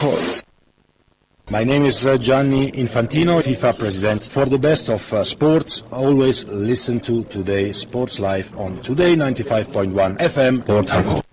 Sports. My name is Gianni Infantino, FIFA President. For the best of sports, always listen to Today Sports Live on Today95.1 FM, Port Harcourt.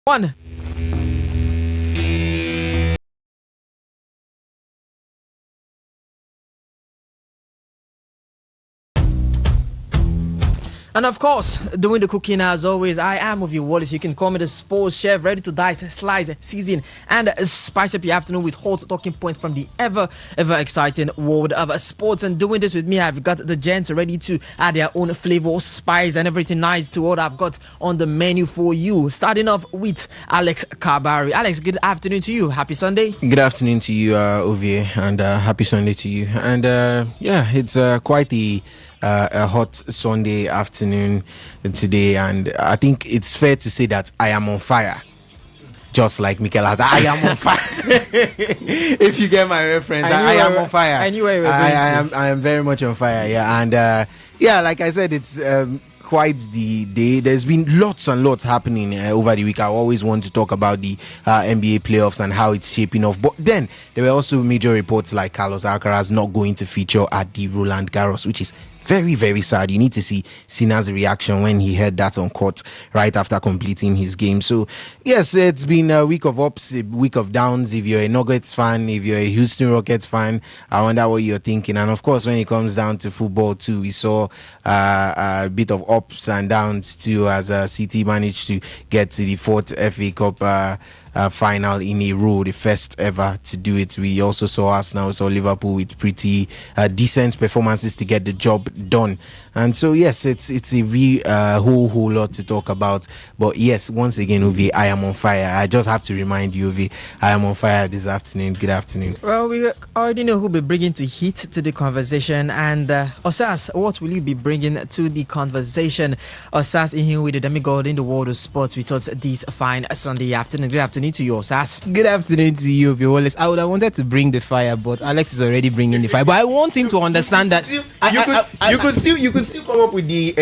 One. And of course, doing the cooking as always, I am with you, Wallace. You can call me the sports chef, ready to dice, slice, season, and spice up your afternoon with hot talking points from the ever exciting world of sports. And doing this with me, I've got the gents ready to add their own flavor, spice, and everything nice to what I've got on the menu for you. Starting off with Alex Kabari. Alex, good afternoon to you. Happy Sunday. Good afternoon to you, Ovie, and happy Sunday to you. And it's quite a hot Sunday afternoon today, and I think it's fair to say that I am on fire, just like Mikel Arteta. I am on fire. If you get my reference, I am on fire. I knew where you were going I am very much on fire. Yeah, and like I said, it's quite the day. There's been lots and lots happening over the week. I always want to talk about the NBA playoffs and how it's shaping off. But then there were also major reports like Carlos Alcaraz not going to feature at the Roland Garros, which is very, very sad. You need to see Sinner's reaction when he heard that on court right after completing his game. So, yes, it's been a week of ups, a week of downs. If you're a Nuggets fan, if you're a Houston Rockets fan, I wonder what you're thinking. And, of course, when it comes down to football, too, we saw a bit of ups and downs, too, as City managed to get to the fourth FA Cup final in a row, the first ever to do it. We also saw Arsenal, saw Liverpool with pretty decent performances to get the job done. And so yes, it's a whole lot to talk about. But yes, once again, Uvi, I am on fire. I just have to remind you, Uvi, I am on fire this afternoon. Good afternoon. Well, we already know who will be bringing to heat to the conversation. And Osas, what will you be bringing to the conversation? Osas in here with the demigod in the world of sports with us this fine Sunday afternoon. Good afternoon. afternoon to you, Sas. Good afternoon to you, Wallace. I would have wanted to bring the fire, but Alex is already bringing the fire. But I want him to understand that you could still come up with the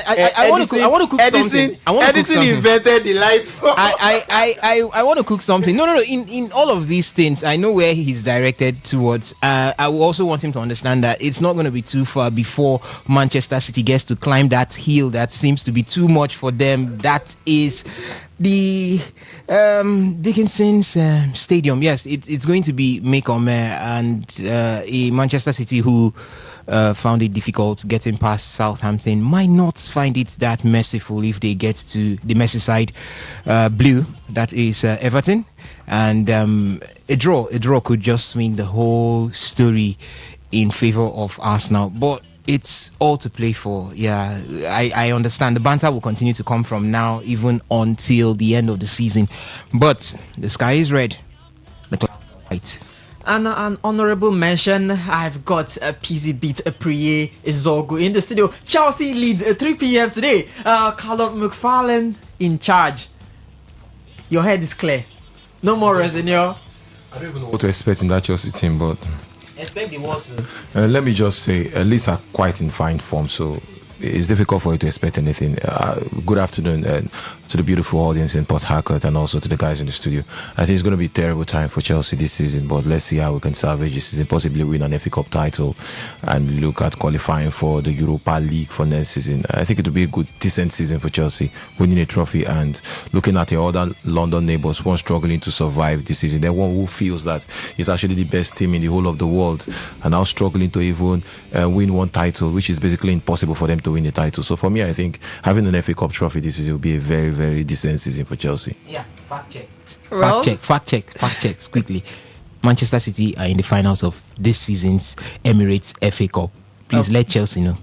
I want to cook something. Edison invented the light bulb. I want to cook something. No. In all of these things, I know where he's directed towards. I will also want him to understand that it's not going to be too far before Manchester City gets to climb that hill that seems to be too much for them. That is the Dickinson's Stadium. Yes, it's going to be make or mere, and a Manchester City who found it difficult getting past Southampton might not find it that merciful if they get to the Merseyside blue, that is Everton, and a draw could just swing the whole story in favor of Arsenal. But it's all to play for. Yeah, I understand the banter will continue to come from now even until the end of the season, but the sky is red, the clouds are white. And an honourable mention, I've got a PZ beat a Priye Izogu in the studio. Chelsea leads at 3 p.m. today. Callum McFarlane in charge. Your head is clear. No more Resenio. I don't even know what to expect in that Chelsea team, but Expect the worst. let me just say, at least are quite in fine form, so it's difficult for you to expect anything. Good afternoon to the beautiful audience in Port Harcourt and also to the guys in the studio. I think it's going to be a terrible time for Chelsea this season, but let's see how we can salvage this season, possibly win an FA Cup title and look at qualifying for the Europa League for next season. I think it will be a good, decent season for Chelsea, winning a trophy and looking at your other London neighbours, one struggling to survive this season. Then one who feels that it's actually the best team in the whole of the world and now struggling to even win one title, which is basically impossible for them to win the title. So for me, I think having an FA Cup trophy this season will be a very, very decent season for Chelsea. Yeah, fact check. Well, Fact check quickly. Manchester City are in the finals of this season's Emirates FA Cup. Please let Chelsea know.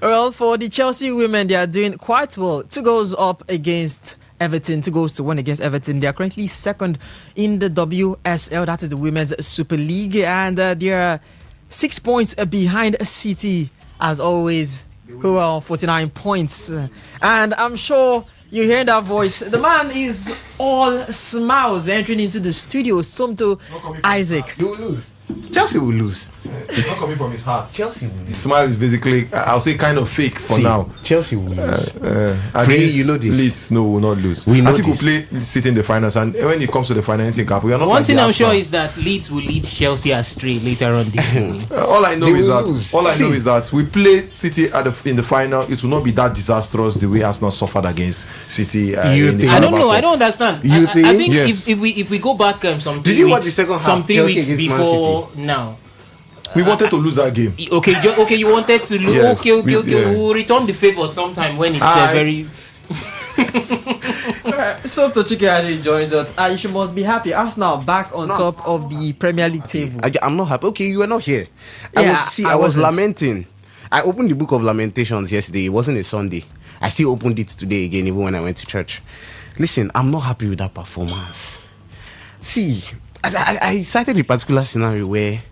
Well, for the Chelsea women, they are doing quite well. 2 goals up against Everton, 2 goals to 1 against Everton. They are currently second in the WSL, that is the Women's Super League, and they are 6 points behind City, as always, who are on 49 points. And I'm sure you're hearing that voice. The man is all smiles entering into the studio. Somto Isaac. He will lose. Chelsea will lose. It's not coming from his heart. Chelsea will lose. Smile is basically, I'll say, kind of fake for now. Chelsea will lose. Pray, you know this. Leeds, no, will not lose. We know I think this. we'll play City in the finals, and when it comes to the final, anything cap, we are not. One like thing the I'm sure Arsenal. is that Leeds will lead Chelsea astray later on this season. All I know They is will that lose. all I know See. is that we play City in the final. It will not be that disastrous the way Arsenal suffered against City. You in the think? I don't Carabao know. I Cup. don't understand. You think? I think Yes. if we go back some Did 3 you weeks, watch the second half, some 3 Chelsea weeks against Man before now. We wanted to lose that game. Okay, you wanted to lose. Yes, okay. yeah. We'll return the favor sometime when it's very. Somto Chike joins us. You must be happy. Arsenal back on top of the Premier League table. I'm not happy. Okay, you were not here. Yeah, I was wasn't. lamenting. I opened the book of Lamentations yesterday. It wasn't a Sunday. I still opened it today again, even when I went to church. Listen, I'm not happy with that performance. See, I cited a particular scenario where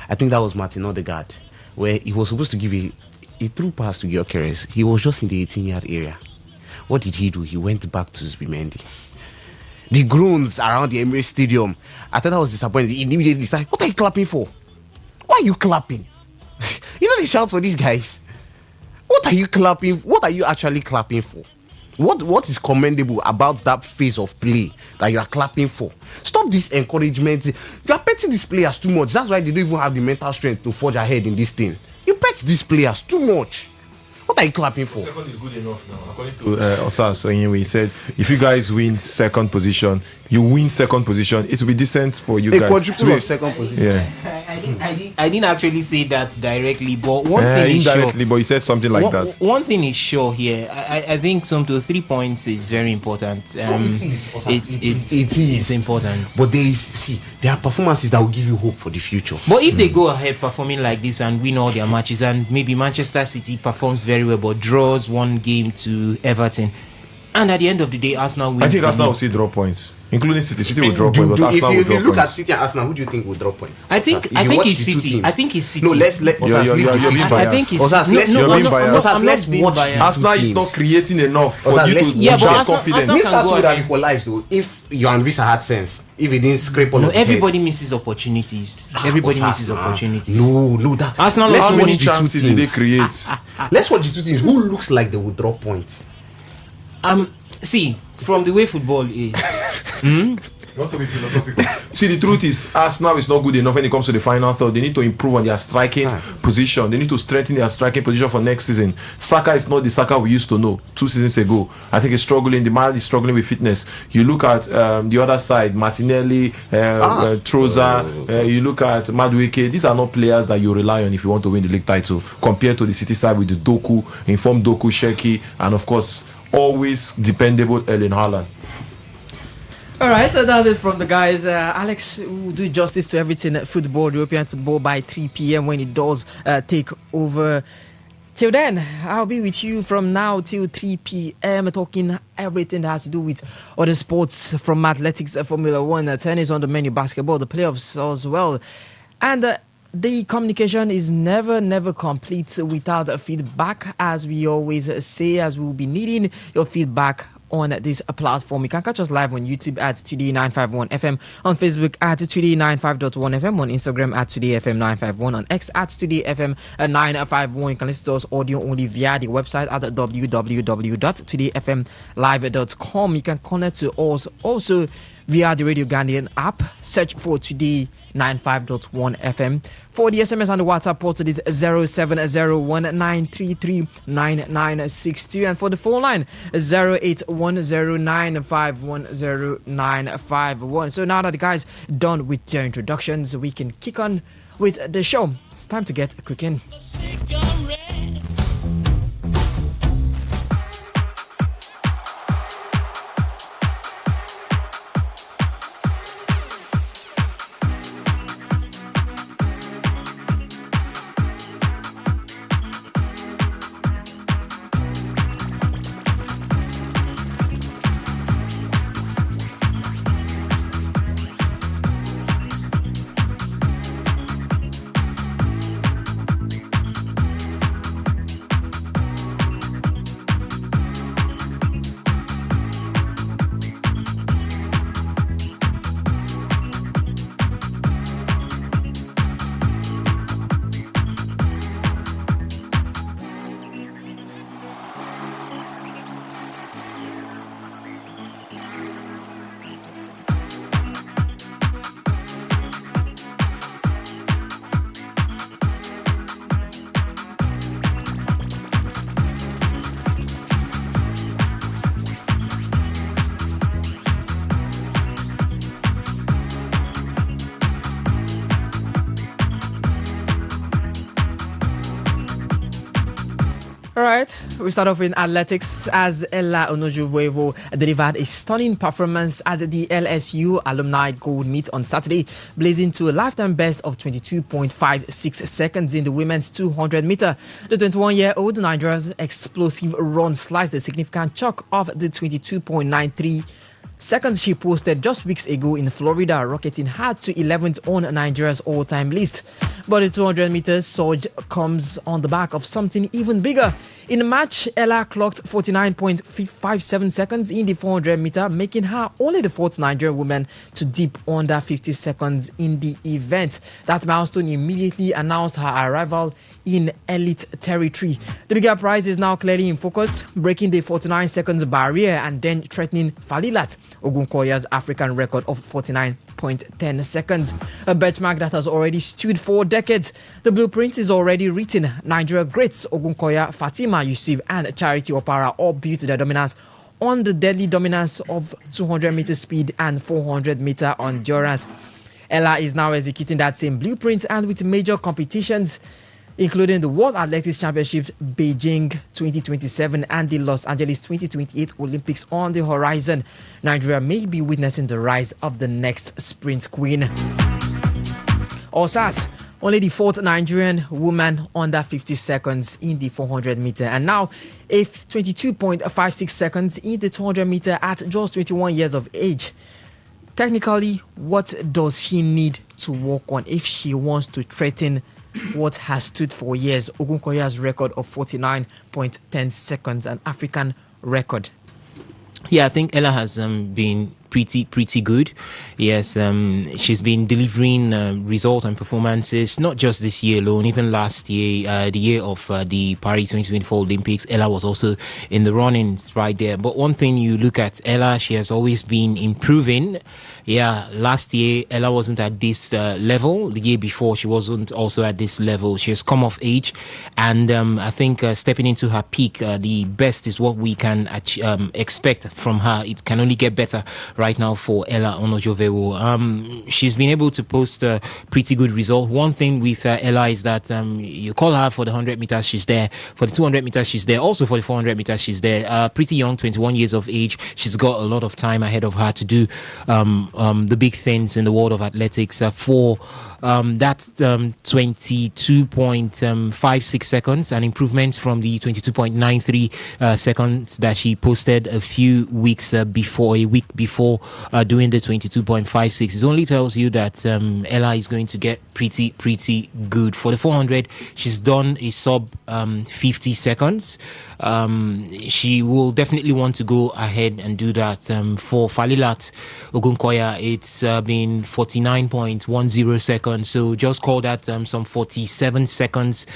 I think that was Martin Odegaard, where he was supposed to give a through pass to Gyökeres. He was just in the 18-yard area. What did he do? He went back to Zubimendi. The groans around the Emirates Stadium. I thought I was disappointed. He immediately started, what are you clapping for? Why are you clapping? You know they shout for these guys. What are you clapping? What are you actually clapping for? What is commendable about that phase of play that you are clapping for? Stop this encouragement. You are petting these players too much. That's why they don't even have the mental strength to forge ahead in this thing. You pet these players too much. What are you clapping for? Second is good enough now. According to Osas, so anyway, he said if you guys win second position, you win second position, it will be decent for you guys. A quadruple of second position. Yeah, I didn't actually say that directly, but one thing is indirectly, sure. but he said something like that. One thing is sure here. I think some to 3 points is very important. It's important. But there are performances that will give you hope for the future. But if they go ahead performing like this and win all their matches, and maybe Manchester City performs very well but draws 1 game to Everton, and at the end of the day Arsenal wins, I think the Arsenal will league. see draw points. including City. City will drop points, but if Arsenal you will drop look at points. City and Arsenal, who do you think will drop points? I think If you watch it's the two City. teams- I think it's City. No, let's You're being I biased. think it's Osas, let's- You're being biased. Osas, let's being watch biased. the Arsenal two is teams. not creating enough for Osas, you let's- to Yeah, but get Arsenal- confidence. Arsenal- Newcastle go would have ahead. equalized though if Johan Visa had sense. If he didn't scrape all No, of his everybody head. misses opportunities. Everybody Osas, misses opportunities. No, that Arsenal let's How also watch many the two chances did they teams. create? Let's watch the two teams. Who looks like they will drop points? See, from the way football is, Not to be philosophical. See, the truth is, Arsenal is not good enough when it comes to the final third. They need to improve on their striking position. They need to strengthen their striking position for next season. Saka is not the Saka we used to know 2 seasons ago. I think he's struggling. The man is struggling with fitness. You look at the other side, Martinelli, Troza. You look at Madueke. These are not players that you rely on if you want to win the league title. Compared to the City side with the Doku, informed Doku, Sheki, and of course, always dependable Erling Haaland. All right, so that's it from the guys. Alex will do justice to everything football, European football, by 3 p.m. when it does take over. Till then, I'll be with you from now till 3 p.m. talking everything that has to do with other sports, from athletics, Formula One, tennis on the menu, basketball, the playoffs as well. And the communication is never complete without feedback, as we always say, as we will be needing your feedback on this platform. You can catch us live on YouTube at Today951FM, on Facebook at Today95.1fm, on Instagram at TodayFM951, on X at TodayFM951. You can listen to us audio only via the website at www.todayfmlive.com. You can connect to us also via the Radio Guardian app. Search for Today95.1fm. For the SMS and the WhatsApp portal, it's 070193399962. And for the phone line, 0810951091. So now that the guys done with their introductions, we can kick on with the show. It's time to get cooking. All right, we start off in athletics as Ella Onojuvuevo delivered a stunning performance at the LSU Alumni Gold Meet on Saturday, blazing to a lifetime best of 22.56 seconds in the women's 200 meter. The 21-year-old Nigeria's explosive run sliced a significant chunk of the 22.93 seconds she posted just weeks ago in Florida, rocketing hard to 11th on Nigeria's all-time list. But the 200 meters surge comes on the back of something even bigger. In the match, Ella clocked 49.57 seconds in the 400 meter, making her only the fourth Nigerian woman to dip under 50 seconds in the event. That milestone immediately announced her arrival in elite territory. The bigger prize is now clearly in focus, breaking the 49 seconds barrier and then threatening Falilat Ogunkoya's African record of 49.10 seconds, a benchmark that has already stood for decades. The blueprint is already written. Nigeria greats Ogunkoya, Fatima Yusuf and Charity Opara all built their dominance on the deadly dominance of 200 meter speed and 400 meter endurance. Ella is now executing that same blueprint, and with major competitions including the World Athletics Championships, Beijing 2027 and the Los Angeles 2028 Olympics on the horizon, Nigeria may be witnessing the rise of the next sprint queen. Osas, only the fourth Nigerian woman under 50 seconds in the 400 meter, and now a 22.56 seconds in the 200 meter at just 21 years of age. technically, what does she need to work on if she wants to threaten what has stood for years, Ogunkoya's record of 49.10 seconds, an African record? Yeah, I think Ella has been pretty good. Yes, she's been delivering results and performances, not just this year alone, even last year, the year of the Paris 2024 Olympics. Ella was also in the runnings right there. But one thing you look at Ella, she has always been improving. Yeah, last year Ella wasn't at this level. The year before she wasn't also at this level. She has come of age, and I think stepping into her peak, the best is what we can expect from her. It can only get better right now for Ella Onojovewo. She's been able to post a pretty good result. One thing with Ella is that you call her for the 100 meters, she's there. For the 200 meters, she's there. Also for the 400 meters, she's there. Pretty young, 21 years of age. She's got a lot of time ahead of her to do the big things in the world of athletics. For that 22.56 seconds, an improvement from the 22.93 seconds that she posted a week before doing the 22.56. It only tells you that Ella is going to get pretty good. For the 400, she's done a sub 50 seconds. She will definitely want to go ahead and do that. For Falilat Ogunkoya, it's been 49.10 seconds. So just call that some 47 seconds.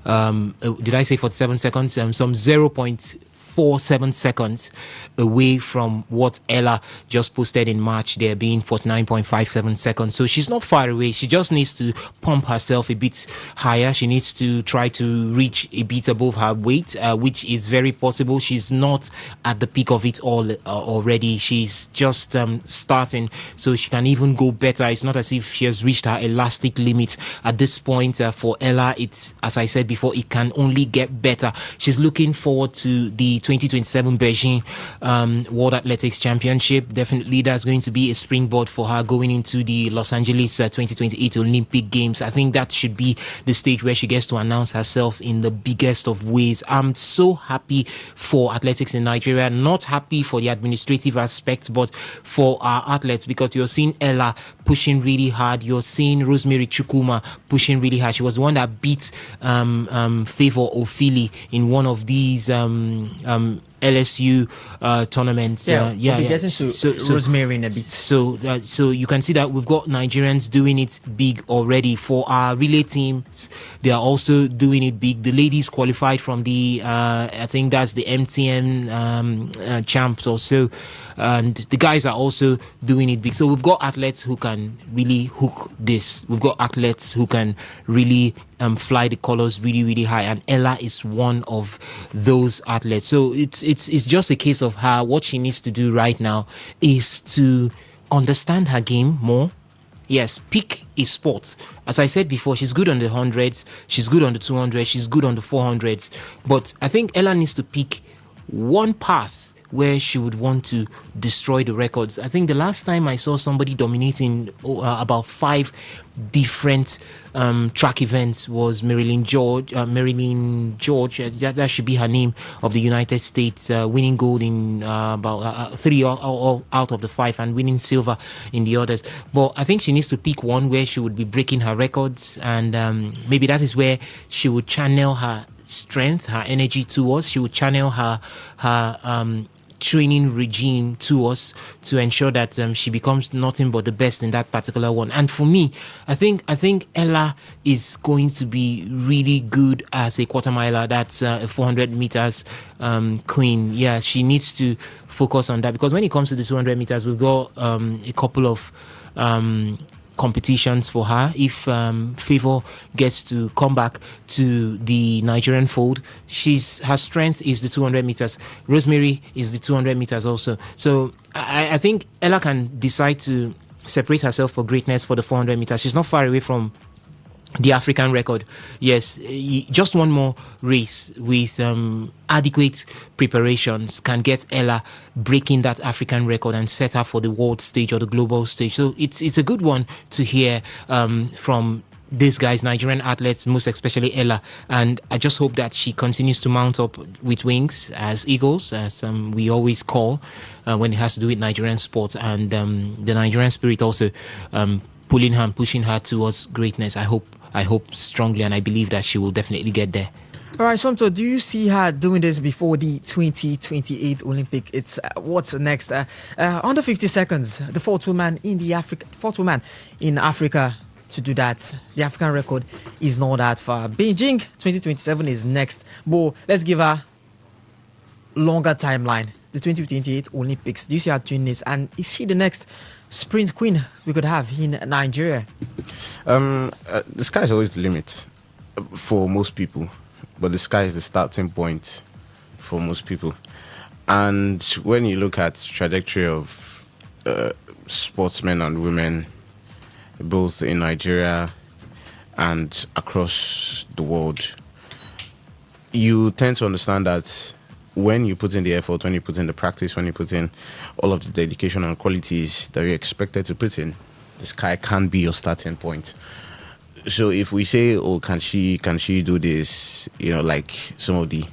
Did I say 47 seconds? Some 0.47 seconds away from what Ella just posted in March, there being 49.57 seconds. So she's not far away. She just needs to pump herself a bit higher. She needs to try to reach a bit above her weight, which is very possible. She's not at the peak of it all already. She's just starting, so she can even go better. It's not as if she has reached her elastic limit at this point. For Ella, it's, as I said before, it can only get better. She's looking forward to the 2027 Beijing World Athletics Championship. Definitely that's going to be a springboard for her going into the Los Angeles 2028 Olympic Games. I think that should be the stage where she gets to announce herself in the biggest of ways. I'm so happy for athletics in Nigeria, not happy for the administrative aspect, but for our athletes, because you're seeing Ella pushing really hard. You're seeing Rosemary Chukuma pushing really hard. She was the one that beat Favor Ofili in one of these LSU tournaments. We'll be getting to Rosemary in a bit. So you can see that we've got Nigerians doing it big already. For our relay teams, they are also doing it big. The ladies qualified from the I think that's the MTN champs or so, and the guys are also doing it big. So we've got athletes who can really hook this. We've got athletes who can really fly the colors really high, and Ella is one of those athletes. So it's just a case of her. What she needs to do right now is to understand her game more. Yes, pick a sport. As I said before, she's good on the 100s, she's good on the 200s, she's good on the 400s. But I think Ella needs to pick one path where she would want to destroy the records. I think the last time I saw somebody dominating about 5 different track events was Marilyn George. That should be her name, of the United States, winning gold in about 3 out of the 5 and winning silver in the others. But I think she needs to pick one where she would be breaking her records, and maybe that is where she would channel her strength, her energy towards. She would channel her training regime to us to ensure that she becomes nothing but the best in that particular one. And for me, I think Ella is going to be really good as a quarter miler. That's a 400 meters queen. Yeah, she needs to focus on that, because when it comes to the 200 meters, we've got a couple of competitions for her. If Favor gets to come back to the Nigerian fold, her strength is the 200 meters. Rosemary is the 200 meters also. So I think Ella can decide to separate herself for greatness for the 400 meters. She's not far away from the African record. Yes, just one more race with adequate preparations can get Ella breaking that African record and set her for the world stage or the global stage. So it's a good one to hear from these guys, Nigerian athletes, most especially Ella. And I just hope that she continues to mount up with wings as eagles, as we always call when it has to do with Nigerian sports. And the Nigerian spirit also pulling her and pushing her towards greatness. I hope strongly, and I believe that she will definitely get there. All right, Somto, do you see her doing this before the 2028 Olympic? It's what's next? Under 50 seconds, the fourth woman in Africa to do that. The African record is not that far. Beijing 2027 is next. But let's give her longer timeline. The 2028 Olympics. Do you see her doing this? And is she the next sprint queen we could have in Nigeria? The sky is always the limit for most people. But the sky is the starting point for most people. And when you look at the trajectory of sportsmen and women, both in Nigeria and across the world, you tend to understand that when you put in the effort, when you put in the practice, when you put in all of the dedication and qualities that you're expected to put in, the sky can be your starting point. So if we say, oh, can she do this, like some of the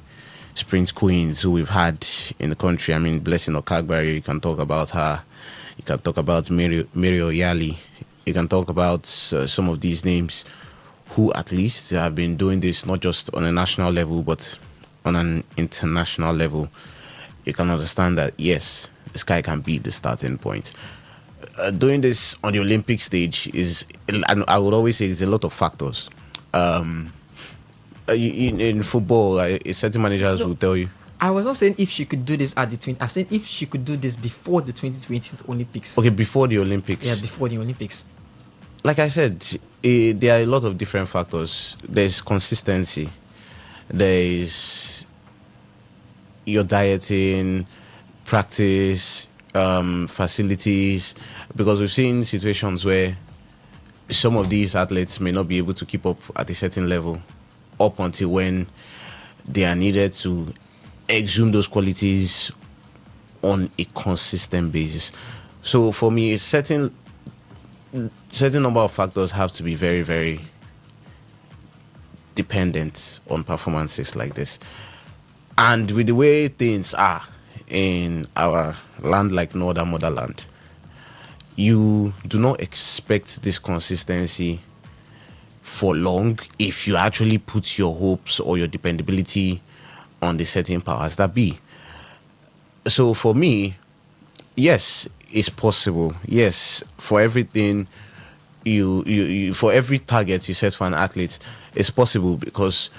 sprint queens who we've had in the country, I mean, Blessing Okagbari, you can talk about her, you can talk about Mary Oyali, you can talk about some of these names who at least have been doing this not just on a national level, but on an international level. You can understand that, yes, the sky can be the starting point. Doing this on the Olympic stage and I would always say, is a lot of factors. In football, certain managers will tell you. I was not saying if she could do this at the 20. I was saying if she could do this before the 2020 Olympics. Okay, before the Olympics. Yeah, before the Olympics. Like I said, there are a lot of different factors. There's consistency. There's your dieting, practice, facilities, because we've seen situations where some of these athletes may not be able to keep up at a certain level up until when they are needed to exhume those qualities on a consistent basis. So for me, a certain number of factors have to be very, very dependent on performances like this. And with the way things are in our land like no other motherland, you do not expect this consistency for long if you actually put your hopes or your dependability on the certain powers that be. So for me, yes, it's possible. Yes, for everything you for every target you set for an athlete, it's possible because,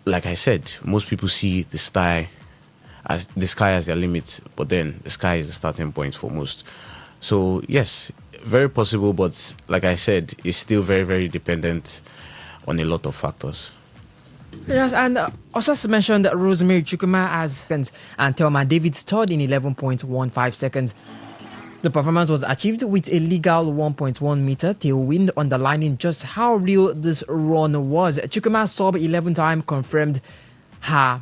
like I said, most people see the sky as their limit, but then the sky is the starting point for most. So yes, very possible, but like I said, it's still very, very dependent on a lot of factors. Yes, and also mentioned that Rosemary Chukwuma as seconds and Thelma David third in 11.15 seconds. The performance was achieved with a legal 1.1 meter tailwind, underlining just how real this run was. Chukwuma's sub 11 time confirmed her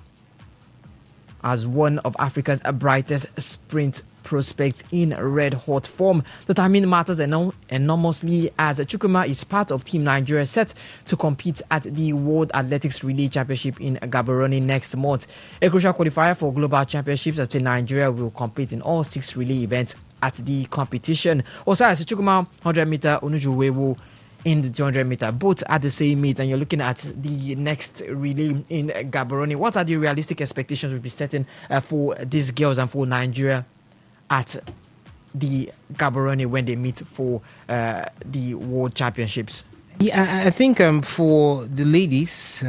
as one of Africa's brightest sprint prospects in red hot form. The timing matters enormously as Chukwuma is part of Team Nigeria set to compete at the World Athletics Relay Championship in Gaborone next month. A crucial qualifier for global championships as Nigeria will compete in all 6 relay events at the competition. Also, as Chukwuma 100 meter, Onujuwewu in the 200 meter, both at the same meet, and you're looking at the next relay in Gaborone. What are the realistic expectations we'll be setting for these girls and for Nigeria at the Gaborone when they meet for the World Championships? Yeah, I think for the ladies,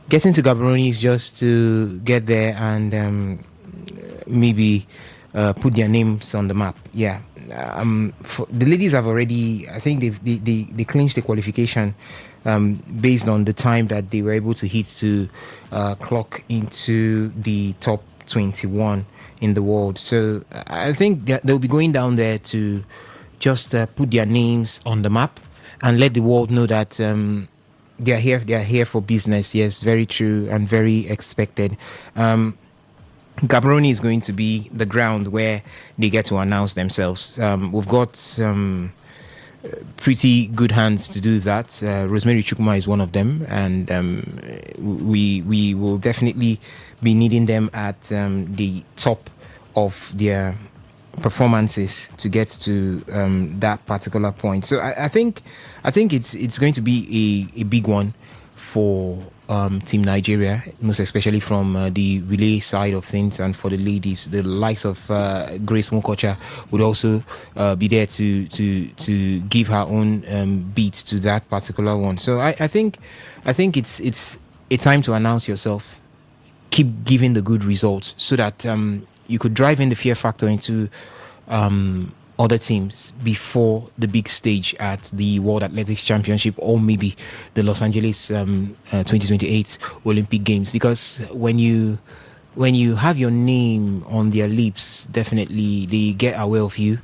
getting to Gaborone is just to get there and maybe put their names on the map. Yeah. For the ladies have already, I think they clinched the qualification based on the time that they were able to hit to clock into the top 21 in the world. So I think that they'll be going down there to just put their names on the map and let the world know that they are here for business. Yes, very true and very expected. Gaborone is going to be the ground where they get to announce themselves. We've got pretty good hands to do that. Rosemary Chukuma is one of them, and we will definitely be needing them at the top of their performances to get to that particular point. So I think it's going to be a big one for Team Nigeria, most especially from the relay side of things, and for the ladies, the likes of Grace Mokocha would also be there to give her own beat to that particular one. So I think it's a time to announce yourself, keep giving the good results, so that you could drive in the fear factor into other teams before the big stage at the World Athletics Championship, or maybe the Los Angeles 2028 Olympic Games. Because when you have your name on their lips, definitely they get aware of you.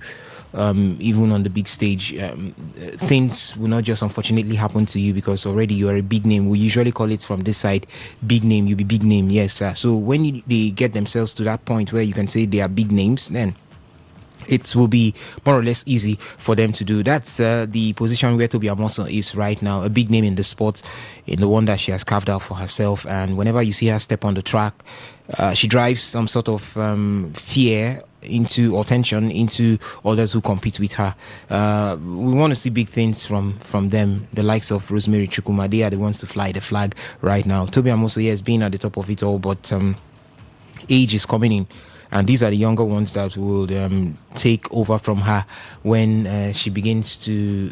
Even on the big stage, things will not just unfortunately happen to you because already you are a big name. We usually call it from this side, big name, you be big name, yes sir. So when they get themselves to that point where you can say they are big names, then it will be more or less easy for them to do. That's the position where Toby Amoso is right now, a big name in the sport, in the one that she has carved out for herself. And whenever you see her step on the track, she drives some sort of fear into, or tension into, others who compete with her. We want to see big things from them, the likes of Rosemary Chukuma. They are the ones to fly the flag right now. Toby Amoso, yes, being at the top of it all, but age is coming in. And these are the younger ones that will take over from her when she begins to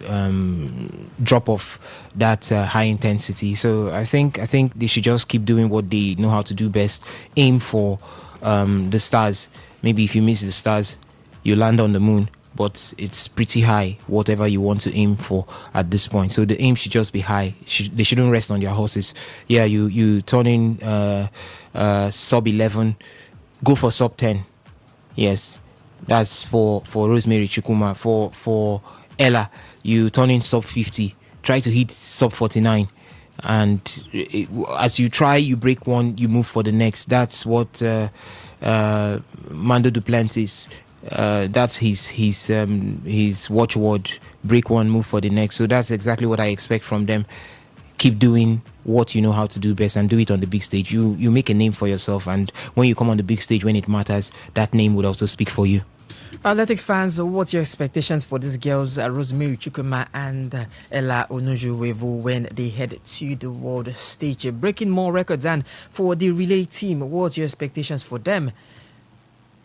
drop off that high intensity. So I think they should just keep doing what they know how to do best. Aim for the stars. Maybe if you miss the stars, you land on the moon. But it's pretty high, whatever you want to aim for at this point. So the aim should just be high. They shouldn't rest on their horses. Yeah, you turn in sub 11. Go for sub 10. Yes, that's for Rosemary Chukuma. For Ella, you turn in sub 50. Try to hit sub 49. And as you try, you break one, you move for the next. That's what Mando Duplantis, that's his watchword. Break one, move for the next. So that's exactly what I expect from them. Keep doing what you know how to do best and do it on the big stage. You make a name for yourself, and when you come on the big stage when it matters, that name would also speak for you. Athletic fans, what's your expectations for these girls, Rosemary Chukuma and Ella Onojuwevu, when they head to the world stage, breaking more records? And for the relay team, what's your expectations for them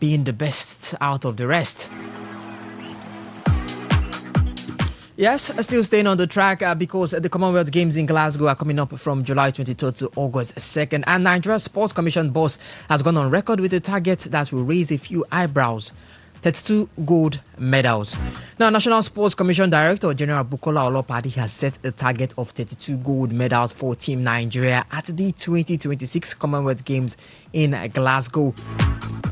being the best out of the rest? Yes, still staying on the track because the Commonwealth Games in Glasgow are coming up from July 23rd to August 2nd. And Nigeria Sports Commission boss has gone on record with a target that will raise a few eyebrows. 32 gold medals. Now, National Sports Commission Director General Bukola Olopade has set a target of 32 gold medals for Team Nigeria at the 2026 Commonwealth Games in Glasgow.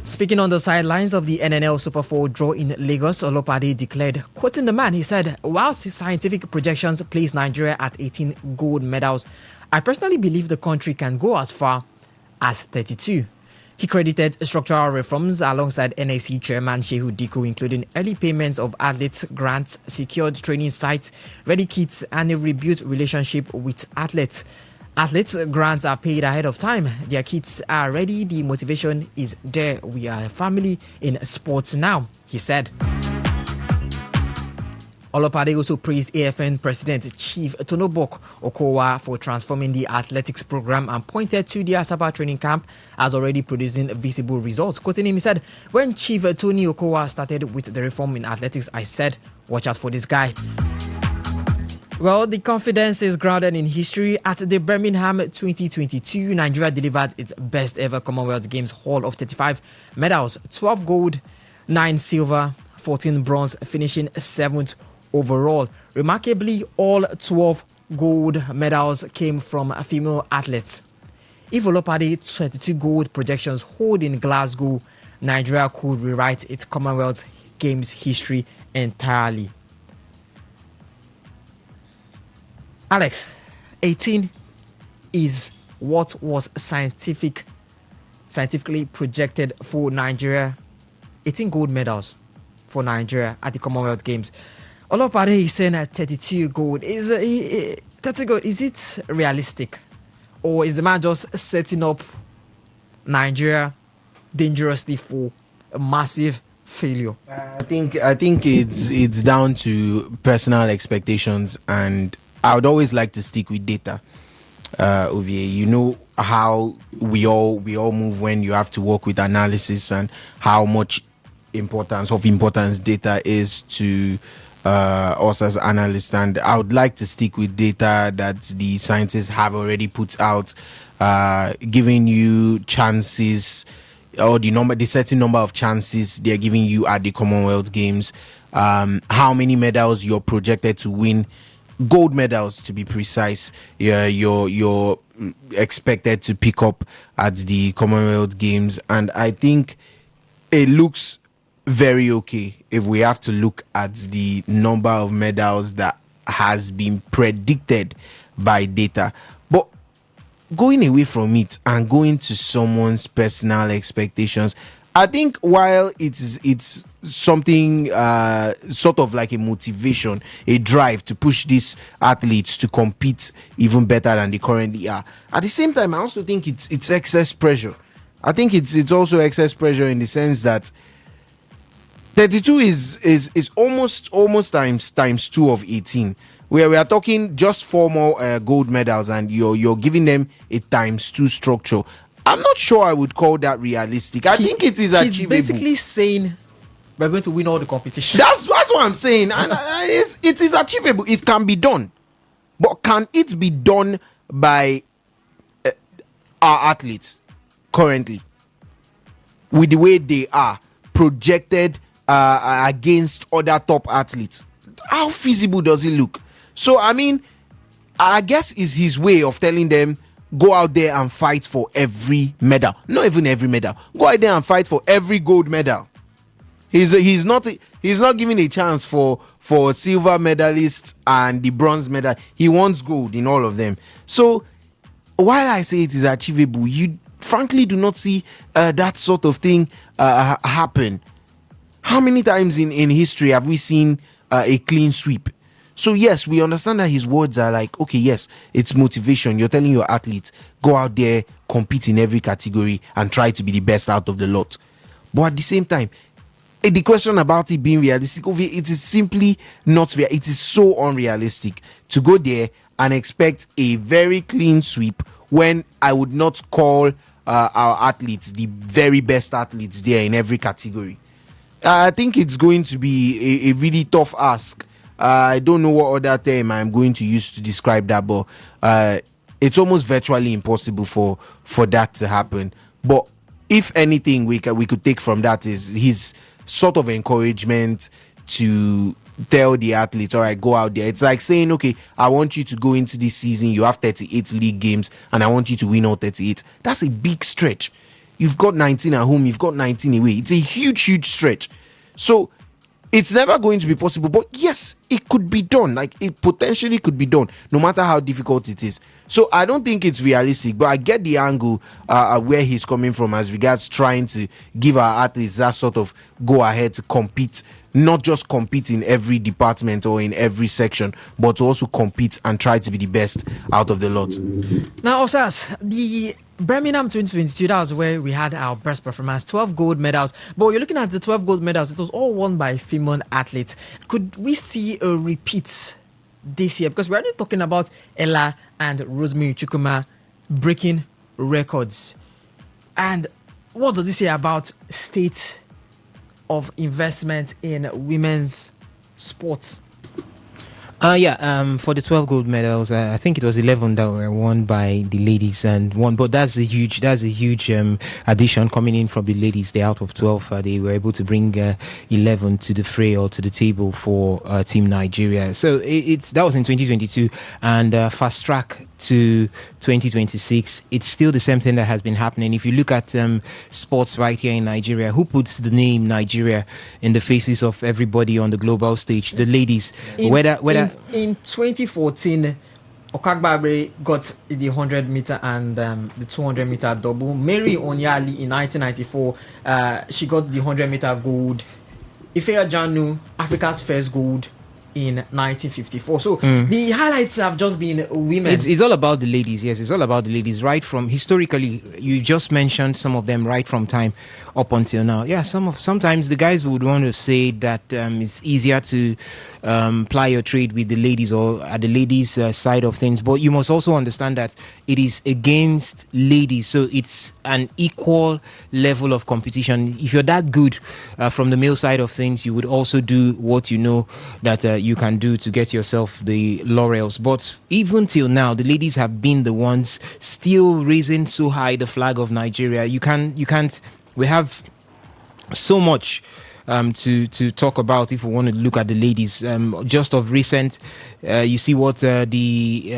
Speaking on the sidelines of the NNL Super 4 draw in Lagos, Olopade declared, quoting the man, he said, whilst his scientific projections place Nigeria at 18 gold medals, I personally believe the country can go as far as 32. He credited structural reforms alongside NAC chairman Shehu Diko, including early payments of athletes, grants, secured training sites, ready kits, and a rebuilt relationship with athletes. Athletes' grants are paid ahead of time. Their kits are ready. The motivation is there. We are a family in sports now, he said. Olopade also praised AFN President Chief Tonobok Okowa for transforming the athletics program and pointed to the Asaba training camp as already producing visible results. Quoting him, he said, when Chief Tony Okowa started with the reform in athletics, I said, watch out for this guy. Well, the confidence is grounded in history. At the Birmingham 2022, Nigeria delivered its best ever Commonwealth Games haul of 35 medals, 12 gold, 9 silver, 14 bronze, finishing 7th overall. Remarkably, all 12 gold medals came from female athletes. If Olopade's 32 gold projections hold in Glasgow, Nigeria could rewrite its Commonwealth Games history entirely. Alex, 18 is what was scientifically projected for Nigeria. 18 gold medals for Nigeria at the Commonwealth Games. Olopade is saying at 32 gold. 30 gold, is it realistic? Or is the man just setting up Nigeria dangerously for a massive failure? I think it's down to personal expectations, and I would always like to stick with data. Ovie, you know how we all move when you have to work with analysis, and how much importance data is to us as analysts. And I would like to stick with data that the scientists have already put out, giving you chances, or the certain number of chances they're giving you at the Commonwealth Games, how many medals you're projected to win, gold medals to be precise. You're expected to pick up at the Commonwealth Games, and I think it looks very okay if we have to look at the number of medals that has been predicted by data. But going away from it and going to someone's personal expectations, I think while it's something sort of like a motivation, a drive to push these athletes to compete even better than they currently are, at the same time I also think it's excess pressure. I think it's also excess pressure in the sense that 32 is almost times 2 of 18, where we are talking just 4 more gold medals, and you're giving them a times 2 structure. I'm not sure I would call that realistic. I think it is achievable. He's basically saying we're going to win all the competition. That's what I'm saying, and it is achievable. It can be done, but can it be done by our athletes currently with the way they are projected against other top athletes? How feasible does it look? So I mean, I guess is his way of telling them, go out there and fight for every medal. Not even every medal. Go out there and fight for every gold medal. He's not giving a chance for silver medalists and the bronze medal. He wants gold in all of them. So while I say it is achievable, you frankly do not see that sort of thing happen. How many times in history have we seen a clean sweep? So yes, we understand that his words are like, okay, yes, it's motivation. You're telling your athletes, go out there, compete in every category and try to be the best out of the lot. But at the same time, the question about it being realistic, it is simply not real. It is so unrealistic to go there and expect a very clean sweep when I would not call our athletes the very best athletes there in every category. I think it's going to be a really tough ask. I don't know what other term I'm going to use to describe that, but it's almost virtually impossible for that to happen. But if anything we could take from that is his sort of encouragement to tell the athletes, all right, go out there. It's like saying, okay, I want you to go into this season, you have 38 league games, and I want you to win all 38. That's a big stretch. You've got 19 at home, you've got 19 away. It's a huge stretch. So it's never going to be possible, but yes, it could be done. Like, it potentially could be done, no matter how difficult it is. So I don't think it's realistic, but I get the angle where he's coming from as regards trying to give our athletes that sort of go ahead to compete, not just compete in every department or in every section, but to also compete and try to be the best out of the lot. Now, Osas, the Birmingham 2022, that was where we had our best performance, 12 gold medals. But you're looking at the 12 gold medals, it was all won by female athletes. Could we see a repeat this year? Because we're already talking about Ella and Rosemary Chukuma breaking records. And what does this say about state of investment in women's sports? For the 12 gold medals, I think it was 11 that were won by the ladies and one, but that's a huge addition coming in from the ladies. They out of 12, they were able to bring 11 to the fray or to the table for Team Nigeria. So that was in 2022, and fast track to 2026, it's still the same thing that has been happening. If you look at sports right here in Nigeria, who puts the name Nigeria in the faces of everybody on the global stage? The ladies. In 2014, Okagbabre got the 100 meter and the 200 meter double. Mary Onyali in 1994, she got the 100 meter gold. Ifeya Janu, Africa's first gold in 1954. So the highlights have just been women. It's all about the ladies. Yes, it's all about the ladies. Right from historically, you just mentioned some of them right from time up until now. Yeah, sometimes the guys would want to say that it's easier to ply your trade with the ladies or at the ladies' side of things. But you must also understand that it is against ladies, so it's an equal level of competition. If you're that good from the male side of things, you would also do what you know that you can do to get yourself the laurels. But even till now, the ladies have been the ones still raising so high the flag of Nigeria. You can't. We have so much to talk about if we want to look at the ladies. Just of recent, you see what the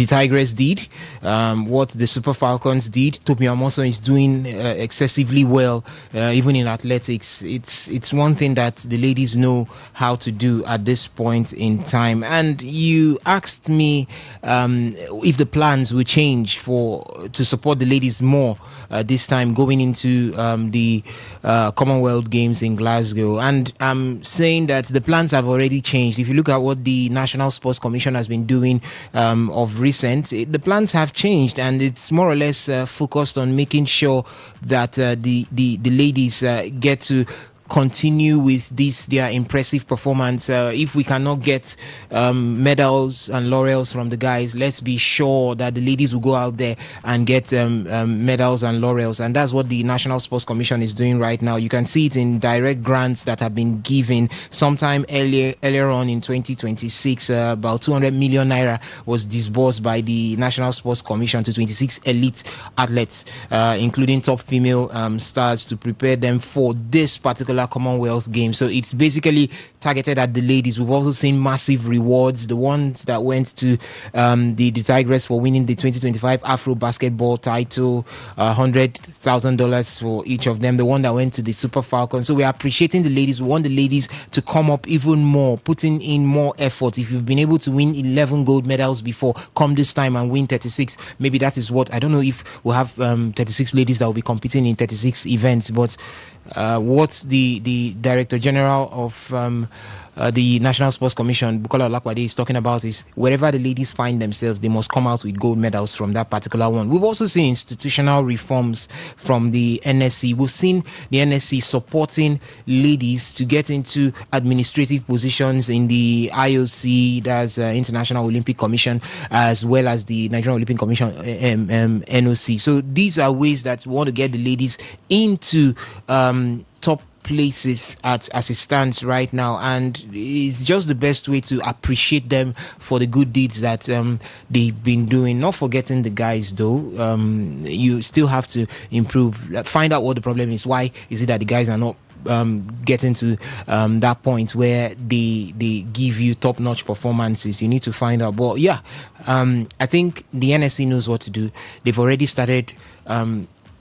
Tigress did, what the Super Falcons did. Topi Amoson is doing excessively well, even in athletics. It's one thing that the ladies know how to do at this point in time. And you asked me if the plans will change to support the ladies more this time going into the Commonwealth Games in Glasgow, and I'm saying that the plans have already changed. If you look at what the National Sports Commission has been doing of recent, the plans have changed, and it's more or less focused on making sure that the ladies get to continue with their impressive performance. If we cannot get medals and laurels from the guys, let's be sure that the ladies will go out there and get medals and laurels, and that's what the National Sports Commission is doing right now. You can see it in direct grants that have been given sometime earlier on in 2026. About 200 million naira was disbursed by the National Sports Commission to 26 elite athletes, including top female stars, to prepare them for this particular Commonwealth Games. So it's basically targeted at the ladies. We've also seen massive rewards. The ones that went to the Tigress for winning the 2025 Afro basketball title, $100,000 for each of them. The one that went to the Super Falcons. So we're appreciating the ladies. We want the ladies to come up even more, putting in more effort. If you've been able to win 11 gold medals before, come this time and win 36. Maybe that is what, I don't know if we'll have 36 ladies that will be competing in 36 events, but what the Director General of the National Sports Commission, Bukola Olakwade, is talking about is wherever the ladies find themselves, they must come out with gold medals from that particular one. We've also seen institutional reforms from the NSC. We've seen the NSC supporting ladies to get into administrative positions in the IOC, that's International Olympic Commission, as well as the Nigerian Olympic Commission, NOC. So these are ways that we want to get the ladies into top places as it stands right now, and it's just the best way to appreciate them for the good deeds that they've been doing. Not forgetting the guys though. You still have to improve, find out what the problem is. Why is it that the guys are not getting to that point where they give you top-notch performances? You need to find out. But yeah, I think the NSC knows what to do. They've already started,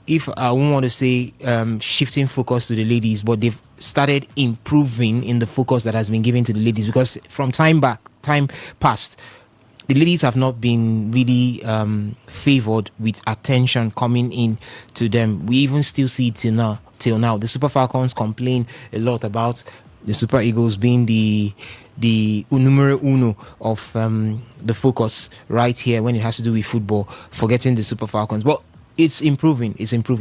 if I won't want to say shifting focus to the ladies, but they've started improving in the focus that has been given to the ladies, because from time past, the ladies have not been really favored with attention coming in to them. We even still see it till now. The Super Falcons complain a lot about the Super Eagles being the numero uno of the focus right here when it has to do with football, forgetting the Super Falcons. But it's improving,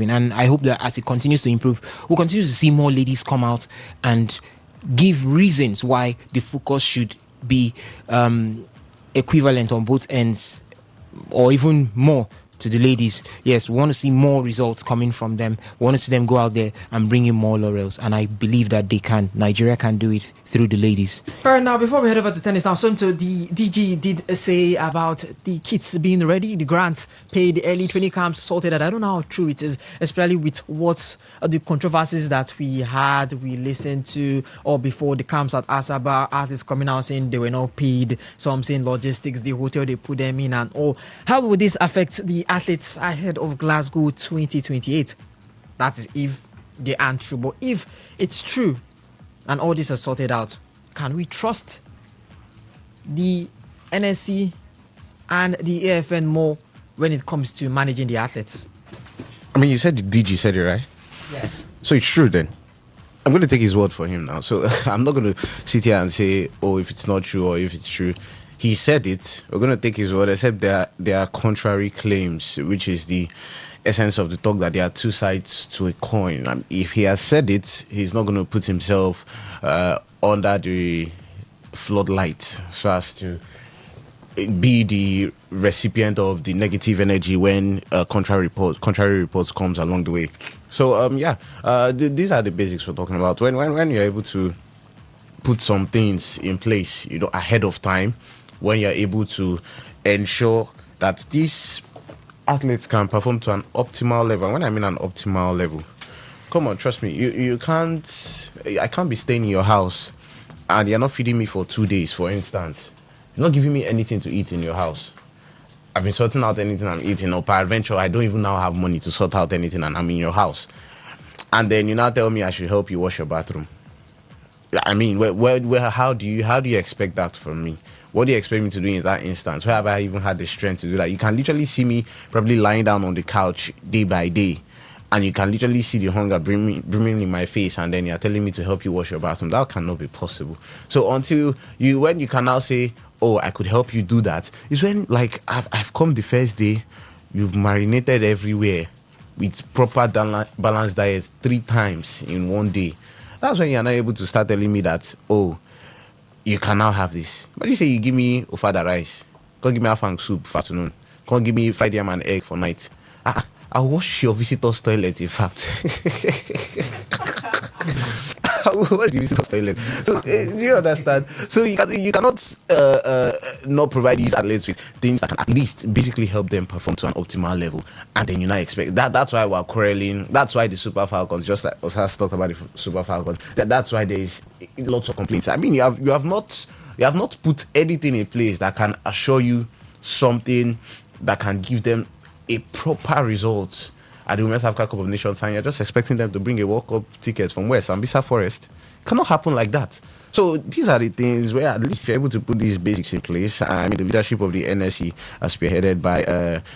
and I hope that as it continues to improve, we'll continue to see more ladies come out and give reasons why the focus should be equivalent on both ends, or even more to the ladies. Yes, we want to see more results coming from them. We want to see them go out there and bring in more laurels, and I believe that they can. Nigeria can do it through the ladies. But now, before we head over to tennis now, something the DG did say about the kits being ready, the grants paid, the early training camps sorted out. I don't know how true it is, especially with what the controversies that we listened to, or before the camps at Asaba, artists coming out saying they were not paid, some saying logistics, the hotel they put them in, and all. How will this affect the athletes ahead of Glasgow 2028? That is if they aren't true. But if it's true and all this is sorted out, can we trust the NSC and the AFN more when it comes to managing the athletes? I mean, you said the DG said it, right? Yes. So it's true then. I'm going to take his word for him now. So I'm not going to sit here and say, oh, if it's not true or if it's true. He said it. We're going to take his word, except there are contrary claims, which is the essence of the talk, that there are two sides to a coin. And if he has said it, he's not going to put himself under the floodlight so as to be the recipient of the negative energy when contrary reports comes along the way. So these are the basics we're talking about. When you're able to put some things in place, ahead of time, when you're able to ensure that these athletes can perform to an optimal level. When I mean an optimal level, come on, trust me, you can't. I can't be staying in your house and you're not feeding me for 2 days, for instance. You're not giving me anything to eat in your house. I've been sorting out anything I'm eating, or peradventure, I don't even now have money to sort out anything and I'm in your house. And then you now tell me I should help you wash your bathroom. I mean, how do you expect that from me? What do you expect me to do in that instance? Where have I even had the strength to do that? You can literally see me probably lying down on the couch day by day, and you can literally see the hunger brimming in my face, and then you're telling me to help you wash your bathroom. That cannot be possible. So when you can now say, oh, I could help you do that, is when, like, I've come the first day, you've marinated everywhere with proper balanced diets 3 times in one day. That's when you're not able to start telling me that, oh, you can now have this. But you say you give me ofada rice, can't give me afang soup for afternoon, can't give me fried yam and egg for night. I'll wash your visitor's toilet, in fact. I'll wash your visitor's toilet. So, do you understand? So you cannot not provide these athletes with things that can at least basically help them perform to an optimal level, and then you not expect that. That's why we're quarreling. That's why the Super Falcons, just like Osas talked about the Super Falcons, that's why there is lots of complaints. I mean, you have not put anything in place that can assure you something that can give them a proper result at the Women's Africa Cup of Nations, and you're just expecting them to bring a World Cup ticket from West Ambissa Forest. It cannot happen like that. So these are the things where at least you're able to put these basics in place. I mean, the leadership of the NSC, spearheaded by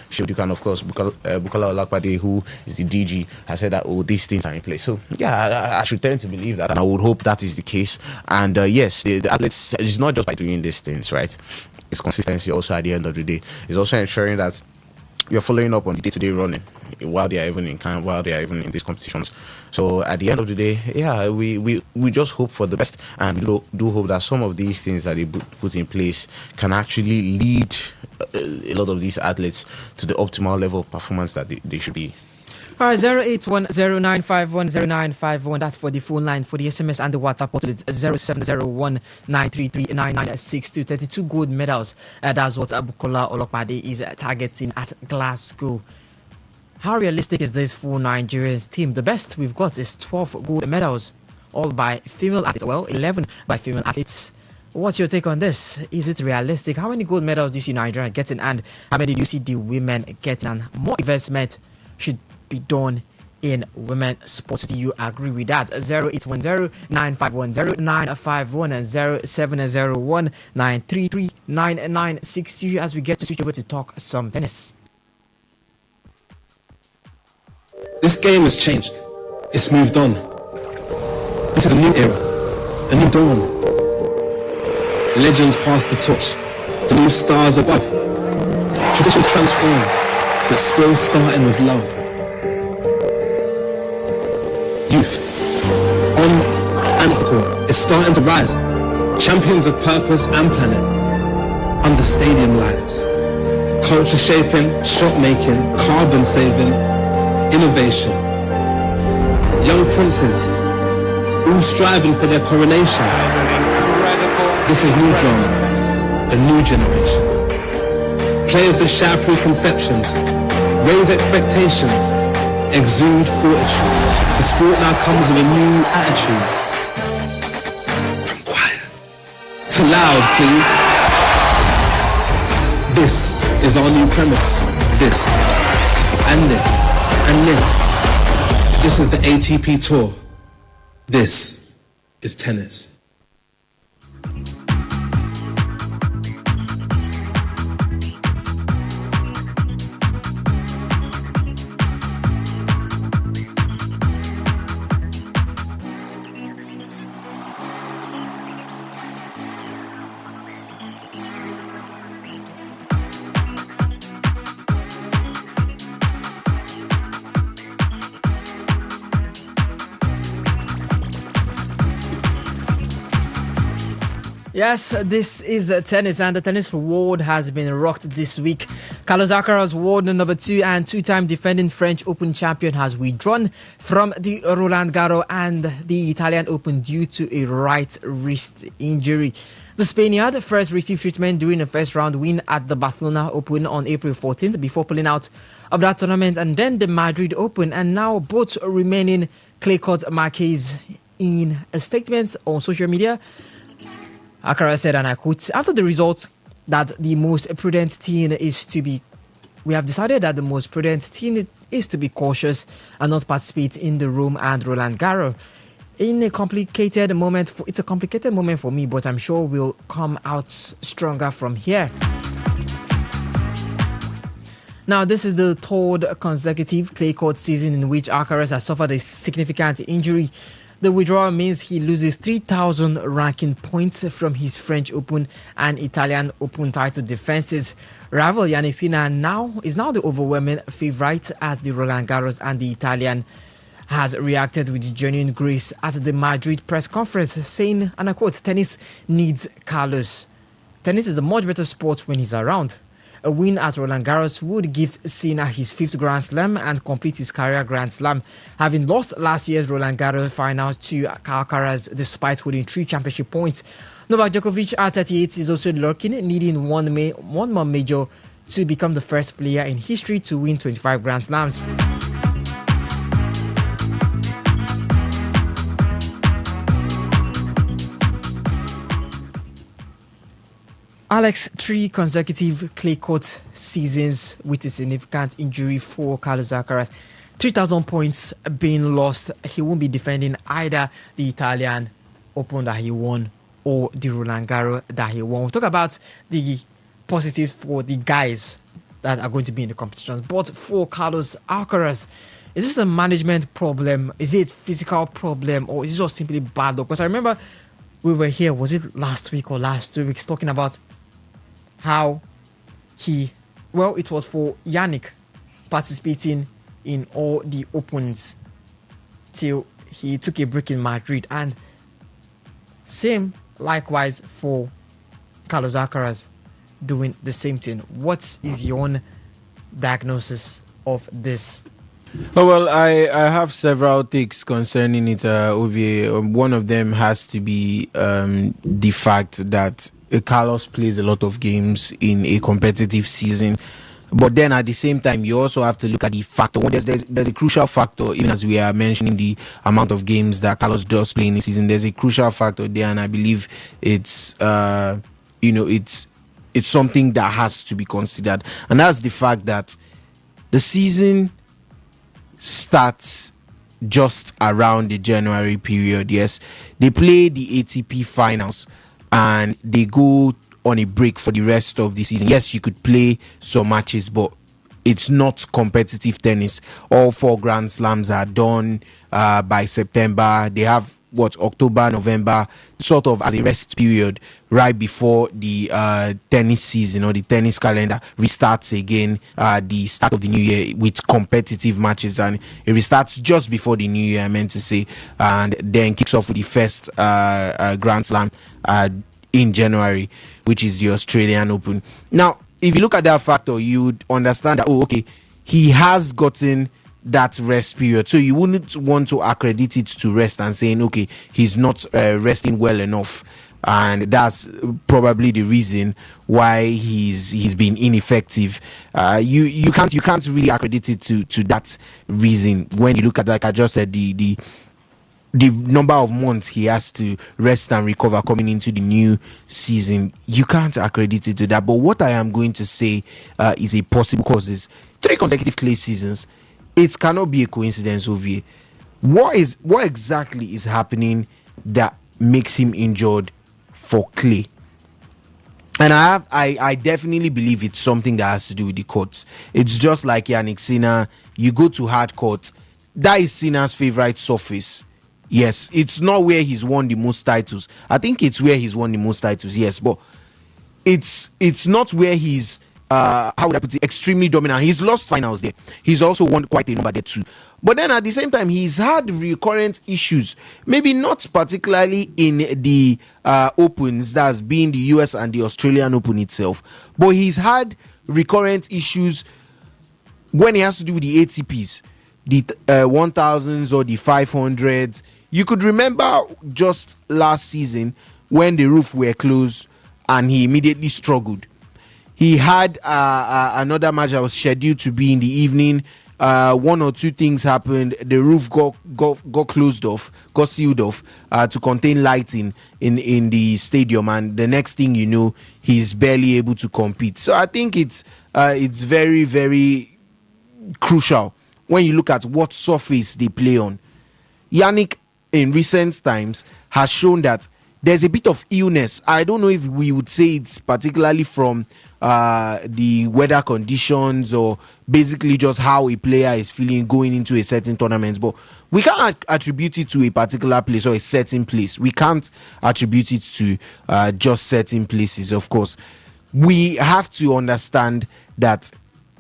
Sheduka, and of course Bukola Olakpade, who is the DG, has said that, oh, these things are in place. So yeah, I should tend to believe that, and I would hope that is the case. And yes, the athletes, it's not just by doing these things, right? It's consistency also at the end of the day. It's also ensuring that you're following up on the day-to-day running while they are even in camp, while they are even in these competitions. So at the end of the day, yeah, we just hope for the best, and we do hope that some of these things that they put in place can actually lead a lot of these athletes to the optimal level of performance that they should be. All right, 08109510951. That's for the phone line. For the SMS and the WhatsApp portal, it's 0701-933-9962. 32 gold medals. That's what Bukola Olokpade is targeting at Glasgow. How realistic is this for Nigeria's team? The best we've got is 12 gold medals, all by female athletes. Well, 11 by female athletes. What's your take on this? Is it realistic? How many gold medals do you see Nigeria getting, and how many do you see the women getting? And more investment should be done in women's sports. Do you agree with that? 0810-951-0951 and 0701-933-9962 as we get to switch over to talk some tennis. This game has changed. It's moved on. This is a new era, a new dawn. Legends pass the torch to new stars above. Traditions transform, but still starting with love. Youth, on and off the court, is starting to rise. Champions of purpose and planet, under stadium lights. Culture shaping, shot making, carbon saving, innovation. Young princes, all striving for their coronation. This is new drama, a new generation. Players that shatter preconceptions, raise expectations, exude fortitude. The sport now comes with a new attitude. From quiet to loud, please. This is our new premise. This and this and this. This is the ATP Tour. This is tennis. Yes, this is tennis, and the tennis world has been rocked this week. Carlos Alcaraz, world number 2 and two-time defending French Open champion, has withdrawn from the Roland Garros and the Italian Open due to a right wrist injury. The Spaniard first received treatment during a first-round win at the Barcelona Open on April 14th before pulling out of that tournament, and then the Madrid Open, and now both remaining clay court marquees. In a statement on social media, Alcaraz said, and I quote, after the results, that the most prudent thing is to be, we have decided that the most prudent thing is to be cautious and not participate in the Rome and Roland Garros. It's a complicated moment for me, but I'm sure we'll come out stronger from here. Now, this is the third consecutive clay court season in which Alcaraz has suffered a significant injury. The withdrawal means he loses 3,000 ranking points from his French Open and Italian Open title defenses. Rival Yannick Sinner is now the overwhelming favourite at the Roland Garros, and the Italian has reacted with genuine grace at the Madrid press conference, saying, and I quote, tennis needs Carlos. Tennis is a much better sport when he's around. A win at Roland Garros would give Sinner his 5th Grand Slam and complete his career Grand Slam, having lost last year's Roland Garros final to Alcaraz despite holding 3 championship points. Novak Djokovic at 38 is also lurking, needing one more major to become the first player in history to win 25 Grand Slams. Alex, 3 consecutive clay court seasons with a significant injury for Carlos Alcaraz. 3,000 points being lost. He won't be defending either the Italian Open that he won or the Roland Garros that he won. We'll talk about the positive for the guys that are going to be in the competition. But for Carlos Alcaraz, is this a management problem? Is it a physical problem? Or is it just simply bad luck? Because I remember we were here, was it last week or last 2 weeks, talking about how it was for Yannick participating in all the Opens till he took a break in Madrid, and same likewise for Carlos Alcaraz doing the same thing. What is your own diagnosis of this? Oh, well, I have several takes concerning it, Ovie. One of them has to be the fact that Carlos plays a lot of games in a competitive season. But then at the same time, you also have to look at the factor. There's a crucial factor, even as we are mentioning the amount of games that Carlos does play in the season. There's a crucial factor there, and I believe it's something that has to be considered. And that's the fact that the season starts just around the January period. Yes, they play the ATP finals and they go on a break for the rest of the season. Yes, you could play some matches, but it's not competitive tennis. All 4 Grand Slams are done by September. They have October, November, sort of as a rest period right before the tennis season or the tennis calendar restarts again, the start of the new year with competitive matches, and it restarts just before the new year, I meant to say, and then kicks off with the first Grand Slam in January, which is the Australian Open. Now, if you look at that factor, you would understand that, he has gotten that rest period, so you wouldn't want to accredit it to rest and saying he's not resting well enough, and that's probably the reason why he's been ineffective. You can't really accredit it to that reason when you look at, like I just said, the number of months he has to rest and recover coming into the new season. You can't accredit it to that. But what I am going to say is a possible cause is 3 consecutive clay seasons. It cannot be a coincidence, Ovie. What exactly is happening that makes him injured for clay? And I definitely believe it's something that has to do with the courts. It's just like Yannick Sinner. You go to hard court, that is Sinner's favorite surface. Yes, it's not where he's won the most titles. I think it's where he's won the most titles, yes, but it's not where he's how would I put it, extremely dominant. He's lost finals there. He's also won quite a number there too. But then at the same time, he's had recurrent issues. Maybe not particularly in the Opens, that's being the US and the Australian Open itself, but he's had recurrent issues when he has to do with the ATPs, the 1000s or the 500s. You could remember just last season when the roof were closed and he immediately struggled. He had another match that was scheduled to be in the evening. One or two things happened. The roof got closed off, got sealed off to contain lighting in the stadium, and the next thing you know, he's barely able to compete. So I think it's very, very crucial when you look at what surface they play on. Yannick in recent times has shown that there's a bit of illness. I don't know if we would say it's particularly from the weather conditions or basically just how a player is feeling going into a certain tournament, but we can't attribute it to a particular place or a certain place. We can't attribute it to just certain places. Of course, we have to understand that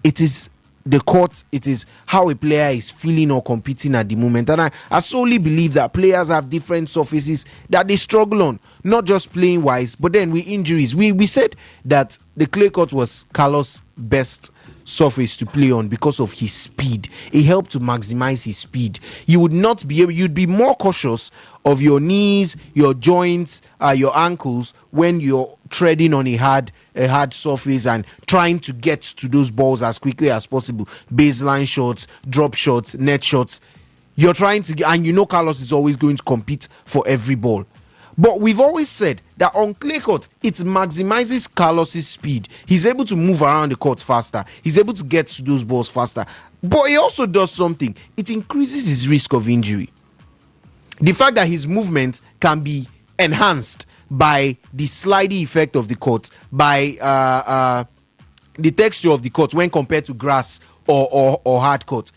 it is the court, it is how a player is feeling or competing at the moment. And I solely believe that players have different surfaces that they struggle on, not just playing wise, but then with injuries. We said that the clay court was Carlos' best surface to play on because of his speed. It helped to maximize his speed. You would not be able, you'd be more cautious of your knees, your joints, your ankles when you're treading on a hard surface and trying to get to those balls as quickly as possible. Baseline shots, drop shots, net shots. You're trying to get, and you know Carlos is always going to compete for every ball. But we've always said that on clay court, it maximizes Carlos's speed. He's able to move around the court faster. He's able to get to those balls faster. But he also does something. It increases his risk of injury. The fact that his movement can be enhanced by the sliding effect of the court, by the texture of the court when compared to grass or hard court,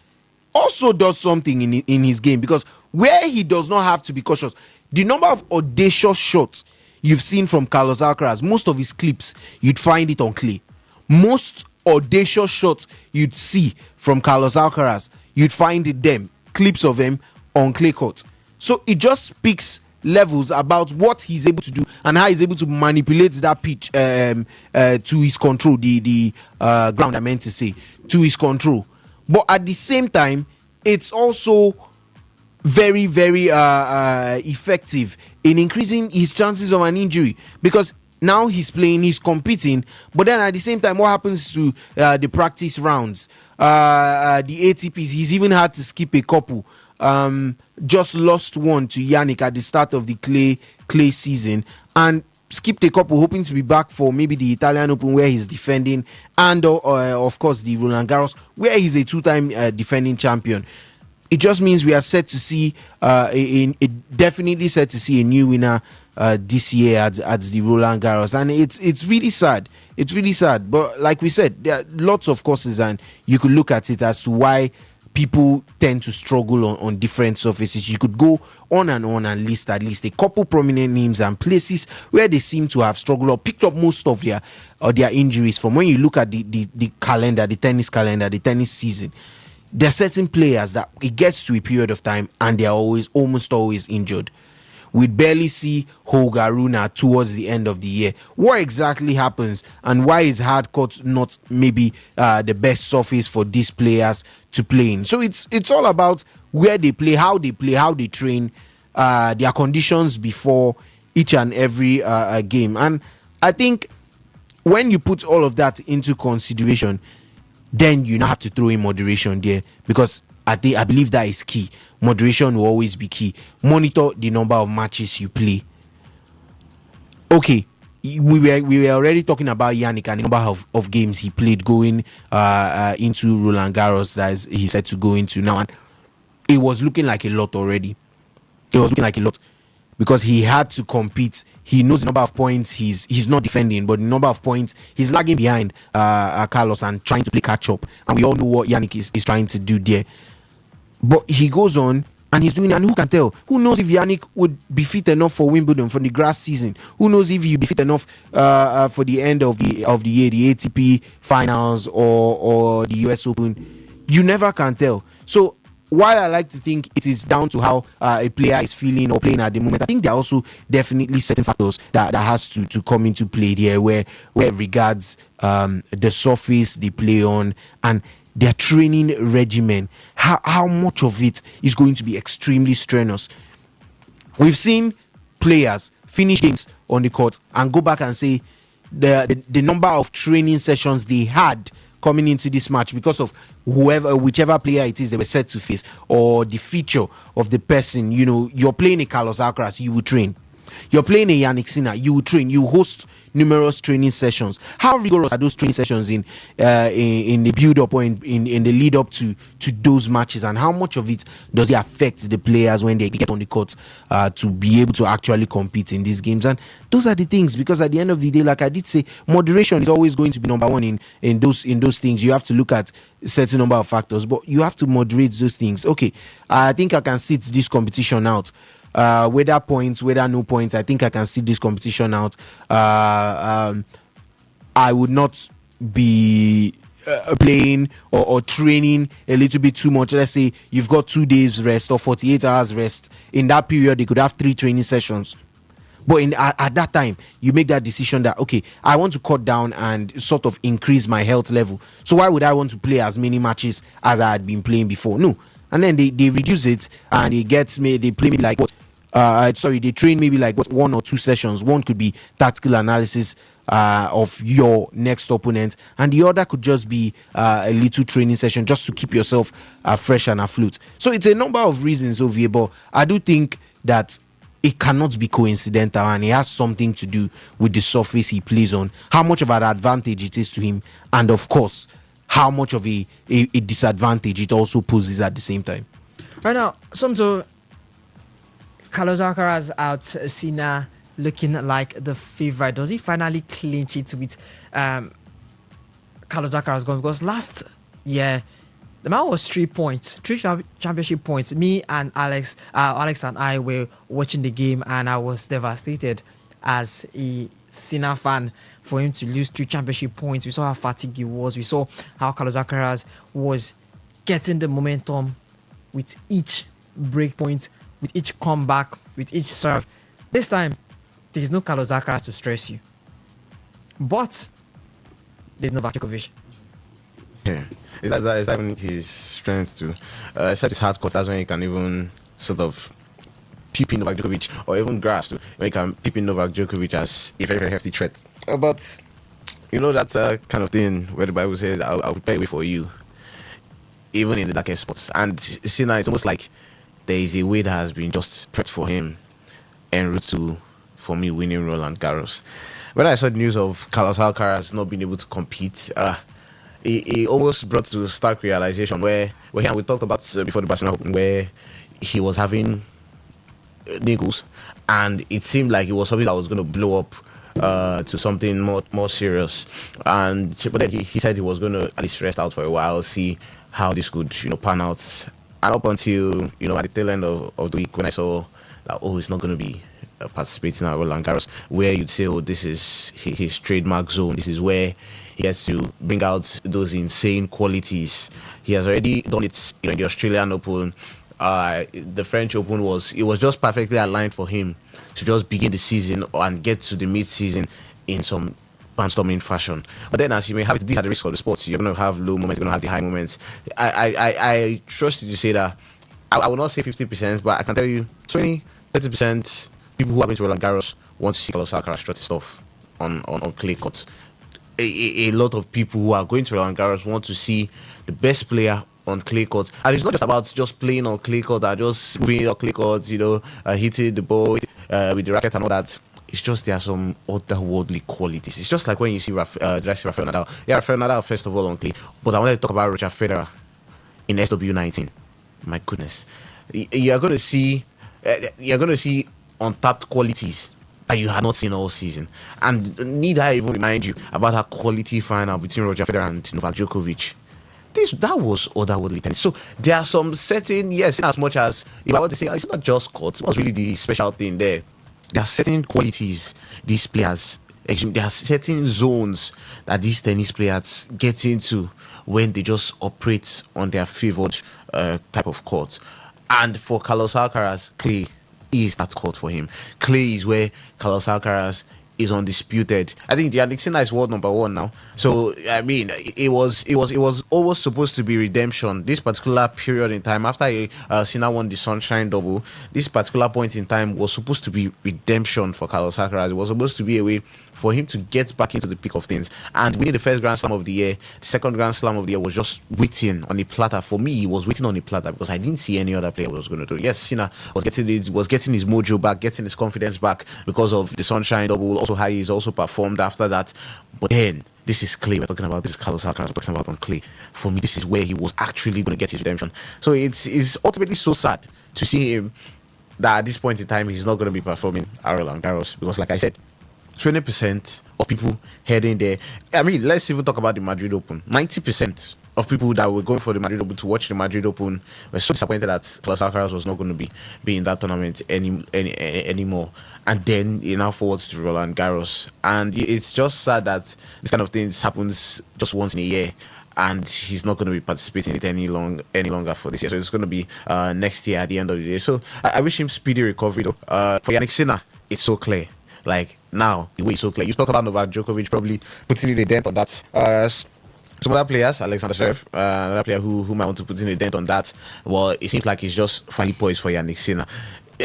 also does something in his game, because where he does not have to be cautious, the number of audacious shots you've seen from Carlos Alcaraz, most of his clips, you'd find it on clay. Most audacious shots you'd see from Carlos Alcaraz, you'd find them, clips of them on clay court. So it just speaks levels about what he's able to do and how he's able to manipulate that pitch to his control, the ground I meant to say, to his control. But at the same time, it's also very, very effective in increasing his chances of an injury, because now he's playing, he's competing, but then at the same time, what happens to the practice rounds, the ATPs? He's even had to skip a couple. Just lost one to Yannick at the start of the clay season, and skipped a couple, hoping to be back for maybe the Italian Open where he's defending, and of course the Roland Garros where he's a two-time defending champion. It just means we are set to see definitely set to see a new winner this year at the Roland Garros, and it's really sad. It's really sad. But like we said, there are lots of causes, and you could look at it as to why people tend to struggle on different surfaces. You could go on and list at least a couple prominent names and places where they seem to have struggled or picked up most of their injuries from. When you look at the calendar, the tennis calendar, the tennis season, there are certain players that it gets to a period of time and they are almost always injured. We barely see Holger Rune towards the end of the year. What exactly happens, and why is hard court not maybe the best surface for these players to play in? So it's all about where they play, how they train, their conditions before each and every game. And I think when you put all of that into consideration, then you now have to throw in moderation there, because I believe that is key. Moderation will always be key. Monitor the number of matches you play. Okay, we were already talking about Yannick and the number of games he played going into Roland Garros that he said to go into now, and it was looking like a lot already. It was looking like a lot because he had to compete. He knows the number of points he's not defending, but the number of points he's lagging behind Carlos and trying to play catch up. And we all know what Yannick is trying to do there. But he goes on, And he's doing it, and who can tell? Who knows if Yannick would be fit enough for Wimbledon for the grass season? Who knows if he'll be fit enough for the end of the year, the ATP finals or the US Open? You never can tell. So while I like to think it is down to how a player is feeling or playing at the moment, I think there are also definitely certain factors that has to come into play here, where it regards the surface they play on and their training regimen. How much of it is going to be extremely strenuous? We've seen players finish games on the court and go back and say the number of training sessions they had coming into this match because of whichever player it is they were set to face, or the feature of the person. You're playing a Carlos Alcaraz, you will train. You're playing a Yannick Sinner, you will train. You host numerous training sessions. How rigorous are those training sessions in the build up or in the lead up to those matches, and how much of it does it affect the players when they get on the court to be able to actually compete in these games? And those are the things, because at the end of the day, like I did say, moderation is always going to be number one in those things. You have to look at a certain number of factors, but you have to moderate those things. Okay, I think I can sit this competition out. Whether points, whether no points, I think I can see this competition out. I would not be playing or training a little bit too much. Let's say you've got 2 days rest or 48 hours rest. In that period, they could have 3 training sessions. But at that time, you make that decision that, okay, I want to cut down and sort of increase my health level. So why would I want to play as many matches as I had been playing before? No. And then they reduce it and they play me like what? They train maybe like 1 or 2 sessions. One could be tactical analysis of your next opponent, and the other could just be a little training session just to keep yourself fresh and afloat. So it's a number of reasons over here, but I do think that it cannot be coincidental, and it has something to do with the surface he plays on, how much of an advantage it is to him, and of course, how much of a disadvantage it also poses at the same time. Right now, Carlos Alcaraz out, Sinner looking like the favorite. Does he finally clinch it with Carlos Alcaraz gone? Because last year, the man was 3 points, 3 championship points. Me and Alex and I were watching the game, and I was devastated as a Sinner fan for him to lose 3 championship points. We saw how fatigued he was. We saw how Carlos Alcaraz was getting the momentum with each break point, with each comeback, with each serve. This time, there is no Carlos Alcaraz to stress you. But there's Novak Djokovic. Yeah, is that even his strength too? Except his hard court, that's when he can even sort of peep in Novak Djokovic, or even grasp too, when he can peep in Novak Djokovic as a very, very hefty threat. But you know that kind of thing where the Bible says, I'll prepare a way for you, even in the darkest spots. And see now, it's almost like there is a way that has been just prepped for him en route to, for me, winning Roland Garros. When I saw the news of Carlos Alcaraz not being able to compete, it almost brought to stark realization where we talked about before the Barcelona Open, where he was having niggles, and it seemed like it was something that was going to blow up to something more serious. But then he said he was going to at least rest out for a while, see how this could pan out. And up until at the tail end of the week, when I saw that he's not going to be participating at Roland Garros, where you'd say, this is his trademark zone. This is where he has to bring out those insane qualities. He has already done it in the Australian Open. The French Open was just perfectly aligned for him to just begin the season and get to the mid-season in some barnstorming fashion. But then, as you may have it, these are the risks of the sports. You're going to have low moments, you're going to have the high moments. I trust you to say that. I will not say 50%, but I can tell you 20-30% people who are going to Roland Garros want to see Carlos Alcaraz strut his stuff on clay court. A lot of people who are going to Roland Garros want to see the best player on clay court. And it's not just about just playing on clay court or just moving on clay courts, hitting the ball with the racket and all that. It's just there are some otherworldly qualities. It's just like when you see Rafael Nadal. Yeah, Rafael Nadal first of all on clay. But I wanted to talk about Roger Federer in SW19. My goodness, you're going to see untapped qualities that you had not seen all season. And need I even remind you about that quality final between Roger Federer and Novak Djokovic? that was otherworldly tennis. So there are some certain, yes, in as much as if I want to say it's not just court, what's really the special thing there? There are certain qualities these players, there are certain zones that these tennis players get into when they just operate on their favored type of court. And for Carlos Alcaraz, clay is that court for him. Clay is where Carlos Alcaraz is undisputed. I think Yannick Sinner is world number 1 now. So I mean, it was always supposed to be redemption. This particular period in time after Sinner won the Sunshine Double, this particular point in time was supposed to be redemption for Carlos Alcaraz. It was supposed to be a way for him to get back into the peak of things. And winning the first Grand Slam of the year, the second Grand Slam of the year was just waiting on a platter. For me, he was waiting on a platter because I didn't see any other player was going to do. Yes, Sinner was getting his mojo back, getting his confidence back because of the Sunshine Double, also how he's also performed after that. But then, this is clay we're talking about. This is Carlos Alcaraz we're talking about on clay. For me, this is where he was actually going to get his redemption. So it's ultimately so sad to see him that at this point in time, he's not going to be performing at Roland Garros because, like I said, 20% of people heading there. I mean, let's even talk about the Madrid Open. 90% of people that were going for the Madrid Open to watch the Madrid Open were so disappointed that Carlos Alcaraz was not going to be in that tournament anymore. And then he now forwards to Roland Garros. And it's just sad that this kind of thing happens just once in a year. And he's not going to be participating in it any longer for this year. So it's going to be next year at the end of the day. So I wish him speedy recovery though. For Yannick Sinner, it's so clear. Like now, the way it's so clear. You talk about Novak Djokovic probably putting in a dent on that. Some other players, Alexander Zverev, another player who might want to put in a dent on that. Well, it seems like it's just finally poised for Yannick Sinner.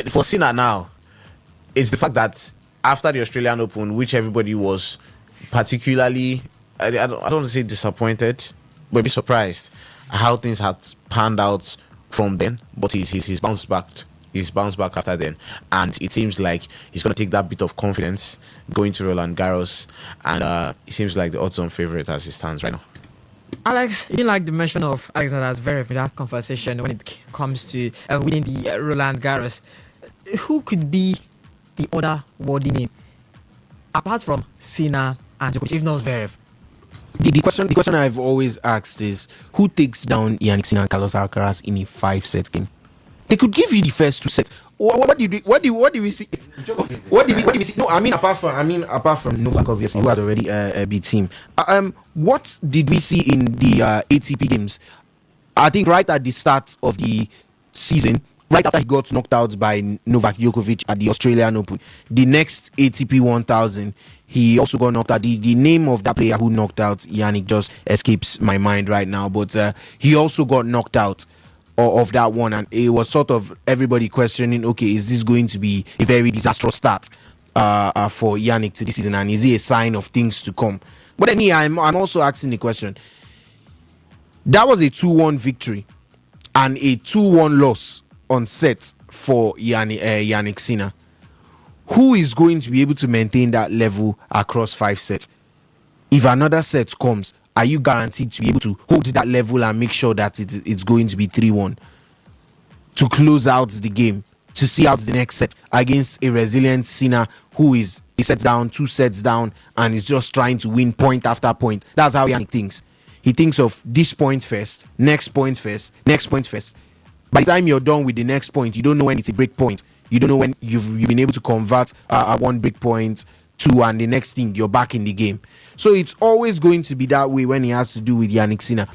For Sinner now, it's the fact that after the Australian Open, which everybody was particularly, I don't want to say disappointed, but be surprised how things had panned out from then. But he's bounced back. He's bounced back after then, and it seems like he's going to take that bit of confidence going to Roland Garros, and it seems like the odds-on favorite as it stands right now. Alex, you like the mention of Alexander Zverev in that conversation when it comes to winning the Roland Garros. Who could be the other worthy name apart from Sinner and Djokovic, if not Zverev? The question I've always asked is who takes down Yannick Sinner and Carlos Alcaraz in a 5-set game? They could give you the first 2 sets. What did we see? What did we see? No, I mean apart from Novak, obviously, who has already beat him. What did we see in the ATP games? I think right at the start of the season, right after he got knocked out by Novak Djokovic at the Australian Open, the next ATP 1000, he also got knocked out. The name of that player who knocked out Yannick just escapes my mind right now, but he also got knocked out of that one, and it was sort of everybody questioning, okay, is this going to be a very disastrous start for Yannick to this season, and is it a sign of things to come? But then I'm also asking the question, that was a 2-1 victory and a 2-1 loss on set for Yannick Sinner. Who is going to be able to maintain that level across 5 sets? If another set comes, are you guaranteed to be able to hold that level and make sure that it's going to be 3-1 to close out the game, to see out the next set against a resilient Sinner who is a set down, 2 sets down, and is just trying to win point after point? That's how Yannick thinks. He thinks of this point first, next point first, next point first. By the time you're done with the next point, you don't know when it's a break point. You don't know when you've been able to convert one break point to, and the next thing you're back in the game. So it's always going to be that way when he has to do with Yannick Sinner.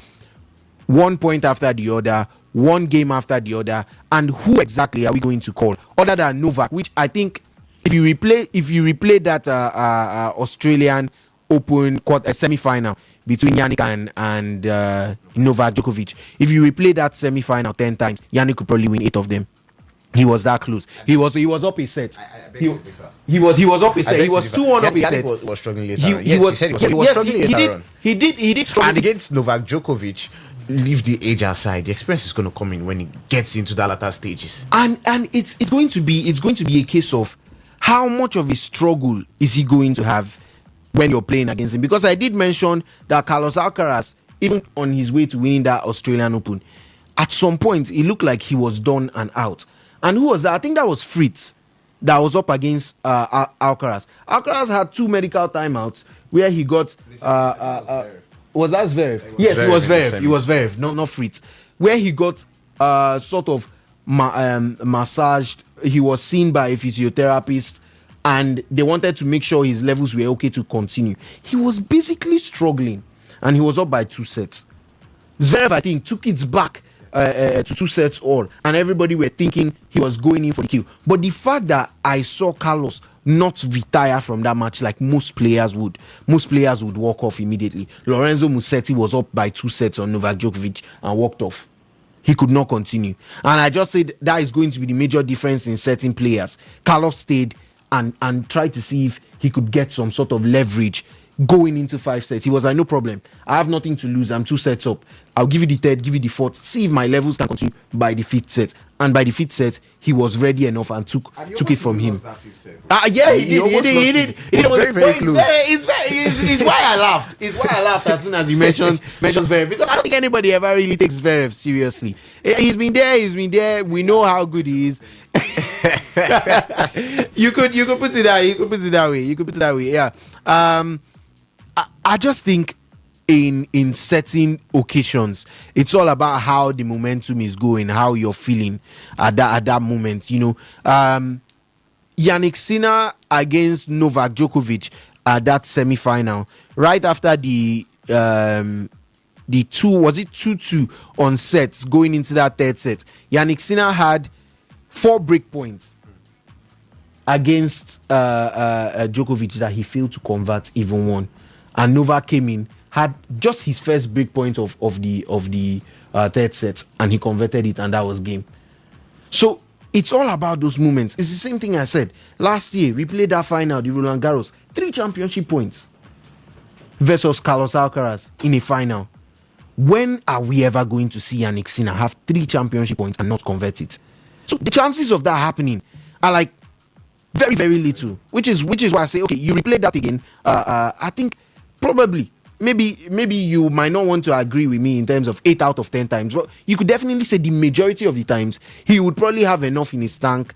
1 point after the other, 1 game after the other, and who exactly are we going to call other than Novak? Which I think, if you replay that Australian Open semi-final between Yannick and Novak Djokovic, if you replay that semi-final 10 times, Yannick could probably win 8 of them. He was that close. He was up a set. He was up a set. He was 2-1 up a set. Yannick was struggling later on. He was struggling later on. He did struggle. And against Novak Djokovic, leave the age aside. The experience is going to come in when he gets into the latter stages. And it's going to be a case of how much of a struggle is he going to have when you're playing against him. Because I did mention that Carlos Alcaraz, even on his way to winning that Australian Open, at some point it looked like he was done and out. And who was that? I think that was Fritz that was up against Alcaraz. Alcaraz had 2 medical timeouts where he got Was that Zverev? Yes, it was Zverev. It was Zverev, not Fritz. Where he got sort of massaged. He was seen by a physiotherapist, and they wanted to make sure his levels were okay to continue. He was basically struggling, and he was up by 2 sets. Zverev, I think, took it back to 2 sets all, and everybody were thinking he was going in for the kill. But the fact that I saw Carlos not retire from that match like most players would walk off immediately. Lorenzo Musetti was up by 2 sets on Novak Djokovic and walked off. He could not continue, and I just said that is going to be the major difference in certain players. Carlos stayed and tried to see if he could get some sort of leverage going into 5 sets. He was like, no problem, I have nothing to lose, I'm 2 sets up, I'll give you the third, give you the fourth, see if my levels can continue by the 5th set. And by the 5th set, he was ready enough and took it from him. Yeah, he did. It was very close. It's why I laughed. It's why I laughed as soon as you mentioned Zverev, because I don't think anybody ever really takes Zverev seriously. He's been there. We know how good he is. You could put it that way. Yeah. I just think in certain occasions, it's all about how the momentum is going, how you're feeling at that moment. Yannick Sinner against Novak Djokovic at that semi-final, right after the 2-2 on sets going into that 3rd set. Yannick Sinner had 4 break points against Djokovic that he failed to convert even one, and Novak came in, had just his first break point of the 3rd set, and he converted it, and that was game. So it's all about those moments. It's the same thing I said last year. We played that final, the Roland Garros, 3 championship points versus Carlos Alcaraz in a final. When are we ever going to see Yannick Sinner have 3 championship points and not convert it? So the chances of that happening are like very, very little, which is why I say, okay, you replay that again. I think probably maybe you might not want to agree with me in terms of 8 out of 10 times, but you could definitely say the majority of the times he would probably have enough in his tank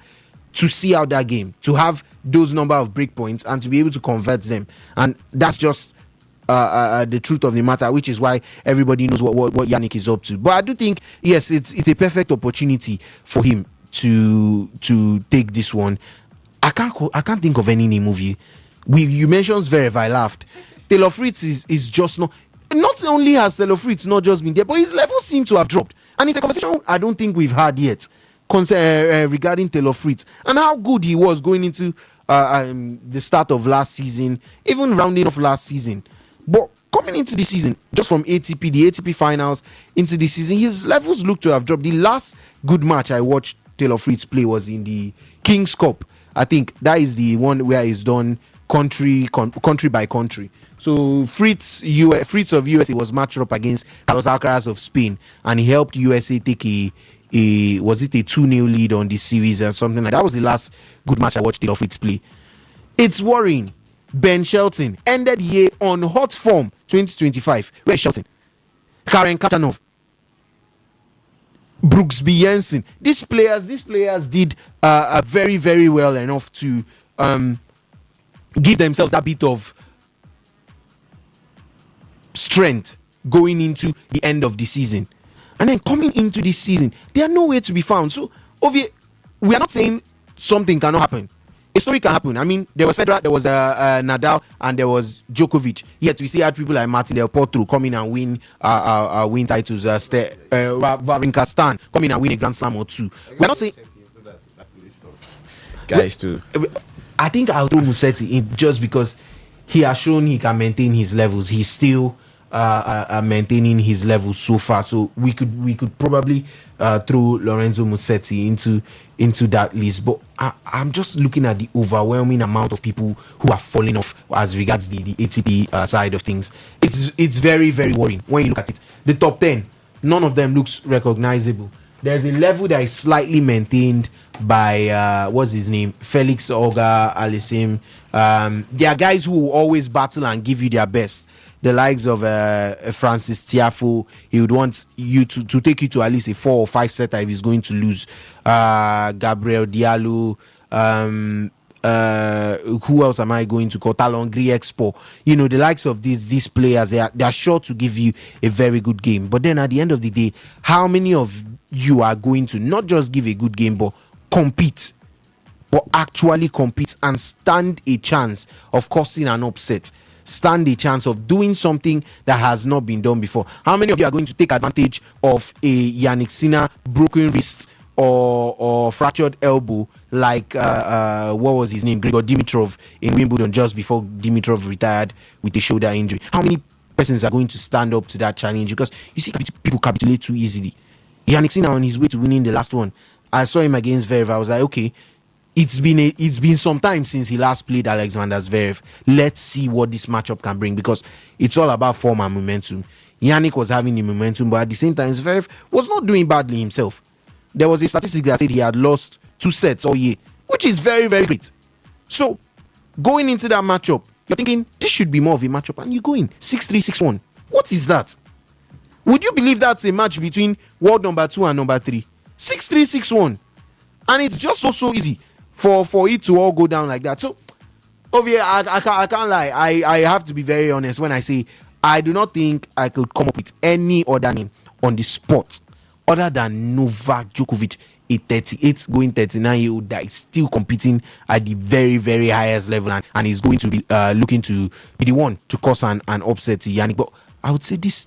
to see out that game, to have those number of break points and to be able to convert them. And that's just the truth of the matter, which is why everybody knows what Yannick is up to. But I do think, yes, it's a perfect opportunity for him to take this one. I can't think of any name of you. You mentioned Zverev, I laughed. Taylor Fritz is just not only has Taylor Fritz not just been there, but his levels seem to have dropped. And it's a conversation I don't think we've had yet regarding Taylor Fritz and how good he was going into the start of last season, even rounding off last season. But coming into the season, just from the ATP finals into the season, his levels look to have dropped. The last good match I watched Taylor Fritz play was in the King's Cup. I think that is the one where he's done country by country. So Fritz of USA was matched up against Carlos Alcaraz of Spain, and he helped USA take a 2-0 lead on the series or something like that. That was the last good match I watched Taylor Fritz play. It's worrying. Ben Shelton ended the year on hot form 2025. Where's Shelton? Karen Kachanov, Brooksby Jensen. These players did very, very well enough to give themselves that bit of strength going into the end of the season. And then coming into this season, they are nowhere to be found. So, we are not saying something cannot happen. A story can happen. I mean, there was Federer, there was Nadal, and there was Djokovic. Yet we see had people like Martin Del Potro come in and win titles. Wawrinka Stan come in and win a Grand Slam or 2. We're not saying guys too. I think I'll throw Musetti in just because he has shown he can maintain his levels. He's still maintaining his levels so far. So we could probably throw Lorenzo Musetti into that list. But I'm just looking at the overwhelming amount of people who are falling off as regards the ATP side of things. It's very, very worrying when you look at it. The top 10, none of them looks recognizable. There's a level that is slightly maintained by what's his name, Felix Auger Aliassime. There are guys who will always battle and give you their best. The likes of Francis Tiafoe, he would want you to take you to at least a 4 or 5 setter if he's going to lose. Gabriel Diallo, who else am I going to call? Talongri Expo. The likes of these players, they are sure to give you a very good game. But then at the end of the day, how many of you are going to not just give a good game, but compete? But actually compete and stand a chance of causing an upset, stand a chance of doing something that has not been done before. How many of you are going to take advantage of a Yannick Sinner broken wrist or fractured elbow, like what was his name, Grigor Dimitrov in Wimbledon, just before Dimitrov retired with a shoulder injury? How many persons are going to stand up to that challenge? Because you see, people capitulate too easily. Yannick Sinner on his way to winning the last one, I saw him against Zverev. I was like, okay, it's been some time since he last played Alexander Zverev. Let's see what this matchup can bring, because it's all about form and momentum. Yannick was having the momentum, but at the same time, Zverev was not doing badly himself. There was a statistic that said he had lost 2 sets all year, which is very, very great. So, going into that matchup, you're thinking this should be more of a matchup, and you go in 6-3, 6-1. What is that? Would you believe that's a match between world number 2 and number 3? 6-3, 6-1. And it's just so easy for it to all go down like that. So, over here, I can't lie. I have to be very honest when I say I do not think I could come up with any other name on the spot other than Novak Djokovic, a 38 going 39-year-old that is still competing at the very, very highest level, and is going to be looking to be the one to cause an upset to Yannick. But I would say this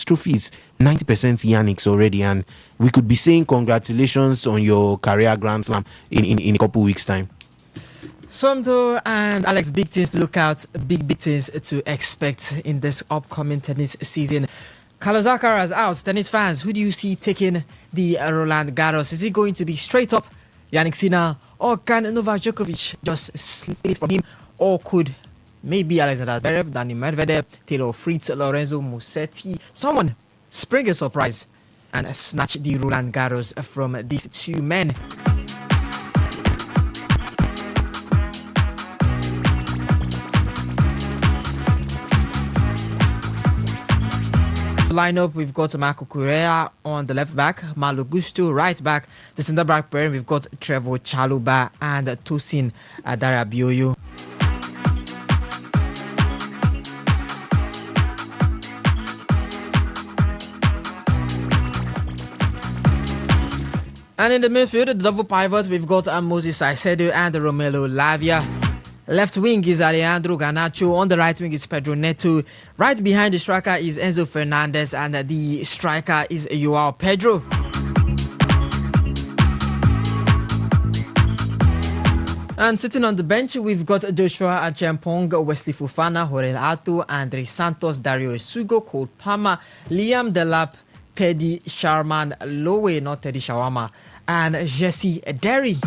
trophy is 90% Yannick's already, and we could be saying congratulations on your career Grand Slam in a couple weeks' time. Somto and Alex, big things to look out, big things to expect in this upcoming tennis season. Carlos Alcaraz out. Tennis fans, who do you see taking the Roland Garros? Is it going to be straight up Yannick Sinner, or can Novak Djokovic just steal it from him, or could maybe Alexander Zverev, Dani Medvedev, Taylor Fritz, Lorenzo Musetti, someone spring a surprise and snatch the Roland Garros from these two men? Lineup, we've got Marco Correa on the left back, Malo Gusto right back. The centre back pairing, we've got Trevor Chalobah and Tosin Adarabioyo. And in the midfield, the double pivot, we've got Moses Caicedo and Romelu Lavia. Left wing is Alejandro Garnacho. On the right wing is Pedro Neto. Right behind the striker is Enzo Fernandez, and the striker is Joao Pedro. And sitting on the bench, we've got Joshua Achampong, Wesley Fofana, Jorel Alto, Andre Santos, Dario Esugo, Cole Palmer, Liam Delap, Teddy Sharman Lowe, not Teddy Shawama, and Jesse Derry.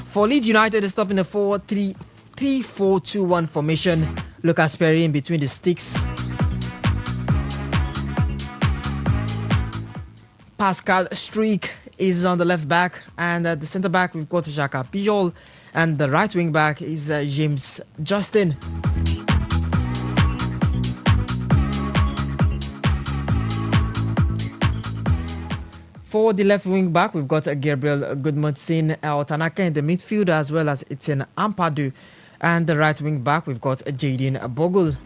For Leeds United, they stop in a 4-3-4-2-1 formation. Lucas Perry in between the sticks. Pascal Streak is on the left back, and at the centre back we've got Jacques Pujol, and the right wing back is James Justin. For the left wing back, we've got Gabriel Gudmundsson Tanaka in the midfield, as well as Etienne Ampadu. And the right wing back, we've got Jaden Bogle.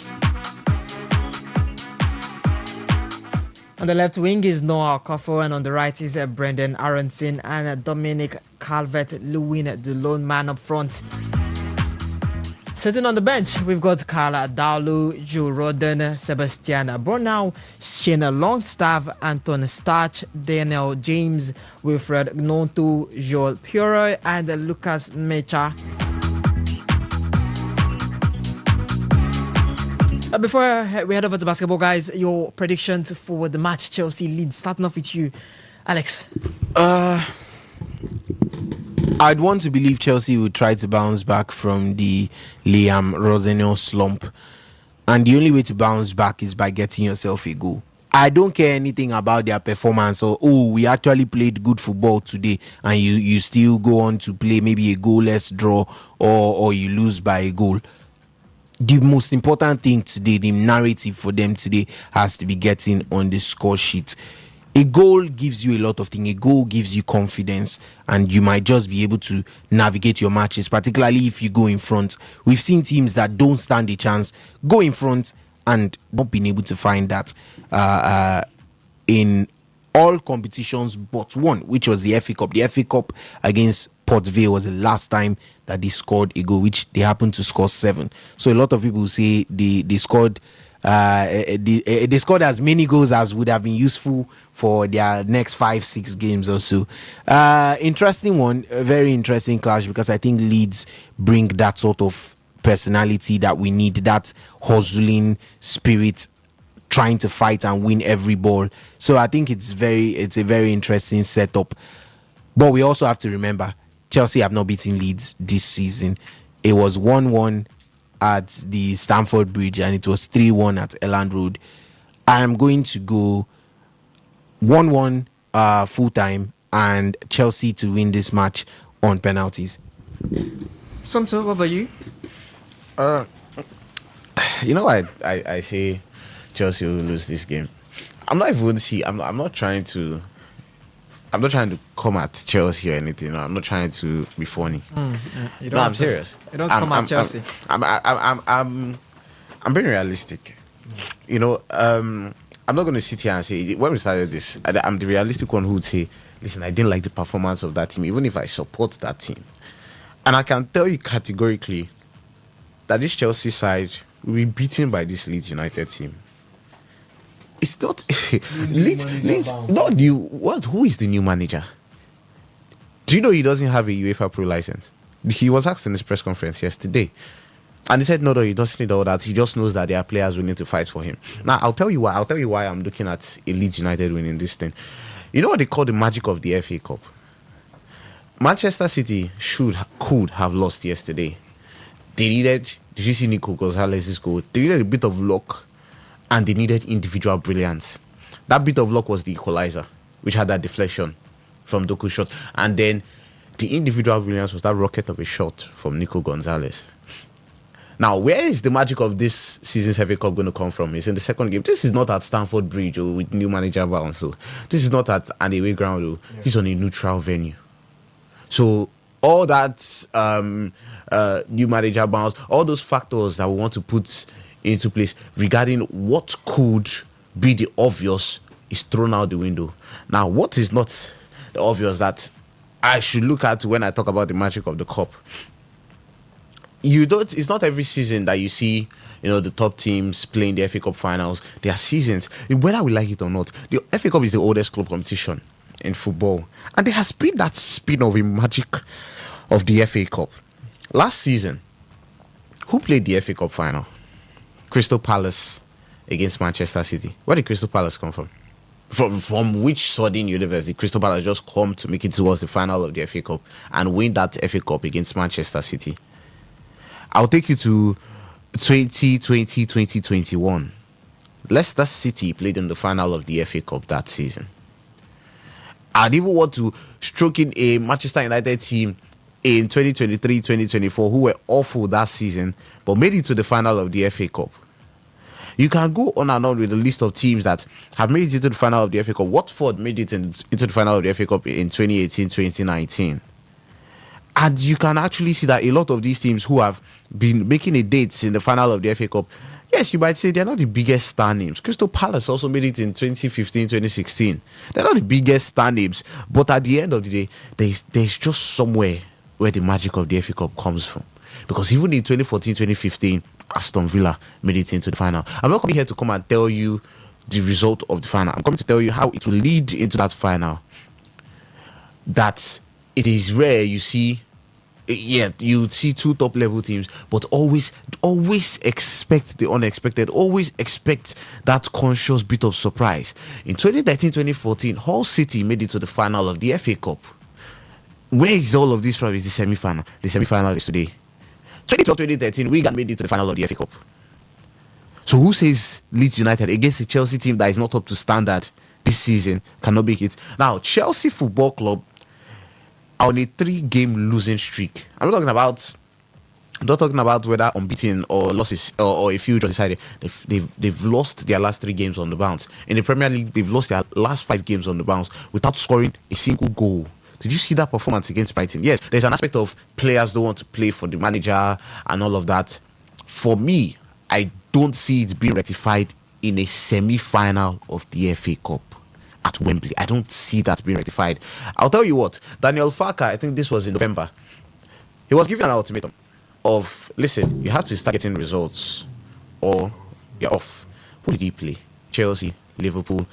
On the left wing is Noah Okafor, and on the right is Brendan Aronson and Dominic Calvert-Lewin, the lone man up front. Sitting on the bench, we've got Carla Dowlu, Joe Rodden, Sebastian Bornau, Shane Longstaff, Anton Starch, Daniel James, Wilfred Gnonto, Joel Puro, and Lucas Mecha. Before we head over to basketball, guys, your predictions for the match Chelsea Leeds. Starting off with you, Alex. I'd want to believe Chelsea would try to bounce back from the Liam Rosenau slump. And the only way to bounce back is by getting yourself a goal. I don't care anything about their performance or, we actually played good football today, and you still go on to play maybe a goalless draw or you lose by a goal. The most important thing today, the narrative for them today, has to be getting on the score sheet. a goal gives you a lot of things. A goal gives you confidence, and you might just be able to navigate your matches, particularly if you go in front. We've seen teams that don't stand a chance go in front and not been able to find that in all competitions but one, which was the FA Cup. The FA Cup against Port Vale was the last time that they scored a goal, which they happened to score 7. So a lot of people say they scored they scored as many goals as would have been useful for their next 5-6 games or so. Interesting one, a very interesting clash, because I think Leeds bring that sort of personality that we need, that hustling spirit, trying to fight and win every ball. So I think it's a very interesting setup. But we also have to remember, Chelsea have not beaten Leeds this season. It was 1-1 at the Stamford Bridge, and it was 3-1 at Elland Road. I am going to go 1-1 full time, and Chelsea to win this match on penalties. Somto, what about you? You know, I say Chelsea will lose this game. I'm not trying to come at Chelsea or anything. No, I'm not trying to be funny. I'm serious. You don't come at Chelsea. I'm being realistic. You know, I'm not going to sit here and say, when we started this, I'm the realistic one who would say, listen, I didn't like the performance of that team, even if I support that team. And I can tell you categorically that this Chelsea side will be beaten by this Leeds United team. It's not Leeds, not new. What? Who is the new manager? Do you know he doesn't have a UEFA Pro license? He was asked in his press conference yesterday, and he said no, he doesn't need all that. He just knows that there are players willing to fight for him. Now I'll tell you why I'm looking at a Leeds United winning this thing. You know what they call the magic of the FA Cup? Manchester City could have lost yesterday. They needed. Did you see Nico Gonzalez's goal? They needed a bit of luck, and they needed individual brilliance. That bit of luck was the equalizer, which had that deflection from Doku's shot. And then the individual brilliance was that rocket of a shot from Nico Gonzalez. Now, where is the magic of this season's FA Cup going to come from? It's in the second game. This is not at Stamford Bridge or with new manager bound. So this is not at an away ground. Yeah. It's on a neutral venue. So all that new manager bounce, all those factors that we want to put into place regarding what could be the obvious is thrown out the window. Now, what is not the obvious that I should look at when I talk about the magic of the cup? It's not every season that you see, the top teams playing the FA Cup finals. There are seasons, whether we like it or not, the FA Cup is the oldest club competition in football, and there has been that spin of a magic of the FA Cup. Last season, who played the FA Cup final? Crystal Palace against Manchester City. Where did Crystal Palace come from? From which sordid universe did Crystal Palace just come to make it towards the final of the FA Cup and win that FA Cup against Manchester City? I'll take you to 2020-2021. Leicester City played in the final of the FA Cup that season. I'd even want to stroke in a Manchester United team in 2023-2024 who were awful that season but made it to the final of the FA Cup. You can go on and on with a list of teams that have made it into the final of the FA Cup. Watford made it into the final of the FA Cup in 2018-2019. And you can actually see that a lot of these teams who have been making a date in the final of the FA Cup, yes, you might say they're not the biggest star names. Crystal Palace also made it in 2015-2016. They're not the biggest star names, but at the end of the day, there's just somewhere where the magic of the FA Cup comes from. Because even in 2014-2015, Aston Villa made it into the final. I'm not coming here to come and tell you the result of the final. I'm coming to tell you how it will lead into that final. That it is rare you see two top level teams, but always expect the unexpected, always expect that conscious bit of surprise. In 2013-2014, Hull City made it to the final of the FA Cup. Where is all of this from? Is the semi-final. The semi-final is today. 2012-2013, Wigan made it to the final of the FA Cup. So who says Leeds United against a Chelsea team that is not up to standard this season cannot make it? Now, Chelsea Football Club are on a 3-game losing streak. I'm not talking about not talking about whether unbeaten or losses or a few draws decided. They've lost their last 3 games on the bounce. In the Premier League, they've lost their last 5 games on the bounce without scoring a single goal. Did you see that performance against Brighton? Yes, there's an aspect of players don't want to play for the manager and all of that. For me, I don't see it being rectified in a semi-final of the FA Cup at Wembley. I don't see that being rectified. I'll tell you what, Daniel Farker, I think this was in November, he was given an ultimatum of, listen, you have to start getting results or you're off. Who did he play? Chelsea, Liverpool.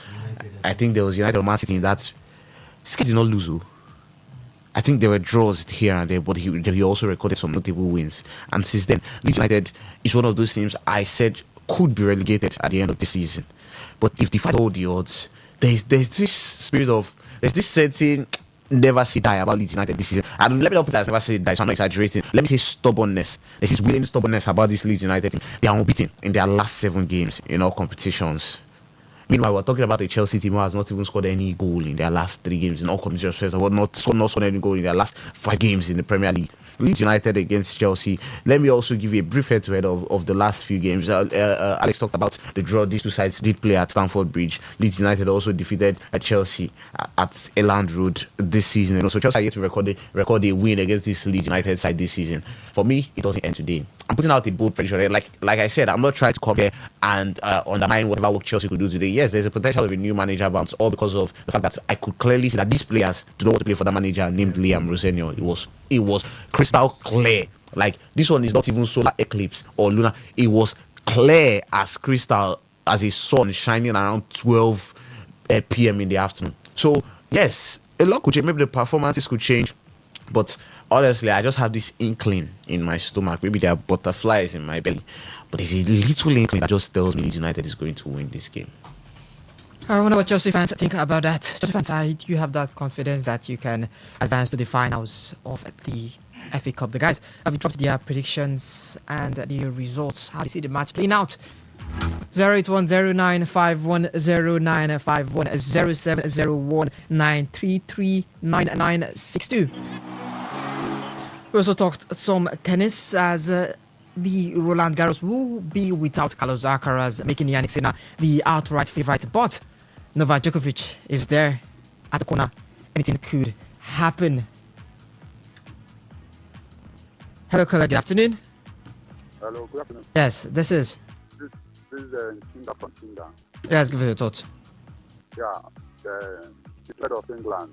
I think there was United or Man City in that. This kid did not lose. I think there were draws here and there, but he also recorded some notable wins. And since then, Leeds United is one of those teams I said could be relegated at the end of the season. But if they fight all the odds, there's this spirit of, there's this certain never say die about Leeds United this season. And let me not put it as never say die, so I'm not exaggerating. Let me say stubbornness. There's this willing stubbornness about this Leeds United team. They are unbeaten in their last 7 games in all competitions. Meanwhile, we're talking about a Chelsea team who has not even scored any goal in their last 3 games in all competitions, or not scored any goal in their last 5 games in the Premier League. Leeds United against Chelsea. Let me also give you a brief head-to-head of the last few games. Alex talked about the draw these two sides did play at Stamford Bridge. Leeds United also defeated Chelsea at Elland Road this season. And so Chelsea are yet to record a win against this Leeds United side this season. For me, it doesn't end today. I'm putting out a bold prediction. Like I said, I'm not trying to come here and undermine whatever work Chelsea could do today. Yes, there's a potential of a new manager bounce, all because of the fact that I could clearly see that these players do not want to play for that manager named Liam Rosenio. It was crystal clear. Like, this one is not even solar eclipse or lunar. It was clear as crystal, as a sun shining around 12 p.m. in the afternoon. So yes, a lot could change. Maybe the performances could change, but honestly, I just have this inkling in my stomach. Maybe there are butterflies in my belly, but there's a little inkling that just tells me Leeds United is going to win this game. I wonder what Chelsea fans think about that. Chelsea fans, do you have that confidence that you can advance to the finals of the FA Cup? The guys have dropped their predictions and the results. How do you see the match playing out? 08109510951070193399962. We also talked some tennis as the Roland Garros will be without Carlos Alcaraz, making Yannick Sinner the outright favorite. But Novak Djokovic is there at the corner. Anything could happen. Hello, caller. Good afternoon. Hello, good afternoon. Yes, this is Tinda from Tinda. Yes, give it a thought. Yeah, the threat of England.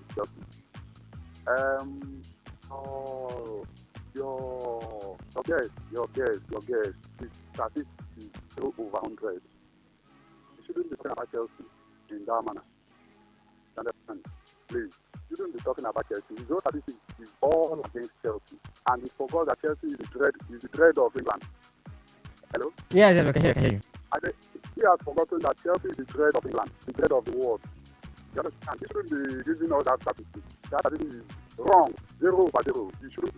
Oh, your guess. The statistics is over 100. You shouldn't be talking about Chelsea in that manner. Understand? Please. You shouldn't be talking about Chelsea. His statistics is all against Chelsea. And he forgot that Chelsea is the dread of England. Hello? Yeah, I can hear you. He has forgotten that Chelsea is the dread of England, the dread of the world. You understand? He shouldn't be using all that statistics. That statistics is wrong. 0/0. You shouldn't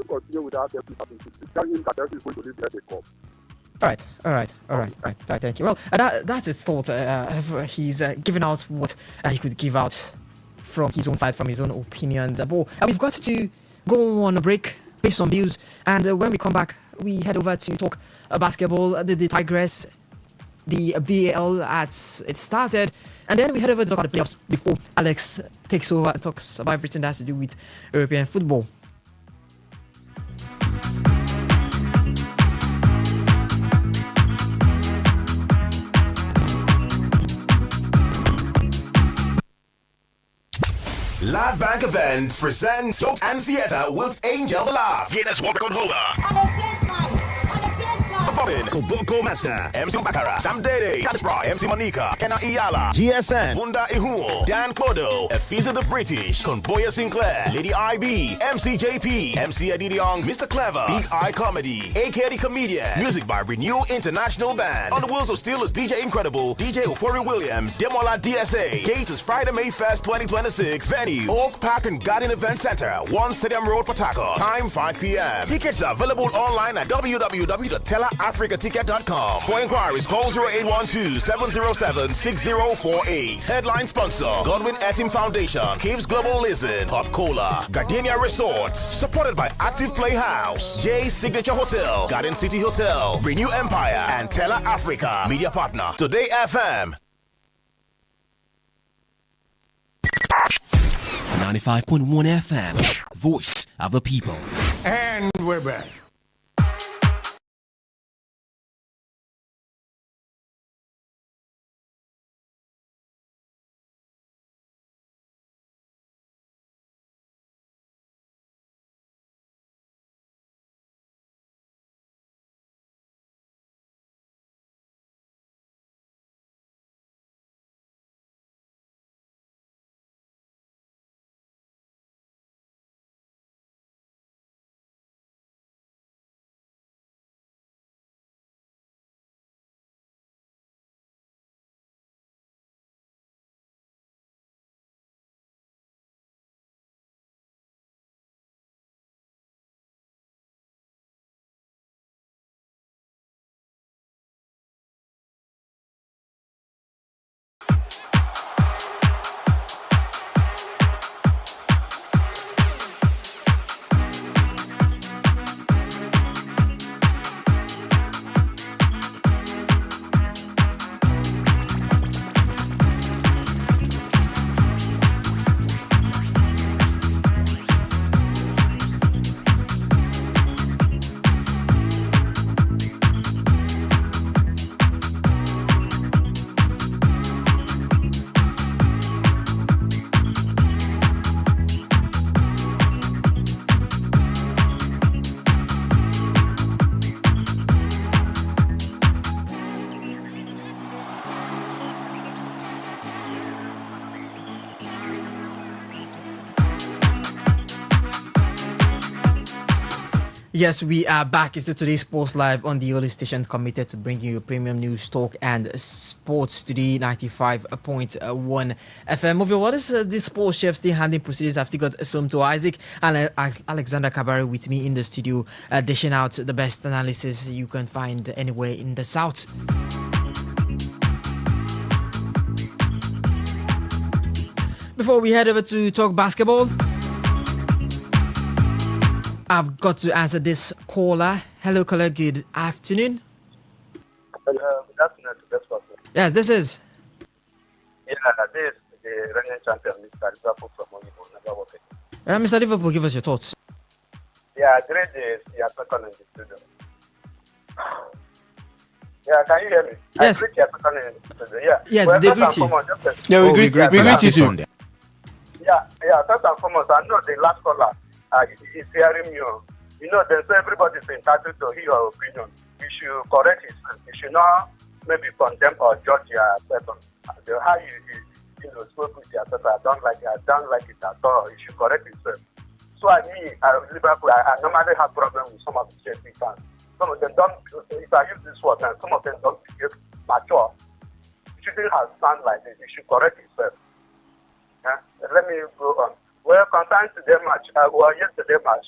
continue with that Chelsea statistics. Tell him that Chelsea is going to leave the Cup. All right. Thank you. Well, that's his thought. He's giving out what he could give out from his own side, from his own opinions. But we've got to go on a break, pay some bills, and when we come back, we head over to talk basketball, the Tigress, the BAL it started, and then we head over to talk about the playoffs before Alex takes over and talks about everything that has to do with European football. Live Bank Events presents Jokes and Theatre with Angel the Laugh. Guinness World Record holder. Performing Koboko Master, MC Bakara, Sam Dede, Kadisbra, MC Monica, Kenna Iyala, GSN, Bunda Ihuo, Dan Kodo, Efiza the British, Conboya Sinclair, Lady IB, MC JP, MC Eddie Young, Mr. Clever, Big Eye Comedy, AK the Comedian, music by Renew International Band. On the Wheels of Steel is DJ Incredible, DJ Euphoria Williams, Demola DSA. Gate is Friday, May 1st, 2026. Venue, Oak Park and Garden Event Center, 1 Stadium Road, Port Harcourt. Time 5 p.m. Tickets are available online at www.tellereye.com. TelaAfricaTicket.com. For inquiries, call 0812-707-6048. Headline sponsor, Godwin Etim Foundation, Caves Global Listen, Pop Cola, Gardenia Resorts. Supported by Active Playhouse, J Signature Hotel, Garden City Hotel, Renew Empire, and Tela Africa. Media partner, Today FM. 95.1 FM, voice of the people. And we're back. Yes, we are back. It's the Today's Sports Live on the only station committed to bringing you premium news, talk, and sports. Today 95.1 FM. Of what is the sports chef still handling proceedings? I've still got Somto Isaac and Alexander Kabari with me in the studio, dishing out the best analysis you can find anywhere in the South. Before we head over to talk basketball, I've got to answer this caller. Hello, caller. Good afternoon. Good afternoon to this person. Yes, this is. Yeah, this is the reigning champion, Mr. Liverpool from Oyibo. Never working. Mr. Liverpool, give us your thoughts. Yeah, great days. Yeah, second in the studio. Yeah, can you hear me? Yes. I greet your second in the studio. Yeah. Yes, well, they first greet and you. foremost, Yeah, we greet you too. Yeah, first and foremost, I know the last caller is hearing you. You know, there's everybody's entitled to hear your opinion. You should correct yourself. You should not maybe condemn or judge your person. How you spoke with your person, I don't like it at all. You should correct yourself. So Liverpool, I normally have problems with some of the Chelsea fans. Some of them don't, if I use this word now, some of them don't behave mature. You shouldn't have stand like this. You should correct yourself. Let me go on. Well, concerning today's match, yesterday match,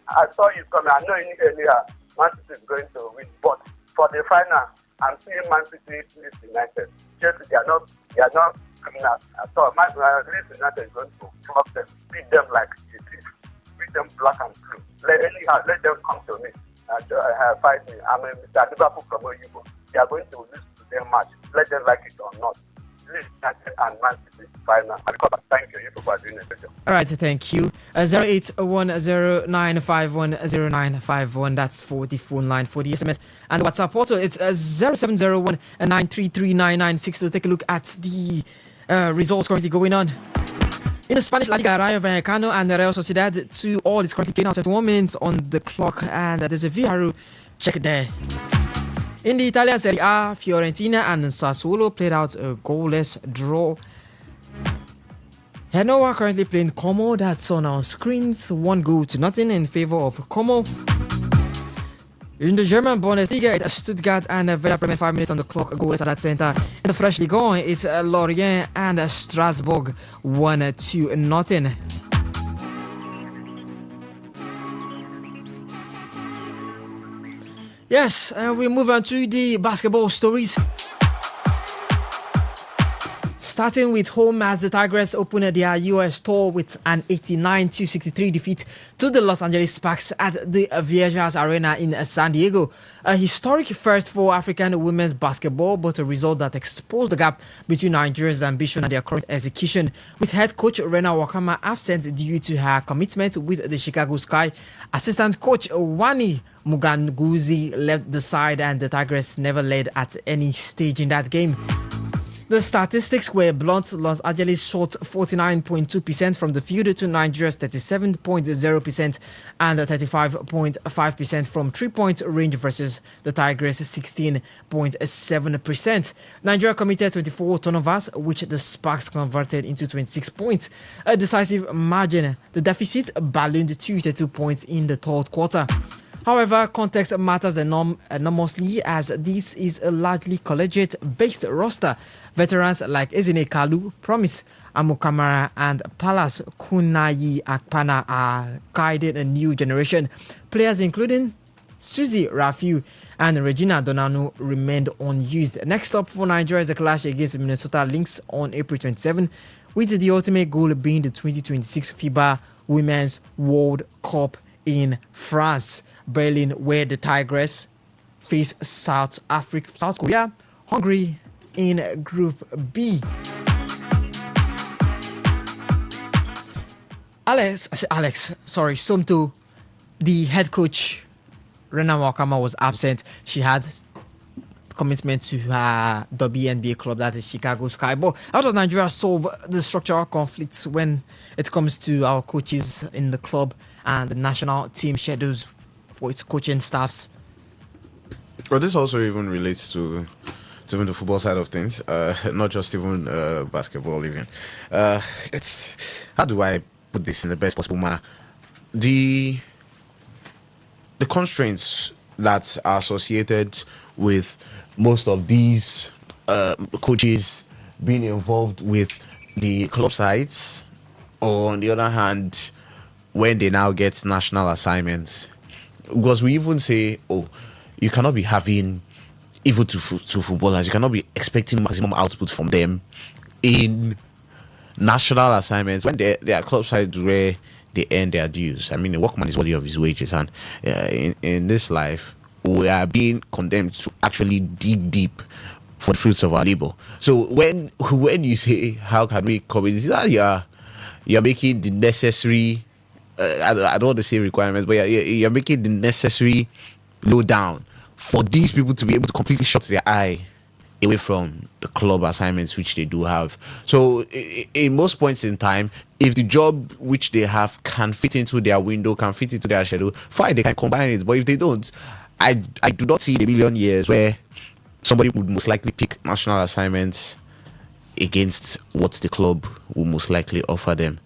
I saw you coming. I know earlier Man City is going to win, but for the final, I'm seeing Man City Leeds United. Chelsea, they are not coming out at all. Leeds United is going to flog them, beat them like a thief, beat them black and blue. Let them come to me and fight me. I'm Mr. Liverpool from Oyibo. They are going to lose today's match. Let them like it or not. Leeds United and Man City final. Thank you. You people are doing it. All right, thank you. 08109510951. That's for the phone line. For the SMS and WhatsApp portal, it's 0701-933-9962. So take a look at the results currently going on. In the Spanish La Liga, Rayo Vallecano and Real Sociedad 2-all is currently playing out 71 minutes on the clock, and there's a VAR check there. In the Italian Serie A, Fiorentina and Sassuolo played out a goalless draw. Genoa currently playing Como. That's on our screens. 1-0 in favor of Como. In the German Bundesliga, it's Stuttgart and Werder Bremen 5 minutes on the clock. Goalless at that center. In the French Ligue 1, it's Lorient and Strasbourg 1-0. Yes, we move on to the basketball stories. Starting with home as the Tigers opened their US tour with an 89-63 defeat to the Los Angeles Sparks at the Vieiras Arena in San Diego. A historic first for African women's basketball, but a result that exposed the gap between Nigeria's ambition and their current execution. With head coach Rena Wakama absent due to her commitment with the Chicago Sky, assistant coach Wani Muganguzi left the side and the Tigers never led at any stage in that game. The statistics were blunt. Los Angeles shot 49.2% from the field to Nigeria's 37.0% and 35.5% from three-point range versus the Tigers' 16.7%. Nigeria committed 24 turnovers, which the Sparks converted into 26 points. A decisive margin. The deficit ballooned to 32 points in the third quarter. However, context matters enormously as this is a largely collegiate-based roster. Veterans like Ezine Kalu, Promise Amukamara and Palace Kunayi Akpana are guiding a new generation. Players including Suzy Rafiu and Regina Donano remained unused. Next up for Nigeria is the clash against Minnesota Lynx on April 27, with the ultimate goal being the 2026 FIBA Women's World Cup in France. Berlin, where the Tigers face South Korea, Hungary in Group B. Somto, the head coach, Rena Wakama, was absent. She had commitment to her WNBA club, that is Chicago Sky. But how does Nigeria solve the structural conflicts when it comes to our coaches in the club and the national team schedules for its coaching staffs? Well, this also even relates to even the football side of things, not just even basketball even. It's, how do I put this in the best possible manner? The constraints that are associated with most of these coaches being involved with the club sides, or on the other hand, when they now get national assignments. Because we even say, oh, you cannot be having, even to footballers, you cannot be expecting maximum output from them in national assignments when they are club sides where they earn their dues. I mean, a workman is worthy of his wages, and in this life, we are being condemned to actually dig deep for the fruits of our labor. So when you say, how can we come in, you're making the necessary, I don't want to say requirements, but you're making the necessary lowdown for these people to be able to completely shut their eye away from the club assignments which they do have. So in most points in time, if the job which they have can fit into their window, can fit into their schedule, fine, they can combine it. But if they don't, I do not see in a million years where somebody would most likely pick national assignments against what the club will most likely offer them,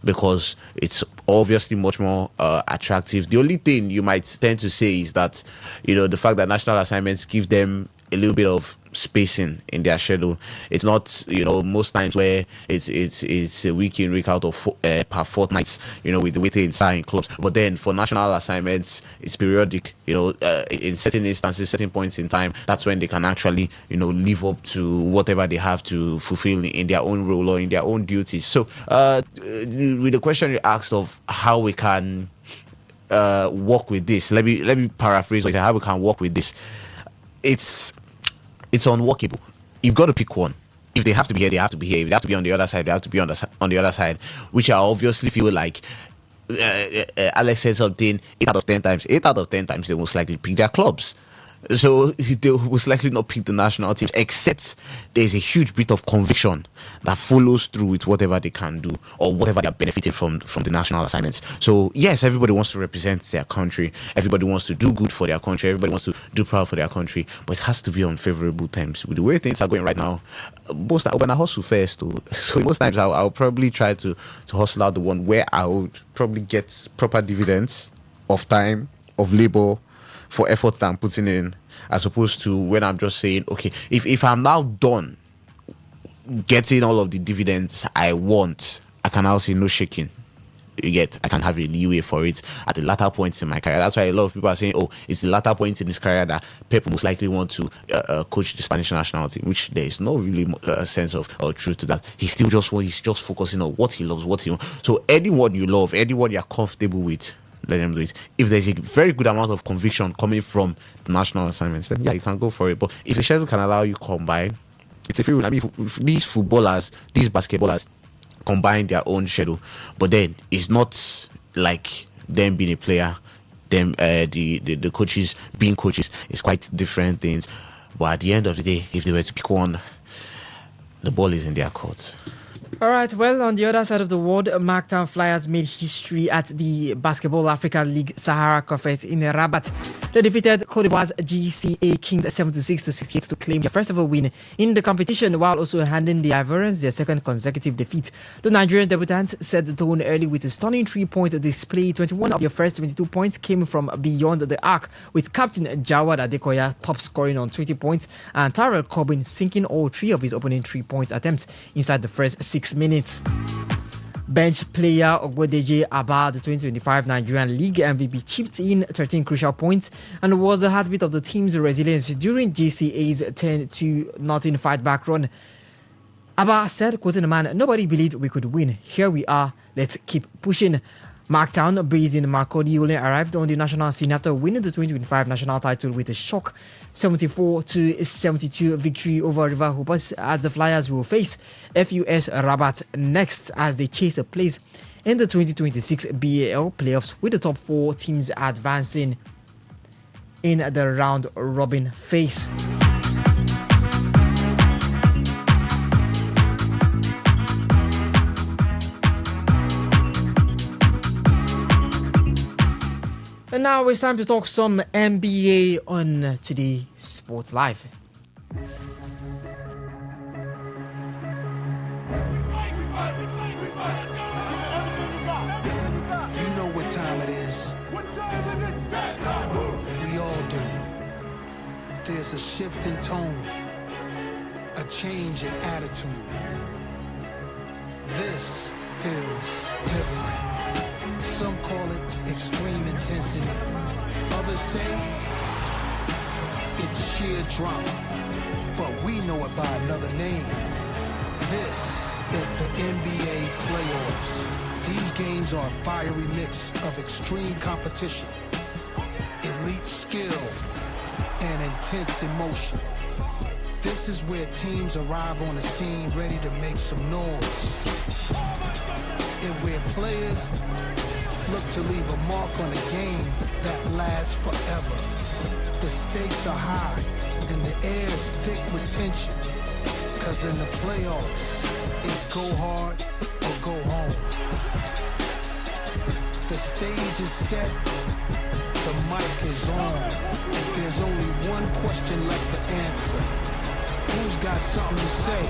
because it's obviously much more attractive. The only thing you might tend to say is that, the fact that national assignments give them a little bit of spacing in their schedule. It's not, most times where it's a week in, week out of per fortnight, with the way things are in clubs. But then for national assignments, it's periodic, in certain instances, certain points in time, that's when they can actually, live up to whatever they have to fulfill in their own role or in their own duties. So with the question you asked of how we can work with this, let me paraphrase what I say, how we can work with this. It's unworkable. You've got to pick one. If they have to be here, they have to be here. If they have to be on the other side, they have to be on the other side, which I obviously feel like Alex said something 8 out of 10 times. 8 out of 10 times they most likely pick their clubs. So they will most likely not pick the national teams, except there's a huge bit of conviction that follows through with whatever they can do or whatever they are benefiting from the national assignments. So yes, everybody wants to represent their country. Everybody wants to do good for their country. Everybody wants to do proud for their country. But it has to be on favorable terms. With the way things are going right now, most when I hustle first, so most times I'll probably try to hustle out the one where I would probably get proper dividends of time, of labor, for efforts that I'm putting in, as opposed to when I'm just saying, okay, if I'm now done getting all of the dividends I want, I can now say no shaking. You get, I can have a leeway for it at the latter points in my career. That's why a lot of people are saying, oh, it's the latter point in his career that Pep most likely want to coach the Spanish national team, which there is no really sense of truth to that. He's just focusing on what he loves, what he wants. So anyone you love, anyone you're comfortable with, let them do it. If there's a very good amount of conviction coming from the national assignments, then yeah, you can go for it. But if the schedule can allow you combine, it's a free will. I mean, if these footballers, these basketballers combine their own schedule, but then it's not like them being a player, them the coaches being coaches is quite different things. But at the end of the day, if they were to pick one, the ball is in their court. All right, well, on the other side of the world, Marktown Flyers made history at the Basketball Africa League Sahara Conference in Rabat. They defeated Cote d'Ivoire's GCA Kings 76-68 to claim their first ever win in the competition, while also handing the Ivorians their second consecutive defeat. The Nigerian debutants set the tone early with a stunning 3-point display. 21 of their first 22 points came from beyond the arc, with captain Jawad Adekoya top scoring on 20 points and Tyrell Corbin sinking all 3 of his opening 3-point attempts inside the first 6 minutes. Bench player Ogbodeje Abba, the 2025 Nigerian League MVP, chipped in 13 crucial points and was the heartbeat of the team's resilience during GCA's 10-0 fight-back run. Abba said, quoting the man, "Nobody believed we could win. Here we are. Let's keep pushing." Marktown, based in Makurdi, only arrived on the national scene after winning the 2025 national title with a shock 74-72 victory over River Hoopers, as the Flyers will face FUS Rabat next as they chase a place in the 2026 BAL playoffs, with the top 4 teams advancing in the round-robin phase. And now it's time to talk some NBA on Today Sports Live. You know what time it is. We all do. There's a shift in tone, a change in attitude. This feels different. Some call it extreme intensity. Others say it's sheer drama. But we know it by another name. This is the NBA playoffs. These games are a fiery mix of extreme competition, elite skill, and intense emotion. This is where teams arrive on the scene ready to make some noise. And where players look to leave a mark on a game that lasts forever. The stakes are high and the air is thick with tension. Cause in the playoffs, it's go hard or go home. The stage is set, the mic is on. There's only one question left to answer. Who's got something to say?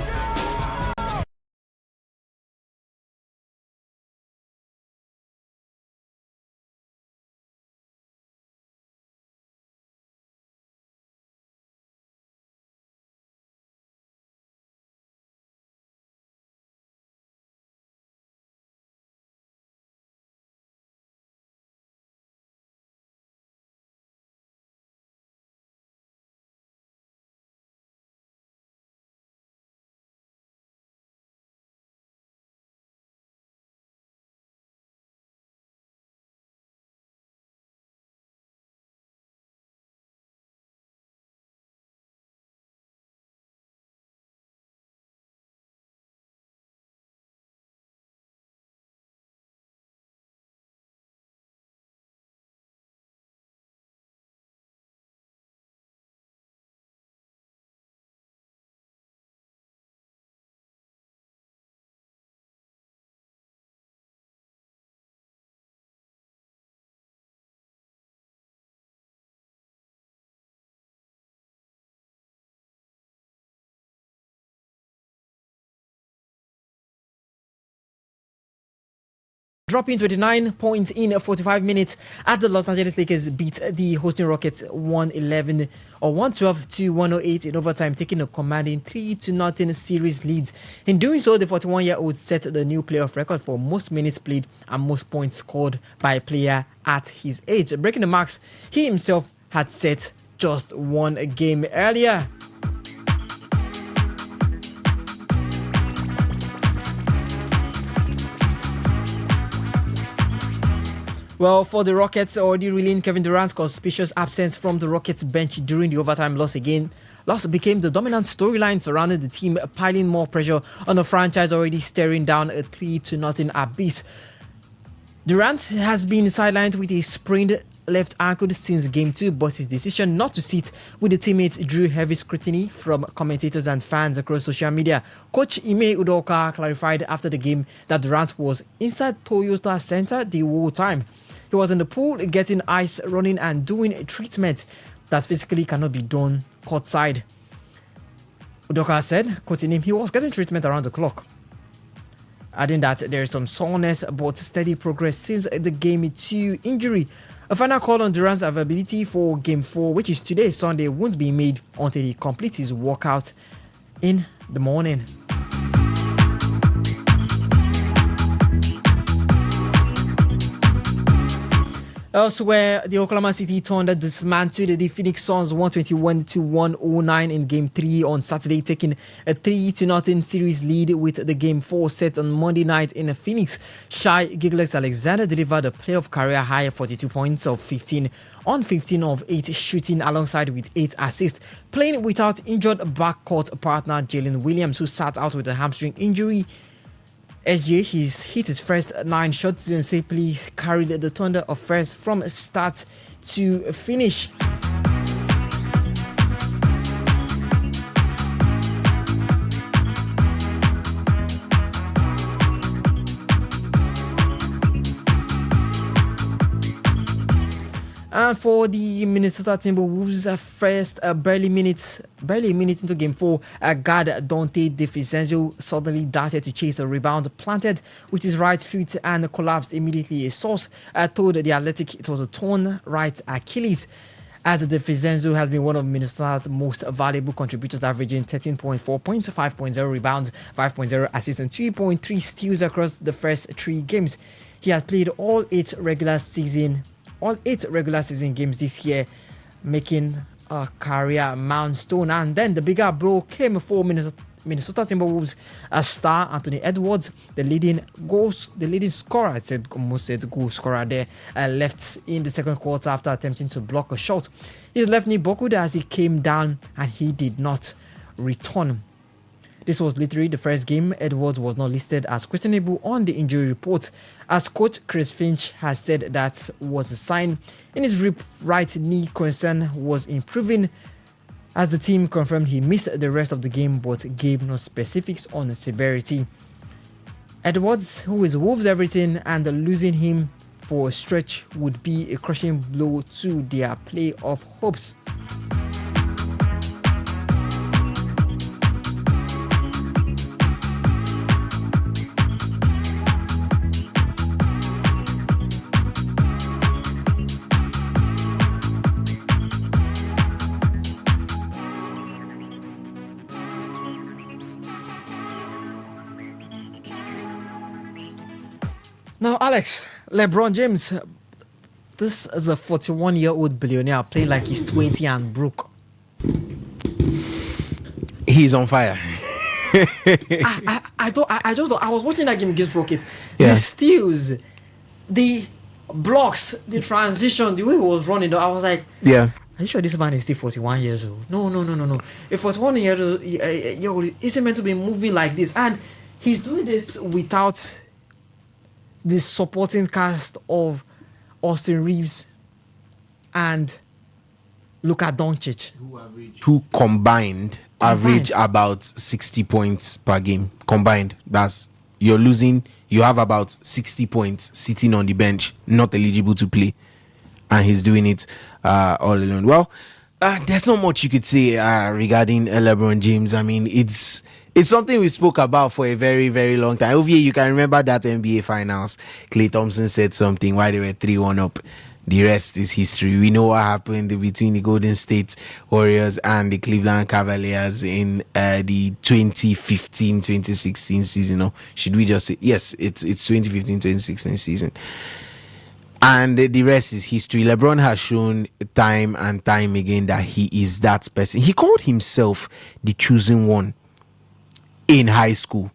dropping 29 points in 45 minutes as the Los Angeles Lakers beat the hosting Rockets 112 to 108 in overtime, taking a commanding 3-0 series lead. In doing so, the 41-year-old set the new playoff record for most minutes played and most points scored by a player at his age, breaking the marks he himself had set just one game earlier. Well, for the Rockets, already reeling, Kevin Durant's conspicuous absence from the Rockets bench during the overtime loss became the dominant storyline surrounding the team, piling more pressure on the franchise already staring down a 3-0 abyss. Durant has been sidelined with a sprained left ankle since Game 2, but his decision not to sit with the teammates drew heavy scrutiny from commentators and fans across social media. Coach Ime Udoka clarified after the game that Durant was inside Toyota Center the whole time. He was in the pool getting ice, running and doing a treatment that physically cannot be done courtside. Udoka said, quoting him, he was getting treatment around the clock, adding that there is some soreness but steady progress since the Game 2 injury. A final call on Durant's availability for Game 4, which is today, Sunday, won't be made until he completes his workout in the morning. Elsewhere, the Oklahoma City Thunder dismantled the Phoenix Suns 121 to 109 in Game 3 on Saturday, taking a 3-0 series lead with the Game 4 set on Monday night in Phoenix. Shai Gilgeous-Alexander delivered a playoff career high 42 points of 15 on 15 of 8 shooting alongside with 8 assists, playing without injured backcourt partner Jalen Williams, who sat out with a hamstring injury. SJ hit his first 9 shots and safely carried the Thunder affairs from start to finish. And for the Minnesota Timberwolves, first barely a minute into Game 4, guard Dante DiVincenzo suddenly darted to chase a rebound, planted with his right foot and collapsed immediately. A source told The Athletic it was a torn right Achilles, as DiVincenzo has been one of Minnesota's most valuable contributors, averaging 13.4 points, 5.0 rebounds, 5.0 assists and 2.3 steals across the first 3 games. He had played all 8 regular season games this year, making a career milestone. And then the bigger blow came for Minnesota Timberwolves star Anthony Edwards, the leading scorer. I almost said goal scorer there. Left in the second quarter after attempting to block a shot. His left knee buckled as he came down, and he did not return. This was literally the first game Edwards was not listed as questionable on the injury report, as coach Chris Finch has said that was a sign in his right knee concern was improving, as the team confirmed he missed the rest of the game but gave no specifics on the severity. Edwards, who is Wolves everything, and losing him for a stretch would be a crushing blow to their playoff hopes. Now, Alex, LeBron James, this is a 41-year-old billionaire playing like he's 20 and broke. He's on fire. I was watching that game against Rockets. Yeah. The steals, the blocks, the transition, the way he was running, though, I was like, Yeah. are you sure this man is still 41 years old? No. If 41 years old, isn't meant to be moving like this. And he's doing this without the supporting cast of Austin Reeves and Luka Doncic, who combined average about 60 points per game. Combined. That's, you're losing, you have about 60 points sitting on the bench, not eligible to play. And he's doing it all alone. Well, there's not much you could say regarding LeBron James. I mean, it's It's something we spoke about for a very, very long time. Ovie, you can remember that NBA finals. Klay Thompson said something while they were 3-1 up. The rest is history. We know what happened between the Golden State Warriors and the Cleveland Cavaliers in the 2015-2016 season. Or should we just say, yes, it's 2015-2016 season. And the rest is history. LeBron has shown time and time again that he is that person. He called himself the chosen one in high school.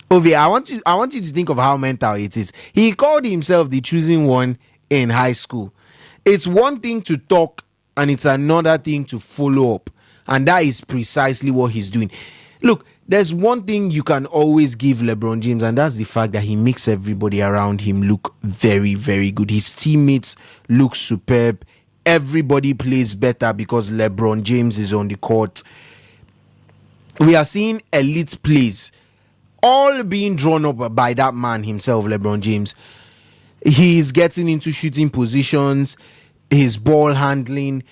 Ovie, I want you to think of how mental it is. He called himself the chosen one in high school. It's one thing to talk and it's another thing to follow up, and that is precisely what he's doing. Look, there's one thing you can always give LeBron James, and that's the fact that he makes everybody around him look very, very good. His teammates look superb. Everybody plays better because LeBron James is on the court. We are seeing elite plays all being drawn up by that man himself, LeBron James. He's getting into shooting positions, his ball handling.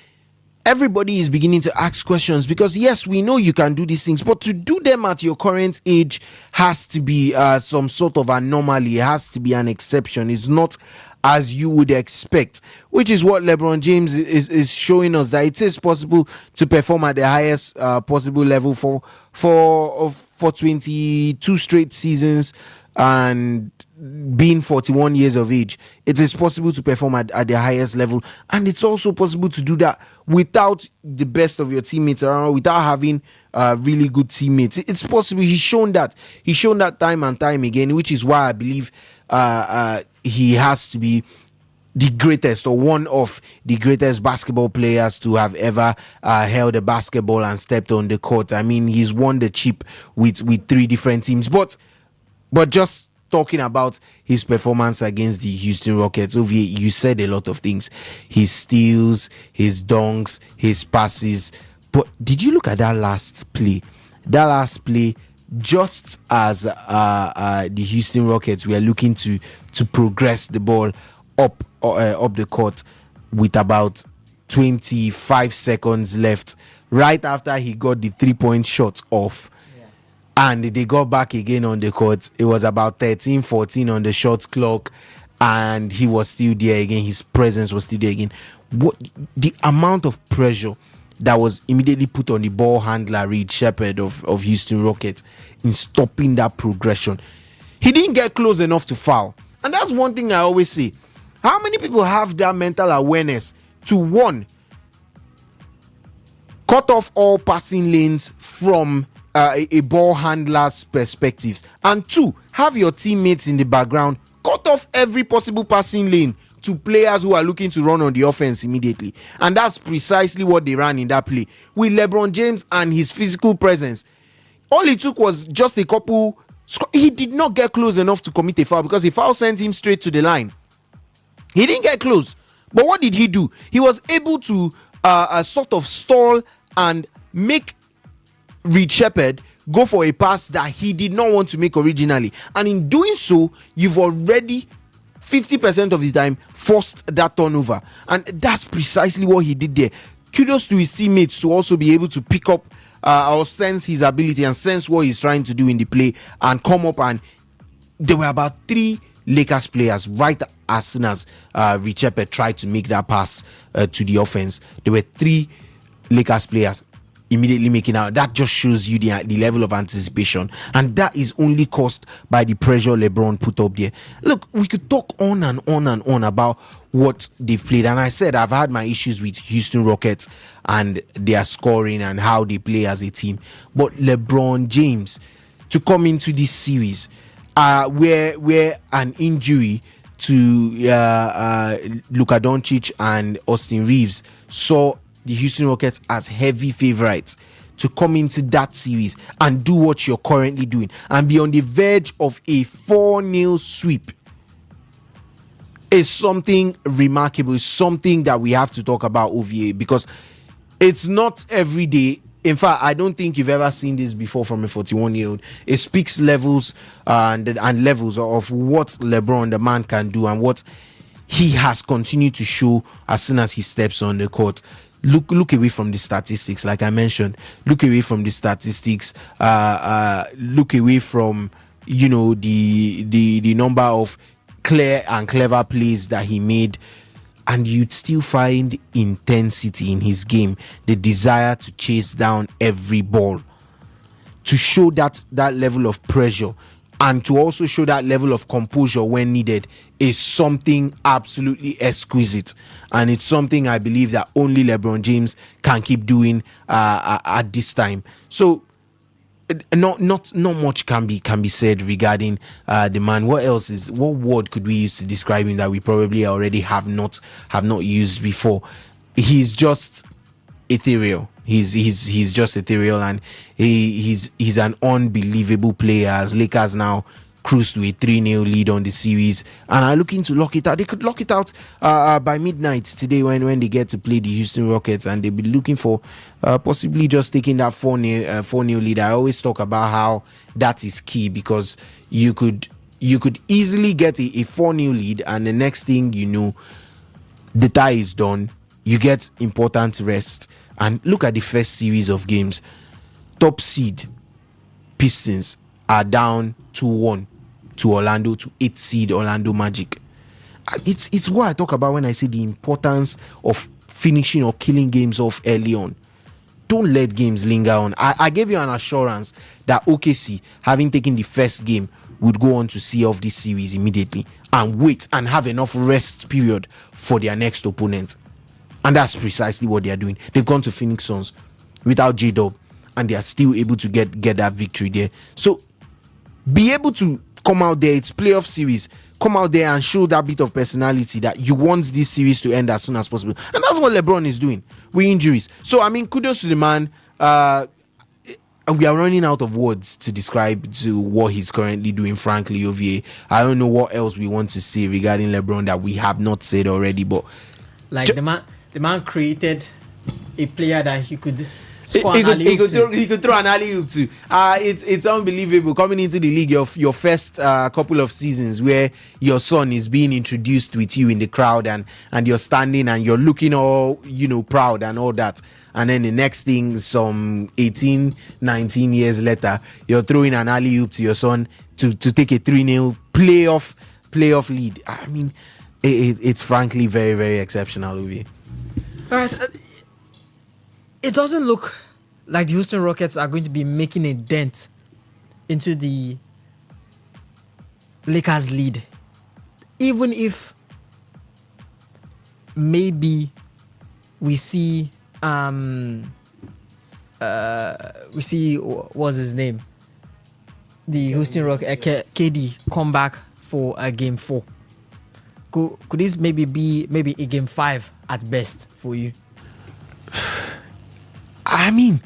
Everybody is beginning to ask questions because, yes, we know you can do these things, but to do them at your current age has to be some sort of anomaly. It has to be an exception. It's not as you would expect, which is what LeBron James is showing us, that it is possible to perform at the highest possible level for 22 straight seasons and being 41 years of age. It is possible to perform at the highest level, and it's also possible to do that without the best of your teammates around, without having really good teammates. It's possible. He's shown that time and time again, which is why I believe he has to be the greatest, or one of the greatest basketball players to have ever held a basketball and stepped on the court. I mean, he's won the chip with 3 different teams, but just talking about his performance against the Houston Rockets, Ovie, you said a lot of things. His steals, his dunks, his passes. But did you look at that last play? That last play, just as the Houston Rockets were looking to progress the ball up the court with about 25 seconds left, right after he got the 3-point shot off. And they got back again on the court. It was about 13-14 on the shot clock, and he was still there again. His presence was still there again. What the amount of pressure that was immediately put on the ball handler, Reed Shepherd of Houston Rockets, in stopping that progression. He didn't get close enough to foul. And that's one thing I always say. How many people have that mental awareness to, one, cut off all passing lanes from a ball handler's perspectives, and 2, have your teammates in the background cut off every possible passing lane to players who are looking to run on the offense immediately? And that's precisely what they ran in that play with LeBron James and his physical presence. All it took was just a couple. He did not get close enough to commit a foul because the foul sent him straight to the line. He didn't get close, but what did he do? He was able to sort of stall and make Reed Shepherd go for a pass that he did not want to make originally, and in doing so, you've already 50% of the time forced that turnover, and that's precisely what he did there. Kudos to his teammates to also be able to pick up or sense his ability and sense what he's trying to do in the play and come up, and there were about 3 Lakers players right as soon as Reed Shepherd tried to make that pass to the offense. There were 3 Lakers players immediately making out. That just shows you the level of anticipation, and that is only caused by the pressure LeBron put up there. Look, we could talk on and on and on about what they've played, and I said I've had my issues with Houston Rockets and their scoring and how they play as a team, but LeBron James to come into this series where an injury to Luka Doncic and Austin Reeves saw the Houston Rockets as heavy favorites to come into that series and do what you're currently doing and be on the verge of a 4-0 sweep is something remarkable. It's something that we have to talk about, OVA, because it's not every day. In fact, I don't think you've ever seen this before from a 41-year-old. It speaks levels and levels of what LeBron, the man, can do and what he has continued to show as soon as he steps on the court. look away from the statistics. Like I mentioned, look away from the statistics. Look away from the number of clear and clever plays that he made, and you'd still find intensity in his game, the desire to chase down every ball, to show that level of pressure, and to also show that level of composure when needed, is something absolutely exquisite. And it's something I believe that only LeBron James can keep doing at this time. So not much can be said regarding the man. What word could we use to describe him that we probably already have not used before? He's just ethereal. He's just ethereal, and he's an unbelievable player. As Lakers now cruise to a 3-0 lead on the series and are looking to lock it out. They could lock it out by midnight today when they get to play the Houston Rockets, and they'll be looking for possibly just taking that 4-0 lead. I always talk about how that is key, because you could easily get a 4-0 lead, and the next thing you know, the tie is done. You get important rest. And look at the first series of games. Top seed Pistons are down 2-1 to Orlando, to 8th seed Orlando Magic. It's what I talk about when I say the importance of finishing or killing games off early on. Don't let games linger on. I gave you an assurance that OKC, having taken the first game, would go on to see off this series immediately and wait and have enough rest period for their next opponent. And that's precisely what they are doing. They've gone to Phoenix Suns without J-Dub, and they are still able to get that victory there. So be able to come out there. It's playoff series. Come out there and show that bit of personality that you want this series to end as soon as possible. And that's what LeBron is doing with injuries. So, I mean, kudos to the man. And we are running out of words to describe to what he's currently doing, frankly, OVA. I don't know what else we want to say regarding LeBron that we have not said already, but... Like, the man created a player that he could he could throw an alley-oop to. It's unbelievable coming into the league, your first couple of seasons, where your son is being introduced with you in the crowd, and you're standing and you're looking all proud and all that, and then the next thing, some 18-19 years later, you're throwing an alley-oop to your son to take a 3-0 playoff lead. I mean, it's frankly very, very exceptional, Uwe. All right. It doesn't look like the Houston Rockets are going to be making a dent into the Lakers' lead, even if maybe we see what's his name, the Houston Rockets, KD, come back for a game 4. Could this maybe be a game 5 at best for you? I mean,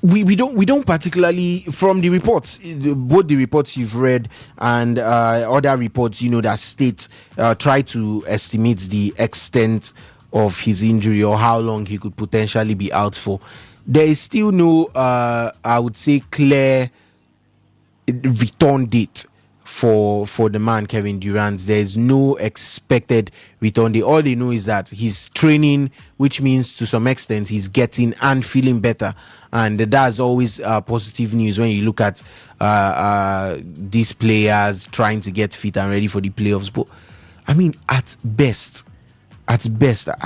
we don't particularly, from the reports, both the reports you've read and other reports that state try to estimate the extent of his injury or how long he could potentially be out for. There is still no I would say clear return date for the man Kevin Durant. There's no expected return date. All they know is that he's training, which means to some extent he's getting and feeling better, and that's always positive news when you look at these players trying to get fit and ready for the playoffs. But I mean, at best I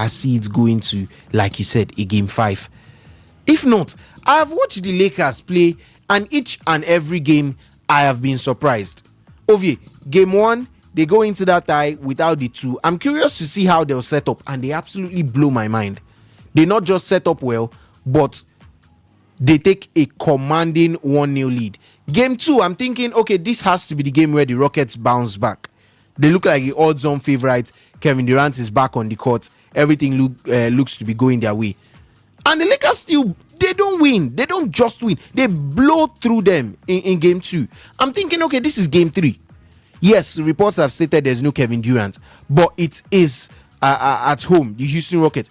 see it going to, like you said, a game 5. If not, I have watched the Lakers play, and each and every game I have been surprised. Ovie, game 1, they go into that tie without the 2. I'm curious to see how they'll set up, and they absolutely blow my mind. They not just set up well, but they take a commanding 1-0 lead. Game 2, I'm thinking, okay, this has to be the game where the Rockets bounce back. They look like the odds-on favorites. Kevin Durant is back on the court. Everything looks to be going their way. And the Lakers still, they don't win. They don't just win. They blow through them in game 2. I'm thinking, okay, this is game 3. Yes, reports have stated there's no Kevin Durant, but it is at home, the Houston Rockets.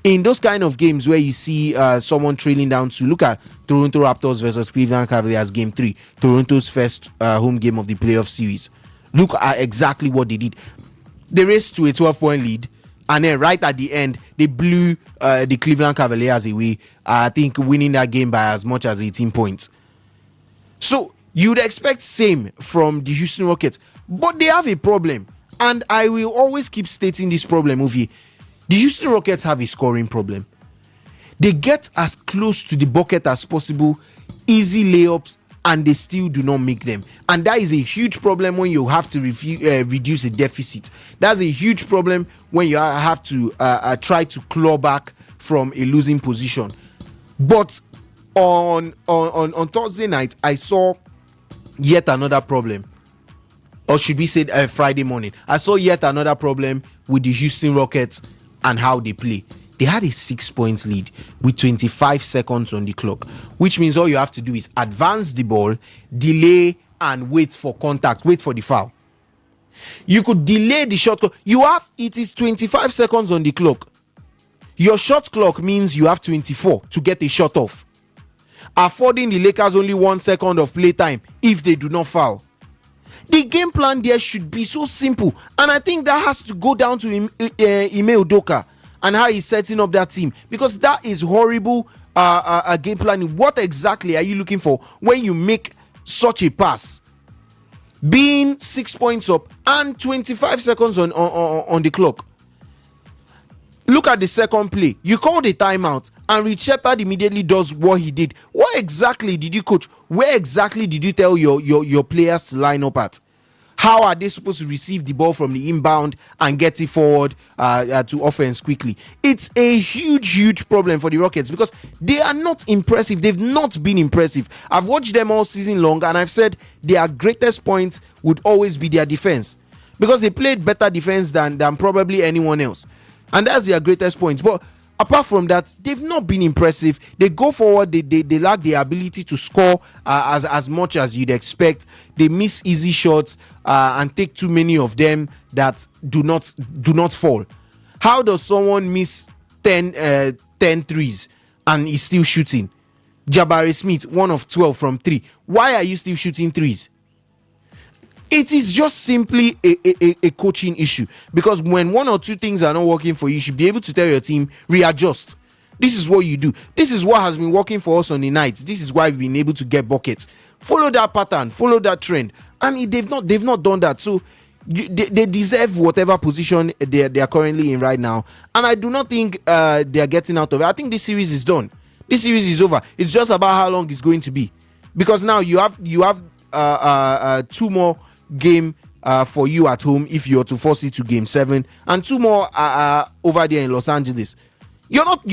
In those kind of games where you see someone trailing down to, look at Toronto Raptors versus Cleveland Cavaliers game 3, Toronto's first home game of the playoff series. Look at exactly what they did. They raced to a 12-point lead. And then right at the end, they blew the Cleveland Cavaliers away. I think winning that game by as much as 18 points. So you'd expect same from the Houston Rockets, but they have a problem. And I will always keep stating this problem, Uvi. The Houston Rockets have a scoring problem. They get as close to the bucket as possible, easy layups, and they still do not make them. And that is a huge problem when you have to reduce a deficit. That's a huge problem when you have to try to claw back from a losing position. But on Thursday night, I saw yet another problem. Or should we say Friday morning? I saw yet another problem with the Houston Rockets and how they play. They had a 6-point lead with 25 seconds on the clock, which means all you have to do is advance the ball, delay, and wait for contact, wait for the foul. You could delay the shot clock. It is 25 seconds on the clock. Your shot clock means you have 24 to get a shot off, affording the Lakers only 1 second of playtime if they do not foul. The game plan there should be so simple, and I think that has to go down to Ime Udoka and how he's setting up that team, because that is horrible game planning. What exactly are you looking for when you make such a pass, being 6 points up and 25 seconds on the clock? Look at the second play. You call the timeout and Rich Shepard immediately does what he did. What exactly did you coach? Where exactly did you tell your players to line up at? How are they supposed to receive the ball from the inbound and get it forward to offense quickly? It's a huge problem for the Rockets because they are not impressive. They've not been impressive. I've watched them all season long, and I've said their greatest point would always be their defense, because they played better defense than probably anyone else, and that's their greatest point. But apart from that, they've not been impressive. They go forward, they lack the ability to score as much as you'd expect. They miss easy shots and take too many of them that do not fall. How does someone miss 10 threes and is still shooting? Jabari Smith, 1 of 12 from 3. Why are you still shooting threes? It is just simply a coaching issue, because when 1 or 2 things are not working for you, you should be able to tell your team, readjust. This is what you do. This is what has been working for us on the nights. This is why we've been able to get buckets. Follow that pattern, follow that trend. And they've not done that. So they deserve whatever position they are currently in right now. And I do not think they are getting out of it. I think this series is done. This series is over. It's just about how long it's going to be, because now you have 2 more game for you at home if you're to force it to game 7, and 2 more over there in Los Angeles. You're not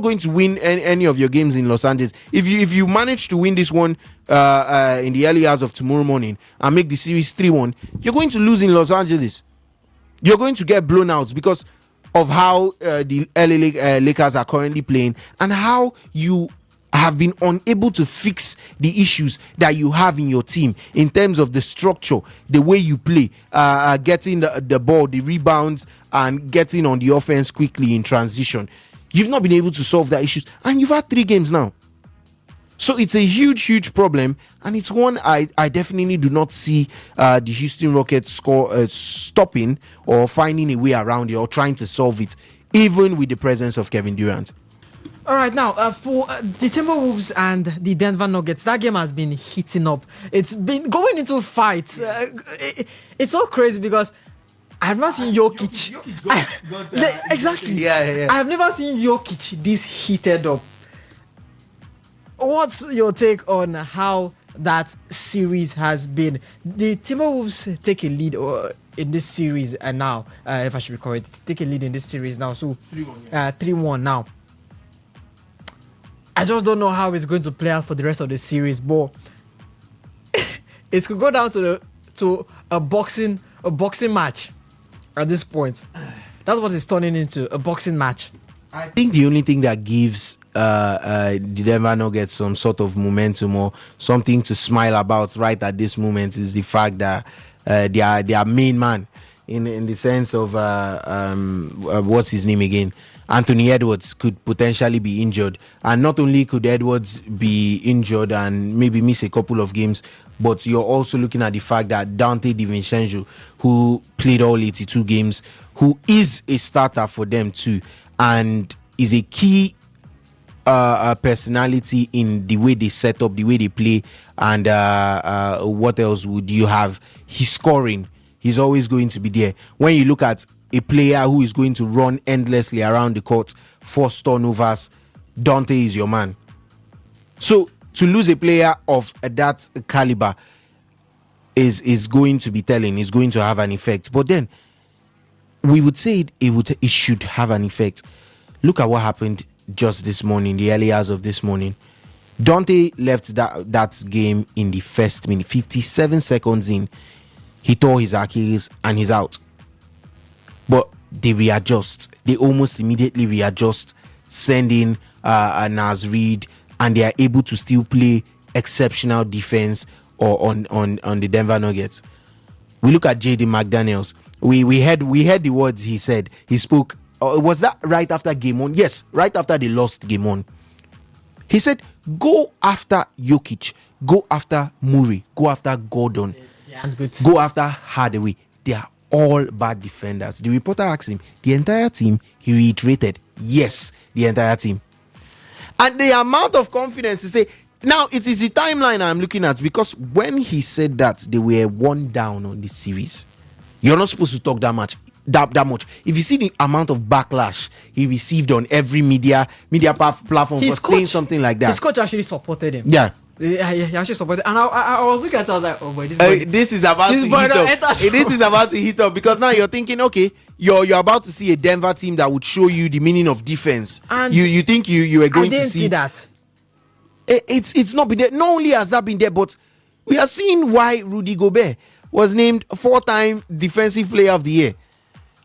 going to win any of your games in Los Angeles. If you manage to win this one in the early hours of tomorrow morning and make the series 3-1, you're going to lose in Los Angeles. You're going to get blown out because of how the LA Lakers are currently playing and how you have been unable to fix the issues that you have in your team in terms of the structure, the way you play, getting the ball, the rebounds, and getting on the offense quickly in transition. You've not been able to solve that issues, and you've had 3 games now. So it's a huge problem, and it's one I definitely do not see the Houston Rockets stopping or finding a way around it or trying to solve it, even with the presence of Kevin Durant. All right, now for the Timberwolves and the Denver Nuggets, that game has been heating up. It's been going into fights. It's so crazy because I've never seen Jokic. Exactly. Yeah. I've never seen Jokic this heated up. What's your take on how that series has been? The Timberwolves take a lead in this series, and now, if I should be correct, take a lead in this series now. So 3-1 now. I just don't know how it's going to play out for the rest of the series, but it could go down to a boxing match at this point. That's what it's turning into, a boxing match. I think the only thing that gives the Denver Nuggets some sort of momentum or something to smile about right at this moment is the fact that their main man, in the sense of what's his name again, Anthony Edwards, could potentially be injured. And not only could Edwards be injured and maybe miss a couple of games but you're also looking at the fact that Dante DiVincenzo, who played all 82 games, who is a starter for them too, and is a key personality in the way they set up, the way they play, and what else would you have? He's scoring. He's always going to be there. When you look at a player who is going to run endlessly around the court, force turnovers, Dante is your man. So to lose a player of that caliber is going to be telling, is going to have an effect. But then we would say it should have an effect. Look at what happened just this morning, the early hours of this morning. Dante left that game in the first minute, 57 seconds in. He tore his Achilles and he's out. But they readjust. They almost immediately readjust, send in Naz Reid, and they are able to still play exceptional defense on the Denver Nuggets. We look at Jaden McDaniels. We heard the words he said. He spoke. Was that right after game one? Yes, right after they lost game one. He said, "Go after Jokic, go after Murray, go after Gordon, go after Hardaway. They are all bad defenders." The reporter asked him, "The entire team?" He reiterated, "Yes, the entire team." And the amount of confidence to say, now it is the timeline I'm looking at, because when he said that they were one down on this series, you're not supposed to talk that much. That much. If you see the amount of backlash he received on every media platform for saying something like that, his coach actually supported him. Yeah, he actually supported, and I was looking at it, I was like, oh boy, this is about to heat up. This is about to heat up, because now you're thinking, okay, you're about to see a Denver team that would show you the meaning of defense, and you think you are going to see that. It's not been there. Not only has that been there, but we are seeing why Rudy Gobert was named 4-time Defensive Player of the Year.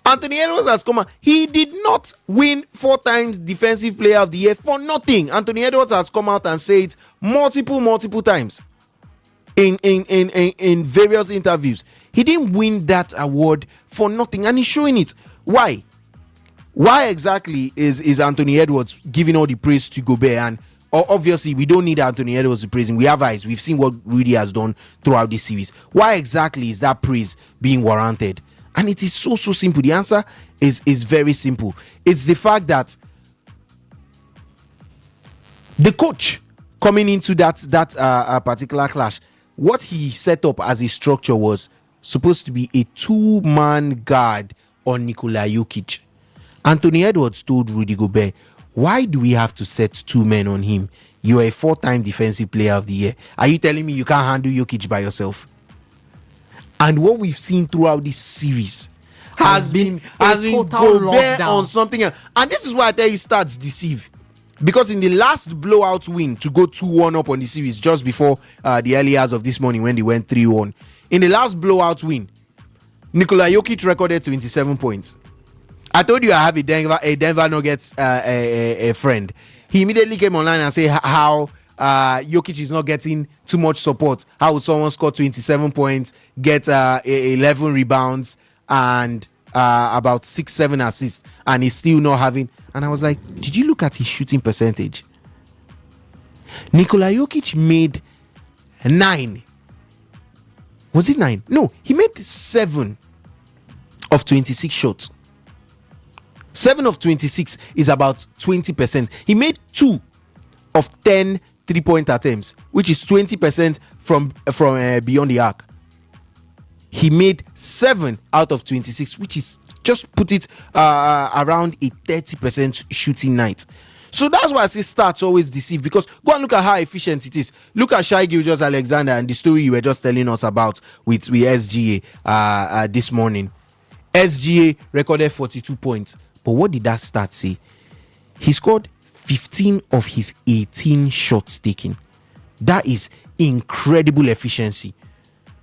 Anthony Edwards has come out. He did not win 4 times Defensive Player of the Year for nothing. Anthony Edwards has come out and said it multiple times in various interviews. He didn't win that award for nothing, and he's showing it. Why? Why exactly is Anthony Edwards giving all the praise to Gobert? And obviously, we don't need Anthony Edwards to praise him. We have eyes. We've seen what Rudy has done throughout this series. Why exactly is that praise being warranted? And it is so simple. The answer is very simple. It's the fact that the coach coming into that particular clash, what he set up as a structure was supposed to be a 2-man guard on Nikola Jokic. Anthony Edwards told Rudy Gobert, "Why do we have to set 2 men on him? You are a 4-time Defensive Player of the Year. Are you telling me you can't handle Jokic by yourself?" And what we've seen throughout this series has been Gobert on something else. And this is why I tell you, stats deceive. Because in the last blowout win to go 2-1 up on the series, just before the early hours of this morning when they went 3-1, in the last blowout win, Nikola Jokic recorded 27 points. I told you I have a Denver Nuggets a friend. He immediately came online and said how Jokic is not getting too much support. How would someone score 27 points, get 11 rebounds, and about 6-7 assists, and he's still not having? And I was like, did you look at his shooting percentage? Nikola Jokic made 9. Was it 9? No, he made 7 of 26 shots. 7 of 26 is about 20%. He made 2 of 10 3-point attempts, which is 20% from beyond the arc. He made 7 out of 26, which is, just put it around a 30% shooting night. So that's why I say stats always deceive, because go and look at how efficient it is. Look at Shai Gilgeous-Alexander and the story you were just telling us about with SGA this morning. SGA recorded 42 points. But what did that stat say? He scored 15 of his 18 shots taken. That is incredible efficiency.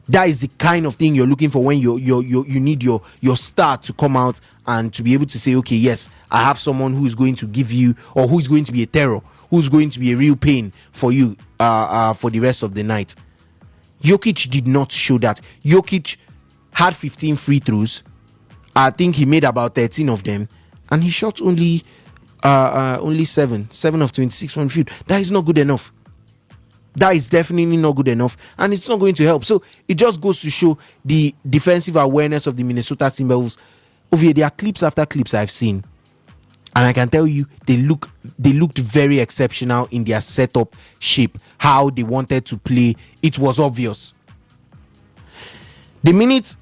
That is the kind of thing you're looking for when you need your star to come out and to be able to say, okay, yes, I have someone who is going to give you, or who is going to be a terror, who's going to be a real pain for you for the rest of the night. Jokic did not show that. Jokic had 15 free throws. I think he made about 13 of them, and he shot only 7 of 26 from field. That is not good enough. That is definitely not good enough, and it's not going to help. So it just goes to show the defensive awareness of the Minnesota Timberwolves. Over here, there are clips after clips I've seen, and I can tell you they looked very exceptional in their setup shape. How they wanted to play, it was obvious. The minute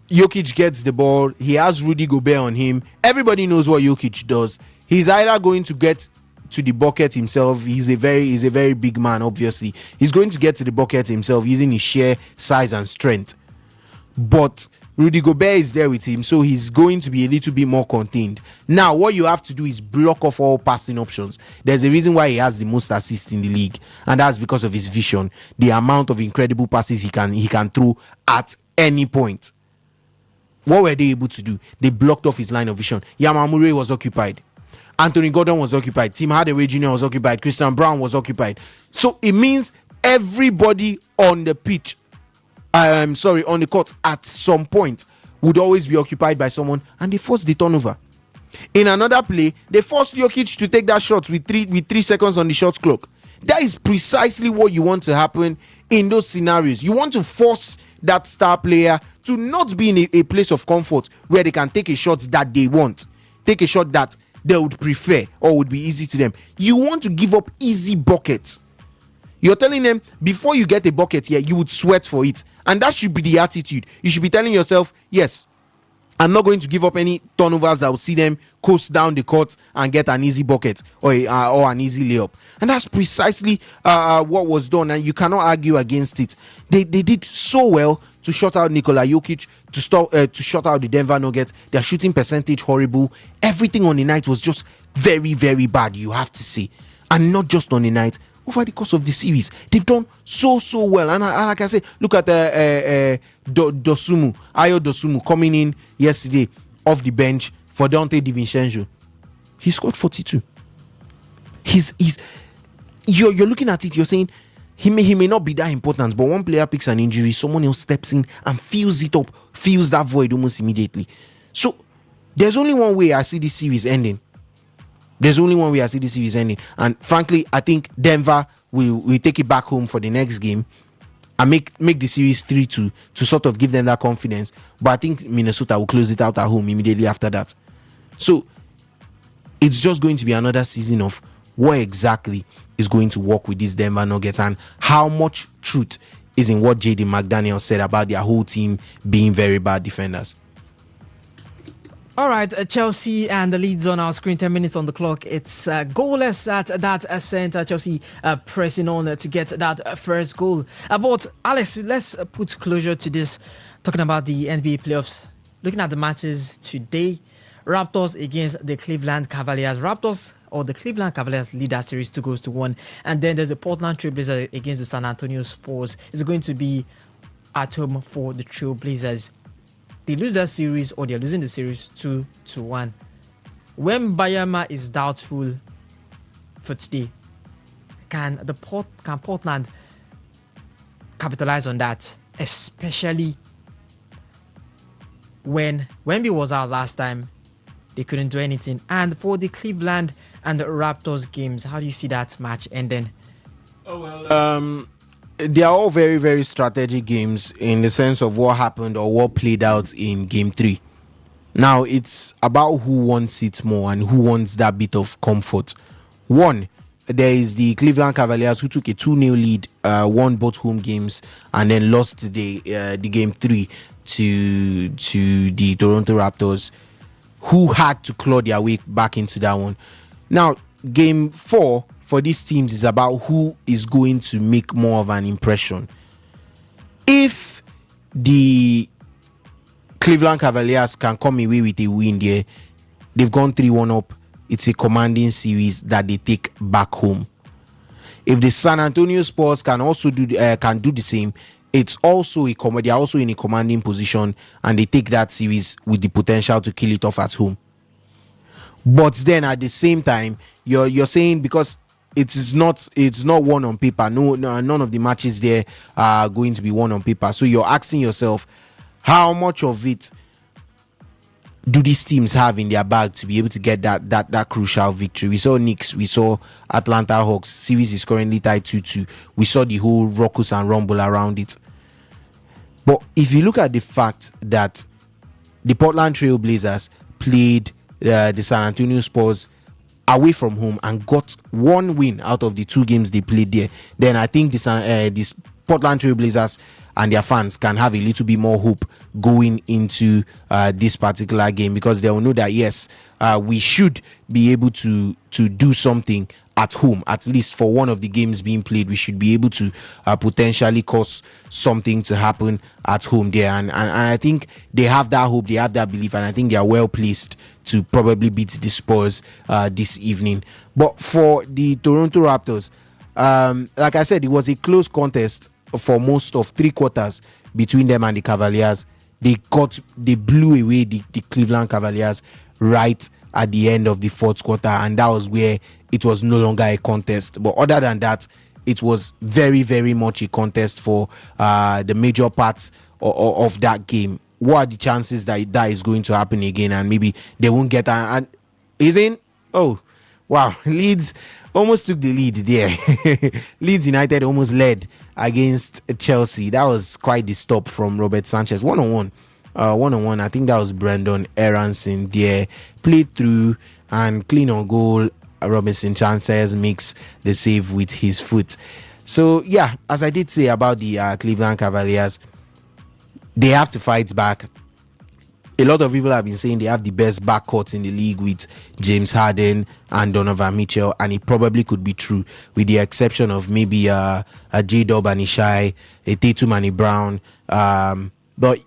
Jokic gets the ball, he has Rudy Gobert on him. Everybody knows what Jokic does. He's either going to get to the bucket himself. He's a very big man, obviously. He's going to get to the bucket himself using his sheer size and strength. But Rudy Gobert is there with him, so he's going to be a little bit more contained. Now, what you have to do is block off all passing options. There's a reason why he has the most assists in the league, and that's because of his vision, the amount of incredible passes he can throw at any point. What were they able to do? They blocked off his line of vision. Yamamure was occupied. Anthony Gordon was occupied. Tim Hardaway Jr. was occupied. Christian Brown was occupied. So it means everybody on the pitch, on the court at some point would always be occupied by someone, and they forced the turnover. In another play, they forced Jokic to take that shot with 3 seconds on the shot clock. That is precisely what you want to happen in those scenarios. You want to force that star player to not be in a place of comfort where they can take a shot that they want, take a shot that they would prefer or would be easy to them. You want to give up easy buckets. You're telling them before you get a bucket here, you would sweat for it, and that should be the attitude. You should be telling yourself, yes, I'm not going to give up any turnovers that will see them coast down the court and get an easy bucket or an easy layup. And that's precisely what was done, and you cannot argue against it. They did so well to shut out Nikola Jokic, to shut out the Denver Nuggets. Their shooting percentage horrible. Everything on the night was just very, very bad, you have to say. And not just on the night, over the course of the series, they've done so well. And like I say, look at Ayo Dosumu coming in yesterday off the bench for Dante DiVincenzo. He scored 42. You're looking at it, you're saying he may not be that important, but one player picks an injury, someone else steps in and fills it up, fills that void almost immediately. So there's only one way I see this series ending. And frankly, I think Denver will take it back home for the next game and make the series 3-2 to sort of give them that confidence. But I think Minnesota will close it out at home immediately after that. So it's just going to be another season of what exactly is going to work with these Denver Nuggets and how much truth is in what Jaden McDaniel said about their whole team being very bad defenders. All right, Chelsea and the leads on our screen, 10 minutes on the clock. It's goalless at that center. Chelsea pressing on to get that first goal. But Alex, let's put closure to this, talking about the NBA playoffs. Looking at the matches today, Raptors against the Cleveland Cavaliers. The Cleveland Cavaliers lead that series 2-1. And then there's the Portland Trailblazers against the San Antonio Spurs. It's going to be at home for the Trailblazers. They lose that series, or they're losing the series 2-1. When Bayama is doubtful for today, can Portland capitalize on that? Especially when Wemby was out last time, they couldn't do anything. And for the Cleveland and the Raptors games, how do you see that match ending? They are all very, very strategic games in the sense of what happened or what played out in game 3. Now, it's about who wants it more and who wants that bit of comfort. One, there is the Cleveland Cavaliers who took a 2-0 lead, won both home games, and then lost the game 3 to the Toronto Raptors, who had to claw their way back into that one. Now, game 4 for these teams is about who is going to make more of an impression. If the Cleveland Cavaliers can come away with a win there, they've gone 3-1 up. It's a commanding series that they take back home. If the San Antonio Spurs can also do the same, it's also they're also in a commanding position, and they take that series with the potential to kill it off at home. But then at the same time, you're saying, because it's not one on paper. No, none of the matches there are going to be one on paper. So you're asking yourself, how much of it do these teams have in their bag to be able to get that crucial victory? We saw Knicks, we saw Atlanta Hawks. Series is currently tied 2-2. We saw the whole ruckus and rumble around it. But if you look at the fact that the Portland Trail Blazers played the San Antonio Spurs away from home and got one win out of the 2 games they played there, then I think this Portland Trail Blazers and their fans can have a little bit more hope going into this particular game, because they will know that yes, we should be able to do something at home. At least for one of the games being played, we should be able to potentially cause something to happen at home there, and I think they have that hope, they have that belief, and I think they are well placed to probably beat the Spurs this evening. But for the Toronto Raptors, like I said, it was a close contest for most of 3 quarters between them and the Cavaliers. They blew away the Cleveland Cavaliers right at the end of the 4th quarter, and that was where it was no longer a contest. But other than that, it was very, very much a contest for the major parts of that game. What are the chances that is going to happen again, and maybe they won't get an is in? Oh wow, Leeds almost took the lead there. Leeds United almost led against Chelsea. That was quite the stop from Robert Sanchez. One-on-one. I think that was Brandon Aronson there. Played through and clean on goal. Robinson Sanchez makes the save with his foot. So, yeah, as I did say about the Cleveland Cavaliers, they have to fight back. A lot of people have been saying they have the best backcourt in the league with James Harden and Donovan Mitchell, and it probably could be true, with the exception of maybe a J-Dub and Ishai, a Tatum and a Brown. But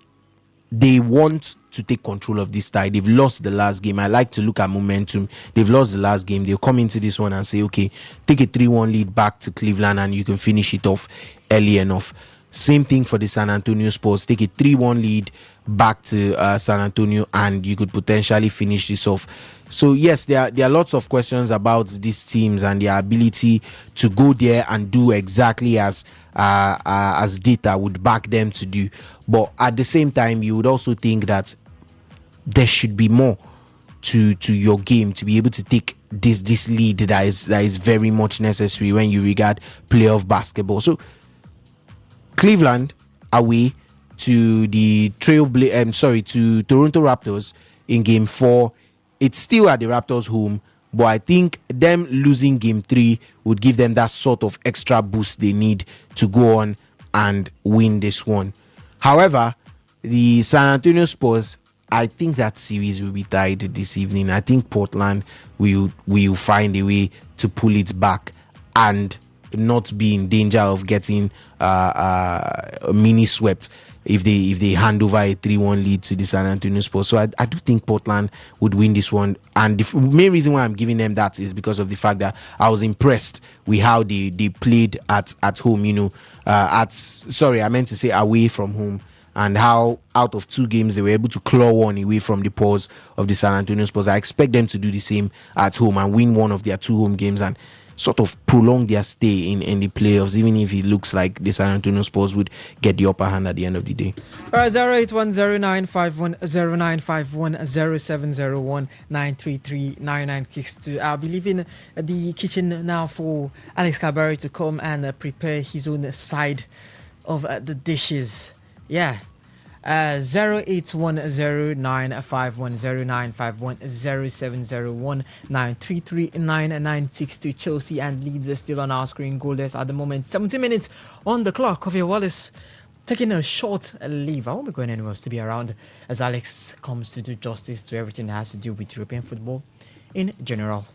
they want to take control of this tie. They've lost the last game. I like to look at momentum. They've lost the last game. They'll come into this one and say, okay, take a 3-1 lead back to Cleveland and you can finish it off early enough. Same thing for the San Antonio Spurs. Take a 3-1 lead back to San Antonio and you could potentially finish this off. So yes, there are lots of questions about these teams and their ability to go there and do exactly as data would back them to do. But at the same time, you would also think that there should be more to your game to be able to take this lead that is very much necessary when you regard playoff basketball. So Cleveland away to the to Toronto Raptors in game 4. It's still at the Raptors home, but I think them losing game 3 would give them that sort of extra boost they need to go on and win this one. However, the San Antonio Spurs, I think that series will be tied this evening. I think Portland will find a way to pull it back and not be in danger of getting mini swept if they hand over a 3-1 lead to the San Antonio Spurs. So I do think Portland would win this one, and the main reason why I'm giving them that is because of the fact that I was impressed with how they played at home, I meant to say away from home, and how out of 2 games they were able to claw one away from the paws of the San Antonio Spurs. I expect them to do the same at home and win one of their 2 home games and sort of prolong their stay in the playoffs, even if it looks like the San Antonio Spurs would get the upper hand at the end of the day. All right, 08109510951070193399962. I'll be leaving the kitchen now for Alex Kabari to come and prepare his own side of the dishes. Yeah. 08109510951070193399962. Chelsea and Leeds are still on our screen, goalless at the moment. 70 minutes on the clock. Kofi Wallace taking a short leave. I won't be going anywhere else to be around as Alex comes to do justice to everything that has to do with European football in general.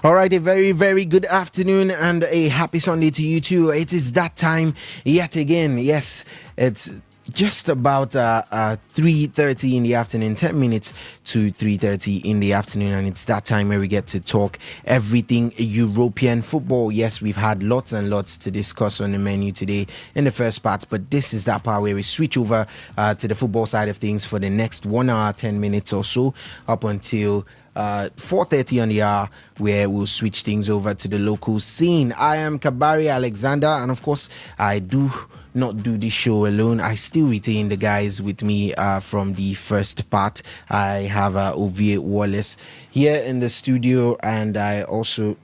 All right, a very, very good afternoon and a happy Sunday to you too. It is that time yet again. Yes, it's just about 3:30 in the afternoon, 10 minutes to 3:30 in the afternoon, and it's that time where we get to talk everything European football. Yes, we've had lots and lots to discuss on the menu today in the first part, but this is that part where we switch over to the football side of things for the next 1 hour 10 minutes or so, up until 4:30 on the hour, where we'll switch things over to the local scene. I am Kabari Alexander, and of course I do not do this show alone. I still retain the guys with me from the first part. I have Ovie Wallace here in the studio, and I also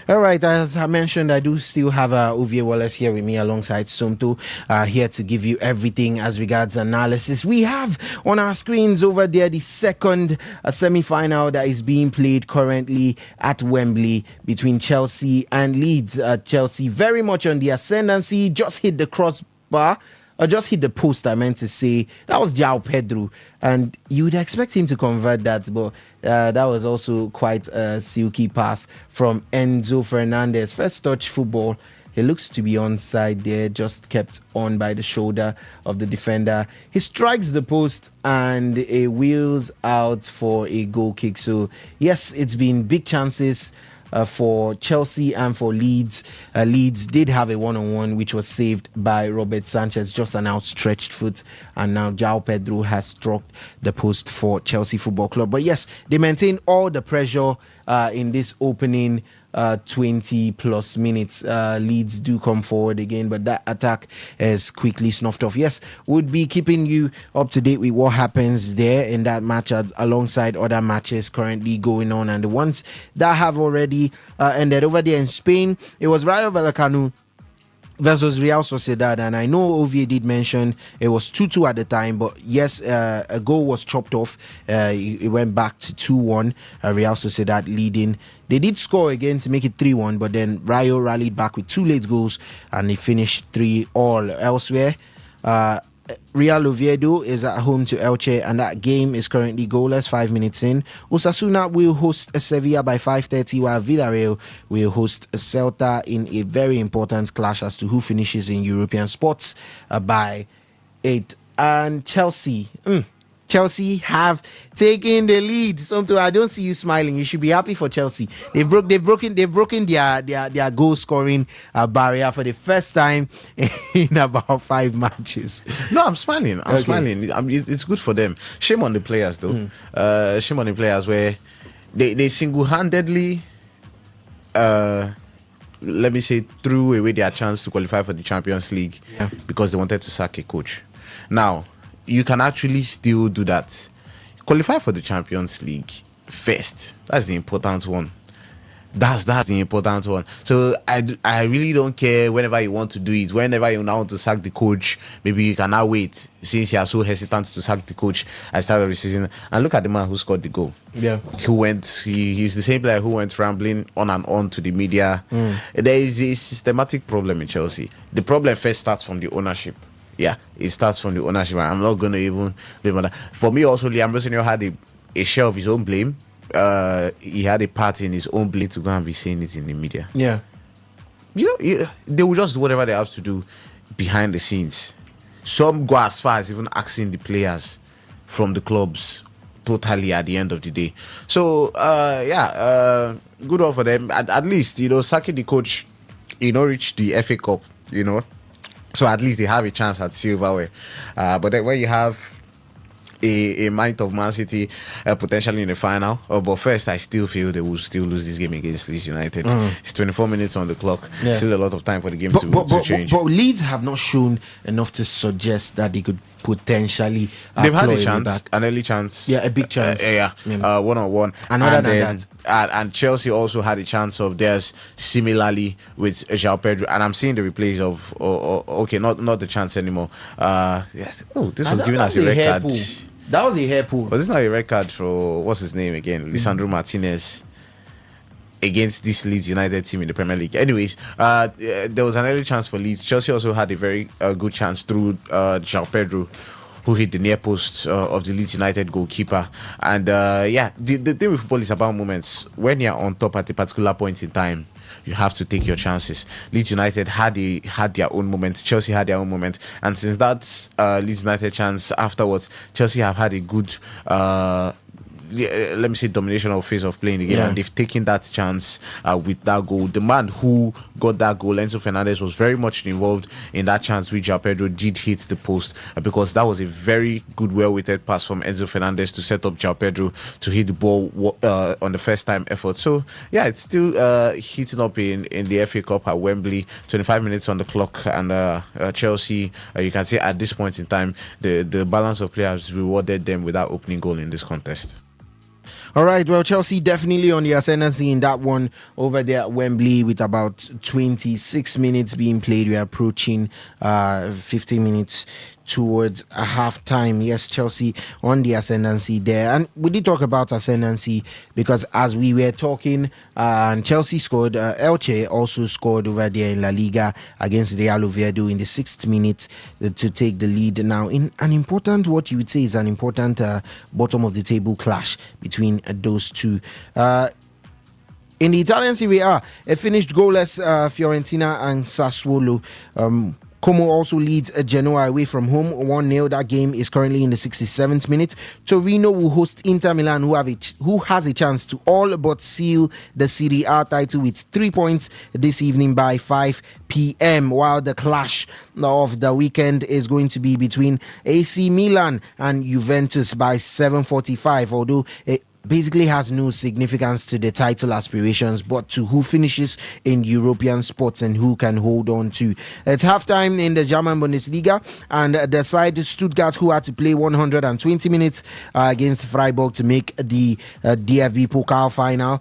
All right, as I mentioned, I do still have Ovie Wallace here with me alongside Somto, here to give you everything as regards analysis. We have on our screens over there the second semi-final that is being played currently at Wembley between Chelsea and Leeds. Chelsea very much on the ascendancy, just hit the crossbar. I just hit the post, I meant to say. That was João Pedro. And you would expect him to convert that, but that was also quite a silky pass from Enzo Fernandez. First touch football. He looks to be onside there, just kept on by the shoulder of the defender. He strikes the post and it wheels out for a goal kick. So, yes, it's been big chances for Chelsea and for Leeds. Leeds did have a one-on-one which was saved by Robert Sanchez, just an outstretched foot, and now João Pedro has struck the post for Chelsea Football Club. But yes, they maintain all the pressure in this opening 20 plus minutes. Leeds do come forward again, but that attack is quickly snuffed off. Yes, would be keeping you up to date with what happens there in that match alongside other matches currently going on, and the ones that have already ended over there in Spain. It was Rayo Vallecano versus Real Sociedad, and I know Ovie did mention it was 2-2 at the time, but yes, a goal was chopped off. It went back to 2-1, Real Sociedad leading. They did score again to make it 3-1, but then Rayo rallied back with 2 late goals and they finished 3-3 elsewhere. Real Oviedo is at home to Elche, and that game is currently goalless 5 minutes in. Osasuna will host Sevilla by 5:30, while Villarreal will host Celta in a very important clash as to who finishes in European spots by 8. And Chelsea have taken the lead. Something I don't see you smiling. You should be happy for Chelsea. They've broken their goal scoring barrier for the first time in about 5 matches. No, I'm smiling. I'm smiling. It's good for them. Shame on the players, though. Shame on the players where they single-handedly, let me say, threw away their chance to qualify for the Champions League because they wanted to sack a coach. Now, you can actually still do that. Qualify for the Champions League first. That's the important one. That's the important one. So I really don't care whenever you want to do it. Whenever you now want to sack the coach, maybe you can now wait, since you are so hesitant to sack the coach at the start of the season. And look at the man who scored the goal. Yeah, he's the same player who went rambling on and on to the media. There is a systematic problem in Chelsea. The problem first starts from the ownership. Yeah, it starts from the ownership. I'm not going to even blame on that. For me, also, Liam Rossinier had a share of his own blame. He had a part in his own blame to go and be saying it in the media. Yeah. They will just do whatever they have to do behind the scenes. Some go as far as even asking the players from the clubs totally at the end of the day. So, good one for them. At least, sacking the coach, reach the FA Cup, So at least they have a chance at silverware. But then when you have a mind of Man City potentially in the final, but first I still feel they will still lose this game against Leeds United. It's 24 minutes on the clock. Still a lot of time for the game to change. But Leeds have not shown enough to suggest that they could potentially they've had claw a away chance, back. an early chance. Yeah, a big chance. One-on-one. Another and than then, and Chelsea also had a chance of theirs similarly with João Pedro. And I'm seeing the replays of okay, not the chance anymore. Yes. Oh, this was giving us a red card. That was a hair pull. But this is not a red card for what's his name again? Lisandro Martinez against this Leeds United team in the Premier League. Anyways, there was an early chance for Leeds. Chelsea also had a very good chance through João Pedro, who hit the near post of the Leeds United goalkeeper. And the thing with football is about moments. When you're on top at a particular point in time, you have to take your chances. Leeds United had their own moment. Chelsea had their own moment. And since that Leeds United chance afterwards, Chelsea have had a good let me say domination of phase of playing the game, and they've taken that chance with that goal. The man who got that goal, Enzo Fernandez, was very much involved in that chance which João Pedro did hit the post, because that was a very good, well-weighted pass from Enzo Fernandez to set up João Pedro to hit the ball on the first time effort. So yeah, it's still heating up in the FA Cup at Wembley. 25 minutes on the clock, and Chelsea, you can say at this point in time, the balance of players rewarded them with that opening goal in this contest. All right, well, Chelsea definitely on the ascendancy in that one over there at Wembley with about 26 minutes being played. We are approaching 15 minutes towards a half time. Yes, Chelsea on the ascendancy there. And we did talk about ascendancy because as we were talking, and Chelsea scored, Elche also scored over there in La Liga against Real Oviedo in the 6th minute to take the lead. Now, in an important, what you would say is an important bottom of the table clash between those two. In the Italian Serie A, it finished goalless, Fiorentina and Sassuolo. Como also leads Genoa away from home 1-0. That game is currently in the 67th minute. Torino will host Inter Milan, who has a chance to all but seal the Serie A title with 3 points this evening by 5 p.m. While the clash of the weekend is going to be between AC Milan and Juventus by 7:45. Although it basically has no significance to the title aspirations, but to who finishes in European sports and who can hold on to. It's halftime in the German Bundesliga, and the side Stuttgart, who had to play 120 minutes against Freiburg to make the DFB Pokal final,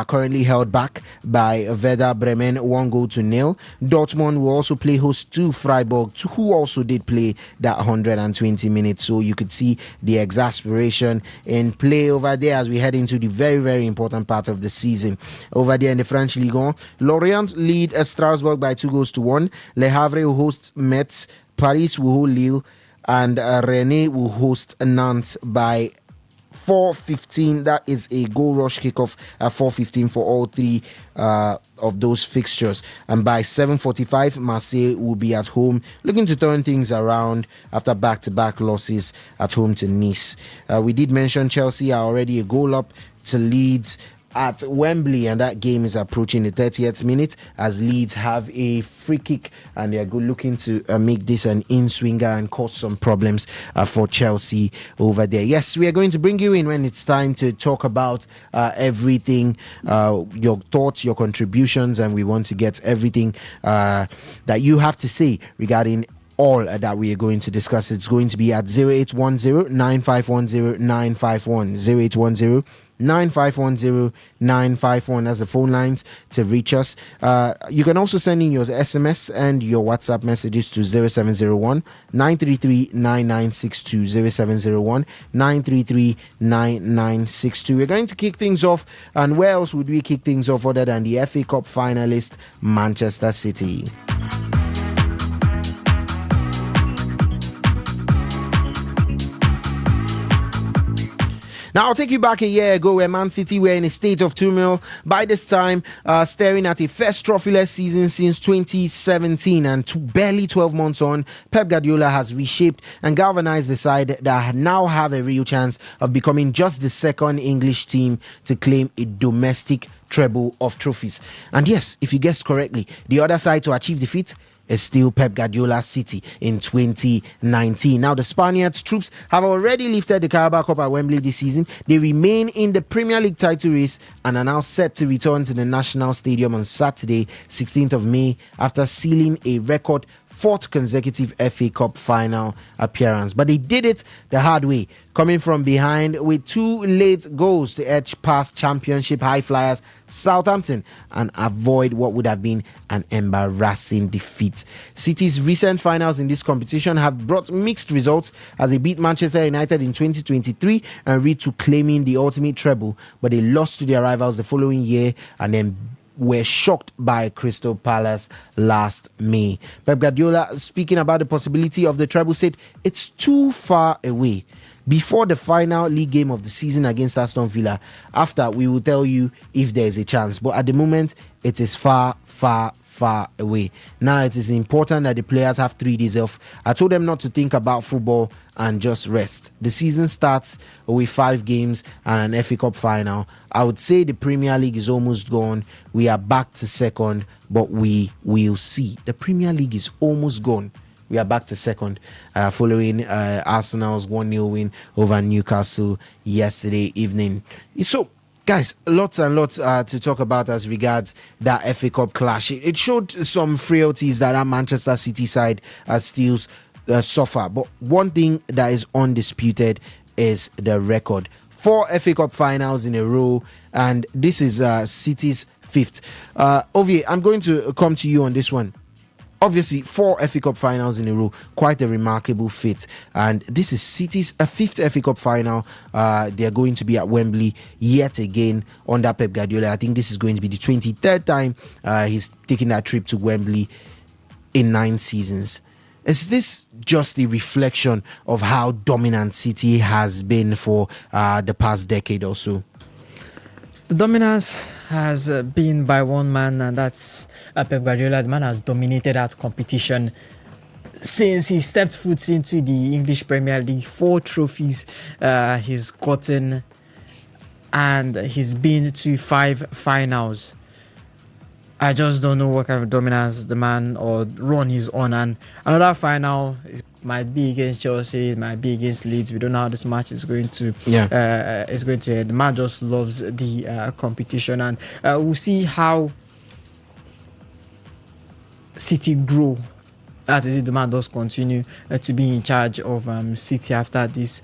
currently held back by Werder Bremen 1-0. Dortmund will also play host to Freiburg, who also did play that 120 minutes. So you could see the exasperation in play over there as we head into the very, very important part of the season. Over there in the French Ligue 1, Lorient lead Strasbourg by 2-1. Le Havre will host Metz, Paris will hold Lille, and Rennes will host Nantes by 4:15. That is a goal rush kickoff at 4:15 for all three of those fixtures. And by 7:45, Marseille will be at home, looking to turn things around after back-to-back losses at home to Nice. We did mention Chelsea are already a goal up to Leeds at Wembley, and that game is approaching the 30th minute as Leeds have a free kick, and they are good looking to make this an in-swinger and cause some problems for Chelsea over there. Yes, we are going to bring you in when it's time to talk about everything, your thoughts, your contributions, and we want to get everything that you have to say regarding all that we are going to discuss. It's going to be at 0810-9510-951, 0810-9510-951 as the phone lines to reach us. You can also send in your SMS and your WhatsApp messages to 0701-933-9962, 0701-933-9962. We're going to kick things off, and where else would we kick things off other than the FA Cup finalist Manchester City? Now, I'll take you back a year ago where Man City were in a state of turmoil. By this time, staring at a first trophyless season since 2017, and barely 12 months on, Pep Guardiola has reshaped and galvanized the side that now have a real chance of becoming just the second English team to claim a domestic treble of trophies. And yes, if you guessed correctly, the other side to achieve the feat is still Pep Guardiola's City in 2019. Now, the Spaniards' troops have already lifted the Carabao Cup at Wembley this season. They remain in the Premier League title race and are now set to return to the National Stadium on Saturday, 16th of May, after sealing a record fourth consecutive FA Cup final appearance. But they did it the hard way, coming from behind with 2 late goals to edge past Championship high flyers Southampton and avoid what would have been an embarrassing defeat. City's recent finals in this competition have brought mixed results as they beat Manchester United in 2023 and read to claiming the ultimate treble, but they lost to their rivals the following year and then were shocked by Crystal Palace last May. Pep Guardiola, speaking about the possibility of the treble, said it's too far away. Before the final league game of the season against Aston Villa, after we will tell you if there is a chance. But at the moment, it is far away. Now it is important that the players have 3 days off. I told them not to think about football and just rest. The season starts with 5 games and an FA Cup final. I would say the Premier League is almost gone. We are back to second, but we will see. The Premier League is almost gone. We are back to second, following Arsenal's 1-0 win over Newcastle yesterday evening. So, guys, lots and lots to talk about as regards that FA Cup clash. It showed some frailties that our Manchester City side still suffer. But one thing that is undisputed is the record. 4 FA Cup finals in a row, and this is City's 5th. Ovie, I'm going to come to you on this one. Obviously, 4 FA Cup finals in a row, quite a remarkable feat. And this is City's 5th FA Cup final. They're going to be at Wembley yet again under Pep Guardiola. I think this is going to be the 23rd time he's taking that trip to Wembley in 9 seasons. Is this just a reflection of how dominant City has been for the past decade or so? The dominance has been by one man, and that's Pep Guardiola. The man has dominated that competition since he stepped foot into the English Premier League. 4 trophies he's gotten, and he's been to 5 finals. I just don't know what kind of dominance the man or run he's on. And another final, it might be against Chelsea, it might be against Leeds. We don't know how this match is going to. The man just loves the competition, and we'll see how City grow. That is, the man does continue to be in charge of City after this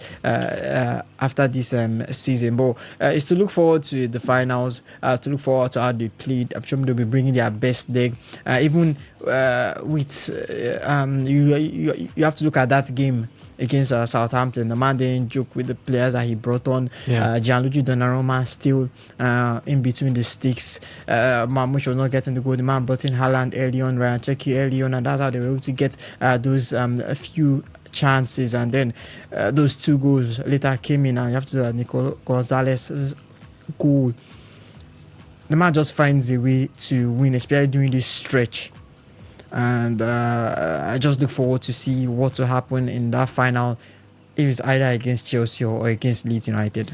season. But it's to look forward to the finals, to look forward to how they played. I'm sure they'll be bringing their best leg. Even with you have to look at that game against Southampton. The man didn't joke with the players that he brought on. Gianluigi Donnarumma still in between the sticks. Marmoush was not getting the goal. The man brought in Haaland early on, Ryan Cherki early on, and that's how they were able to get those a few chances. And then those 2 goals later came in, and you have to do Nico Gonzalez's goal. The man just finds a way to win, especially during this stretch. And I just look forward to see what will happen in that final, if it's either against Chelsea or against Leeds United.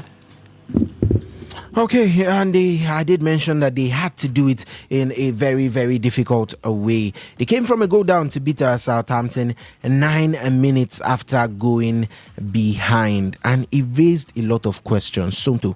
Okay, and I did mention that they had to do it in a very, very difficult way. They came from a goal down to beat Southampton 9 minutes after going behind, and it raised a lot of questions. Sonto,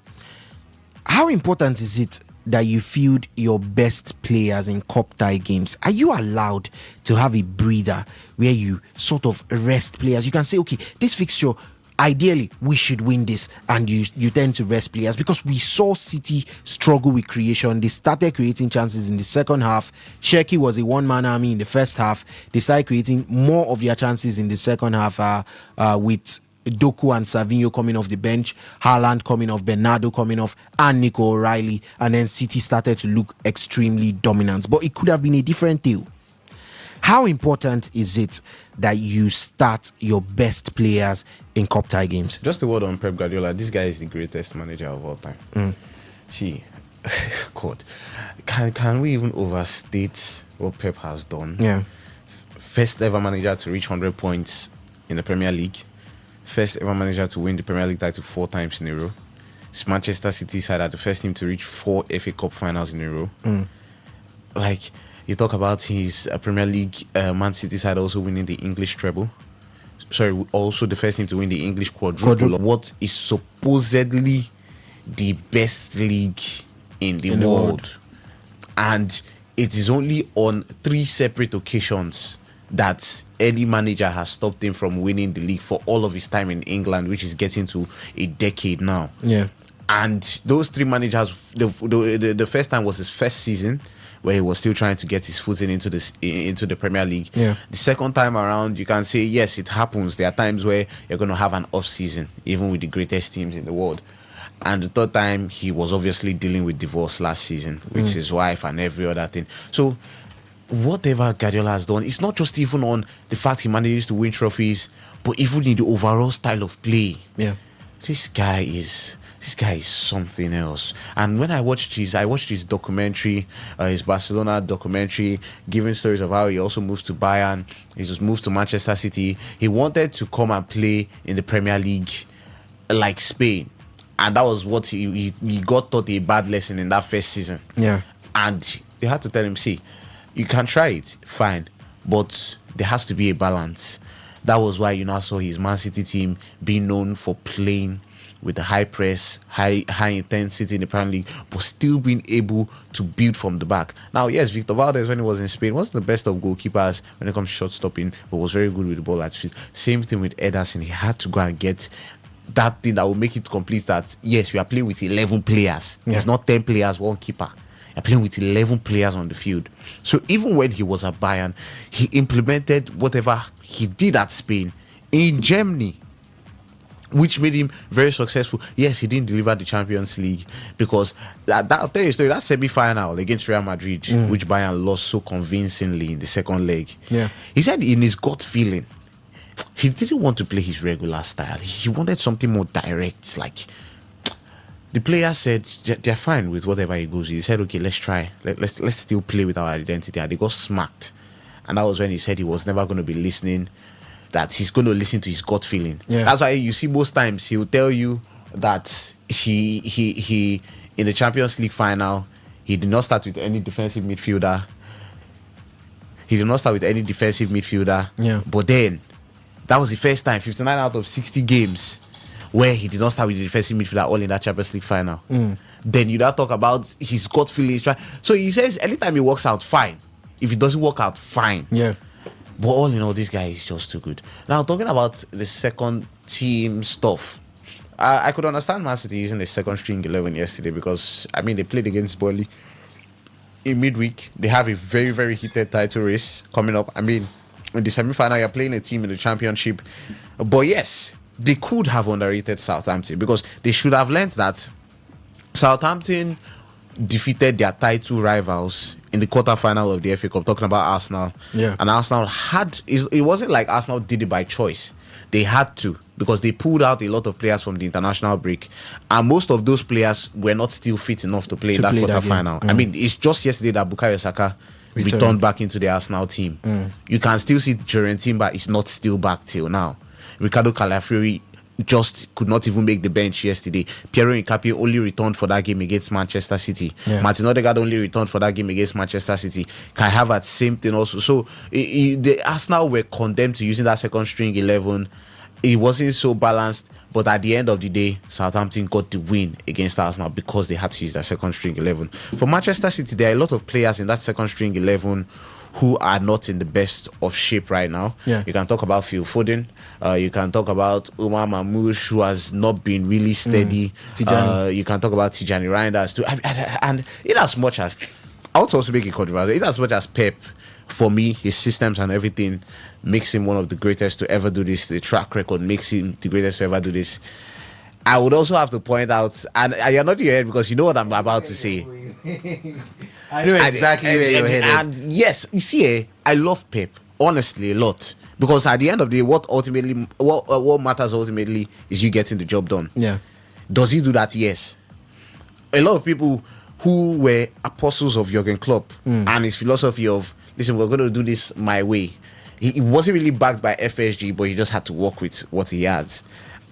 how important is it that you field your best players in cup tie games? Are you allowed to have a breather where you sort of rest players? You can say, okay, this fixture, ideally we should win this, and you tend to rest players, because we saw City struggle with creation. They started creating chances in the second half. Cherki was a one-man army in the first half. They started creating more of their chances in the second half with Doku and Savinho coming off the bench, Haaland coming off, Bernardo coming off, and Nico O'Reilly, and then City started to look extremely dominant. But it could have been a different deal. How important is it that you start your best players in cup tie games? Just a word on Pep Guardiola. This guy is the greatest manager of all time. See, God, can we even overstate what Pep has done? Yeah. First ever manager to reach 100 points in the Premier League. First ever manager to win the Premier League title 4 times in a row. It's Manchester City side are the first team to reach 4 FA Cup finals in a row. Like, you talk about his Premier League, Man City side also winning the English treble. Sorry, also the first team to win the English quadruple. What is supposedly the best league in the world. And it is only on 3 separate occasions that any manager has stopped him from winning the league for all of his time in England, which is getting to a decade now. Yeah. And those three managers, the first time was his first season, where he was still trying to get his footing into the Premier League. Yeah. The second time around, you can say, yes, it happens. There are times where you're going to have an off season, even with the greatest teams in the world. And the third time, he was obviously dealing with divorce last season with his wife and every other thing. So whatever Guardiola has done, it's not just even on the fact he manages to win trophies, but even in the overall style of play. Yeah. This guy is something else. And when I watched his documentary, his Barcelona documentary, giving stories of how he also moved to Bayern, he just moved to Manchester City. He wanted to come and play in the Premier League like Spain. And that was what he got taught a bad lesson in that first season. Yeah. And they had to tell him, see, you can try it, fine, but there has to be a balance. That was why you now saw his Man City team being known for playing with the high press, high intensity in the Premier League, but still being able to build from the back. Now, yes, Victor Valdez, when he was in Spain, wasn't the best of goalkeepers when it comes to shot stopping, but was very good with the ball at feet. Same thing with Ederson. He had to go and get that thing that will make it complete, that, yes, you are playing with 11 players. Yeah. It's not 10 players, one keeper. You're playing with 11 players on the field. So even when he was at Bayern, he implemented whatever he did at Spain in Germany, which made him very successful. Yes, he didn't deliver the Champions League, because I'll tell you a story, that semi-final against Real Madrid, which Bayern lost so convincingly in the second leg. Yeah. He said in his gut feeling, he didn't want to play his regular style. He wanted something more direct. Like, the player said they're fine with whatever he goes with. He said, okay, let's try. Let's still play with our identity. And they got smacked. And that was when he said he was never going to be listening, that he's going to listen to his gut feeling. Yeah. That's why you see most times he will tell you that he in the Champions League final, he did not start with any defensive midfielder. Yeah. But then, that was the first time, 59 out of 60 games, where he did not start with the defensive midfielder all in that Champions League final. Then you now talk about his gut feelings. So he says anytime he works out, fine. If it doesn't work out, fine. Yeah. But all in all, this guy is just too good. Now, talking about the second team stuff, I could understand Man City using the second string 11 yesterday, because, I mean, they played against Burnley in midweek. They have a very, very heated title race coming up. I mean, in the semi-final, you're playing a team in the Championship. But yes, they could have underrated Southampton, because they should have learned that Southampton defeated their title rivals in the quarterfinal of the FA Cup, talking about Arsenal. Yeah. And Arsenal it wasn't like Arsenal did it by choice. They had to, because they pulled out a lot of players from the international break. And most of those players were not still fit enough to play in that quarterfinal. I mean, it's just yesterday that Bukayo Saka returned back into the Arsenal team. You can still see Jurgen Timber is not still back till now. Ricardo Calafiori just could not even make the bench yesterday. Piero Hincapié only returned for that game against Manchester City. Yeah. Martin Odegaard only returned for that game against Manchester City. Kai Havertz, same thing also. So the Arsenal were condemned to using that second string 11. It wasn't so balanced, but at the end of the day, Southampton got the win against Arsenal because they had to use that second string 11. For Manchester City, there are a lot of players in that second string 11 who are not in the best of shape right now. Yeah. You can talk about Phil Foden. You can talk about Umar Mamouche, who has not been really steady. You can talk about Tijani Reinders too. And in as much as, I would also make it controversial, in as much as Pep, for me, his systems and everything makes him one of the greatest to ever do this. The track record makes him the greatest to ever do this. I would also have to point out, and you're not your head because you know what I'm about to say. I know exactly where you're headed. And yes, you see, I love Pep, honestly, a lot. Because at the end of the day, what matters ultimately is you getting the job done. Yeah. Does he do that? Yes. A lot of people who were apostles of Jurgen Klopp and his philosophy of, listen, we're going to do this my way. He wasn't really backed by FSG, but he just had to work with what he had.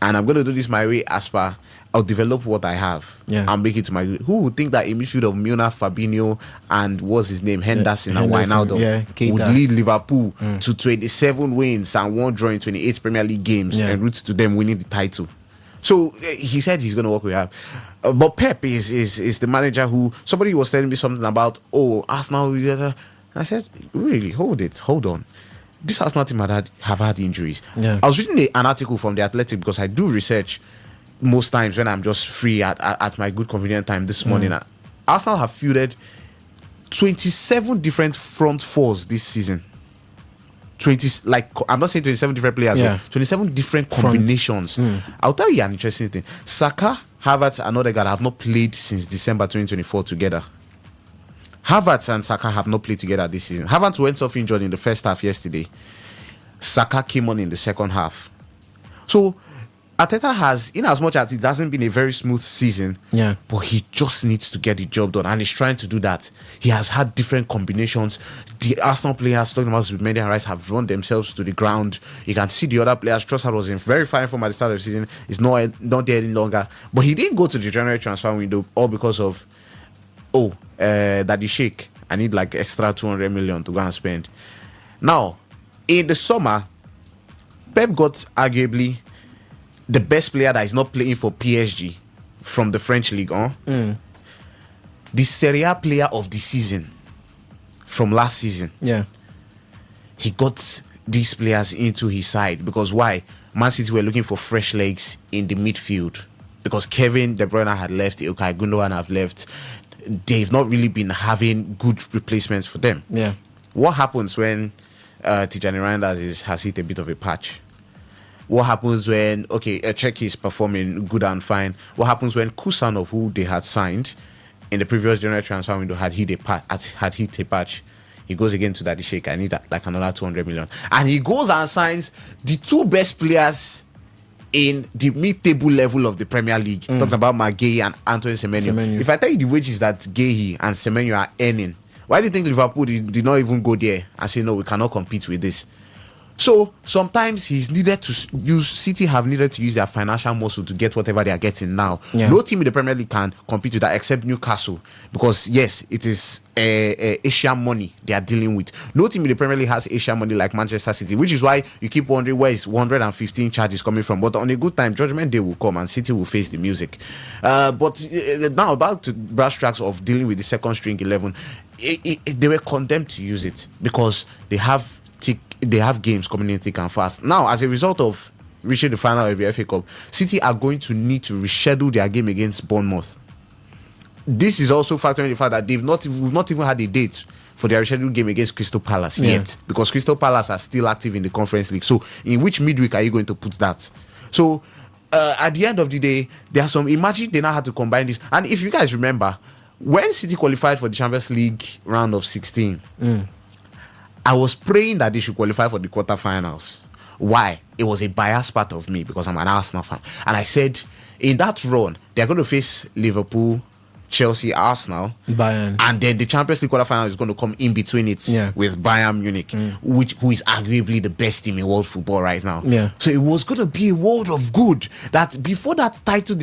And I'm going to do this my way as per, I'll develop what I have and make it to my... Who would think that a midfield of Milner, Fabinho, and what's his name, Henderson and Wijnaldum would lead Liverpool to 27 wins and 1 draw in 28 Premier League games en route to them winning the title? So he said he's going to work with her. But Pep is the manager who... Somebody was telling me something about, Arsenal... I said, really, hold on. this Arsenal team have had injuries. Yeah. I was reading an article from The Athletic because I do research most times when I'm just free at my good convenient time this morning. Arsenal have fielded 27 different front fours this season. 20, like, I'm not saying 27 different players, Yeah. 27 different combinations. I'll tell you an interesting thing. Saka, Havertz, and Odegaard have not played since December 2024 together. Havertz and Saka have not played together this season. Havertz went off injured in the first half yesterday. Saka came on in the second half. So Arteta has, in as much as it hasn't been a very smooth season, but he just needs to get the job done, and he's trying to do that. He has had different combinations. The Arsenal players, talking about Zubimendi and Rice, have run themselves to the ground. You can see the other players. Trossard was in very fine form at the start of the season. He's not there any longer. But he didn't go to the January transfer window all because of Daddy Sheikh. I need like extra 200 million to go and spend. Now, in the summer, Pep got arguably the best player that is not playing for PSG from the French League the Serie A player of the season from last season. He got these players into his side because why? Man City were looking for fresh legs in the midfield because Kevin De Bruyne had left, Ilkay Gundogan have left. They've not really been having good replacements for them. What happens when Tijani Reinders has hit a bit of a patch? What happens when Czech is performing good and fine? What happens when Kusanov, who they had signed in the previous January transfer window, had hit a patch? He goes again to Daddy Sheikh. I need like another 200 million, and he goes and signs the two best players in the mid-table level of the Premier League. Talking about Maguire and Antoine Semenyo. If I tell you the wages that Gueye and Semenyo are earning, why do you think Liverpool did not even go there and say no, we cannot compete with this? So sometimes City have needed to use their financial muscle to get whatever they are getting now. No team in the Premier League can compete with that except Newcastle, because yes, it is Asian money they are dealing with. No team in the Premier League has Asian money like Manchester City, which is why you keep wondering where is 115 charges coming from. But on a good time, Judgment Day will come and City will face the music. But now about to brass tracks of dealing with the second string 11, they were condemned to use it because they have games coming in thick and fast. Now, as a result of reaching the final of the FA Cup, City are going to need to reschedule their game against Bournemouth. This is also factoring in the fact that we've not even had a date for their rescheduled game against Crystal Palace yet, because Crystal Palace are still active in the Conference League. So, in which midweek are you going to put that? So, at the end of the day, imagine they now had to combine this. And if you guys remember, when City qualified for the Champions League round of 16, I was praying that they should qualify for the quarterfinals. Why? It was a biased part of me because I'm an Arsenal fan. And I said, in that run, they're going to face Liverpool, Chelsea, Arsenal, Bayern, and then the Champions League quarterfinal is going to come in between it with Bayern Munich, who is arguably the best team in world football right now. So it was going to be a world of good that before that supposed title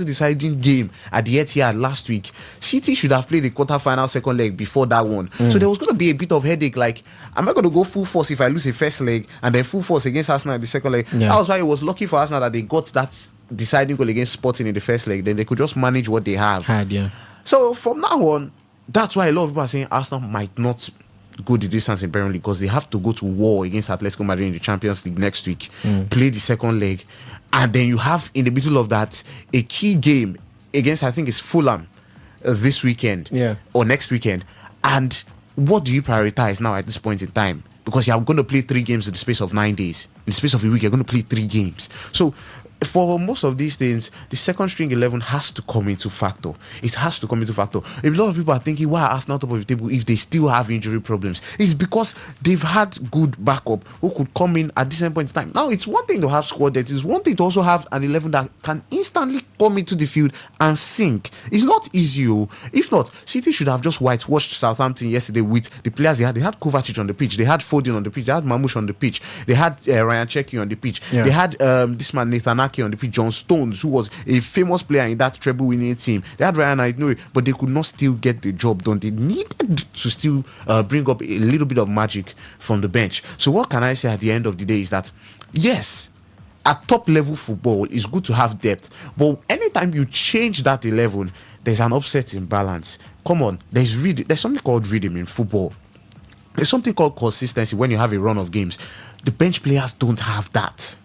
deciding game at the Etihad last week, City should have played the quarterfinal second leg before that one. So there was going to be a bit of headache. Like, am I going to go full force if I lose the first leg and then full force against Arsenal in the second leg? That was why it was lucky for Arsenal that they got that deciding goal against Sporting in the first leg. Then they could just manage what they have. So from now on, that's why a lot of people are saying Arsenal might not go the distance in Premier League, because they have to go to war against Atletico Madrid in the Champions League next week, play the second leg, and then you have in the middle of that a key game against, I think it's Fulham this weekend or next weekend. And what do you prioritize now at this point in time? Because you're going to play 3 games in the space of 9 days. In the space of a week, you're going to play 3 games. So for most of these things, the second string 11 has to come into factor. It has to come into factor. If a lot of people are thinking, why are Arsenal top of the table if they still have injury problems? It's because they've had good backup who could come in at decent point in time. Now, it's one thing to have squad depth. It's one thing to also have an 11 that can instantly come into the field and sink. It's not easy. If not, City should have just whitewashed Southampton yesterday with the players they had. They had Kovacic on the pitch. They had Foden on the pitch. They had Mamouche on the pitch. They had Ryan Cherki on the pitch. They had this man Nathan Ake on the pitch, John Stones, who was a famous player in that treble winning team. They had Ryan Aït-Nouri, but they could not still get the job done. They needed to still bring up a little bit of magic from the bench. So what can I say at the end of the day is that, yes, at top level football, it's good to have depth, but anytime you change that 11, there's an upset in balance. Come on, there's something called rhythm in football. there's something called consistency when you have a run of games. The bench players don't have that.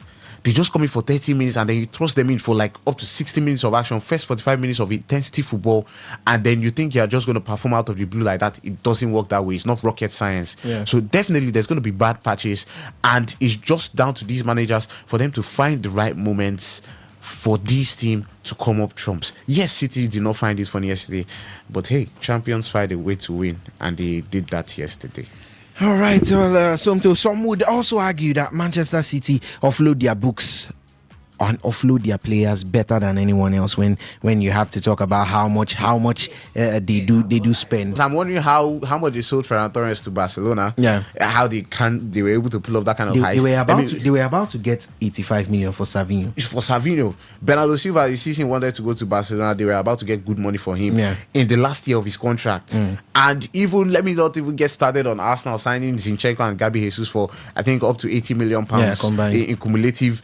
They just come in for 30 minutes and then you thrust them in for like up to 60 minutes of action, first 45 minutes of intensity football, and then you think you're just going to perform out of the blue like that. It doesn't work that way. It's not rocket science. Yeah. So definitely there's going to be bad patches, and it's just down to these managers for them to find the right moments for this team to come up trumps. Yes, City did not find it funny yesterday, but hey, champions find a way to win, and they did that yesterday. All right, well, some would also argue that Manchester City offload their books and offload their players better than anyone else when you have to talk about how much they do spend. I'm wondering how much they sold Ferran Torres to Barcelona. Yeah, how they were able to pull off that kind of heist. They were about to get 85 million for Savinho. For Savinho, Bernardo Silva, the season wanted to go to Barcelona. They were about to get good money for him in the last year of his contract. And even let me not even get started on Arsenal signing Zinchenko and Gabi Jesus for I think up to 80 million pounds in cumulative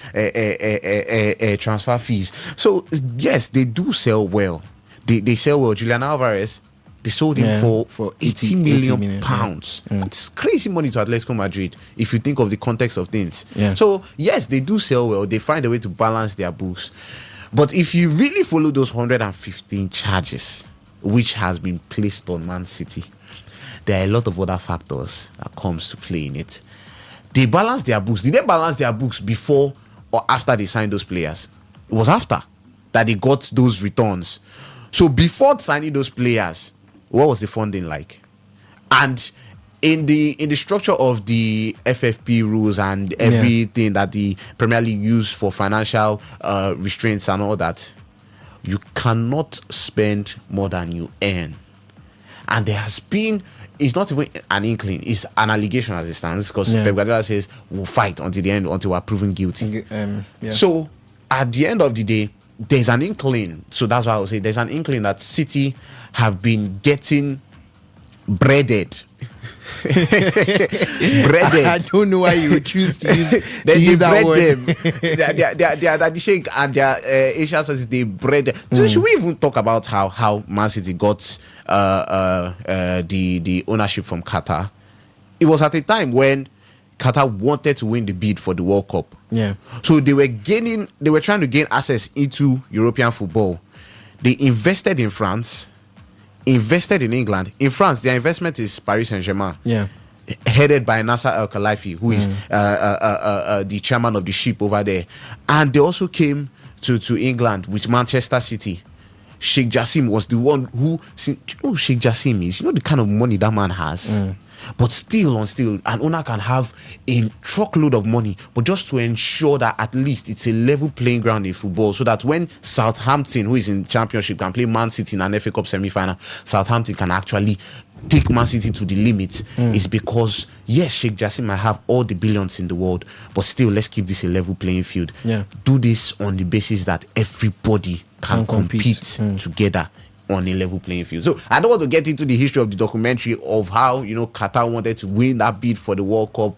transfer fees. So yes, they do sell well. They sell well. Julian Alvarez, they sold him for 80 million pounds. It's crazy money to Atletico Madrid if you think of the context of things. So yes, they do sell well. They find a way to balance their books. But if you really follow those 115 charges which has been placed on Man City, there are a lot of other factors that comes to play in it. They balance their books. Did they balance their books before or after they signed those players? It was after that they got those returns. So before signing those players, what was the funding like? And in the structure of the FFP rules and everything that the Premier League used for financial restraints and all that, you cannot spend more than you earn. And there has been, it's not even an inkling, it's an allegation as it stands, because Pep Guardiola says we'll fight until the end, until we're proven guilty. So at the end of the day, there's an inkling. So that's why I would say there's an inkling that City have been getting breaded. Breaded. I don't know why you would choose to use that word. The Sheikh and their Asian sources, they bread them. So should we even talk about how Man City got the ownership from Qatar? It was at a time when Qatar wanted to win the bid for the World Cup. So they were trying to gain access into European football. They invested in France, invested in England. In France, their investment is Paris Saint-Germain. Headed by Nasser El Khelaifi, who is the chairman of the ship over there. And they also came to England with Manchester City. Sheikh Jassim was the one who, you know who Sheikh Jassim is? You know the kind of money that man has. But still, an owner can have a truckload of money, but just to ensure that at least it's a level playing ground in football, so that when Southampton, who is in Championship, can play Man City in an FA Cup semi-final, Southampton can actually take Man City to the limit. Is because, yes, Sheikh Jassim might have all the billions in the world, but still, let's keep this a level playing field. Do this on the basis that everybody can compete together on a level playing field. So I don't want to get into the history of the documentary of how, you know, Qatar wanted to win that bid for the World Cup.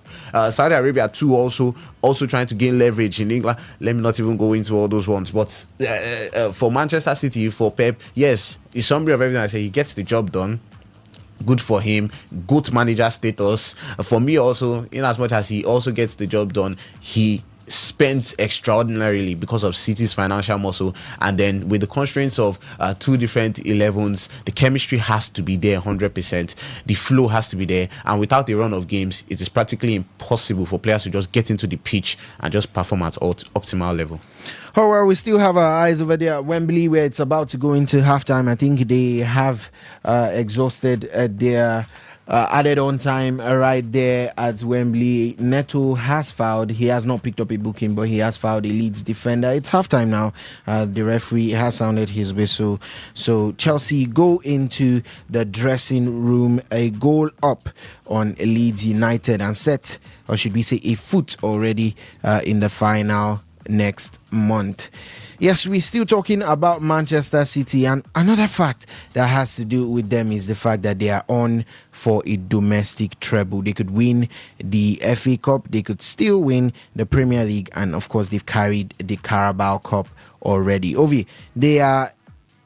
Saudi Arabia too also trying to gain leverage in England. Let me not even go into all those ones. But for Manchester City, for Pep, yes, it's summary of everything I say. He gets the job done. Good for him. Good manager status. For me also, in as much as he also gets the job done, he spends extraordinarily because of City's financial muscle, and then with the constraints of two different 11s, the chemistry has to be there 100%. The flow has to be there, and without a run of games, it is practically impossible for players to just get into the pitch and just perform at optimal level. Oh, well, we still have our eyes over there at Wembley, where it's about to go into halftime. I think they have exhausted their added on time right there at Wembley. Neto has fouled. He has not picked up a booking, but he has fouled a Leeds defender. It's halftime now. The referee has sounded his whistle. So Chelsea go into the dressing room a goal up on Leeds United and set, or should we say, a foot already in the final next month. Yes, we're still talking about Manchester City, and another fact that has to do with them is the fact that they are on for a domestic treble. They could win the FA Cup, they could still win the Premier League, and of course they've carried the Carabao Cup already. Ovi, they are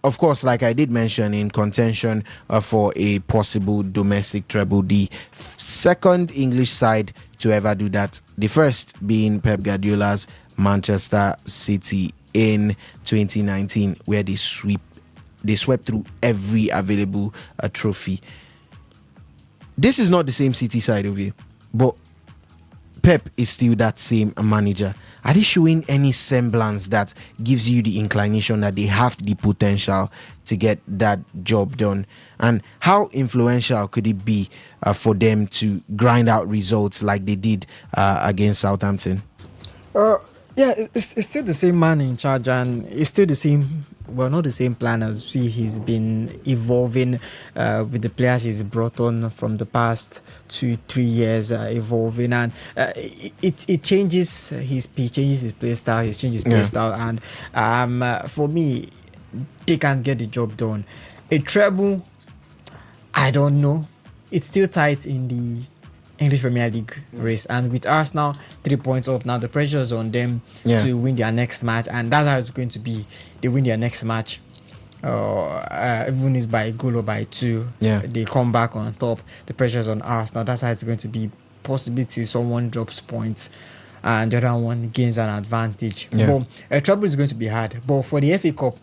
of course, like I did mention, in contention for a possible domestic treble, the second English side to ever do that. The first being Pep Guardiola's Manchester City in 2019, where they swept through every available trophy. This is not the same City side of you, but Pep is still that same manager. Are they showing any semblance that gives you the inclination that they have the potential to get that job done? And how influential could it be for them to grind out results like they did against Southampton? Yeah, it's still the same man in charge, and it's still the same. Well, not the same plan as he's been evolving with the players he's brought on from the past 2-3 years, evolving, and it changes his changes his play style, he changes his play style, and for me, they can get the job done. A treble, I don't know. It's still tight in the English Premier League race, and with Arsenal 3 points up now, the pressure is on them to win their next match, and that's how it's going to be. They win their next match, even if by a goal or by two, they come back on top. The pressure is on Arsenal. That's how it's going to be. Possibly to someone drops points and the other one gains an advantage. But a treble is going to be hard. But for the FA Cup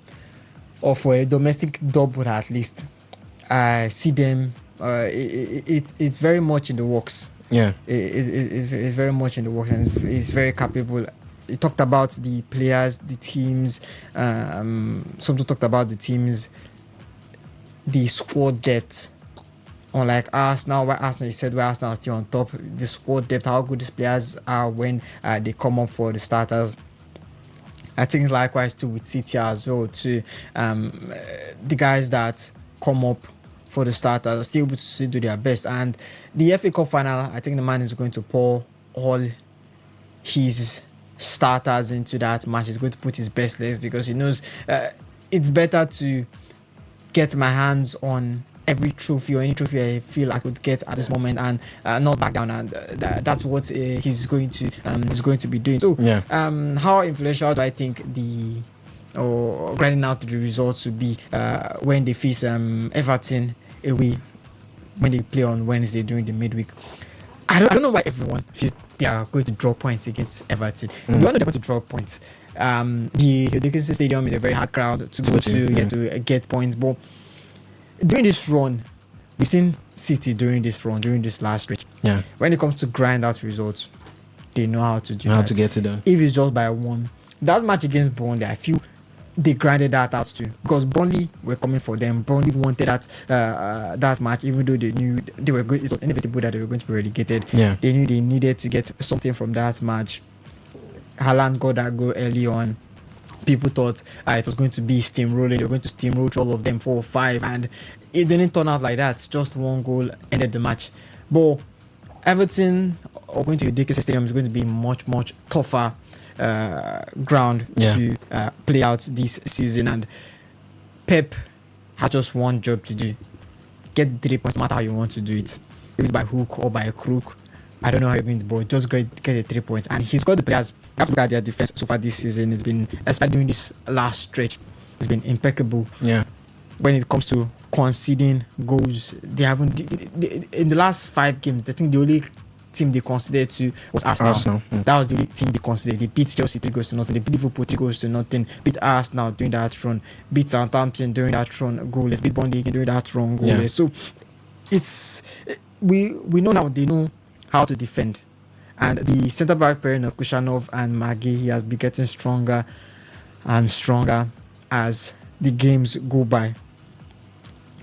or for a domestic double at least, I see them. It's very much in the works. It's very much in the works, and it's very capable. He talked about the players, the teams. Somebody talked about the teams, the squad depth. Unlike Arsenal, where Arsenal is still on top. The squad depth, how good these players are when they come up for the starters. I think likewise too with City as well too. The guys that come up for the starters still able to do their best, and the FA Cup final, I think the man is going to pour all his starters into that match. He's going to put his best legs because he knows it's better to get my hands on every trophy or any trophy I feel I could get at this moment and not back down, and that's what he's going to be doing. So how influential do I think the grinding out the results will be when they face Everton away, when they play on Wednesday during the midweek? I don't know why everyone feels they are going to draw points against Everton. We all know they're going to draw points. The Dickinson Stadium is a very hard crowd to go to get points, but during this run, we've seen City during this last stretch. When it comes to grind out results, they know how to do to get it done. If it's just by one, that match against Burnley, I feel they grinded that out too, because Burnley were coming for them. Burnley wanted that match, even though they knew they were good. It was inevitable that they were going to be relegated. They knew they needed to get something from that match. Haaland got that goal early on. People thought it was going to be steamrolling. They were going to steamroll all of them 4-5, and it didn't turn out like that. Just one goal ended the match. But Everton or going to the Dickinson Stadium is going to be much tougher ground to play out this season, and Pep has just one job to do: get 3 points, no matter how you want to do it. If it's by hook or by crook, I don't know how you're going to, but just get the 3 points. And he's got the players. You have to look at their defense so far this season. It's been, especially during this last stretch, it's been impeccable. When it comes to conceding goals, they haven't. In the last 5 games, I think the only team they considered to was Arsenal. That was the only team they considered. They beat Chelsea 3-0. They beat Liverpool 3-0. Beat Arsenal during that run. Beat Southampton during that run. Goalless. Beat Burnley during that run. Goalless. So it's we know now. They know how to defend, and the centre back pairing of Kushanov and Maggie, he has been getting stronger and stronger as the games go by.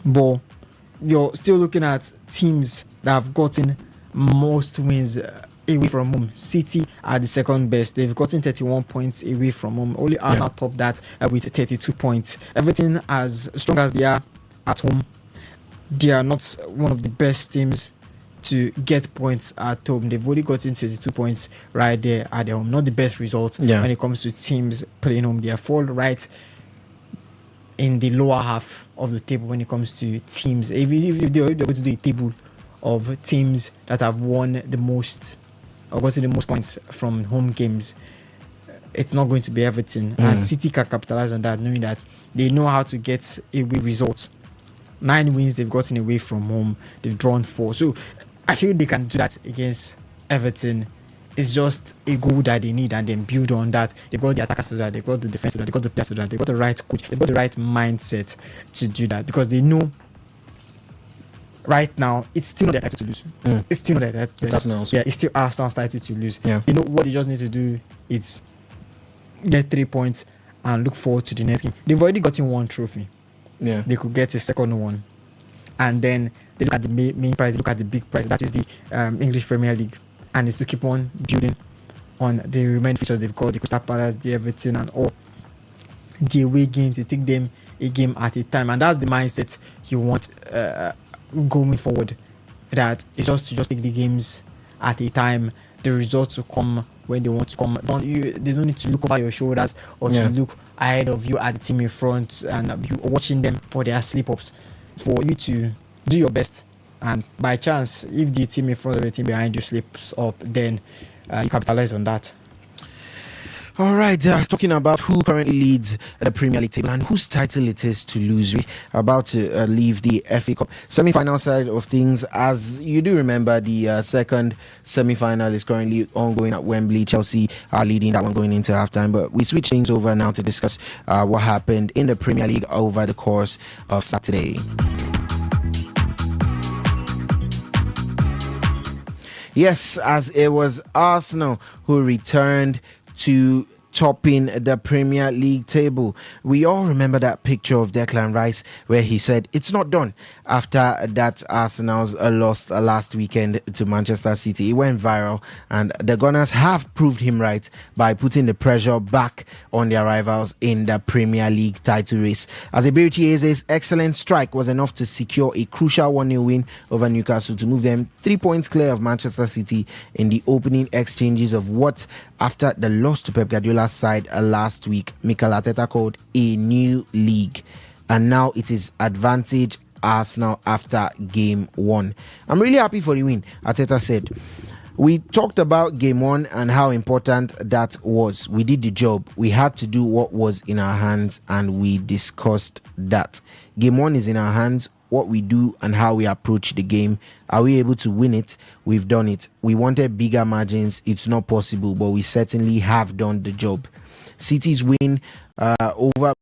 But you're still looking at teams that have gotten most wins away from home. City are the second best. They've gotten 31 points away from home. Only Arsenal top that with 32 points. Everything as strong as they are at home, they are not one of the best teams to get points at home. They've only gotten 22 points right there at home. Not the best result when it comes to teams playing home. They fall right in the lower half of the table when it comes to teams. If they're going to do a table of teams that have won the most or gotten the most points from home games, it's not going to be Everton. And City can capitalize on that, knowing that they know how to get away results. 9 wins they've gotten away from home. They've drawn 4. So I feel they can do that against Everton. It's just a goal that they need and then build on that. They've got the attackers to that. They've got the defense to that. They've got the players to that. They've got the right coach. They've got the right mindset to do that because they know right now it's still not their title to lose. It's still not their title. Yeah, it's still Arsenal's title to lose. Yeah. You know what they just need to do is get 3 points and look forward to the next game. They've already gotten 1 trophy. Yeah. They could get a second one. And then they look at the main prize, they look at the big prize. That is the English Premier League. And it's to keep on building on the remaining features they've got, the Crystal Palace, the Everton, and all the away games. They take them a game at a time. And that's the mindset you want going forward. That it's just to take the games at a time. The results will come when they want to come. They don't need to look over your shoulders or to look ahead of you at the team in front and you watching them for their slip-ups. It's for you to do your best. And by chance, if the team in front of the team behind you slips up, then you capitalize on that. All right, talking about who currently leads the Premier League table and whose title it is to lose. We're about to leave the FA Cup semi-final side of things. As you do remember, the second semi-final is currently ongoing at Wembley. Chelsea are leading that one going into halftime. But we switch things over now to discuss what happened in the Premier League over the course of Saturday. Yes, as it was Arsenal who returned to topping the Premier League table. We all remember that picture of Declan Rice where he said it's not done after that Arsenal's lost last weekend to Manchester City. It went viral and the Gunners have proved him right by putting the pressure back on their rivals in the Premier League title race. As Eberechi Eze's excellent strike was enough to secure a crucial 1-0 win over Newcastle to move them 3 points clear of Manchester City in the opening exchanges of what, after the loss to Pep Guardiola's side last week, Mikel Arteta called a new league. And now it is advantage Arsenal after game 1. I'm really happy for the win, Arteta said. We talked about game 1 and how important that was. We did the job. We had to do what was in our hands and we discussed that. Game 1 is in our hands. What we do and how we approach the game. Are we able to win it? We've done it. We wanted bigger margins. It's not possible, but we certainly have done the job. City's win over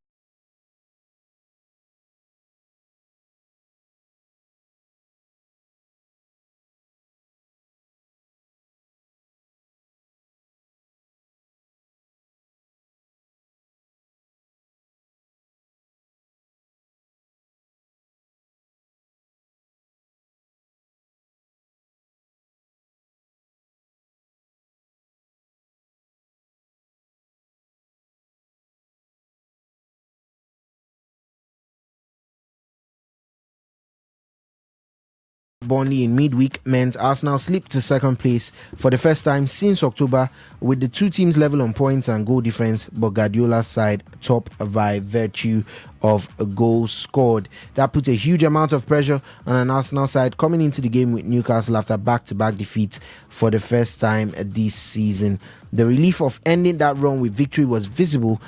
Burnley in midweek meant Arsenal slipped to second place for the first time since October, with the two teams level on points and goal difference, but Guardiola's side top by virtue of a goal scored. That put a huge amount of pressure on an Arsenal side coming into the game with Newcastle after back-to-back defeat for the first time this season. The relief of ending that run with victory was visible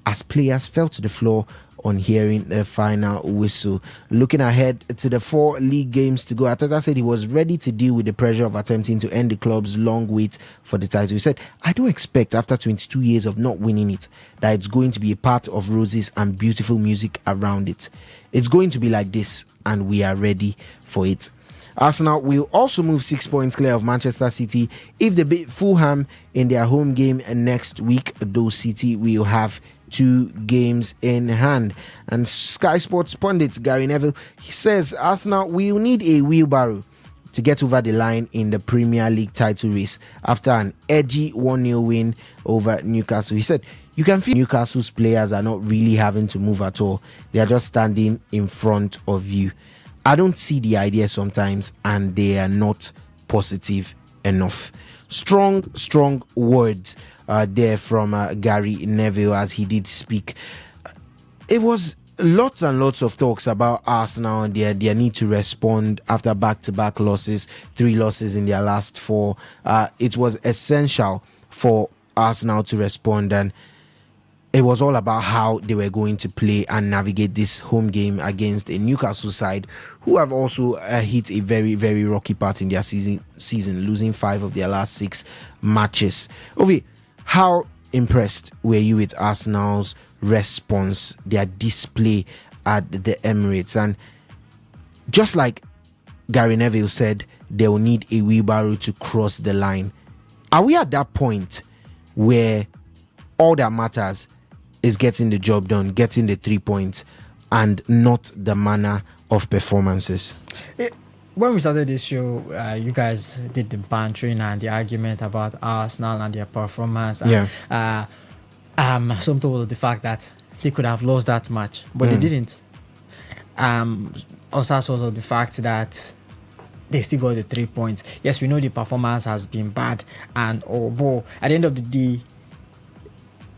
as players fell to the floor on hearing the final whistle. Looking ahead to the 4 league games to go, Arteta said he was ready to deal with the pressure of attempting to end the club's long wait for the title. He said, I do expect after 22 years of not winning it, that it's going to be a part of roses and beautiful music around it. It's going to be like this and we are ready for it. Arsenal will also move 6 points clear of Manchester City if they beat Fulham in their home game next week, though City will have 2 games in hand. And Sky Sports pundit Gary Neville, he says Arsenal will need a wheelbarrow to get over the line in the Premier League title race after an edgy 1-0 win over Newcastle. He said you can feel Newcastle's players are not really having to move at all. They are just standing in front of you. I don't see the idea sometimes and they are not positive enough. Strong words there from Gary Neville as he did speak. It was lots and lots of talks about Arsenal and their need to respond after back-to-back losses, 3 losses in their last 4. It was essential for Arsenal to respond, and it was all about how they were going to play and navigate this home game against a Newcastle side who have also hit a very, very rocky part in their season, losing 5 of their last 6 matches. Ovi, how impressed were you with Arsenal's response, their display at the Emirates? And just like Gary Neville said, they will need a wheelbarrow to cross the line. Are we at that point where all that matters is getting the job done, getting the 3 points, and not the manner of performances? When we started this show, you guys did the bantering and the argument about Arsenal and their performance. And, some told the fact that they could have lost that match, but they didn't. Also, sort of the fact that they still got the 3 points. Yes, we know the performance has been bad, and but at the end of the day,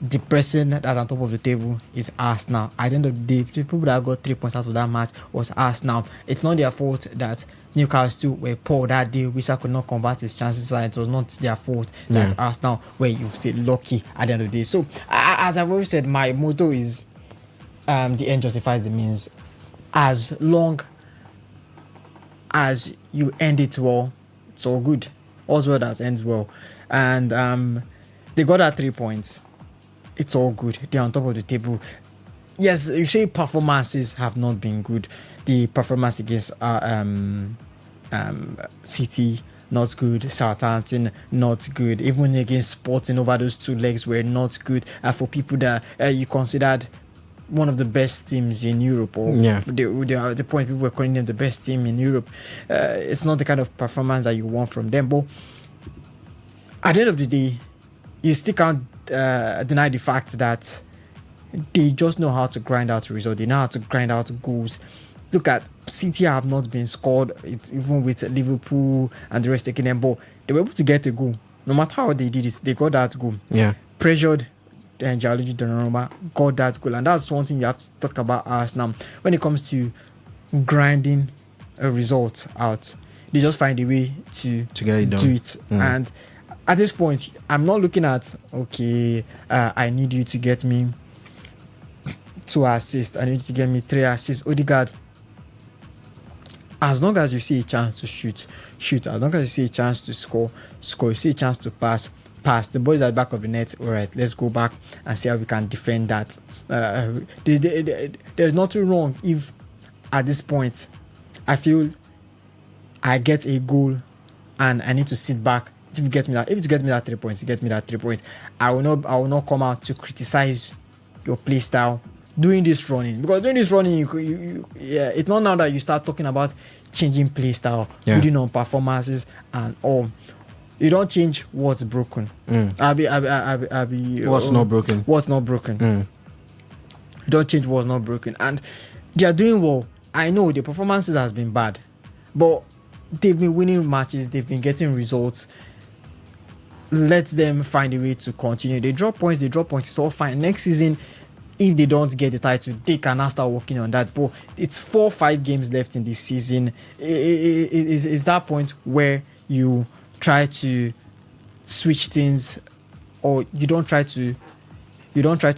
the person that's on top of the table is Arsenal. At the end of the day, the people that got 3 points out of that match was Arsenal. It's not their fault that Newcastle were poor that day. Wisa could not convert his chances, and it was not their fault that Arsenal were, you say, lucky at the end of the day. So, as I've always said, my motto is the end justifies the means. As long as you end it well, it's all good. All's well that ends well. And they got that 3 points. It's all good. They're on top of the table. Yes, you say performances have not been good. The performance against City, not good. Southampton, not good. Even against Sporting over those 2 legs were not good. For people that you considered one of the best teams in Europe, or they are at the point people were calling them the best team in Europe. It's not the kind of performance that you want from them. But at the end of the day, you still can't deny the fact that they just know how to grind out a result. They know how to grind out goals. Look at City have not been scored, even with Liverpool and the rest taking them, but they were able to get a goal. No matter how they did it, they got that goal. Pressured and Gianluigi Donnarumma got that goal, and that's one thing you have to talk about Arsenal when it comes to grinding a result out. They just find a way to get it done. Do it. And at this point, I'm not looking at I need you to get me 2 assists, I need you to get me 3 assists. Odegaard, as long as you see a chance to shoot. As long as you see a chance to score. You see a chance to pass. The ball is at the back of the net. All right, let's go back and see how we can defend that. There's nothing wrong if at this point I feel I get a goal and I need to sit back. If you get me that 3 points, you get me that 3 points. I will not come out to criticize your play style doing this running, because doing this running, it's not now that you start talking about changing play style, building on performances and all. You don't change what's broken. What's not broken? What's not broken? You don't change what's not broken, and they are doing well. I know the performances has been bad, but they've been winning matches. They've been getting results. Let them find a way to continue. They drop points. It's all fine. Next season, if they don't get the title, they can now start working on that. But it's 4 or 5 games left in this season. It's that point where you try to switch things, or you don't try to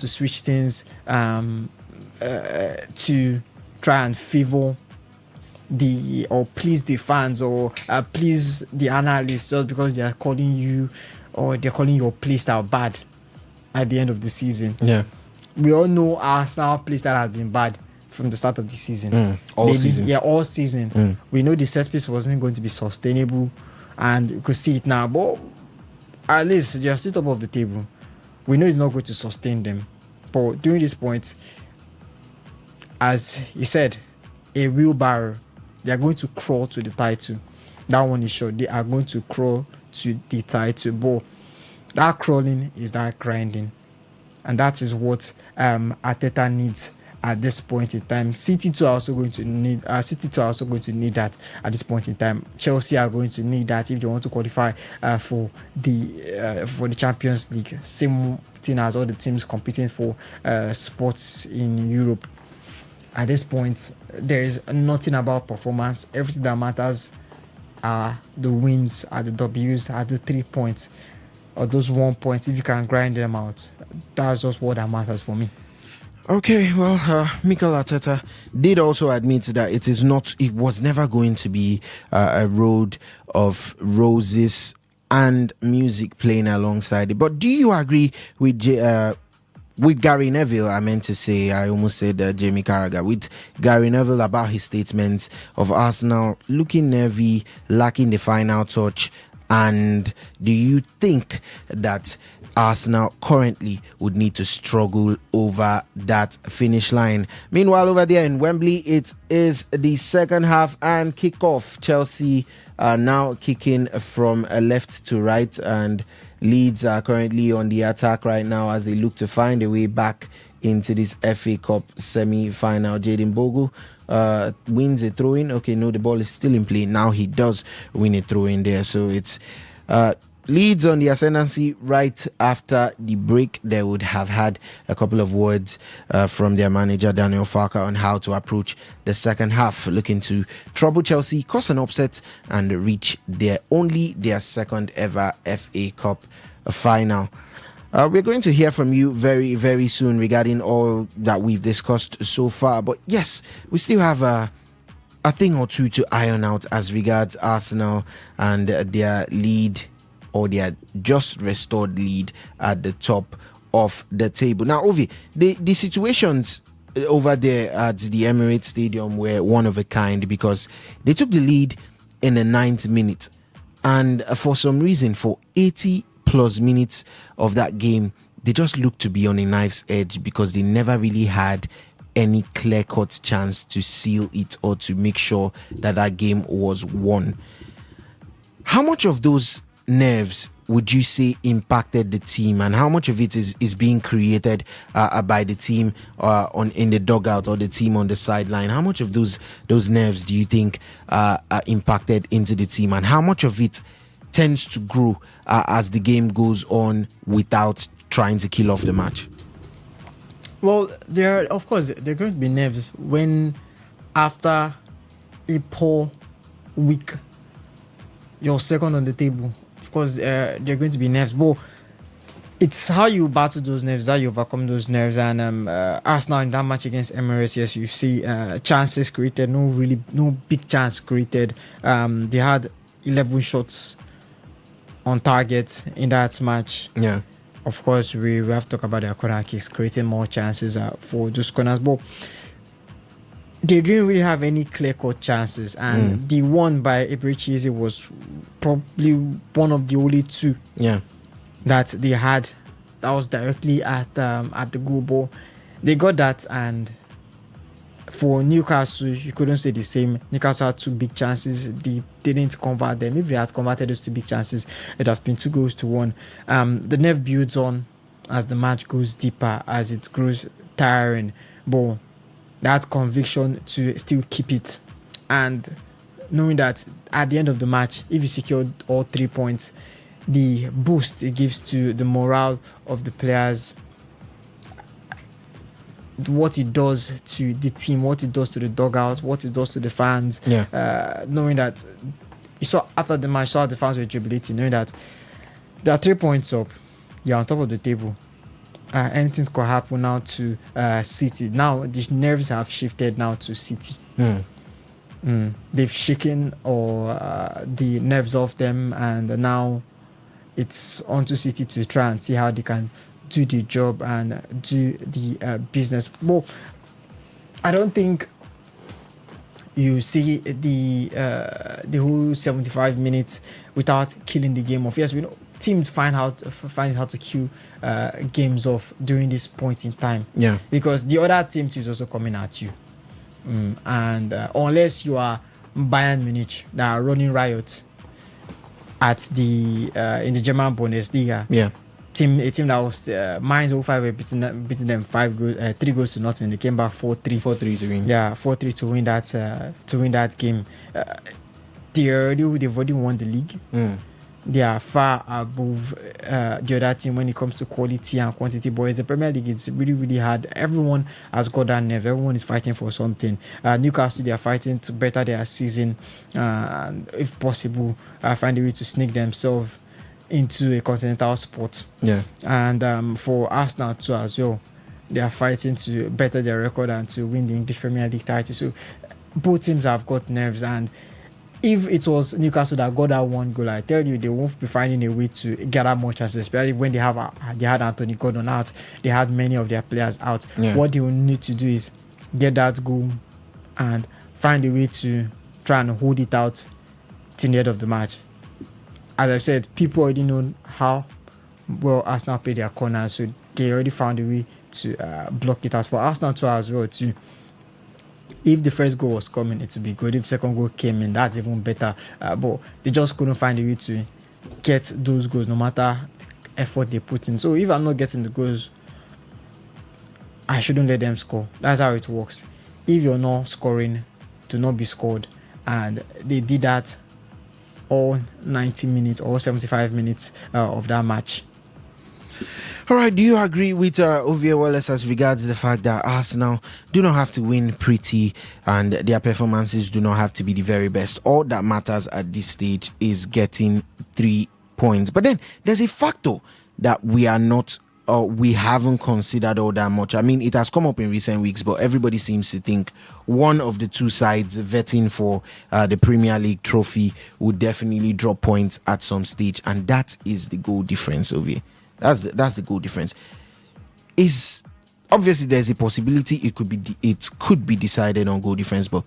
switch things to try and favor or please the fans, or please the analysts, just because they are calling you or they're calling your play style bad at the end of the season. We all know Arsenal play style has been bad from the start of the season. All season. We know the set piece wasn't going to be sustainable, and you could see it now. But at least they are still top of the table. We know it's not going to sustain them. But during this point, as he said, a wheelbarrow, they are going to crawl to the title. That one is sure. They are going to crawl to the title. But that crawling is that grinding. And that is what Arteta needs at this point in time. City too are also going to need that at this point in time. Chelsea are going to need that if they want to qualify for the Champions League. Same thing as all the teams competing for sports in Europe. At this point, there is nothing about performance. Everything that matters are the wins, are the W's, are the 3 points. or those 1 points, if you can grind them out, that's just what that matters for me. Okay, well, Mikel Arteta did also admit that it was never going to be a road of roses and music playing alongside it. But do you agree with Gary Neville? I meant to say, I almost said Jamie Carragher, with Gary Neville about his statements of Arsenal looking nervy, lacking the final touch. And do you think that Arsenal currently would need to struggle over that finish line? Meanwhile, over there in Wembley, it is the second half and kickoff. Chelsea are now kicking from left to right, and Leeds are currently on the attack right now as they look to find a way back into this FA Cup semi-final. Jadon Bogle wins a throw-in. Okay, no, the ball is still in play. Now he does win a throw-in there. So it's Leeds on the ascendancy right after the break. They would have had a couple of words from their manager, Daniel Farker, on how to approach the second half, looking to trouble Chelsea, cause an upset, and reach their second ever FA Cup final. We're going to hear from you very, very soon regarding all that we've discussed so far. But yes, we still have a thing or two to iron out as regards Arsenal and their lead, or their just restored lead at the top of the table. Now, Ovi, the situations over there at the Emirates Stadium were one of a kind, because they took the lead in the 9th minute, and for some reason, for 80 plus minutes of that game, they just looked to be on a knife's edge, because they never really had any clear-cut chance to seal it or to make sure that that game was won. How much of those nerves would you say impacted the team, and how much of it is being created by the team in the dugout, or the team on the sideline? How much of those nerves do you think are impacted into the team, and how much of it tends to grow as the game goes on without trying to kill off the match? Well, there are going to be nerves when, after a poor week, you're second on the table. Of course, there are going to be nerves, but it's how you battle those nerves, how you overcome those nerves. And Arsenal in that match against Emirates, yes, you see chances created, no big chance created. They had 11 shots on target in that match. Yeah. Of course, we have to talk about their corner kicks, creating more chances for those corners, but they didn't really have any clear-cut chances. And the one by Eberechi was probably one of the only two that they had that was directly at the goal. But they got that, and for Newcastle, you couldn't say the same. Newcastle had 2 big chances. They didn't convert them. If they had converted those 2 big chances, it would have been 2-1. The nerve builds on as the match goes deeper, as it grows tiring. But that conviction to still keep it, and knowing that at the end of the match, if you secured all 3 points, the boost it gives to the morale of the players, what it does to the team, what it does to the dugout, what it does to the fans. Knowing that you saw after the match, the fans were jubilating, knowing that they are 3 points up, you're on top of the table. Anything could happen now to City. Now the nerves have shifted now to City. They've shaken the nerves off them, and now it's on to City to try and see how they can do the job and do the business. But I don't think you see the whole 75 minutes without killing the game off. Yes, we know teams find how to kill games off during this point in time. Yeah, because the other team is also coming at you, and unless you are Bayern Munich that are running riot at the in the German Bundesliga. Yeah. A team that was Mainz 05 were beating them 3 goals to nothing. They came back 4-3. 4-3 to win. Yeah, 4-3 to win that game. They've already won the league. They are far above the other team when it comes to quality and quantity. But it's the Premier League, it's really, really hard. Everyone has got that nerve. Everyone is fighting for something. Newcastle, they are fighting to better their season, and if possible, find a way to sneak themselves into a continental sport. Yeah. And for Arsenal too as well, they are fighting to better their record and to win the English Premier League title. So both teams have got nerves, and if it was Newcastle that got that one goal, I tell you, they won't be finding a way to gather more chances, especially when they had Anthony Gordon out. They had many of their players out. Yeah. What they will need to do is get that goal and find a way to try and hold it out till the end of the match. As I said, people already know how well Arsenal play their corners, so they already found a way to block it out. For Arsenal too as well too. If the first goal was coming, it would be good. If the second goal came in, that's even better. But they just couldn't find a way to get those goals, no matter the effort they put in. So if I'm not getting the goals, I shouldn't let them score. That's how it works. If you're not scoring, do not be scored. And they did that all 90 minutes or 75 minutes of that match. All right, do you agree with Ovie Wallace as regards the fact that Arsenal do not have to win pretty and their performances do not have to be the very best? All that matters at this stage is getting 3 points. But then there's a factor that we haven't considered all that much. I mean, it has come up in recent weeks, but everybody seems to think one of the two sides vetting for the Premier League trophy would definitely drop points at some stage, and that is the goal difference, Ovie. That's the goal difference. Is obviously there's a possibility it could be decided on goal difference, but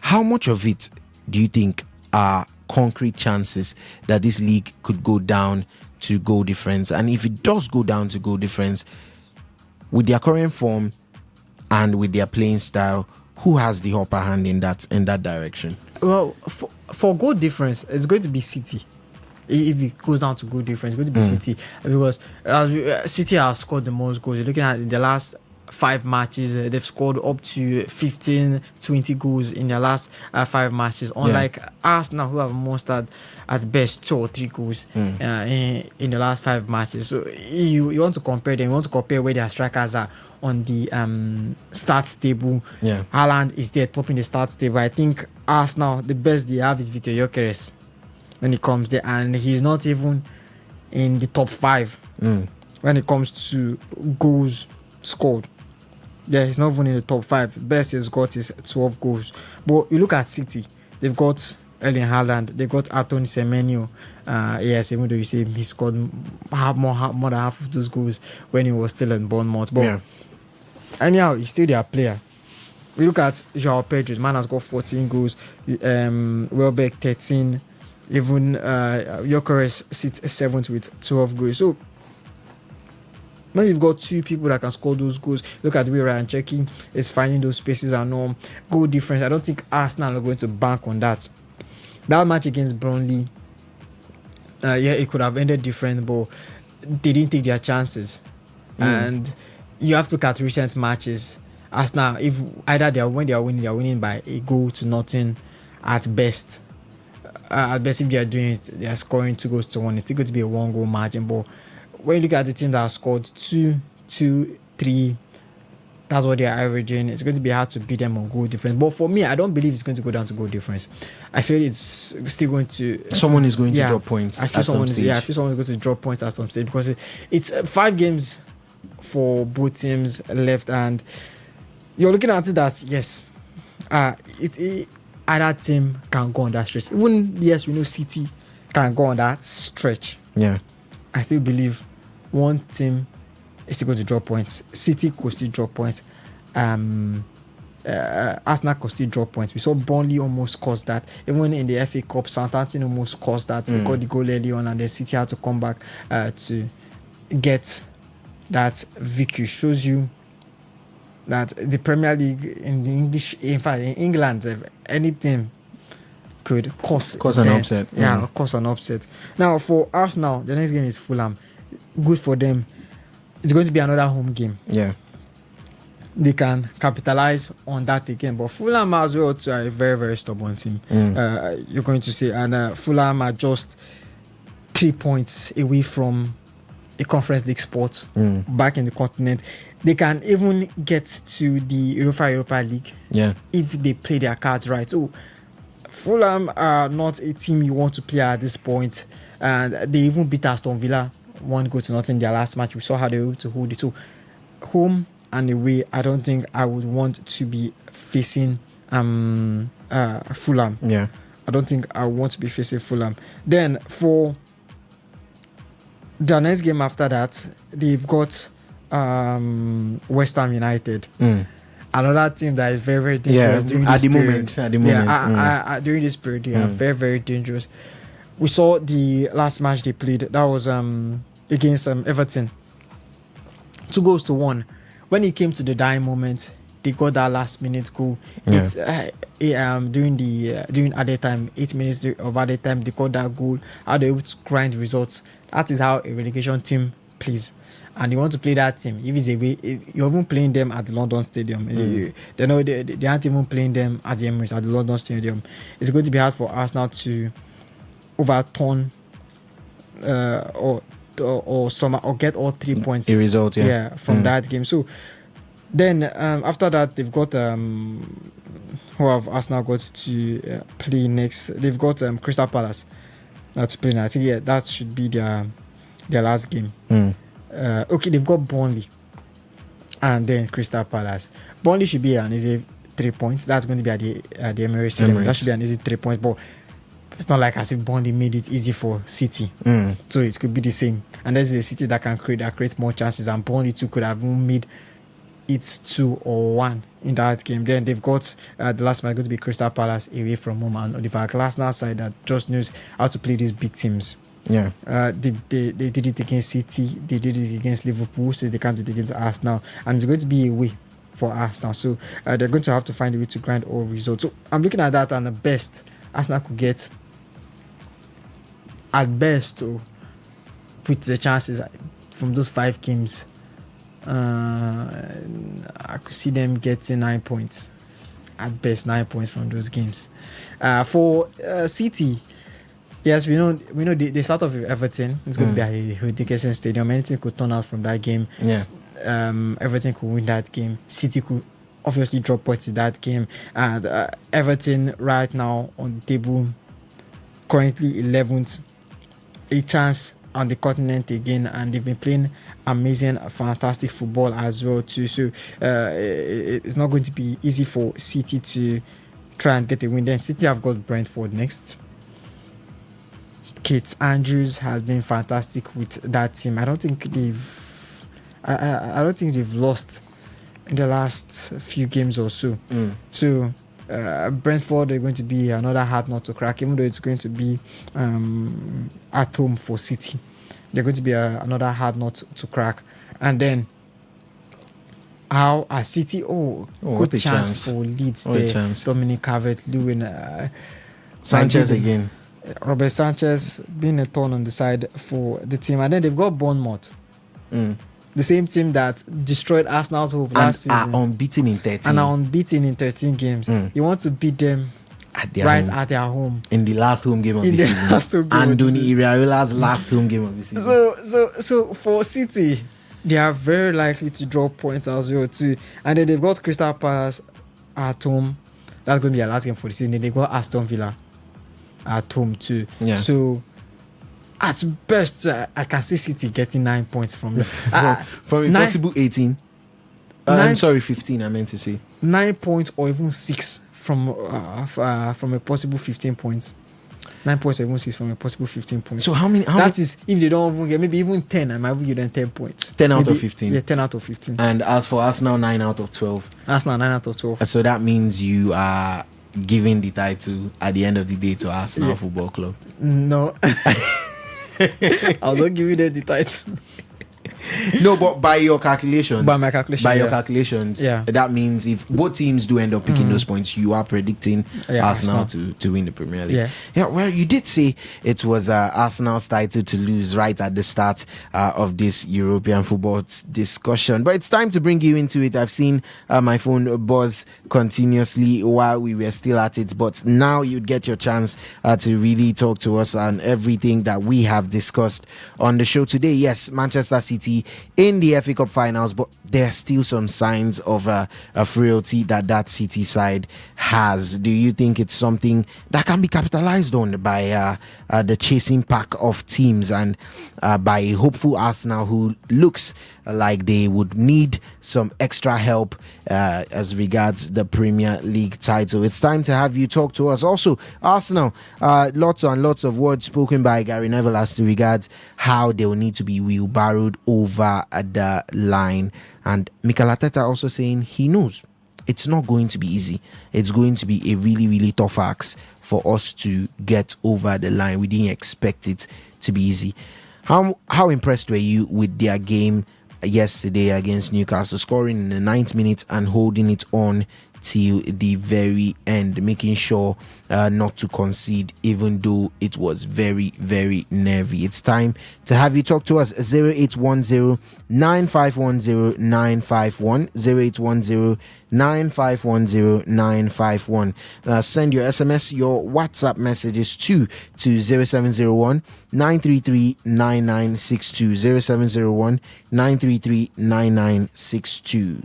how much of it do you think are concrete chances that this league could go down to goal difference? And if it does go down to goal difference, with their current form and with their playing style, who has the upper hand in that direction? Well, for goal difference, it's going to be City. If it goes down to goal difference, it's going to be City, because City have scored the most goals. You're looking at the last 5 matches, they've scored up to 15, 20 goals in their last 5 matches. Unlike Arsenal, who have mustered at best 2 or 3 goals in the last 5 matches. So you want to compare them. You want to compare where their strikers are on the stats table. Yeah, Haaland is there topping the stats table. I think Arsenal, the best they have is Vitor Gyökeres when it comes there, and he's not even in the top 5 when it comes to goals scored. Yeah, he's not even in the top 5. Best he's got is 12 goals. But you look at City, they've got Erling Haaland, they've got Anthony Semenyo. Yes, even though you say he scored more than half of those goals when he was still in Bournemouth. But anyhow, he's still their player. We look at João Pedro, the man has got 14 goals, Welbeck 13, even Gyökeres sits 7th with 12 goals. So now you've got 2 people that can score those goals. Look at the way Ryan Cherki is finding those spaces and goal difference. I don't think Arsenal are going to bank on that. That match against Burnley, it could have ended different, but they didn't take their chances. And you have to look at recent matches. Arsenal, if either when they are winning by a goal to nothing at best. At best, if they are doing it, they are scoring 2 goals to 1. It's still going to be a 1-goal margin. But when you look at the team that have scored 2, 3, that's what they are averaging. It's going to be hard to beat them on goal difference. But for me, I don't believe it's going to go down to goal difference. I feel it's still going to. Someone is going to drop points. I feel someone is going to drop points at some stage, because it's 5 games for both teams left, and you're looking at it that yes, either team can go on that stretch. Even yes, we know City can go on that stretch. Yeah, I still believe one team is still going to drop points. City could still drop points. Arsenal could still drop points. We saw Burnley almost caused that. Even in the FA Cup, Southampton almost caused that. They got the goal early on, and the City had to come back to get that victory. Shows you that the Premier League in the English, in fact in England, if any team could cause an upset. Yeah, cause an upset. Now for Arsenal, the next game is Fulham. Good for them. It's going to be another home game. Yeah, they can capitalize on that again. But Fulham as well too are a very, very stubborn team. You're going to say, and Fulham are just 3 points away from a Conference League spot back in the continent. They can even get to the Europa League if they play their cards right. So Fulham are not a team you want to play at this point, and they even beat Aston Villa 1-0 in their last match. We saw how they were able to hold it. So home and away, I don't think I would want to be facing Fulham. Yeah. I don't think I want to be facing Fulham. Then for the next game after that, they've got West Ham United. Another team that is very, very dangerous during this period. During this period, they are very, very dangerous. We saw the last match they played. That was against Everton. 2-1. When it came to the dying moment, they got that last minute goal. It's during added time, 8 minutes of added time, they got that goal. How they able to grind results. That is how a relegation team plays. And you want to play that team. If it's away, you're even playing them at the London Stadium. They aren't even playing them at the Emirates, at the London Stadium. It's going to be hard for Arsenal to overturn or get all 3 points. A result, from that game. So then after that, they've got who have Arsenal got to play next? They've got Crystal Palace to play. I think that should be their last game. They've got Burnley and then Crystal Palace. Burnley should be an easy 3 points. That's going to be at the Emirates Stadium. That should be an easy 3 points. But it's not like as if Burnley made it easy for City. So it could be the same. And there's a City that can create more chances. And Burnley too could have even made it 2 or 1 in that game. Then they've got the last match going to be Crystal Palace away from home, and Oliver Glasner side that just knows how to play these big teams. Yeah. They did it against City, they did it against Liverpool, so they can't do it against Arsenal, and it's going to be a way for Arsenal. So they're going to have to find a way to grind all results. So I'm looking at that, and the best Arsenal could get at best with the chances from those 5 games, I could see them getting 9 points at best. 9 points from those games. For City, yes, we know they start off with Everton. It's going to be a Dickinson Stadium. Anything could turn out from that game. Everton could win that game. City could obviously drop points in that game. And Everton right now on the table, currently 11th, a chance on the continent again, and they've been playing amazing, fantastic football as well too. So it's not going to be easy for City to try and get a win. Then City have got Brentford next. Kate Andrews has been fantastic with that team. I don't think they've lost in the last few games or so. So Brentford are going to be another hard nut to crack, even though it's going to be at home for City. They're going to be another hard nut to crack. And then how a City, good chance for Leeds there. Dominic Calvert-Lewin, Sanchez again. Robert Sanchez being a thorn on the side for the team. And then they've got Bournemouth. The same team that destroyed Arsenal's hope last season. And are unbeaten in 13 games. You want to beat them at their home. In the last home game of the season. Andoni Iraola's last home game of the season. So for City, they are very likely to drop points as well too. And then they've got Crystal Palace at home. That's going to be a last game for the season. Then they've got Aston Villa at home too. So at best, I can see City getting 9 points from from a possible 18. I'm sorry, 15. I meant to say 9 points or even 6 from a possible 15 points. 9 points or even 6 from a possible 15 points. So how many? That is if they don't even get maybe even 10. I might give them 10 points. 10 out of 15. Yeah, 10 out of 15. And as for Arsenal, 9 out of 12. Arsenal 9 out of 12. So that means you are giving the title at the end of the day to Arsenal Football Club. No. I'll not give you the title. No, but by your calculations, your calculations, that means if both teams do end up picking those points, you are predicting Arsenal to win the Premier League. Well, you did say it was Arsenal's title to lose right at the start of this European football discussion, but it's time to bring you into it. I've seen my phone buzz continuously while we were still at it, but now you'd get your chance to really talk to us on everything that we have discussed on the show today. Yes, Manchester City City in the FA Cup finals, but there are still some signs of a frailty that City side has. Do you think it's something that can be capitalized on by the chasing pack of teams and by a hopeful Arsenal who looks like they would need some extra help as regards the Premier League title? It's time to have you talk to us. Also, Arsenal, lots and lots of words spoken by Gary Neville as to regards how they will need to be wheelbarrowed over the line. And Mikel Arteta also saying he knows it's not going to be easy. It's going to be a really, really tough ask for us to get over the line. We didn't expect it to be easy. How impressed were you with their game yesterday against Newcastle, scoring in the 9th minute and holding it on till the very end, making sure not to concede even though it was very, very nervy? It's time to have you talk to us. 0810 9510 951 0810 9510 951. Send your SMS, your WhatsApp messages to 0701 933 9962 0701 933 9962.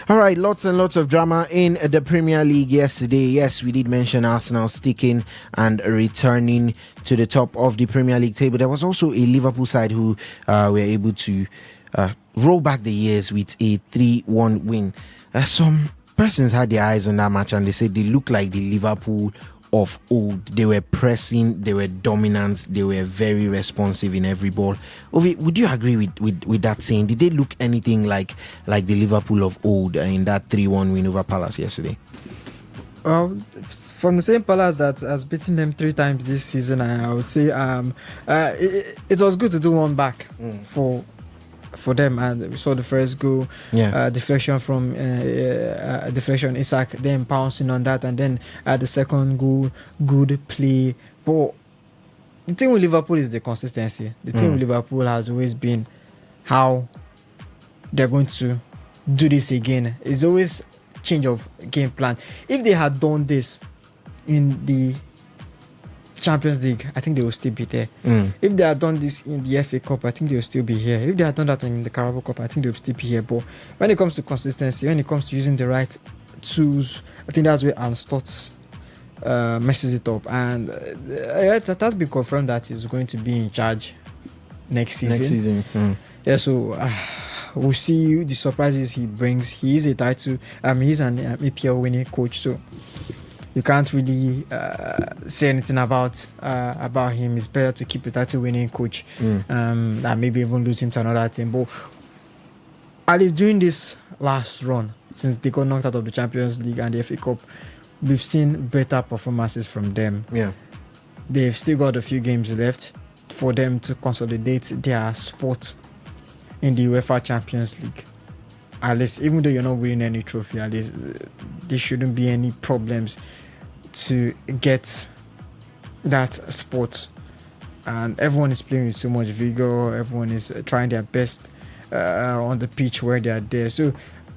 All right, lots and lots of drama in the Premier League yesterday. Yes, we did mention Arsenal sticking and returning to the top of the Premier League table. There was also a Liverpool side who were able to roll back the years with a 3-1 win. Some persons had their eyes on that match and they said they looked like the Liverpool of old. They were pressing, they were dominant, they were very responsive in every ball. Ovi, would you agree with that saying? Did they look anything like the Liverpool of old in that 3-1 win over Palace yesterday? Well, from the same Palace that has beaten them 3 times this season, I would say it was good to do one back for them, and we saw the first goal, deflection from deflection Isak, then pouncing on that, and then the second goal, good play. But the thing with Liverpool is the consistency. The thing with Liverpool has always been how they're going to do this again. It's always change of game plan. If they had done this in the Champions League, I think they will still be there. If they had done this in the FA Cup, I think they will still be here. If they had done that in the Carabao Cup, I think they will still be here. But when it comes to consistency, when it comes to using the right tools, I think that's where Alan Stotts messes it up. And that has been confirmed that he's going to be in charge next season. Yeah, so we'll see the surprises he brings. He is a title. He's an APL winning coach, so you can't really say anything about him. It's better to keep a title-winning coach and maybe even lose him to another team. But at least during this last run, since they got knocked out of the Champions League and the FA Cup, we've seen better performances from them. Yeah, they've still got a few games left for them to consolidate their spot in the UEFA Champions League. At least, even though you're not winning any trophy, at least there shouldn't be any problems to get that spot. And everyone is playing with so much vigor. Everyone is trying their best on the pitch where they are there. So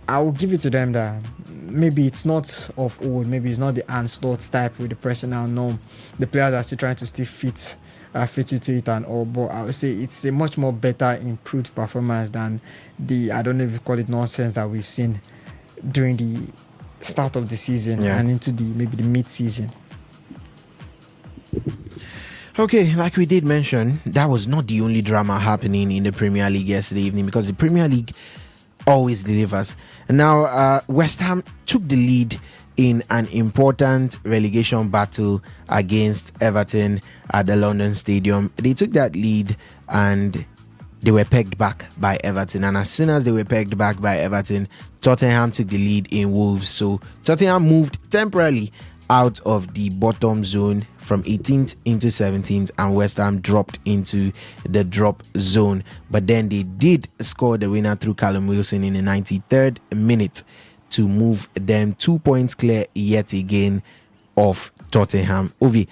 I will give it to them that maybe it's not of old. Maybe it's not the Anslot type with the personnel. No, the players are still trying to stay fit into it and all. But I would say it's a much more better, improved performance than the, I don't know if you call it nonsense, that we've seen during the start of the season and into maybe the mid-season. Okay, like we did mention, that was not the only drama happening in the Premier League yesterday evening, because the Premier League always delivers. And now West Ham took the lead in an important relegation battle against Everton at the London Stadium. They took that lead and they were pegged back by Everton. And as soon as they were pegged back by Everton, Tottenham took the lead in Wolves. So Tottenham moved temporarily out of the bottom zone from 18th into 17th, and West Ham dropped into the drop zone. But then they did score the winner through Callum Wilson in the 93rd minute to move them 2 points clear yet again of Tottenham. Ovi,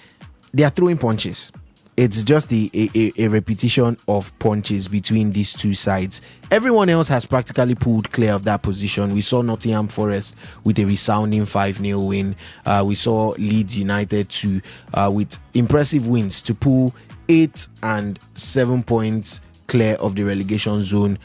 they are throwing punches. It's just a repetition of punches between these two sides. Everyone else has practically pulled clear of that position. We saw Nottingham Forest with a resounding 5-0 win. We saw Leeds United with impressive wins to pull 8 and 7 points clear of the relegation zone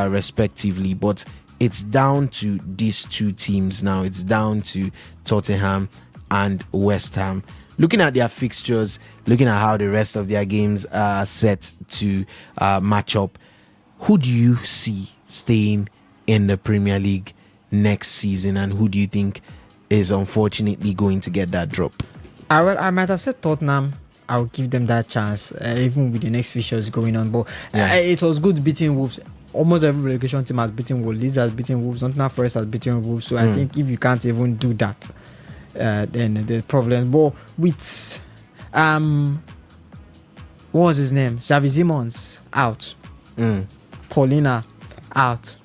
respectively. But it's down to these two teams now. It's down to Tottenham and West Ham. Looking at their fixtures, looking at how the rest of their games are set to match up, who do you see staying in the Premier League next season, and who do you think is unfortunately going to get that drop? I might have said Tottenham. I'll give them that chance, even with the next fixtures going on. But it was good beating Wolves. Almost every relegation team has beaten Wolves. Leeds has beaten Wolves. Nottingham Forest has beaten Wolves. So I think if you can't even do that, then the problem. But with what was his name? Xavi Simons out, Paulina out,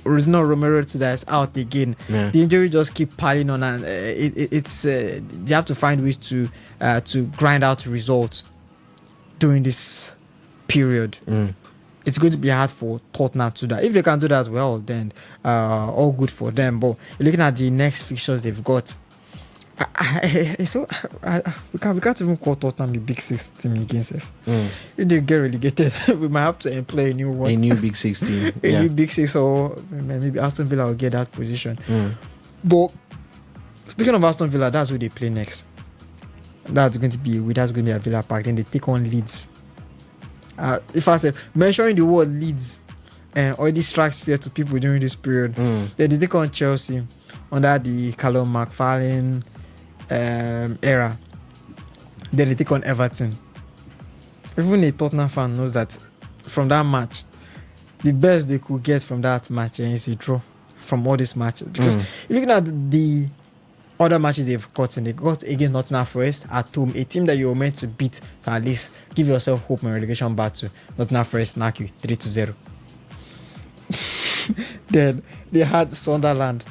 Romero to that's out again. The injury just keep piling on, and it's they have to find ways to grind out results during this period. It's going to be hard for Tottenham to do that. If they can do that well, then all good for them. But looking at the next fixtures they've got, we can't even call Tottenham a Big Six team against it. If they get relegated, we might have to employ a new one. A new Big Six team. New Big Six, or maybe Aston Villa will get that position. But speaking of Aston Villa, that's who they play next. That's going to be at Villa Park. Then they take on Leeds. If I say mentioning the word Leeds already strikes fear to people during this period. Then they take on Chelsea under the Callum McFarlane era. Then they take on Everton. Even a Tottenham fan knows that from that match, the best they could get from that match is a draw from all these matches. Because you're looking at the other matches they've gotten, they got against Nottingham Forest at home, a team that you were meant to beat to at least give yourself hope in relegation battle. Nottingham Forest knock you 3-0. Then they had Sunderland.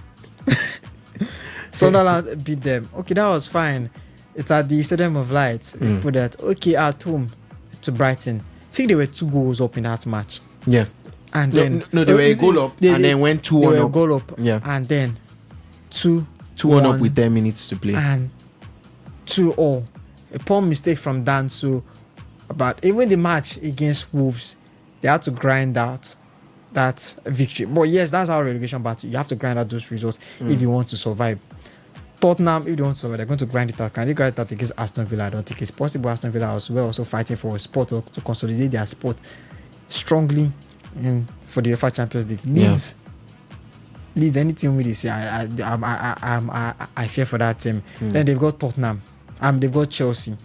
Sunderland beat them. Okay, that was fine. It's at the Stadium of Light. We put that. Okay, at home to Brighton. I think they were 2 goals up in that match. Yeah. And then they were a goal up and then went 2-1 up. Goal up. Yeah. And then 2-1 up with 10 minutes to play. And 2-0. A poor mistake from Dan. So, but even the match against Wolves, they had to grind out that victory. But yes, that's our relegation battle. You have to grind out those results if you want to survive. Tottenham, if they want to survive, they're going to grind it out. Can they grind it out against Aston Villa? I don't think it's possible. Aston Villa as well, also fighting for a spot or to consolidate their spot strongly for the UEFA Champions League. Leeds, Leeds, anything we say, I fear for that team. Then they've got Tottenham, they've got Chelsea.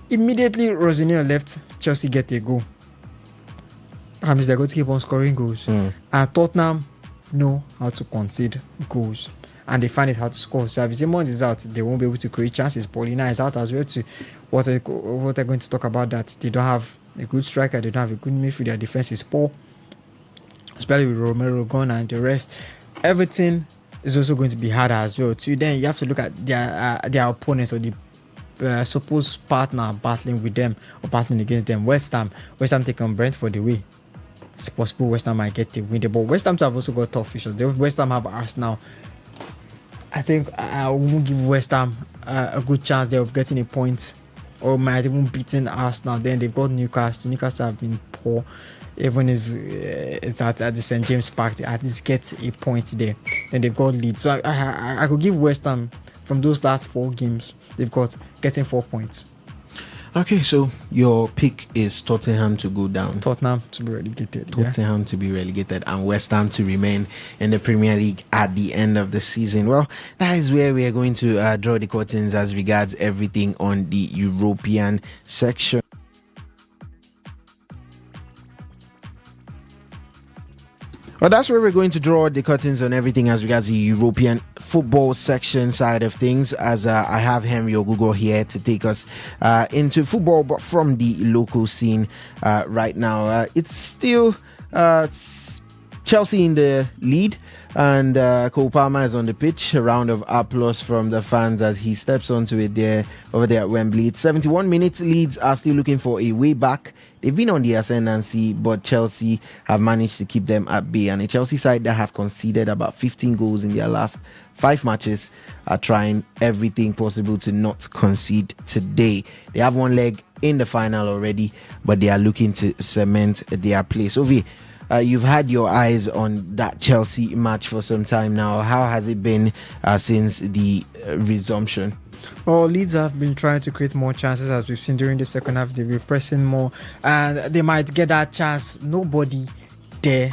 Immediately Rosinha left, Chelsea get a goal. That means they're going to keep on scoring goals. And Tottenham know how to concede goals, and they find it hard to score. So if Simons is out, they won't be able to create chances. Paulina is out as well too. What they're going to talk about that they don't have a good striker, they don't have a good midfield, their defense is poor, especially with Romero gone and the rest. Everything is also going to be harder as well too. Then you have to look at their opponents, or the supposed partner battling with them or battling against them. West Ham take on Brentford away. It's possible West Ham might get the win, but West Ham have also got tough fixtures. West Ham have Arsenal. I think I won't give West Ham a good chance there of getting a point, or might even beating Arsenal. Then they've got Newcastle. Newcastle have been poor, even if it's at the St James Park. They at least get a point there. Then they've got Leeds. So I could give West Ham, from those last 4 games they've got, getting 4 points. Okay, so your pick is Tottenham to go down. Tottenham to be relegated. Tottenham to be relegated, and West Ham to remain in the Premier League at the end of the season. Well, that is where we are going to draw the curtains as regards everything on the European section. Well, that's where we're going to draw the curtains on everything as regards the European football section side of things, as I have Henry Ogugo here to take us into football, but from the local scene right now. It's still Chelsea in the lead, and Cole Palmer is on the pitch. A round of applause from the fans as he steps onto it over there at Wembley. It's 71 minutes. Leeds are still looking for a way back. They've been on the ascendancy, but Chelsea have managed to keep them at bay. And a Chelsea side that have conceded about 15 goals in their last 5 matches are trying everything possible to not concede today. They have one leg in the final already, but they are looking to cement their place. Ovi, you've had your eyes on that Chelsea match for some time now. How has it been since the resumption? Well, Leeds have been trying to create more chances, as we've seen during the second half. They've been pressing more, and they might get that chance. Nobody there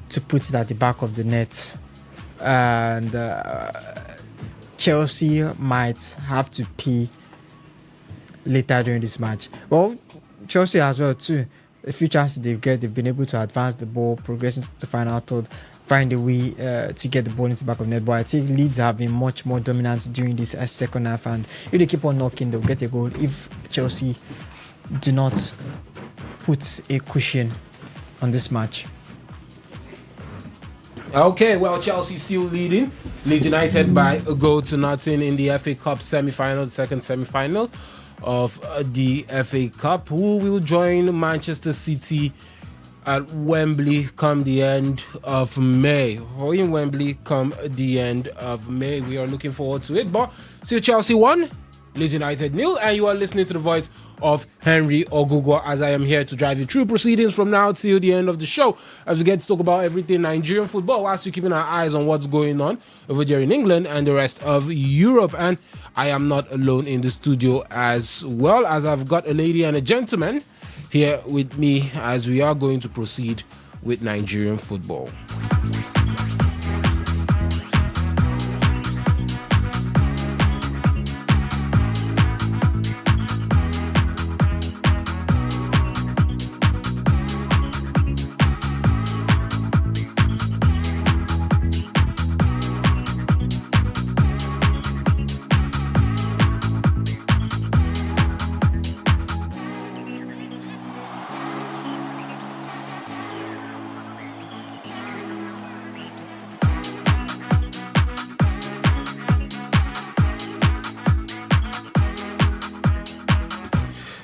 to put it at the back of the net, and Chelsea might have to pay later during this match. Well, Chelsea as well too. A few chances they've been able to advance the ball, progressing to the final third, find a way to get the ball into the back of the net. But I think Leeds have been much more dominant during this second half, and if they keep on knocking, they'll get a goal. If Chelsea do not put a cushion on this match. Okay, well, Chelsea still leading. Leeds United by a goal to nothing in the FA Cup semi-final, the second semi-final of the FA Cup. Who will join Manchester City at Wembley come the end of May? Or in Wembley come the end of May. We are looking forward to it. But still, Chelsea won, Leeds United 0, and you are listening to the voice of Henry Ogugo as I am here to drive you through proceedings from now till the end of the show, as we get to talk about everything Nigerian football, whilst we're keeping our eyes on what's going on over there in England and the rest of Europe. And I am not alone in the studio, as well as I've got a lady and a gentleman here with me as we are going to proceed with Nigerian football.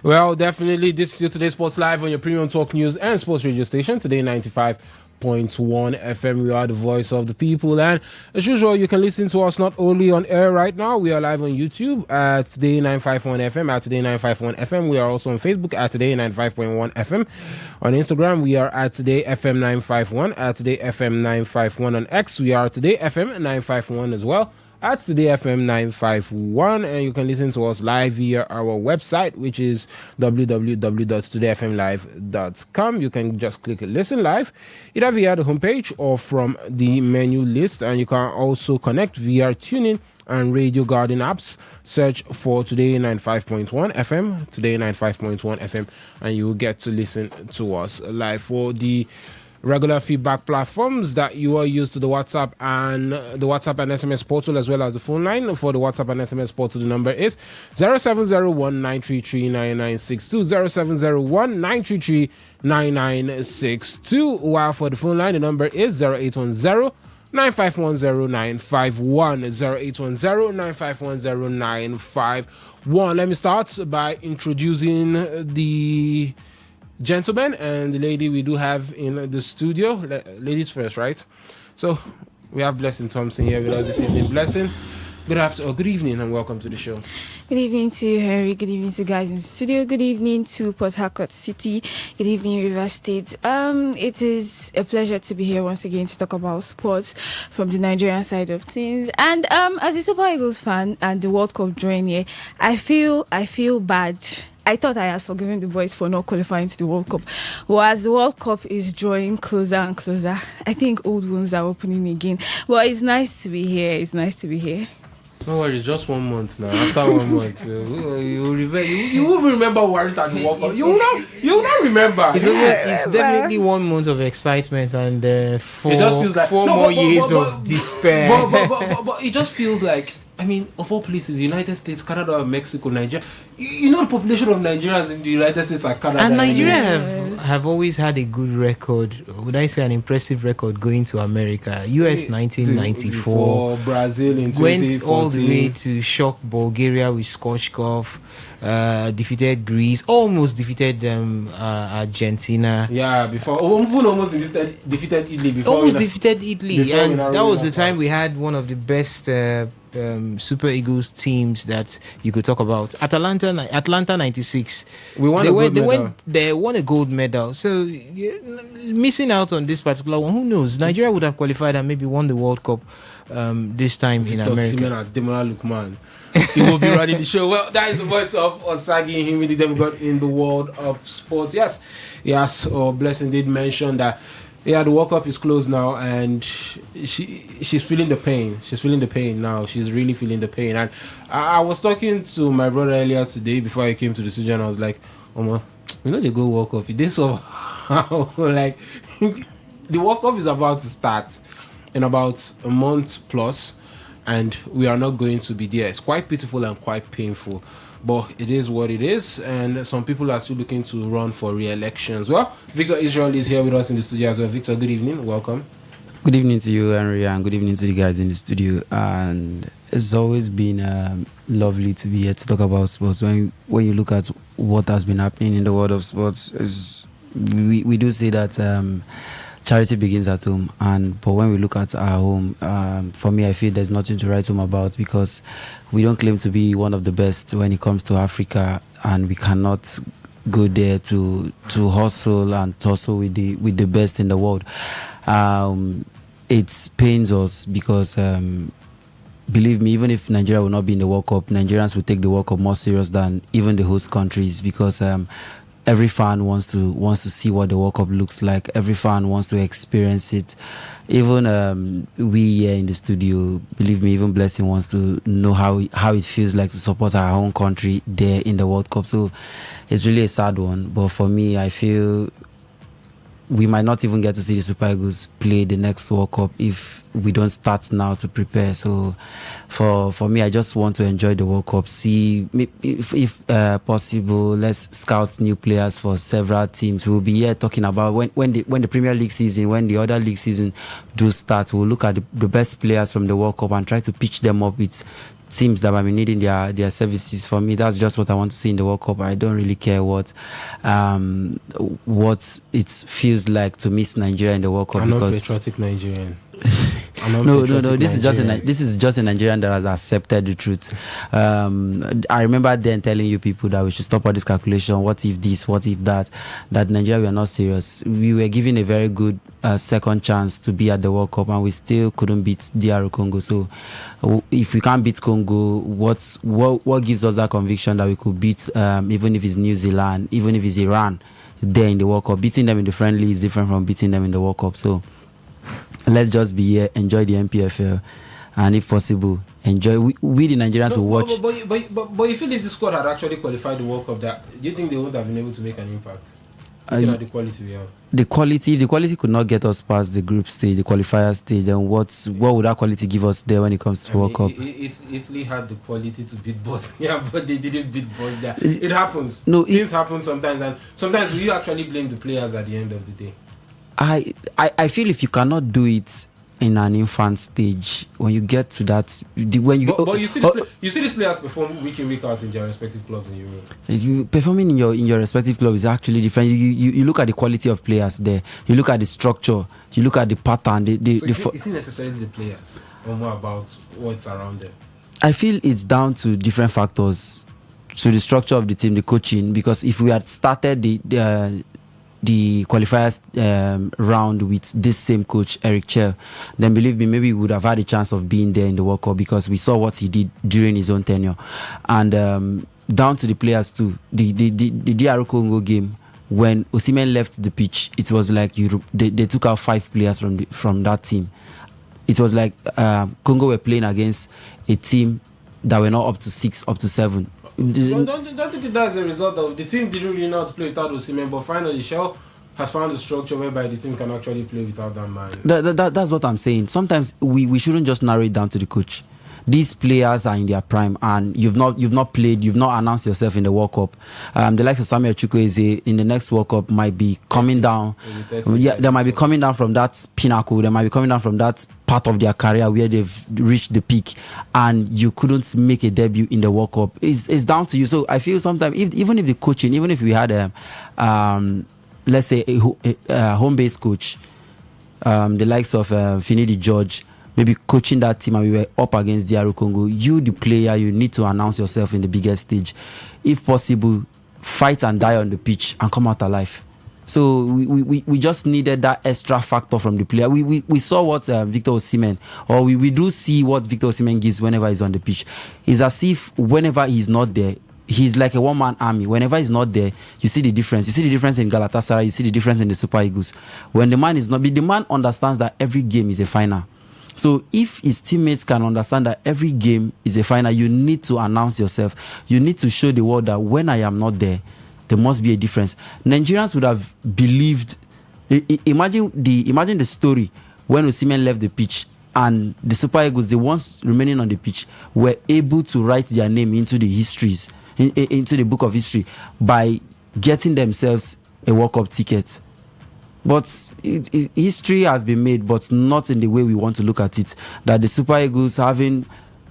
Well, definitely, this is your Today Sports Live on your premium talk news and sports radio station, Today 95.1 FM. We are the voice of the people, and as usual, you can listen to us not only on air right now. We are live on YouTube at Today951FM, at Today951FM. We are also on Facebook at Today95.1FM. On Instagram, we are at TodayFM951, at TodayFM951. On X, we are TodayFM951 as well. at Today FM 951, and you can listen to us live via our website, which is www.todayfmlive.com. You can just click listen live either via the homepage or from the menu list, and you can also connect via tuning and Radio Garden apps. Search for Today 95.1 FM, Today 95.1 FM, and you will get to listen to us live. For the regular feedback platforms that you are used to, the WhatsApp and SMS portal, as well as the phone line. For the WhatsApp and SMS portal, the number is 0701-933-9962, 0701-933-9962, while for the phone line, the number is 0810 9510951, 0810-9510951. Let me start by introducing the gentleman and the lady we do have in the studio. Ladies first, right? So we have Blessing Thompson here with us this evening. Blessing, good evening, and welcome to the show. Good evening to you, Henry. Good evening to guys in the studio. Good evening to Port Harcourt City. Good evening, River State. It is a pleasure to be here once again to talk about sports from the Nigerian side of things. And as a Super Eagles fan and the World Cup drawing here, I feel bad. I thought I had forgiven the boys for not qualifying to the World Cup. Well, as the World Cup is drawing closer and closer, I think old wounds are opening again. Well, it's nice to be here. It's nice to be here. No worries, just 1 month now. After 1 month, you will remember what at the World Cup. You will not remember. It's definitely 1 month of excitement and four more years of despair. But it just feels like, I mean, of all places, United States, Canada, Mexico, Nigeria. You know the population of Nigerians in the United States and Canada. And Nigeria have always had a good record. Would I say an impressive record going to America? US 1994. Brazil in 2014. Went all the way to shock Bulgaria with Scotch Golf. Defeated Greece, almost defeated Argentina. Yeah, before almost defeated Italy. Defeated Italy, and that was the time we had one of the best Super Eagles teams that you could talk about. Atlanta 96. They won a gold medal. So missing out on this particular one, who knows? Nigeria would have qualified and maybe won the World Cup this time in America. He will be running the show. Well, that is the voice of Osagi Himidi that we got in the world of sports. Yes. Blessing did mention that. Yeah, the World Cup is closed now, and she's feeling the pain. She's feeling the pain now. She's really feeling the pain. And I was talking to my brother earlier today before I came to the studio, and I was like, "Oh, they go World Cup. They somehow like the World Cup is about to start in about a month plus, and we are not going to be there. It's quite pitiful and quite painful. But it is what it is, and some people are still looking to run for re-elections. Well, Victor Israel is here with us in the studio as well. Victor, good evening. Welcome. Good evening to you, Henry, and good evening to the guys in the studio. And it's always been lovely to be here to talk about sports. When you look at what has been happening in the world of sports, we do say that charity begins at home, but when we look at our home, for me, I feel there's nothing to write home about, because we don't claim to be one of the best when it comes to Africa, and we cannot go there to hustle and tussle with the best in the world. It pains us because believe me, even if Nigeria will not be in the World Cup, Nigerians will take the World Cup more serious than even the host countries, because every fan wants to see what the World Cup looks like. Every fan wants to experience it. Even we here in the studio, believe me, even Blessing wants to know how it feels like to support our own country there in the World Cup. So it's really a sad one. But for me, I feel we might not even get to see the Super Eagles play the next World Cup if we don't start now to prepare. So for me, I just want to enjoy the World Cup. See, if possible, let's scout new players for several teams. We'll be here talking about when the Premier League season, when the other league season do start, we'll look at the best players from the World Cup and try to pitch them up with teams that might be needing their services. For me, that's just what I want to see in the World Cup. I don't really care what it feels like to miss Nigeria in the World Cup. I'm not patriotic Nigerian. No. This is just a Nigerian that has accepted the truth. I remember then telling you people that we should stop all this calculation. What if this? What if that? That Nigeria were not serious. We were given a very good second chance to be at the World Cup, and we still couldn't beat DR Congo. So, if we can't beat Congo, what gives us that conviction that we could beat, even if it's New Zealand, even if it's Iran, there in the World Cup? Beating them in the friendly is different from beating them in the World Cup. So let's just be here, enjoy the MPFL, and if possible, enjoy. We the Nigerians will watch. But you feel if the squad had actually qualified the World Cup, do you think they would have been able to make an impact? Looking at the quality we have. If the quality could not get us past the group stage, the qualifier stage, then what would that quality give us there when it comes to World Cup? Italy had the quality to beat Bosnia, but they didn't beat Bosnia. It happens. Things happen sometimes, and sometimes you actually blame the players at the end of the day. I feel if you cannot do it in an infant stage, when you get to that, But you see these players perform week in, week out in their respective clubs in Europe. You performing in your respective club is actually different. You look at the quality of players there. You look at the structure. You look at the pattern. Is it necessarily the players, or more about what's around them? I feel it's down to different factors, to the structure of the team, the coaching. Because if we had started the qualifiers round with this same coach, Eric Chell, then believe me, maybe we would have had a chance of being there in the World Cup, because we saw what he did during his own tenure. And down to the players too. The DR Congo game, when Osimhen left the pitch, it was like they took out 5 players from that team. It was like Congo were playing against a team that were not up to 6, up to 7. Well, don't think that's a result of the team didn't really know how to play without Osimhen, but finally Shell has found a structure whereby the team can actually play without that man. That's what I'm saying. Sometimes we shouldn't just narrow it down to the coach. These players are in their prime, and you've not played, you've not announced yourself in the World Cup. The likes of Samuel Chukwueze in the next World Cup might be coming down. They might be coming down from that pinnacle. They might be coming down from that part of their career where they've reached the peak, and you couldn't make a debut in the World Cup. It's down to you. So I feel sometimes, even if the coaching, even if we had let's say a home-based coach, the likes of Finidi George, maybe coaching that team, and we were up against DR Congo, you, the player, you need to announce yourself in the biggest stage. If possible, fight and die on the pitch and come out alive. So we just needed that extra factor from the player. We saw what Victor Osimhen, or we do see what Victor Osimhen gives whenever he's on the pitch. It's as if whenever he's not there, he's like a one-man army. Whenever he's not there, you see the difference. You see the difference in Galatasaray. You see the difference in the Super Eagles. When the man is not, the man understands that every game is a final. So if his teammates can understand that every game is a final, you need to announce yourself. You need to show the world that when I am not there, there must be a difference. Nigerians would have believed. Imagine the story when Osimhen left the pitch, and the Super Eagles, the ones remaining on the pitch, were able to write their name into the histories, into the book of history, by getting themselves a World Cup ticket. But history has been made, but not in the way we want to look at it. That the Super Eagles, having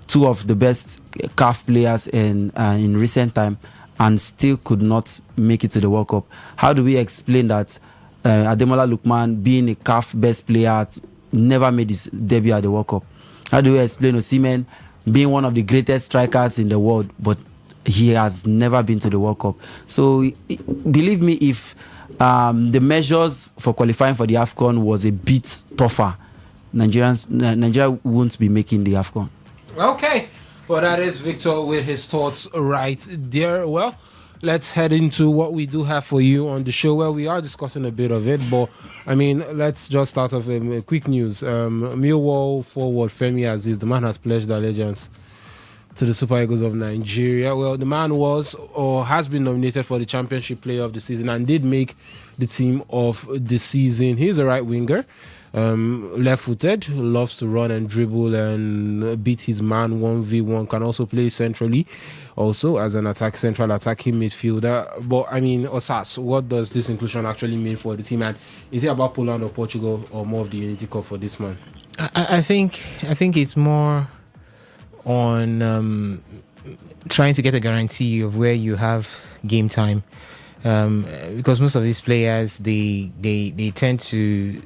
2 of the best CAF players in recent time, and still could not make it to the World Cup. How do we explain that Ademola Lookman, being a CAF best player, never made his debut at the World Cup? How do we explain Osimhen being one of the greatest strikers in the world, but he has never been to the World Cup? So believe me, if the measures for qualifying for the AFCON was a bit tougher, Nigeria won't be making the AFCON. Okay. Well, that is Victor with his thoughts right there. Well, let's head into what we do have for you on the show, where we are discussing a bit of it. But, I mean, let's just start off with quick news. Millwall forward Femi Aziz, the man has pledged allegiance to the Super Eagles of Nigeria. Well, the man was or has been nominated for the Championship Player of the Season and did make the team of the season. He's a right winger. Left-footed, loves to run and dribble and beat his man 1v1, can also play centrally, also as an central attacking midfielder. But I mean, Osas, what does this inclusion actually mean for the team, and is it about Poland or Portugal or more of the Unity Cup for this man? I think it's more on trying to get a guarantee of where you have game time, because most of these players they tend to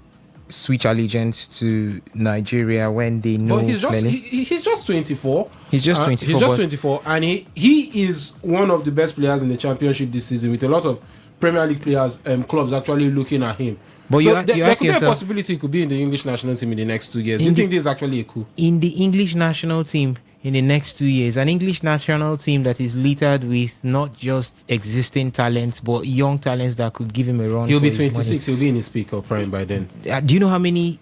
switch allegiance to Nigeria when they know But he's just clearly? he's just 24. He's just 24. He's just but 24, and he is one of the best players in the championship this season, with a lot of Premier League players, clubs actually looking at him. But So you there ask could be a yourself, possibility he could be in the English national team in the next 2 years. Do you think this is actually a coup? in the English national team in the next 2 years, an English national team that is littered with not just existing talents but young talents that could give him a run. He'll for be his 26. He'll be in his peak or prime by then. do you know how many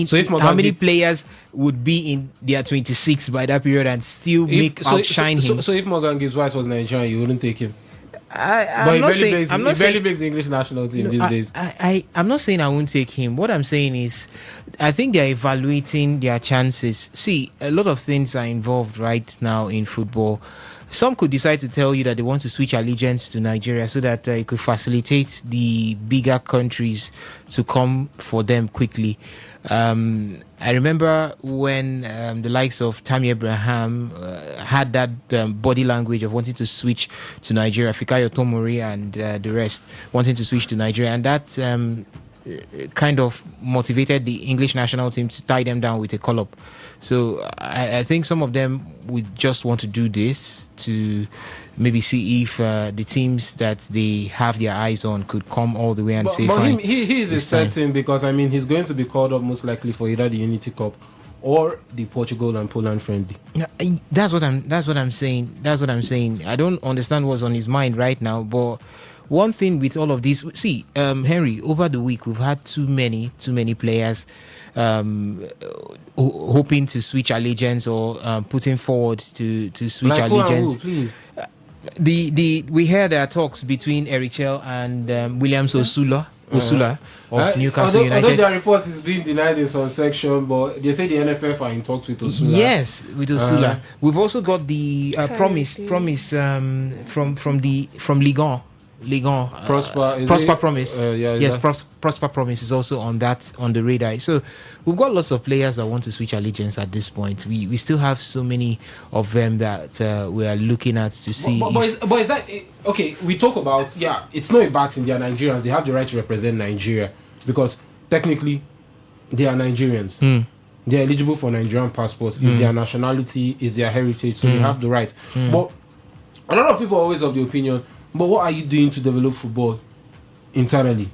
So if how many players would be in their 26 by that period and still outshine him? So if Morgan Gibbs White was Nigerian, you wouldn't take him. I'm But not he saying barely makes the English national team these days. I'm not saying I won't take him. What I'm saying is, I think they're evaluating their chances. See, a lot of things are involved right now in football. Some could decide to tell you that they want to switch allegiance to Nigeria so that it could facilitate the bigger countries to come for them quickly. I remember when the likes of Tammy Abraham had that body language of wanting to switch to Nigeria, Fikayo Tomori and the rest wanting to switch to Nigeria, and that kind of motivated the English national team to tie them down with a call-up. So I think some of them would just want to do this to maybe see if the teams that they have their eyes on could come all the way and say, fine. But he is a certain, because I mean he's going to be called up most likely for either the Unity Cup or the Portugal and Poland friendly. That's what I'm saying. I don't understand what's on his mind right now, but one thing with all of this, see, Henry, over the week we've had too many players hoping to switch allegiance or putting forward to switch Like allegiance. who, please? We heard there are talks between Erichel and Williams Osula of Newcastle United. Although there are reports it's being denied in some section, but they say the NFF are in talks with Osula. Yes, with Osula. We've also got the promise from Ligon. Prosper Promise. Prosper Promise is also on the radar. So we've got lots of players that want to switch allegiance at this point. We still have so many of them that we are looking at to see. But is that okay? We talk about it's not a bad thing. They are Nigerians. They have the right to represent Nigeria because technically they are Nigerians. They are eligible for Nigerian passports. It's their nationality, it's their heritage, so they have the right. But a lot of people are always of the opinion, but what are you doing to develop football internally?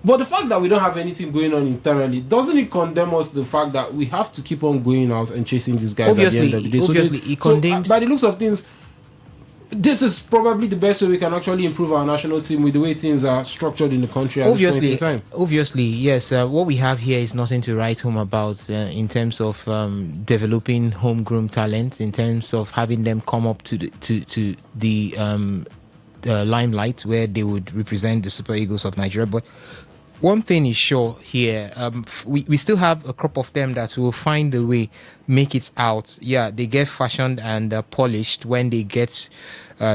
But the fact that we don't have anything going on internally, doesn't it condemn us the fact that we have to keep on going out and chasing these guys Obviously, at the end of the day? obviously, it condemns. By the looks of things, this is probably the best way we can actually improve our national team with the way things are structured in the country at this point in time. Obviously, yes. What we have here is nothing to write home about in terms of developing homegrown talent, in terms of having them come up to the limelight where they would represent the Super Eagles of Nigeria. But one thing is sure here, we still have a crop of them that will find a way, make it out. Yeah, they get fashioned and polished when they get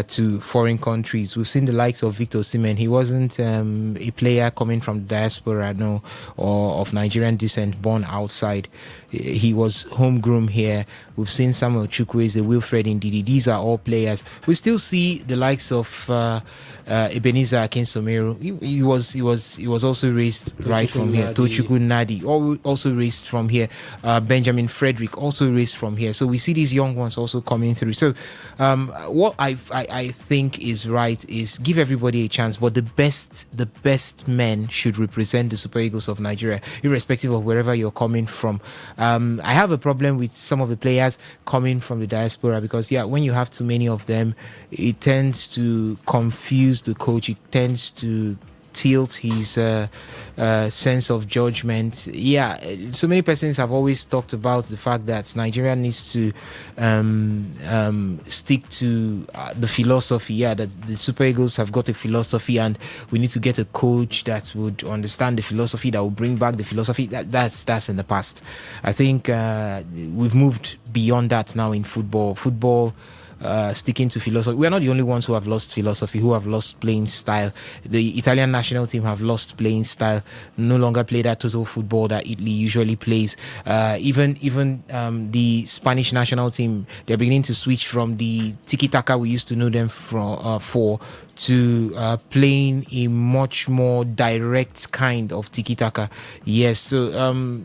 to foreign countries. We've seen the likes of Victor Osimhen. He wasn't a player coming from the diaspora, no, or of Nigerian descent, born outside. He was homegrown here. We've seen Samuel Chukwueze, Wilfred Ndidi. These are all players. We still see the likes of Ebenezer Akinsomeru. He was also raised right from here. Tochukwu Nadi also raised from here. Benjamin Frederick also raised from here. So we see these young ones also coming through. So what I think is right is give everybody a chance, but the best men should represent the Super Eagles of Nigeria, irrespective of wherever you're coming from. I have a problem with some of the players coming from the diaspora because when you have too many of them, it tends to confuse the coach. It tends to tilt his sense of judgment. So many persons have always talked about the fact that Nigeria needs to stick to the philosophy. That the Super Eagles have got a philosophy, and we need to get a coach that would understand the philosophy, that will bring back the philosophy. That's in the past. I think we've moved beyond that now in football. sticking to philosophy. We are not the only ones who have lost philosophy, who have lost playing style. The Italian national team have lost playing style, no longer play that total football that Italy usually plays. Even the Spanish national team, they're beginning to switch from the tiki-taka we used to know them for to playing a much more direct kind of tiki-taka. Yes, so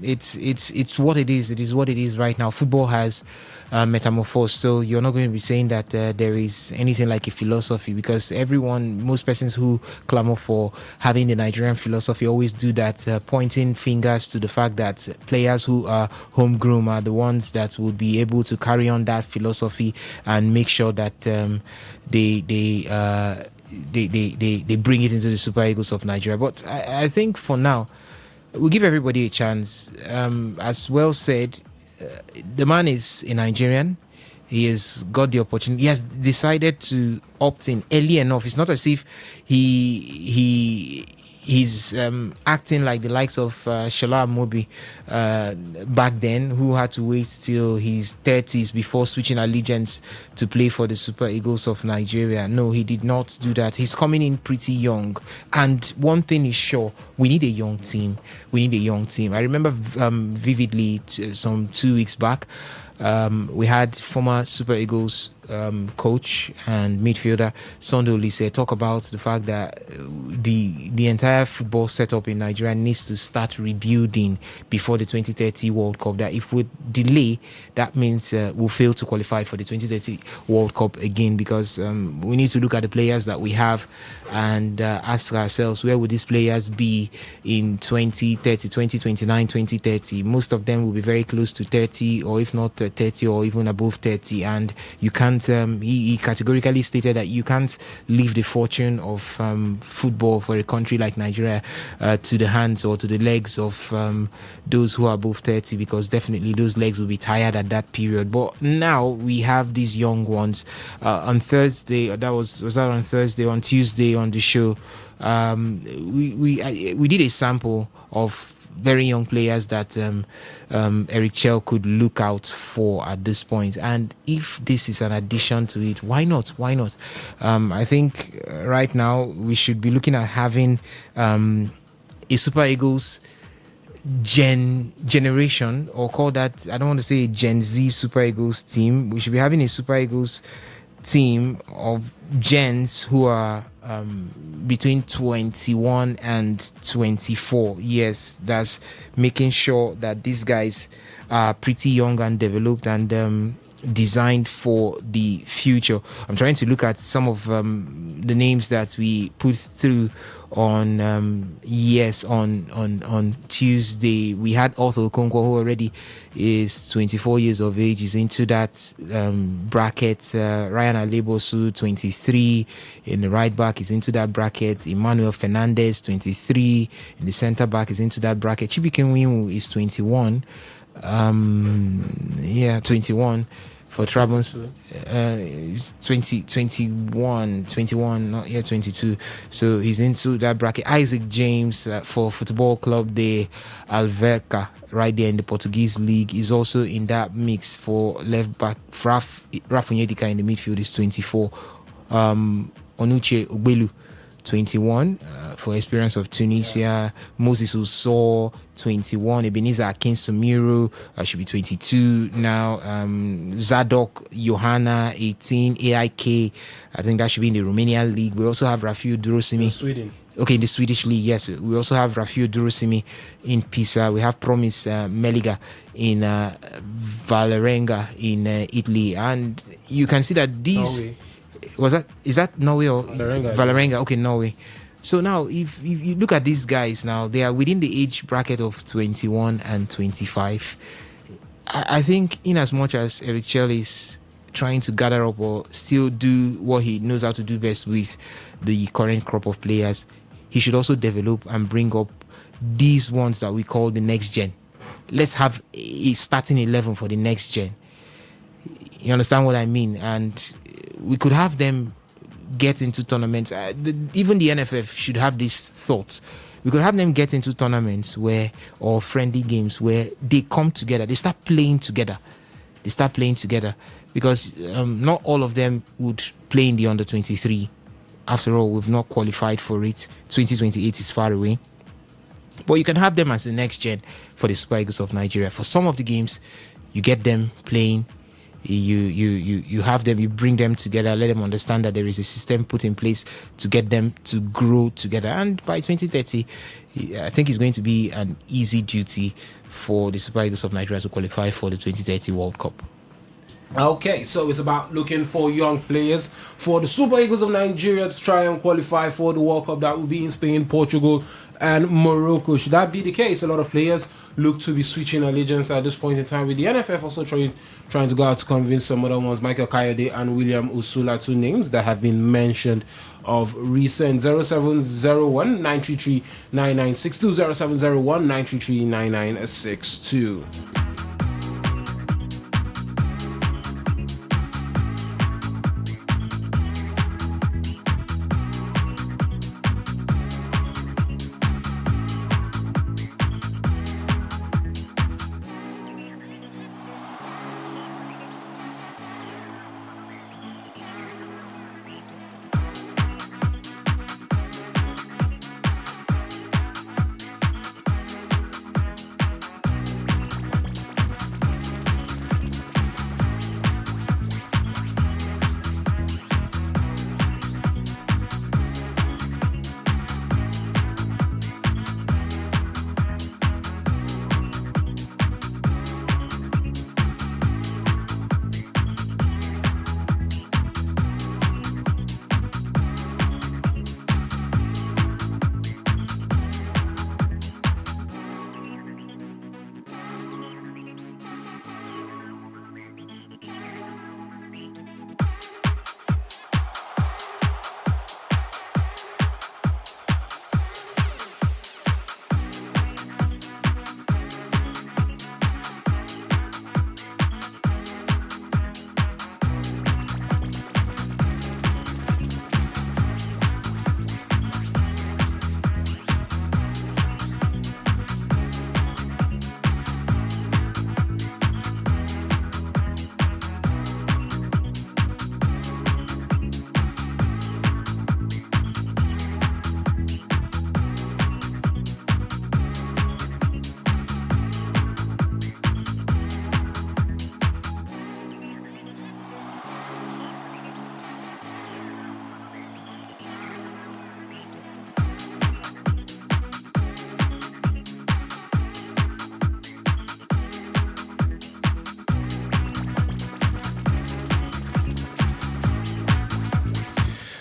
it's what it is. It is what it is right now. Football has metamorphosed, so you're not going to be saying that there is anything like a philosophy, because most persons who clamor for having the Nigerian philosophy always do that, pointing fingers to the fact that players who are homegrown are the ones that would be able to carry on that philosophy and make sure that they bring it into the Super Eagles of Nigeria. But I think for now, we'll give everybody a chance. As well said, the man is a Nigerian. He has got the opportunity. He has decided to opt in early enough. It's not as if he's acting like the likes of Shola Amobi back then, who had to wait till his 30s before switching allegiance to play for the Super Eagles of Nigeria. No, he did not do that. He's coming in pretty young. And one thing is sure, we need a young team. We need a young team. I remember vividly some 2 weeks back, we had former Super Eagles coach and midfielder Sunday Olise talk about the fact that the entire football setup in Nigeria needs to start rebuilding before the 2030 World Cup. That if we delay, that means we'll fail to qualify for the 2030 World Cup again, because we need to look at the players that we have and ask ourselves, where would these players be in 2030, 2029, 2030? Most of them will be very close to 30, or if not 30, or even above 30, and you can't he categorically stated that you can't leave the fortune of football for a country like Nigeria to the hands or to the legs of those who are above 30, because definitely those legs will be tired at that period. But now we have these young ones. On Thursday, was that on Thursday? On Tuesday on the show, we did a sample of very young players that Eric Chell could look out for at this point. And if this is an addition to it, why not? Why not? I think right now we should be looking at having a Super Eagles generation, or call that, I don't want to say Gen Z Super Eagles team. We should be having a Super Eagles team of gens who are between 21 and 24. Yes, that's making sure that these guys are pretty young and developed and designed for the future. I'm trying to look at some of the names that we put through on on Tuesday. We had Arthur Okonkwo, who already is 24 years of age, is into that bracket. Ryan Alebosu, 23 in the right back, is into that bracket. Emmanuel Fernandez, 23 in the center back, is into that bracket. Chibuike Nwinwu is 21. 21 for Trabzon's 21, not yet 22. So he's into that bracket. Isaac James for Football Club de Alverca, right there in the Portuguese league, is also in that mix for left back. Rafa Onyedika in the midfield is 24. Onuche Ogbelu, 21 for Experience of Tunisia. Moses Uso, 21. Ebenezer Akinsumiru should be 22 now. Zadok Johanna, 18. AIK, I think that should be in the Romanian league. We also have Rafiu Durosimi. Sweden. Okay, in the Swedish league, yes. We also have Rafiu Durosimi in Pisa. We have Promise Meliga in Valerenga in Italy. And you can see that these... Norway. Is that Norway or Valerenga? Okay, Norway. So now, if you look at these guys now, they are within the age bracket of 21 and 25. I think in as much as Eric Chell is trying to gather up or still do what he knows how to do best with the current crop of players, he should also develop and bring up these ones that we call the next gen. Let's have a starting 11 for the next gen. You understand what I mean? And we could have them get into tournaments. Even the NFF should have these thoughts. We could have them get into tournaments or friendly games where they come together, they start playing together. they start playing together, because not all of them would play in the under 23. After all, we've not qualified for it. 2028 is far away. But you can have them as the next gen for the Super Eagles of Nigeria. For some of the games, you get them playing. You have them, you bring them together, let them understand that there is a system put in place to get them to grow together. And by 2030, I think it's going to be an easy duty for the Super Eagles of Nigeria to qualify for the 2030 World Cup. Okay, so it's about looking for young players for the Super Eagles of Nigeria to try and qualify for the World Cup that will be in Spain, Portugal, and Morocco. Should that be the case, a lot of players look to be switching allegiance at this point in time, with the NFF also trying to go out to convince some other ones. Michael Kayode and William Usula, two names that have been mentioned of recent. 0701 933 9962 0701 933 9962.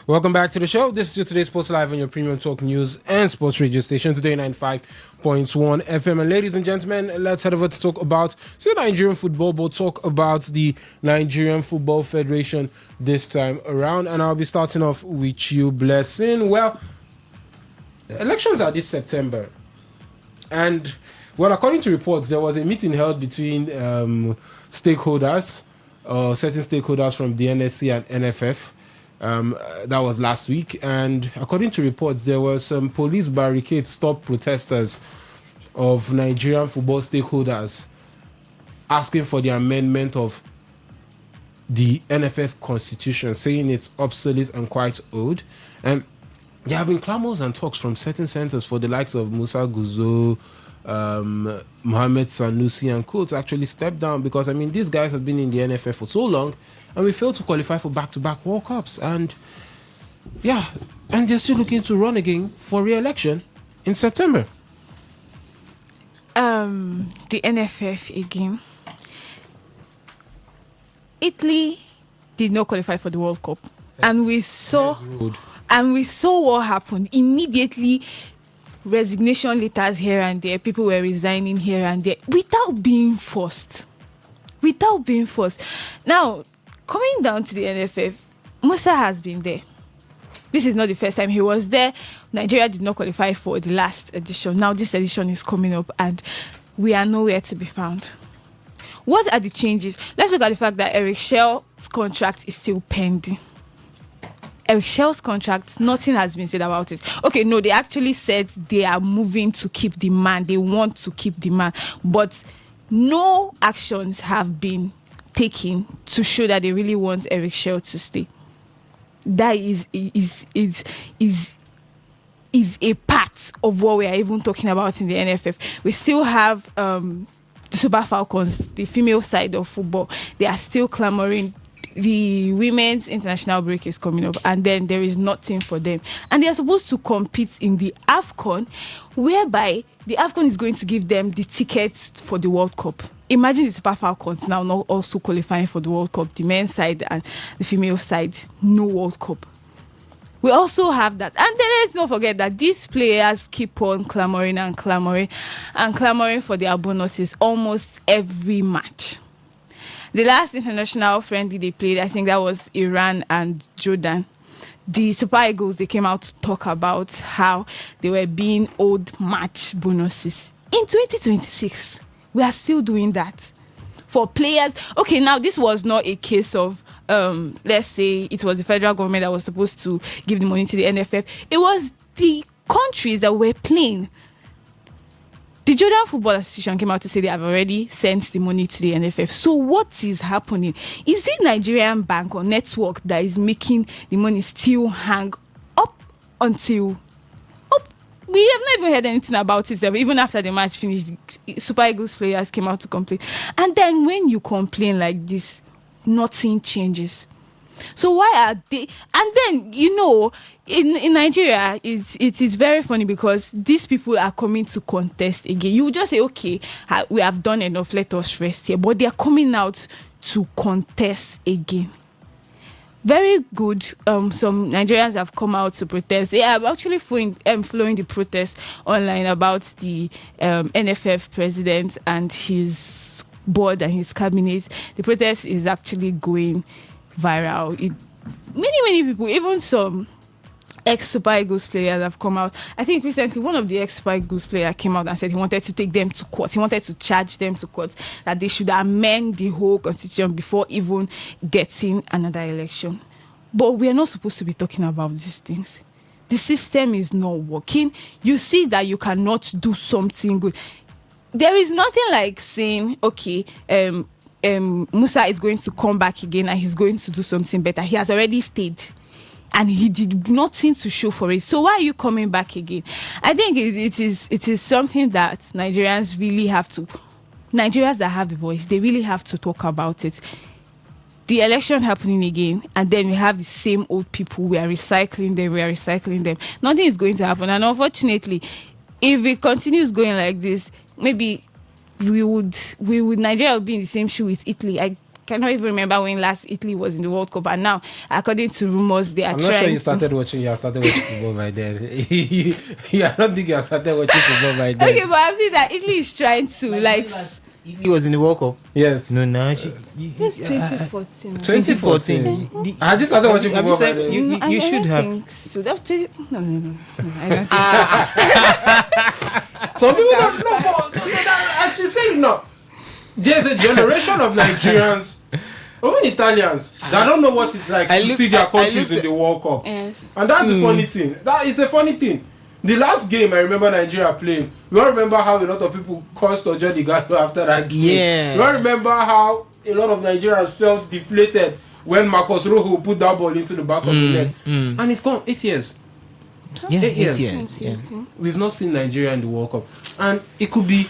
Welcome back to the show. This is your Today Sports Live on your premium talk news and sports radio station, Today95.1 FM. And ladies and gentlemen, let's head over to talk about Nigerian football, but talk about the Nigerian Football Federation this time around. And I'll be starting off with you, Blessing. Well, elections are this September. And, well, according to reports, there was a meeting held between stakeholders, certain stakeholders from the NSC and NFF. That was last week, and according to reports, there were some police barricades stop protesters of Nigerian football stakeholders asking for the amendment of the NFF constitution, saying it's obsolete and quite old. And there have been clamors and talks from certain centers for the likes of Musa Guzo, Mohamed Sanusi and co to actually step down, because I mean these guys have been in the NFF for so long and we failed to qualify for back-to-back World Cups, and yeah, and they're still looking to run again for re-election in September. The NFF again. Italy did not qualify for the World Cup, and we saw what happened immediately. Resignation letters here and there, people were resigning here and there without being forced. Now, coming down to the NFF, Musa has been there. This is not the first time he was there. Nigeria did not qualify for the last edition. Now this edition is coming up and we are nowhere to be found. What are the changes? Let's look at the fact that Eric Shell's contract is still pending. Eric Shell's contract, nothing has been said about it. Okay, no, they actually said they are moving to keep the man. They want to keep the man. But no actions have been taking to show that they really want Eric Shell to stay. That is a part of what we are even talking about in the NFF. We still have the Super Falcons, the female side of football. They are still clamoring. The women's international break is coming up, and then there is nothing for them. And they are supposed to compete in the AFCON, whereby the AFCON is going to give them the tickets for the World Cup. Imagine the Super Falcons now not also qualifying for the World Cup, the men's side and the female side, no World Cup. We also have that. And then let's not forget that these players keep on clamoring for their bonuses almost every match. The last international friendly they played, I think that was Iran and Jordan. The Super Eagles, they came out to talk about how they were being owed match bonuses. In 2026, we are still doing that for players. Okay, now this was not a case of let's say it was the federal government that was supposed to give the money to the NFF. It was the countries that were playing. The Jordan Football Association came out to say they have already sent the money to the NFF. So what is happening? Is it Nigerian bank or network that is making the money still hang up until up? We have not even heard anything about it. Even after the match finished, the Super Eagles players came out to complain. And then when you complain like this, nothing changes. So why are they? And then, in Nigeria, it is very funny because these people are coming to contest again. You just say, okay, we have done enough, let us rest here. But they are coming out to contest again. Very good. Some Nigerians have come out to protest. They are actually following the protest online about the NFF president and his board and his cabinet. The protest is actually going viral. Many people, even some ex-Super Eagles players have come out. I think recently one of the ex-Super Eagles players came out and said he wanted to take them to court. He wanted to charge them to court, that they should amend the whole constitution before even getting another election. But we are not supposed to be talking about these things. The system is not working. You see that you cannot do something good. There is nothing like saying, okay, Musa is going to come back again and he's going to do something better. He has already stayed and he did nothing to show for it. So why are you coming back again? I think it is something that Nigerians really have to, Nigerians that have the voice, they really have to talk about it. The election happening again, and then we have the same old people. We are recycling them. Nothing is going to happen. And unfortunately, if it continues going like this, maybe Nigeria would be in the same shoe with Italy. I cannot even remember when last Italy was in the World Cup, and now, according to rumors, they are I'm trying not sure you started watching football by then. I don't think you started watching football by then. Okay, but I've seen that Italy is trying to Italy was in the World Cup. Yes. No. It's 2014. 2014. I just started watching football by then. You should have. So that's no. I don't think so. Some people don't know, but as she said, there's a generation of Nigerians, even Italians, that don't know what it's like to see their countries in the World Cup. Yes. And that's the funny thing. It's a funny thing. The last game I remember Nigeria playing, we all remember how a lot of people cursed Ojo Igalo after that game. Yeah. We all remember how a lot of Nigerians felt deflated when Marcus Rojo put that ball into the back of the net. And it's gone 8 years. Yeah, 8 years. Yeah. We've not seen Nigeria in the World Cup. And it could be,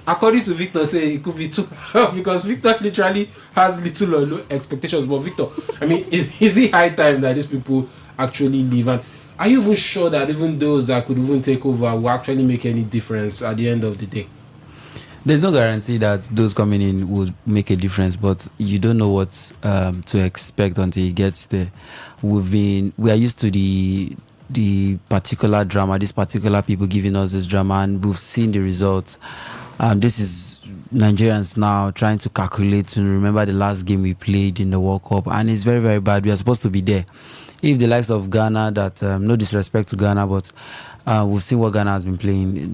according to Victor, it could be too because Victor literally has little or no expectations. But Victor, I mean, is it high time that these people actually leave? And are you even sure that even those that could even take over will actually make any difference at the end of the day? There's no guarantee that those coming in will make a difference, but you don't know what to expect until it gets there. We are used to the particular drama, these particular people giving us this drama, and we've seen the results. This is Nigerians now trying to calculate and remember the last game we played in the World Cup, and it's very, very bad. We are supposed to be there. If the likes of Ghana, that no disrespect to Ghana, but we've seen what Ghana has been playing.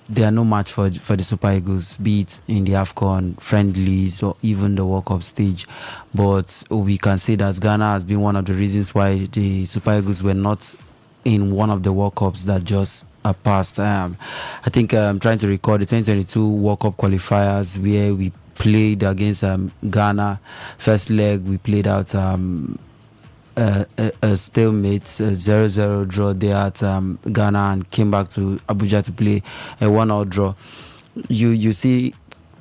They are no match for the Super Eagles, be it in the AFCON friendlies or even the World Cup stage. But we can say that Ghana has been one of the reasons why the Super Eagles were not in one of the World Cups that just passed. I think I'm trying to record the 2022 World Cup qualifiers where we played against Ghana. First leg, we played out a stalemate, a 0-0 draw there at Ghana, and came back to Abuja to play a 1-1 draw. You see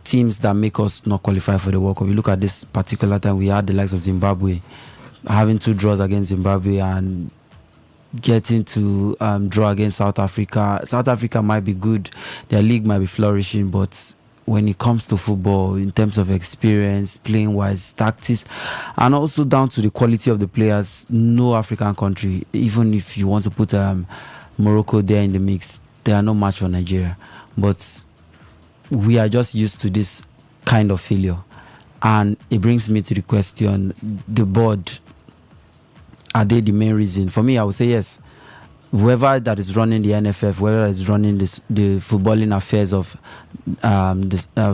teams that make us not qualify for the World Cup. You look at this particular time, we had the likes of Zimbabwe having 2 draws against Zimbabwe and getting to draw against South Africa. South Africa might be good, their league might be flourishing, but when it comes to football, in terms of experience, playing wise, tactics, and also down to the quality of the players, no African country, even if you want to put Morocco there in the mix, they are no match for Nigeria. But we are just used to this kind of failure. And it brings me to the question, the board, are they the main reason? For me, I would say yes. Whoever that is running the NFF, whoever is running the footballing affairs of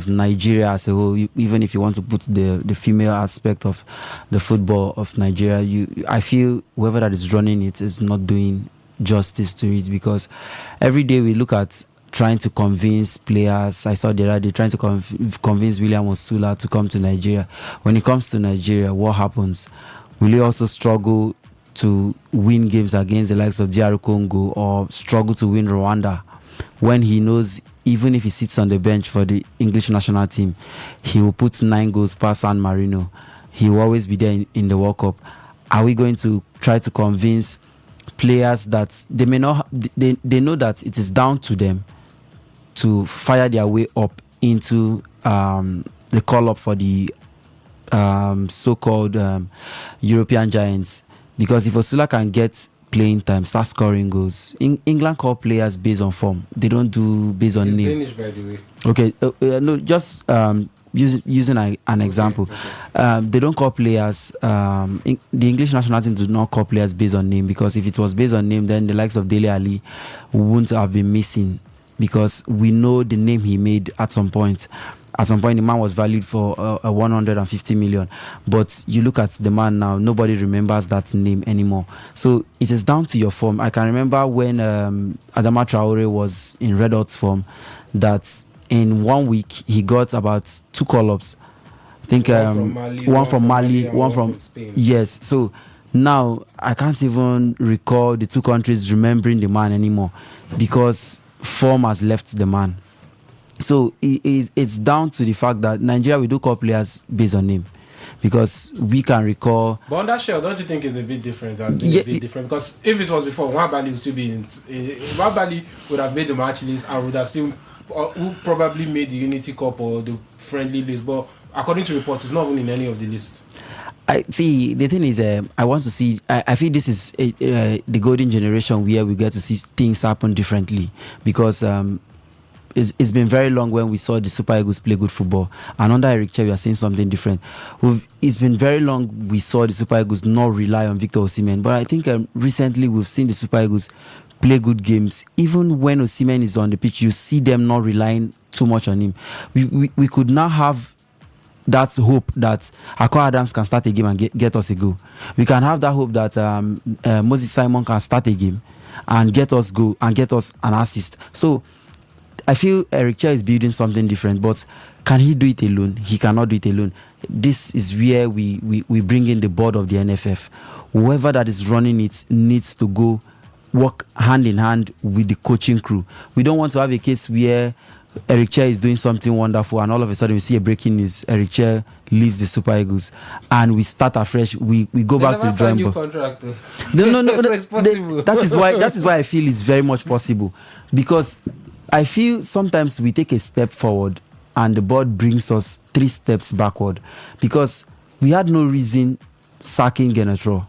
Nigeria as a whole, even if you want to put the female aspect of the football of Nigeria, I feel whoever that is running it is not doing justice to it, because every day we look at trying to convince players. I saw the other day trying to convince William Osula to come to Nigeria. When it comes to Nigeria, what happens? Will he also struggle to win games against the likes of DR Congo, or struggle to win Rwanda, when he knows even if he sits on the bench for the English national team, he will put 9 goals past San Marino? He will always be there in the World Cup. Are we going to try to convince players that they may not, they know that it is down to them to fire their way up into the call up for the so-called European giants? Because if Osula can get playing time, start scoring goals, England call players based on form. They don't do based on name. Danish, by the way. Okay, no, just using an example. Okay. They don't call players. The English national team do not call players based on name, because if it was based on name, then the likes of Dele Alli wouldn't have been missing, because we know the name he made at some point. At some point, the man was valued for 150 million. But you look at the man now, nobody remembers that name anymore. So it is down to your form. I can remember when Adama Traore was in Red Hot's form, that in 1 week, he got about 2 call-ups. I think one from Mali, one from Spain. Yes. So now I can't even recall the 2 countries remembering the man anymore, because form has left the man. So it's down to the fact that Nigeria, we do call players based on name, because we can recall. But on that shell, don't you think it's a bit different? A bit different, because if it was before, Nwabali would still be Nwabali would have made the match list and would have still who probably made the Unity Cup or the friendly list. But according to reports, it's not even in any of the lists. I see. The thing is, I want to see. I feel this is the golden generation where we get to see things happen differently, because it's been very long when we saw the Super Eagles play good football, and under Eric Che we are seeing something different. It's been very long we saw the Super Eagles not rely on Victor Osimhen, but I think recently we've seen the Super Eagles play good games. Even when Osimhen is on the pitch, you see them not relying too much on him. We could now have that hope that Akon Adams can start a game and get us a goal. We can have that hope that Moses Simon can start a game and get us goal and get us an assist. So I feel Eric Che is building something different, but can he do it alone? He cannot do it alone. This is where we bring in the board of the NFF. Whoever that is running it needs to go work hand in hand with the coaching crew. We don't want to have a case where Eric Che is doing something wonderful and all of a sudden we see a breaking news. Eric Che leaves the Super Eagles and we start afresh. We go back to the drawing board. No. It's possible. That is why I feel it's very much possible, because I feel sometimes we take a step forward and the board brings us 3 steps backward, because we had no reason sacking Genetro.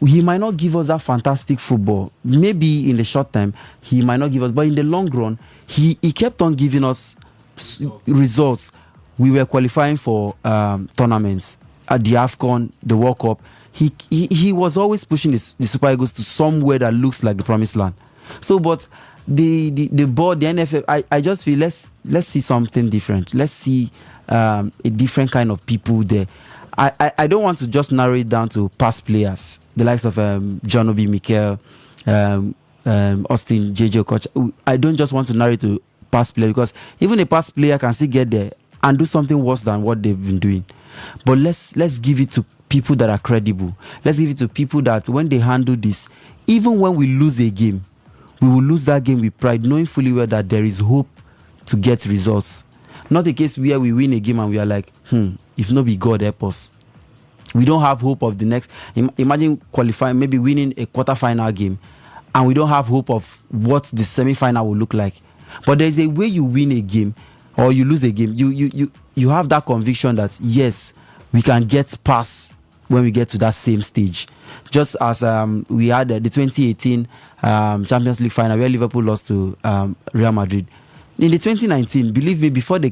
He might not give us that fantastic football. Maybe in the short time, he might not give us, but in the long run, he kept on giving us results. We were qualifying for tournaments at the AFCON, the World Cup. He was always pushing the Super Eagles to somewhere that looks like the promised land. So, but the board, the NFF, I just feel let's see something different. Let's see a different kind of people there. I don't want to just narrow it down to past players, the likes of John Obi Mikel, Austin JJ Okocha. I don't just want to narrow it to past player, because even a past player can still get there and do something worse than what they've been doing. But let's give it to people that are credible. Let's give it to people that when they handle this, even when we lose a game, we will lose that game with pride, knowing fully well that there is hope to get results. Not a case where we win a game and we are like, if not be God help us. We don't have hope of the next. Imagine qualifying, maybe winning a quarter-final game, and we don't have hope of what the semi-final will look like. But there's a way you win a game or you lose a game. You have that conviction that yes, we can get past when we get to that same stage. Just as we had the 2018 Champions League final where Liverpool lost to Real Madrid. In the 2019, believe me, before the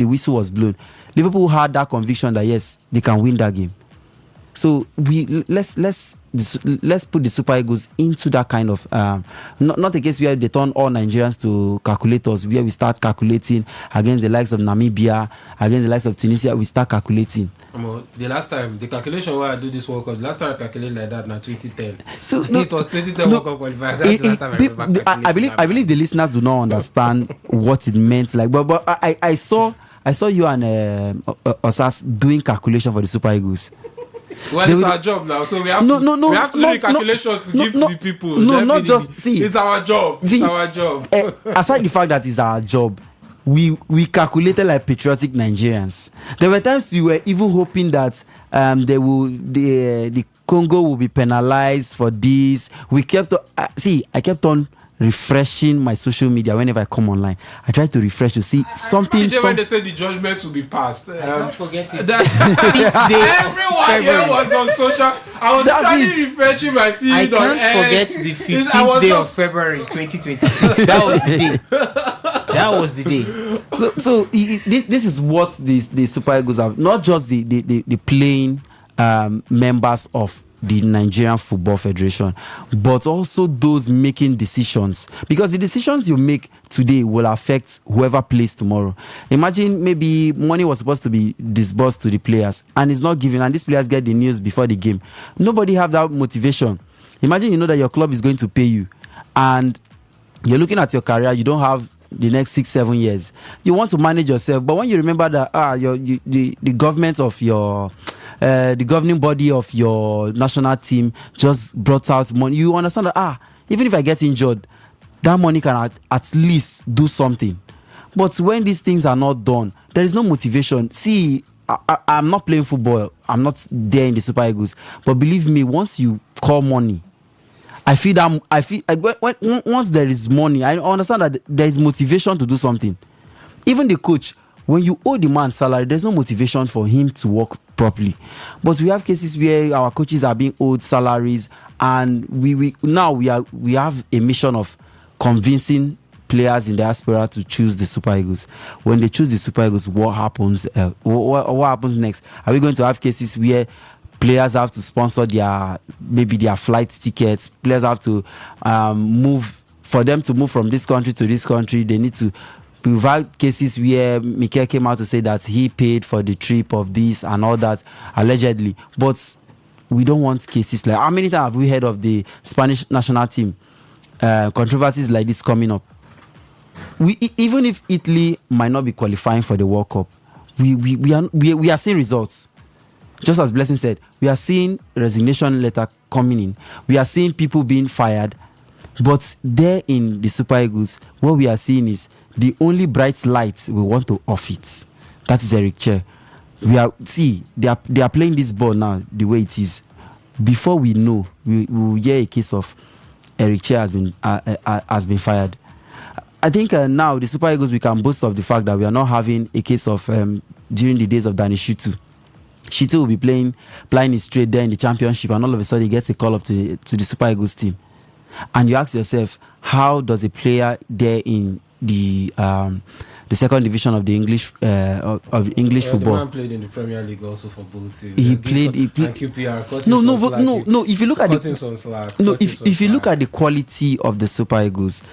whistle was blown, Liverpool had that conviction that yes, they can win that game. So let's put the Super Eagles into that kind of not a case where they turn all Nigerians to calculators, where we start calculating against the likes of Namibia, against the likes of Tunisia, we start calculating. The last time, the calculation where I do this World Cup, last time I calculated like that, now 2010. So it was 2010 World Cup qualifiers. That's the last time I remember. I believe the listeners do not understand what it meant. Like, but I saw you and Osas doing calculation for the Super Eagles. Well, it's our job now, so we have to do the calculations to give the people. Not just see. It's our job. It's our job. Aside the fact that it's our job, we calculated like patriotic Nigerians. There were times we were even hoping that the Congo will be penalized for this. We kept I kept on refreshing my social media whenever I come online. I try to refresh to see something. When they said the judgment will be passed, don't forget it. Everyone here was on social. I was trying refreshing my feed. I can't forget the 15th day of February 2026. That was the day. That was the day. So this is what the Super Eagles have. Not just the playing members of the Nigerian Football Federation, but also those making decisions, because the decisions you make today will affect whoever plays tomorrow. Imagine maybe money was supposed to be disbursed to the players and it's not given, and these players get the news before the game. Nobody have that motivation. Imagine you know that your club is going to pay you and you're looking at your career, you don't have the next 6-7 years. You want to manage yourself, but when you remember that the government of your the governing body of your national team just brought out money, you understand that even if I get injured, that money can at least do something. But when these things are not done, there is no motivation. See, I'm not playing football, I'm not there in the Super Eagles, but believe me, once you call money, once there is money, I understand that there is motivation to do something. Even the coach, when you owe the man salary, there's no motivation for him to work properly. But we have cases where our coaches are being owed salaries, and we have a mission of convincing players in the diaspora to choose the Super Eagles. When they choose the Super Eagles, what happens? What happens next? Are we going to have cases where players have to sponsor their flight tickets? Players have to move from this country to this country. They need to. We've had cases where Mikel came out to say that he paid for the trip of this and all that, allegedly. But we don't want cases like... How many times have we heard of the Spanish national team controversies like this coming up? Even if Italy might not be qualifying for the World Cup, we are seeing results. Just as Blessing said, we are seeing resignation letter coming in. We are seeing people being fired. But there in the Super Eagles, what we are seeing is the only bright light we want to off it. That is Eric Chair. They are playing this ball now the way it is. Before we know, we will hear a case of Eric Chair has been fired. I think now the Super Eagles, we can boast of the fact that we are not having a case of during the days of Danny Shitu. Shitu will be playing his straight there in the championship, and all of a sudden he gets a call up to the Super Eagles team. And you ask yourself, how does a player there in the second division of the English football? The man played in the Premier League also for both teams. He played QPR. No. If you look if you look at the quality of the Super Eagles,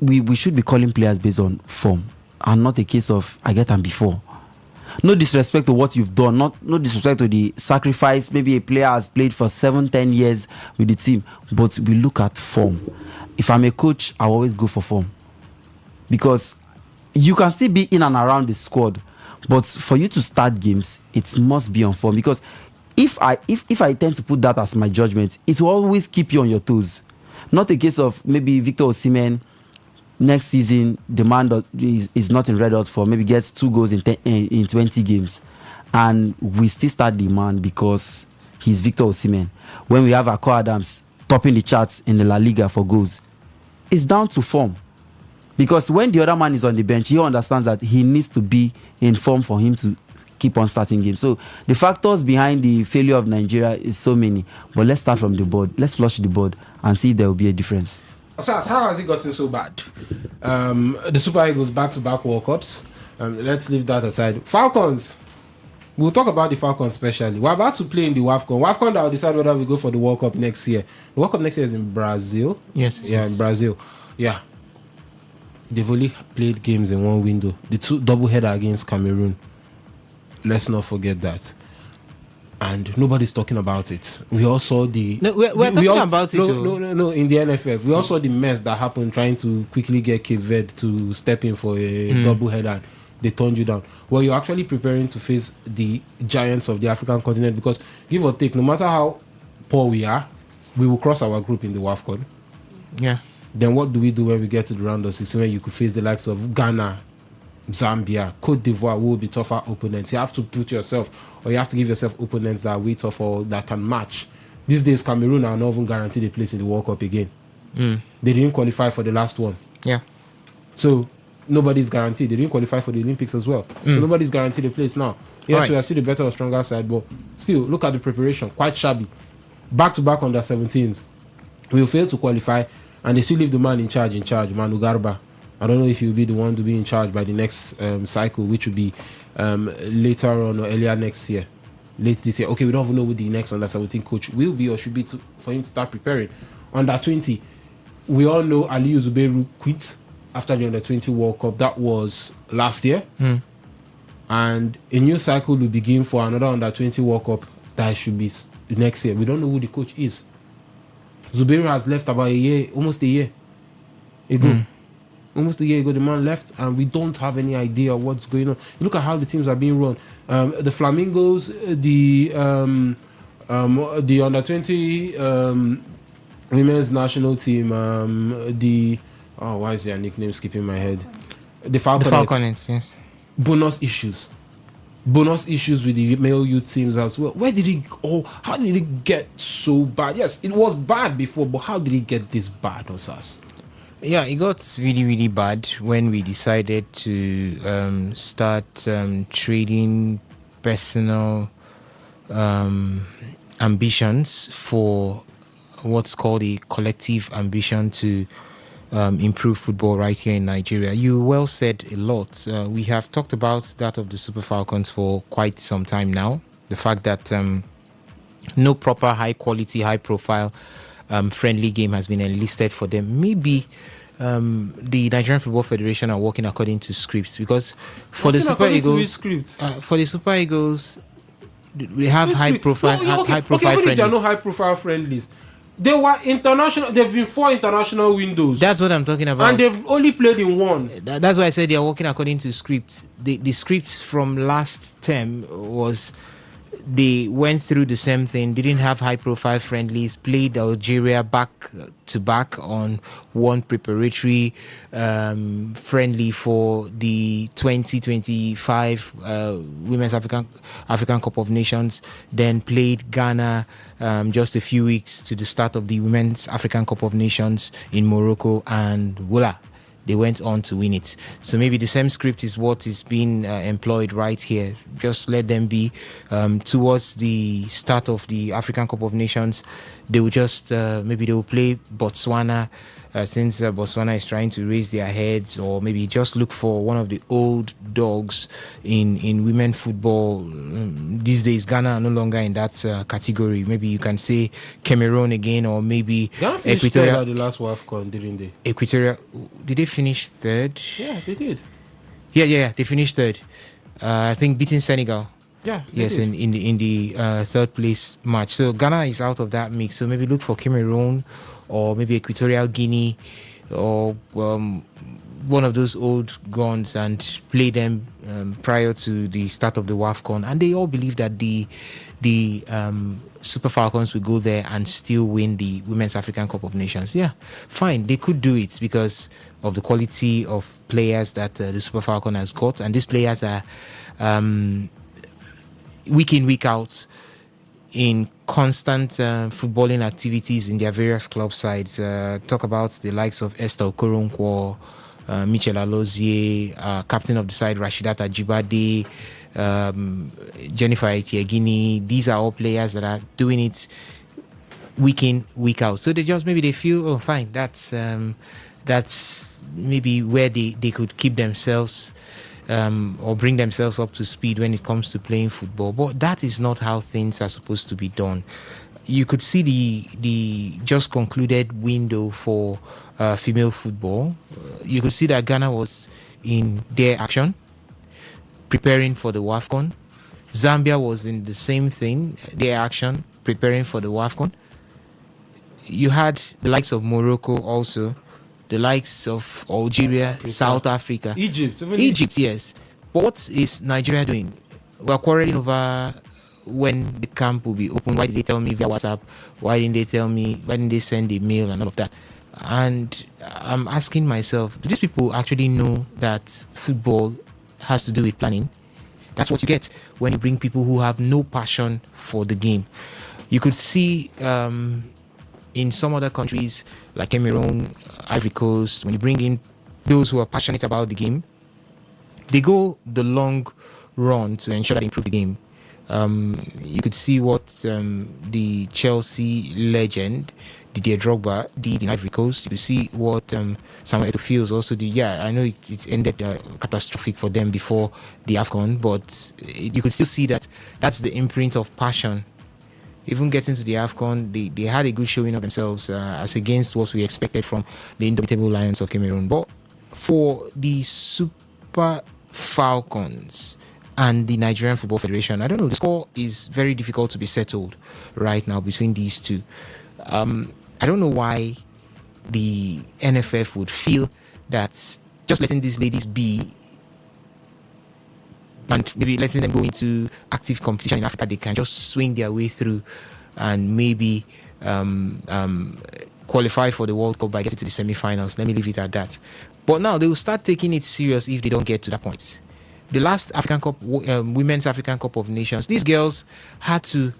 we should be calling players based on form and not a case of I get them before. No disrespect to what you've done, no disrespect to the sacrifice. Maybe a player has played for 7-10 years with the team, but we look at form. If I'm a coach, I always go for form, because you can still be in and around the squad, but for you to start games, it must be on form. Because if I tend to put that as my judgment, it will always keep you on your toes. Not a case of maybe Victor Osimhen next season, the man that is not in red hot for maybe gets 2 goals in 20 games, and we still start the man because he's Victor Osimhen. When we have Akko Adams topping the charts in the La Liga for goals, it's down to form. Because when the other man is on the bench, he understands that he needs to be in form for him to keep on starting games. So the factors behind the failure of Nigeria is so many. But let's start from the board. Let's flush the board and see if there will be a difference. Asas, how has it gotten so bad? The Super Eagles back-to-back World Cups. Let's leave that aside. Falcons. We'll talk about the Falcons especially. We're about to play in the WAFCON. WAFCON that will decide whether we go for the World Cup next year. The World Cup next year is in Brazil. Yes. Yeah, in Brazil. Yeah. They've only played games in one window. The 2 double-header against Cameroon. Let's not forget that. And nobody's talking about it. We all saw the... No, we're talking about it. No. In the NFF. We all saw the mess that happened trying to quickly get Cape Verde to step in for a double-header. They turned you down. Well, you're actually preparing to face the giants of the African continent, because give or take, no matter how poor we are, we will cross our group in the WAFCON. Yeah. Then what do we do when we get to the round of 16, when you could face the likes of Ghana, Zambia, Cote d'Ivoire will be tougher opponents? You have to put yourself, or you have to give yourself opponents that are way tougher or that can match. These days, Cameroon are not even guaranteed a place in the World Cup again. They didn't qualify for the last one. Yeah. So nobody's guaranteed. They didn't qualify for the Olympics as well. So nobody's guaranteed a place now. Yes, Right. we are still the better or stronger side, but still, look at the preparation. Quite shabby. Back-to-back under 17s. We will fail to qualify, and they still leave the man in charge, Manu Garba. I don't know if he'll be the one to be in charge by the next cycle, which will be later on or earlier next year. Late this year. Okay, we don't even know who the next under 17 coach will be or should be for him to start preparing. Under 20, we all know Aliyu Zubairu quit after the under 20 World Cup. That was last year. And a new cycle will begin for another under 20 World Cup that should be next year. We don't know who the coach is. Zubairu has left about almost a year ago. Almost a year ago, the man left, and we don't have any idea what's going on. You look at how the teams are being run. The Flamingos, the under 20 women's national team, why is their nickname skipping my head? The Falconets. The Falconets, yes. Bonus issues with the male youth teams as well. How did it get so bad? Yes, it was bad before, but how did it get this bad, Osas? Yeah, it got really, really bad when we decided to start trading personal ambitions for what's called a collective ambition to improve football right here in Nigeria. You well said a lot. We have talked about that of the Super Falcons for quite some time now. The fact that no proper high quality, high profile friendly game has been enlisted for them. Maybe the Nigerian Football Federation are working according to scripts, because for the Super Eagles, we have high profile friendlies. There are no high profile friendlies. They were international. They've been 4 international windows. That's what I'm talking about. And they've only played in 1. That's why I said they are working according to scripts. The script from last term was they went through the same thing, didn't have high profile friendlies, played Algeria back to back on one preparatory friendly for the 2025 Women's African Cup of Nations, then played Ghana just a few weeks to the start of the Women's African Cup of Nations in Morocco, and voila, they went on to win it. So maybe the same script is what is being employed right here. Just let them be. Towards the start of the African Cup of Nations, they will just maybe they will play Botswana, since Botswana is trying to raise their heads, or maybe just look for one of the old dogs in women football. These days, Ghana are no longer in that category. Maybe you can say Cameroon again, or maybe Equatorial. The last WAFCON, didn't they? Equatorial, did they finish third? Yeah, they did. Yeah, they finished third. I think beating Senegal. Yeah. Yes, in the third place match. So Ghana is out of that mix. So maybe look for Cameroon, or maybe Equatorial Guinea, or one of those old guns and play them prior to the start of the WAFCON, and they all believe that the Super Falcons will go there and still win the Women's African Cup of Nations. Yeah, fine, they could do it because of the quality of players that the Super Falcon has got, and these players are week in, week out in constant footballing activities in their various club sides. Talk about the likes of Esther Okoronkwo, Michel Alozie, captain of the side Rashidat Ajibade, Jennifer Ekiegini. These are all players that are doing it week in, week out. So they feel, oh, fine, that's maybe where they could keep themselves or bring themselves up to speed when it comes to playing football. But that is not how things are supposed to be done. You could see the just concluded window for female football. You could see that Ghana was in their action, preparing for the WAFCON. Zambia was in the same thing, their action, preparing for the WAFCON. You had the likes of Morocco also, the likes of Algeria, South Africa, Egypt, yes. But what is Nigeria doing? We're quarreling over when the camp will be open. Why did they tell me via WhatsApp? Why didn't they tell me? Why didn't they send a mail and all of that? And I'm asking myself, do these people actually know that football has to do with planning? That's what you get when you bring people who have no passion for the game. You could see in some other countries like Cameroon, Ivory Coast, when you bring in those who are passionate about the game, they go the long run to ensure that they improve the game. You could see what the Chelsea legend Didier Drogba did in Ivory Coast. You could see what Samuel Eto'o also did. Yeah, I know it ended catastrophic for them before the AFCON, but you could still see that that's the imprint of passion. Even getting to the AFCON, they had a good showing of themselves as against what we expected from the indomitable Lions of Cameroon. But for the Super Falcons and the Nigerian Football Federation, I don't know, the score is very difficult to be settled right now between these two. I don't know why the NFF would feel that just letting these ladies be and maybe letting them go into active competition in Africa, they can just swing their way through and maybe qualify for the World Cup by getting to the semi-finals. Let me leave it at that. But now they will start taking it serious if they don't get to that point. The last African Cup, Women's African Cup of Nations, these girls had to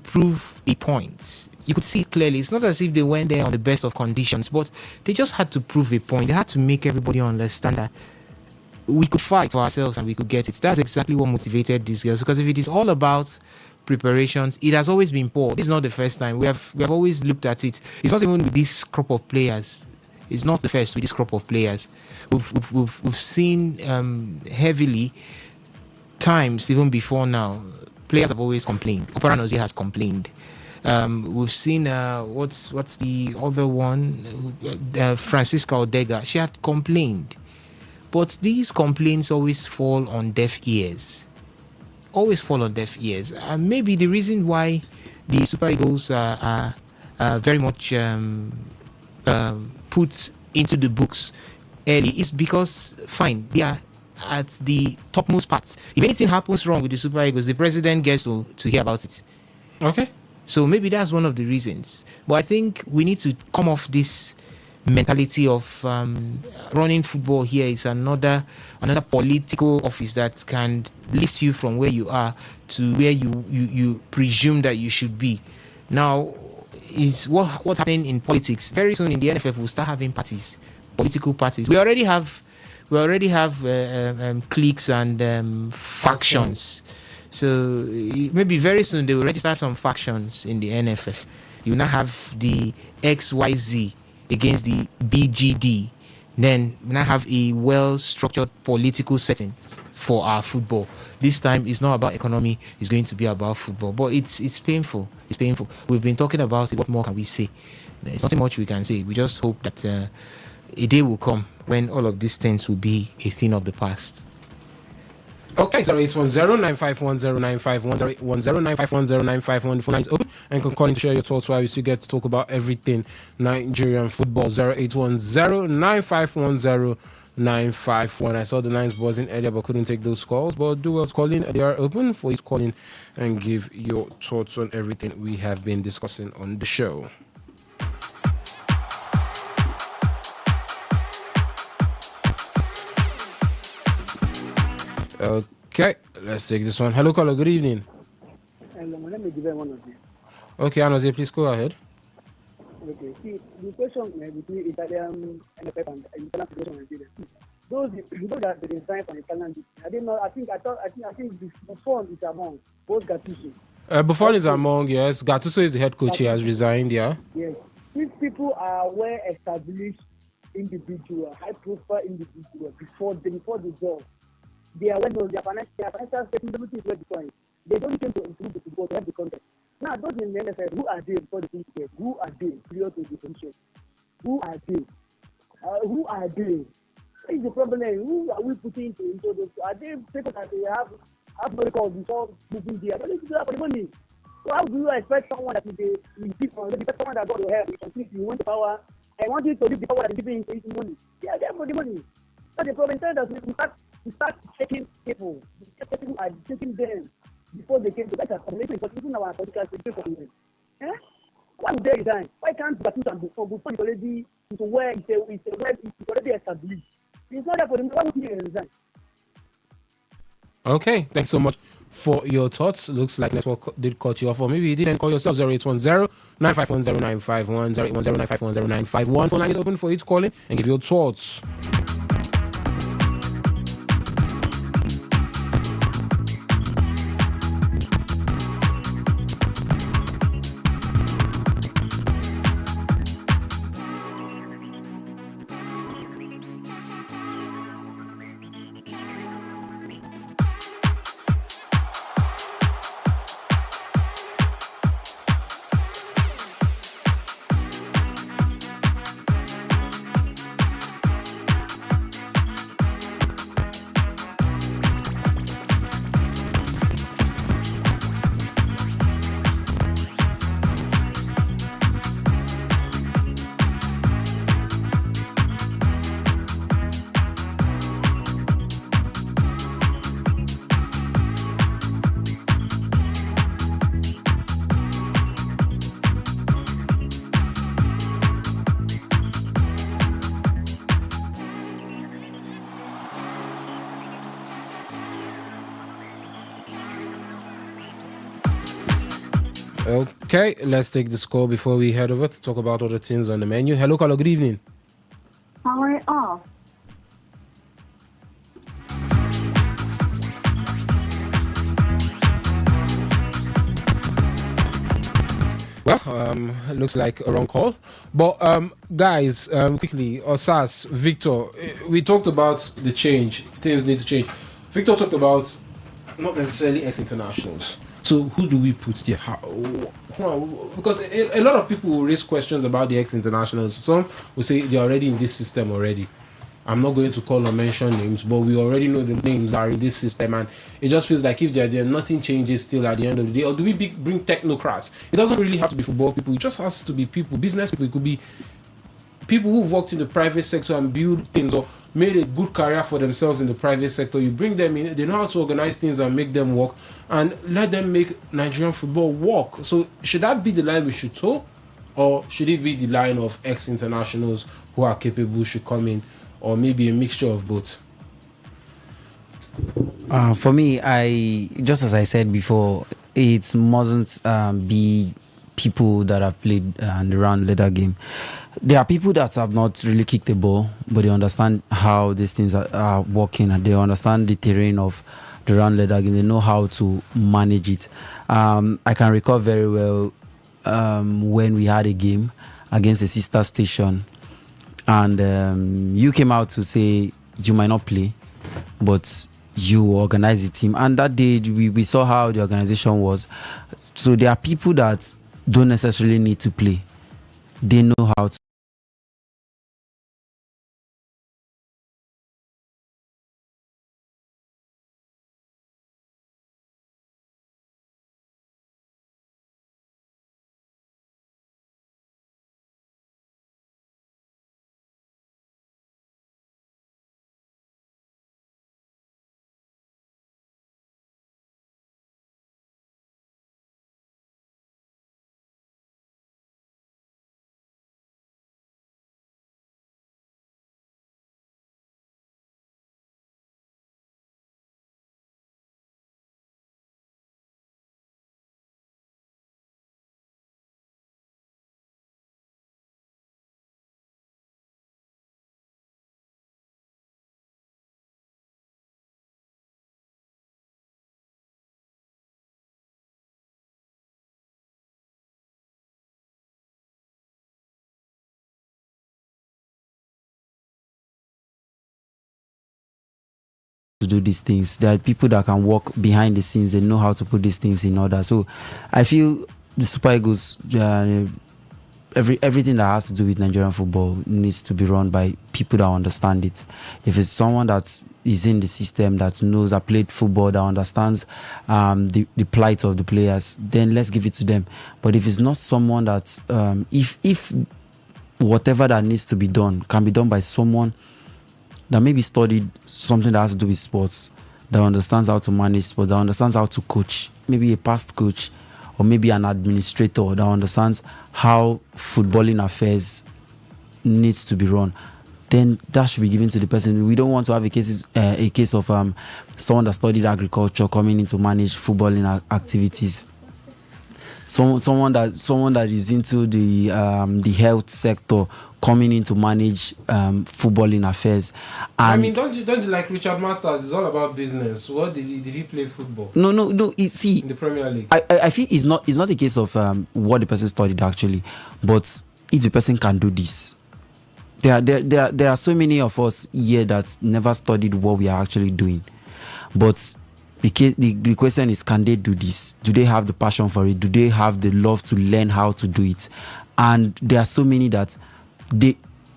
prove a point. You could see it clearly. It's not as if they went there on the best of conditions, but they just had to prove a point. They had to make everybody understand that we could fight for ourselves and we could get it. That's exactly what motivated these girls. Because if it is all about preparations, it has always been poor. This is not the first time. We have always looked at it. It's not even with this crop of players. It's not the first with this crop of players. We've seen heavily times even before now. Players have always complained. Opera Nozie has complained. We've seen what's the other one? Francisca Odega. She had complained. But these complaints always fall on deaf ears. Always fall on deaf ears. And maybe the reason why the Super Eagles are very much put into the books early is because, fine, they are at the topmost parts. If anything happens wrong with the Super Eagles, the president gets to hear about it. Okay. So maybe that's one of the reasons. But I think we need to come off this mentality of running football here is another political office that can lift you from where you are to where you presume that you should be. Now, is what's happening in politics. Very soon in the NFF we'll start having parties, political parties. We already have cliques and factions. So maybe very soon they will register some factions in the NFF. You now have the XYZ against the BGD. Then we now have a well-structured political setting for our football. This time it's not about economy, it's going to be about football. But it's painful. It's painful. We've been talking about it. What more can we say? There's nothing much we can say. We just hope that a day will come when all of these things will be a thing of the past. Okay, 0810-951-0951, 0810-951-0951. The phone line is open and you can call in to share your thoughts while we still get to talk about everything Nigerian football. 0810-951-0951. 090-20-951. I saw the lines buzzing earlier but couldn't take those calls. But do well calling. They are open for you to call in and give your thoughts on everything we have been discussing on the show. Okay, let's take this one. Hello, caller. Good evening. Hello, my name is Given one of you. Okay, Anozie, please go ahead. Okay, see, the question between Italian NFF and Italian Federation of Nigeria. Those that they designed for Italian league, I didn't know. I think the fund is among both Gattuso. Buffon is among, yes. Gattuso is the head coach. He has resigned, yeah. Yes. These people are well-established individual, high-profile individual before the job. They are well-known. Their financial statement, everything is well-defined. They don't came to improve the football to help the context. Now, those in the NFL, who are they before the thing together? Who are they prior to the position? Who are they? Who are they? What is the problem? Who are we putting into those? Are they people that they have no record before moving there? But let's do that for the money. So how do you expect someone that is someone that God will help? You want the power. I want you to give the power that is giving into money. They are there for the money. That's the problem. We start checking people. People are checking them before they came to that combination. But even our political situation, why would they resign? Why can't Gattuso and Buffon is already into where it's already established? It's not there for them. Why would he resign? Okay, thanks so much for your thoughts. Looks like network did cut you off, or maybe you didn't call yourself. 0810-951-0951, 0810-951-0951. Phone line is open for you to call in and give your thoughts. Okay, let's take this call before we head over to talk about other things on the menu. Hello, caller. Good evening. Power off. Well, looks like a wrong call. But guys, quickly, Osas, Victor, we talked about the change. Things need to change. Victor talked about not necessarily ex-internationals. So who do we put there? Because a lot of people will raise questions about the ex-internationals. Some will say they're already in this system already. I'm not going to call or mention names, but we already know the names are in this system, and it just feels like if they're there, nothing changes still at the end of the day. Or do we bring technocrats? It doesn't really have to be football people. It just has to be people, business people. It could be people who've worked in the private sector and build things or made a good career for themselves in the private sector. You bring them in, they know how to organize things and make them work, and let them make Nigerian football work. So should that be the line we should toe, or should it be the line of ex-internationals who are capable should come in, or maybe a mixture of both? For me, just as I said before, it mustn't be people that have played the round leather game. There are people that have not really kicked the ball, but they understand how these things are working, and they understand the terrain of the round leather game. They know how to manage it. I can recall very well when we had a game against a sister station, and you came out to say you might not play, but you organize the team. And that day we saw how the organization was. So there are people that don't necessarily need to play. They know how to to do these things. There are people that can walk behind the scenes. They know how to put these things in order. So I feel the Super Eagles, everything that has to do with Nigerian football needs to be run by people that understand it. If it's someone that is in the system, that knows, that played football, that understands the plight of the players, then let's give it to them. But if it's not someone that, if whatever that needs to be done can be done by someone that maybe studied something that has to do with sports, that understands how to manage sports, that understands how to coach, maybe a past coach, or maybe an administrator that understands how footballing affairs needs to be run, then that should be given to the person. We don't want to have a case of someone that studied agriculture coming in to manage footballing activities. Someone that is into the health sector coming in to manage footballing affairs. And I mean, don't you like Richard Masters? It's all about business. What did he play football? No. See, in the Premier League, I feel it's not a case of what the person studied actually, but if the person can do this. There are so many of us here that never studied what we are actually doing, but the question is, can they do this? Do they have the passion for it? Do they have the love to learn how to do it? And there are so many that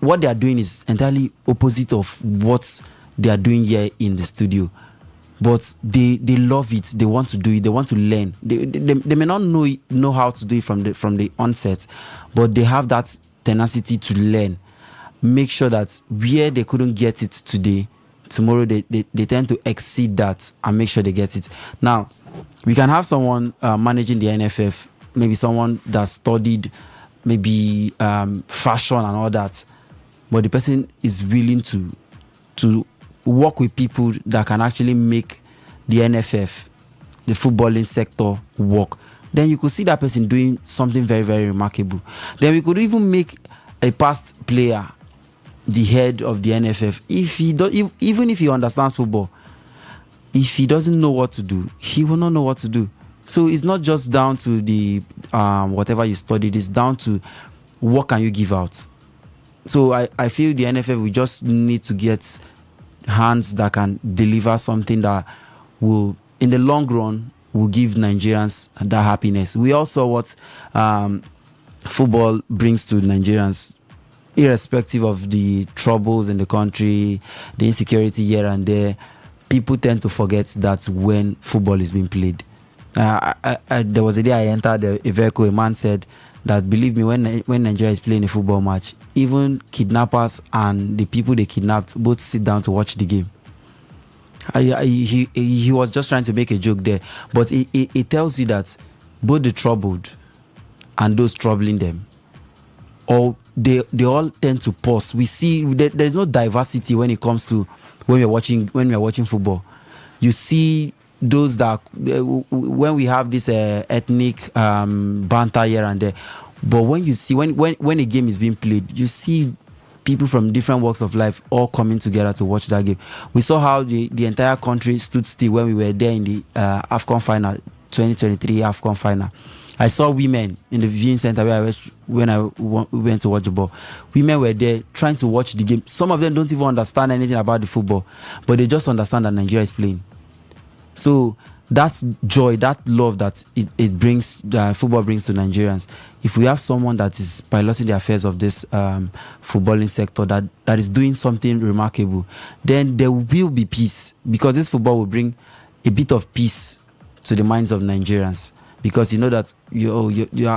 what they are doing is entirely opposite of what they are doing here in the studio. But they love it. They want to do it. They want to learn. They may not know how to do it from the onset, but they have that tenacity to learn. Make sure that where they couldn't get it today, tomorrow they tend to exceed that and make sure they get it. Now, we can have someone managing the NFF, maybe someone that studied maybe fashion and all that, but the person is willing to work with people that can actually make the NFF, the footballing sector, work. Then you could see that person doing something very, very remarkable. Then we could even make a past player the head of the NFF. Even if he understands football, if he doesn't know what to do, he will not know what to do. So it's not just down to the whatever you studied, it's down to what can you give out. So I feel the NFF, we just need to get hands that can deliver something that will, in the long run, will give Nigerians that happiness. We all saw what football brings to Nigerians, irrespective of the troubles in the country, the insecurity here and there. People tend to forget that when football is being played. There was a day I entered a vehicle, a man said that, believe me, when Nigeria is playing a football match, even kidnappers and the people they kidnapped both sit down to watch the game. He was just trying to make a joke there, but it tells you that both the troubled and those troubling them, they all tend to pause. We see there's no diversity when it comes to when we are watching football. You see those that when we have this ethnic banter here and there, but when you see when a game is being played, you see people from different walks of life all coming together to watch that game. We saw how the entire country stood still when we were there in the AFCON final, 2023 AFCON final. I saw women in the viewing center when I went to watch the ball. Women were there trying to watch the game. Some of them don't even understand anything about the football, but they just understand that Nigeria is playing. So that's joy, that love that it brings, football brings to Nigerians. If we have someone that is piloting the affairs of this footballing sector that is doing something remarkable, then there will be peace, because this football will bring a bit of peace to the minds of Nigerians. Because you know that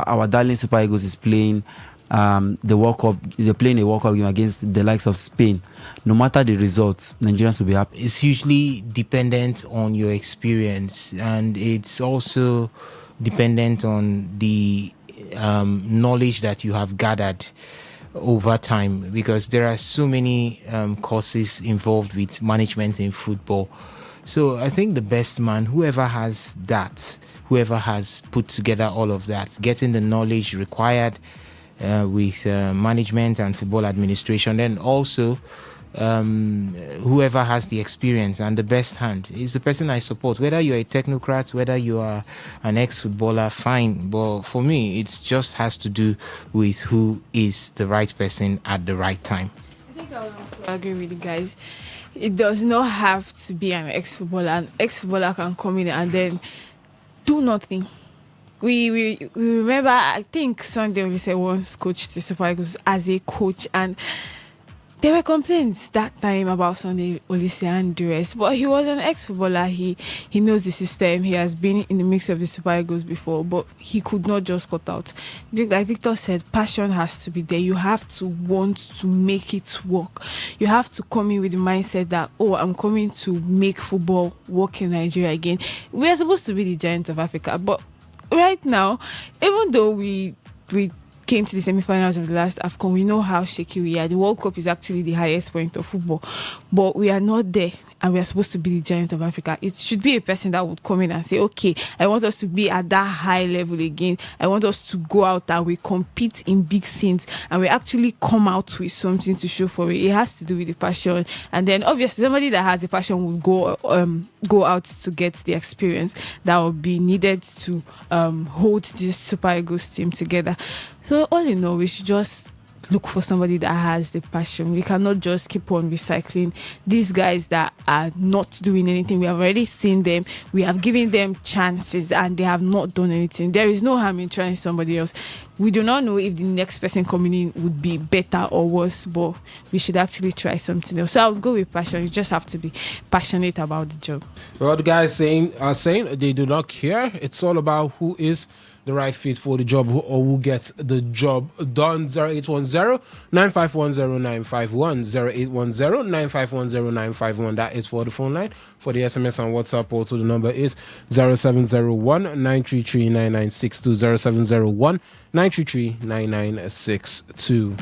our darling Super Eagles is playing the World Cup. They're playing a World Cup game against the likes of Spain. No matter the results, Nigerians will be happy. It's hugely dependent on your experience, and it's also dependent on the knowledge that you have gathered over time, because there are so many courses involved with management in football. So I think the best man, whoever has put together all of that, getting the knowledge required with management and football administration, then also whoever has the experience and the best hand is the person I support. Whether you're a technocrat, whether you are an ex-footballer, fine. But for me, it just has to do with who is the right person at the right time. I think I would also agree with you guys. It does not have to be an ex-footballer. An ex-footballer can come in and then do nothing. We remember, I think Sunday Olise once coached the Super Eagles as a coach, and there were complaints that time about Sunday Olise and the rest, but he was an ex-footballer. He knows the system. He has been in the mix of the Super Eagles before, but he could not just cut out. Like Victor said, passion has to be there. You have to want to make it work. You have to come in with the mindset that, oh, I'm coming to make football work in Nigeria again. We are supposed to be the giant of Africa, but right now, even though we came to the semi-finals of the last AFCON, we know how shaky we are. The World Cup is actually the highest point of football, but we are not there, and we are supposed to be the giant of Africa. It should be a person that would come in and say, okay, I want us to be at that high level again. I want us to go out and we compete in big scenes, and we actually come out with something to show for it. It has to do with the passion, and then obviously somebody that has the passion would go out to get the experience that will be needed to hold this Super Eagles team together. So all in all, we should just look for somebody that has the passion. We cannot just keep on recycling these guys that are not doing anything. We have already seen them. We have given them chances and they have not done anything. There is no harm in trying somebody else. We do not know if the next person coming in would be better or worse, but we should actually try something else. So I'll go with passion. You just have to be passionate about the job. Well, the guys are saying they do not care. It's all about who is the right fit for the job or who gets the job done. 0810-9510-951, 0810-9510-951. That is for the phone line. For the SMS and WhatsApp portal, the number is 0701-933-9962, 0701-933-9962.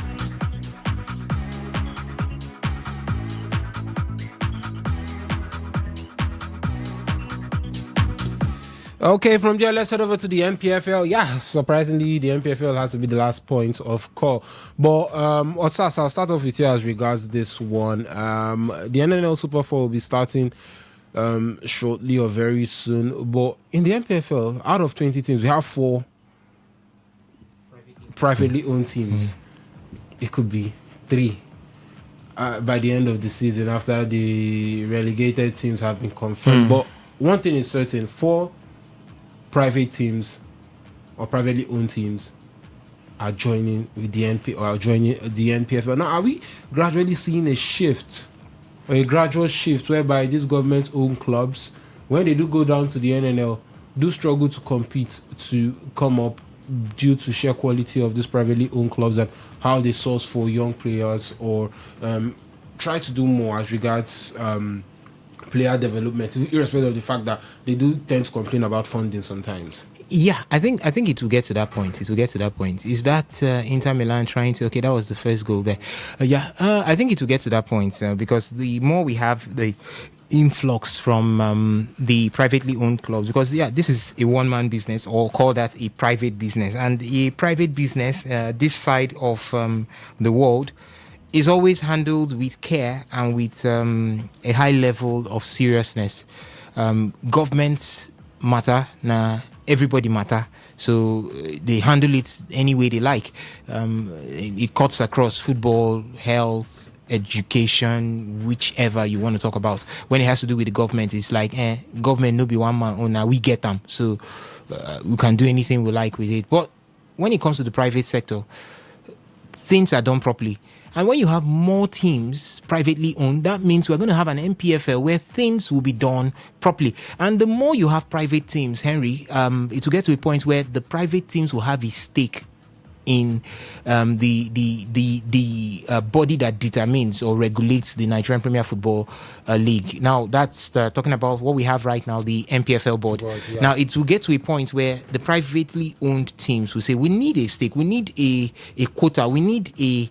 Okay, from there, let's head over to the NPFL. Yeah, surprisingly, the NPFL has to be the last point of call. But, Osas, I'll start off with you as regards this one. The NNL Super 4 will be starting shortly or very soon. But in the NPFL, out of 20 teams, we have 4 privately owned teams. It could be 3 by the end of the season after the relegated teams have been confirmed. But one thing is certain, 4 private teams or privately owned teams are joining with the NPFL. Now, are we gradually seeing a shift or a gradual shift whereby these government-owned clubs, when they do go down to the NNL, do struggle to compete to come up due to sheer quality of these privately owned clubs and how they source for young players or try to do more as regards player development, irrespective of the fact that they do tend to complain about funding sometimes? Yeah, I think it will get to that point. Is that Inter Milan trying to? Okay, that was the first goal there. I think it will get to that point because the more we have the influx from the privately owned clubs, because this is a one-man business, or call that a private business, and a private business this side of the world is always handled with care and with a high level of seriousness. Governments matter, everybody matter, so they handle it any way they like. It cuts across football, health, education, whichever you want to talk about. When it has to do with the government, it's like government no be one man owner, we get them, so we can do anything we like with it. But when it comes to the private sector, things are done properly. And when you have more teams privately owned, that means we're going to have an NPFL where things will be done properly. And the more you have private teams, Henry, it will get to a point where the private teams will have a stake in the body that determines or regulates the Nigerian Premier Football League. Now, that's talking about what we have right now, the NPFL board. Now, it will get to a point where the privately owned teams will say, we need a stake, we need a quota, we need a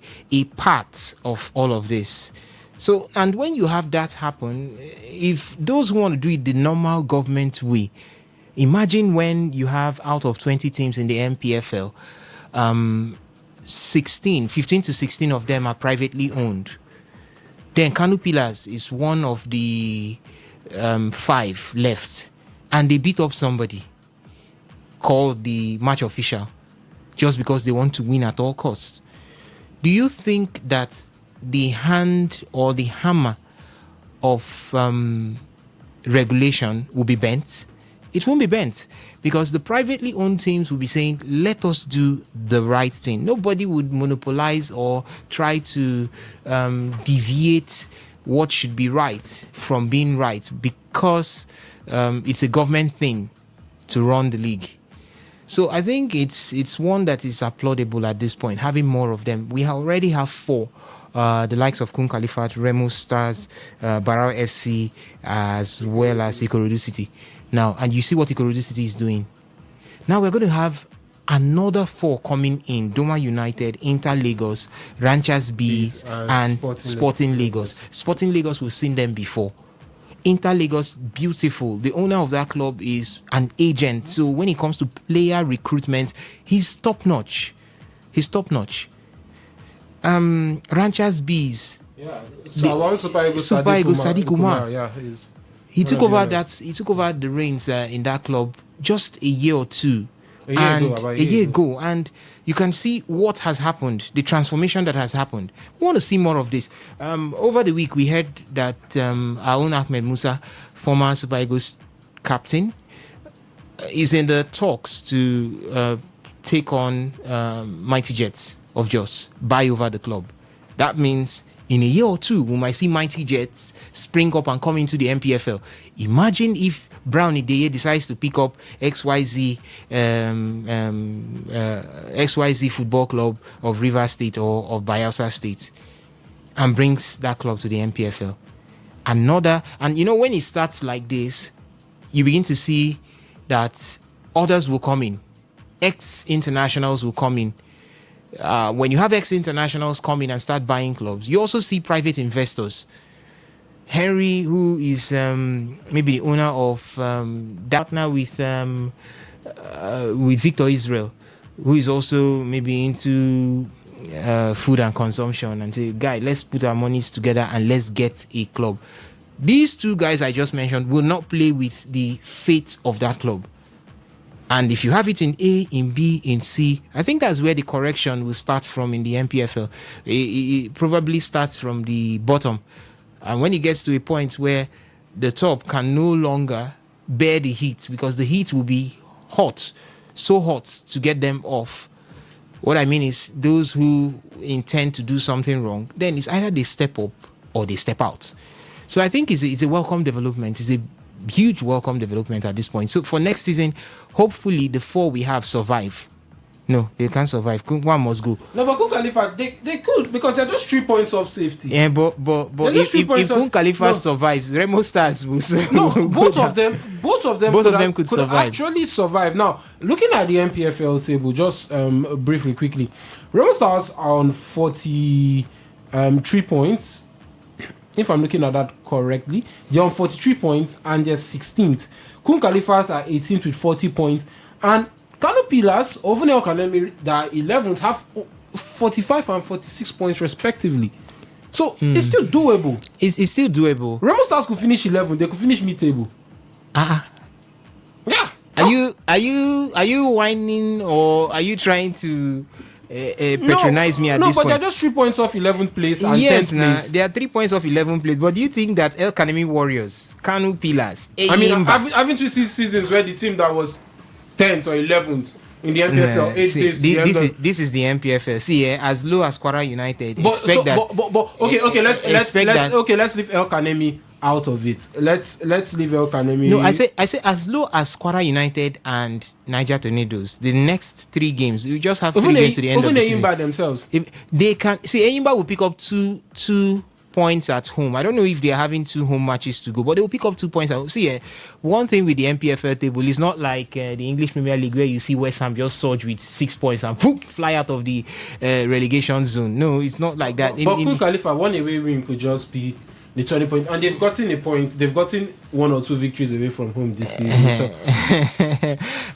part of all of this. So, and when you have that happen, if those who want to do it the normal government way, imagine when you have out of 20 teams in the NPFL, 15 to 16 of them are privately owned. Then Kanu Pillars is one of the 5 left, and they beat up somebody called the match official just because they want to win at all costs. Do you think that the hand or the hammer of regulation will be bent. It won't be bent because the privately owned teams will be saying, let us do the right thing. Nobody would monopolize or try to deviate what should be right from being right because it's a government thing to run the league. So I think it's one that is applaudable at this point, having more of them. We already have 4. The likes of Kun Khalifat, Remo Stars, Barao FC, as well as Ikorodu City. Now, and you see what Ikorodu City is doing. Now we're going to have another 4 coming in: Doma United, Inter Lagos, Ranchers Bees, and Sporting Lagos. Sporting Lagos, we've seen them before. Inter Lagos, beautiful. The owner of that club is an agent. So when it comes to player recruitment, he's top-notch. Ranchers Bees. Yeah. So Super Eagles, Sadiq Umar. Yeah, he took over the reins in that club just a year or two. A year ago, and you can see what has happened, the transformation that has happened. We want to see more of this. Over the week, we heard that our own Ahmed Musa, former Super Eagles captain, is in the talks to take on Mighty Jets of Jos, buy over the club. That means in a year or two, we might see Mighty Jets spring up and come into the MPFL. Imagine if Brown Ideye decides to pick up XYZ Football Club of Rivers State or of Bayelsa State and brings that club to the MPFL. And you know, when it starts like this, you begin to see that others will come in. Ex-internationals will come in. When you have ex-internationals come in and start buying clubs, you also see private investors. Henry, who is maybe the owner of partner with Victor Israel, who is also maybe into food and consumption, and say, guy, let's put our monies together and let's get a club. These 2 guys I just mentioned will not play with the fate of that club. And if you have it in A, in B, in C, I think that's where the correction will start from in the MPFL. It probably starts from the bottom. And when it gets to a point where the top can no longer bear the heat, because the heat will be hot, so hot to get them off. What I mean is those who intend to do something wrong, then it's either they step up or they step out. So I think it's a welcome development. It's a huge welcome development at this point. So for next season, hopefully the 4 we have survive. No, they can't survive. One must go. No, but Kun Khalifa, they could, because they're just 3 points off safety. Yeah, but if Kun Khalifa survives, Remo Stars will survive. No, both of them could survive. Actually survive. Now, looking at the MPFL table, just briefly, quickly, Remo Stars are on 43 points. If I'm looking at that correctly, they're on 43 points and they're 16th. Kun Khalifa are 18th with 40 points, and Kano Pillars, Ovenel Academy, that are 11th, have 45 and 46 points respectively. So it's still doable. It's still doable. Remo Stars could finish 11th. They could finish mid-table. Yeah. Are you whining, or are you trying to patronize me at this point? No, but they're just 3 points off 11th place and 10th place. They are 3 points off 11th place. But do you think that El Kanemi Warriors, Kanu Pillars, haven't you seen seasons where the team that was 10th or 11th in the MPFL 8 days? This is the MPFL. See, as low as Kwara United. Let's leave El Kanemi out of it. Let's leave El Kanemi. No, I say as low as Kwara United and Niger Tornadoes. The next 3 games, you just have 3 games to the end of the season. Eyimba themselves. If they can see, Eyimba will pick up two points at home. I don't know if they're having 2 home matches to go, but they will pick up 2 points. See, one thing with the MPFL table is not like the English Premier League where you see West Ham just surge with 6 points and fly out of the relegation zone. No, it's not like that. But Kun Khalifa, one away win could just be the 20 points, and they've gotten a point. They've gotten 1 or 2 victories away from home this season.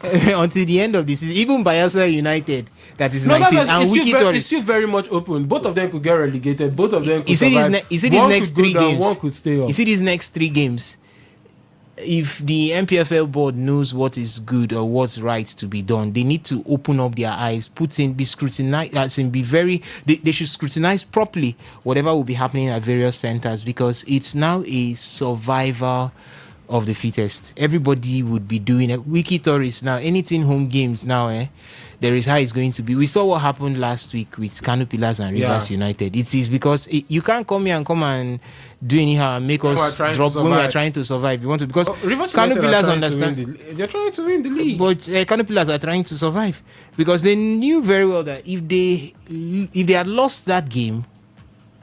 Until the end of the season, even Bayelsa United, that is 19, and it's still very much open. Both of them could get relegated. Both of them could survive. You see these next 3 games. One could stay up. You see these next 3 games. if the MPFL board knows what is good or what's right to be done, they need to open up their eyes, be scrutinized, as in be very, they should scrutinize properly whatever will be happening at various centers, because it's now a survivor of the fittest. Everybody would be doing it. Wiki tourists now, anything home games now, there is how it's going to be. We saw what happened last week with Kano Pillars and Rivers United. It is because you can't come here and do anyhow and make us drop when we are trying to survive. You want to, because Kano Pillars understand they're trying to win the league, but Kano Pillars are trying to survive because they knew very well that if they had lost that game,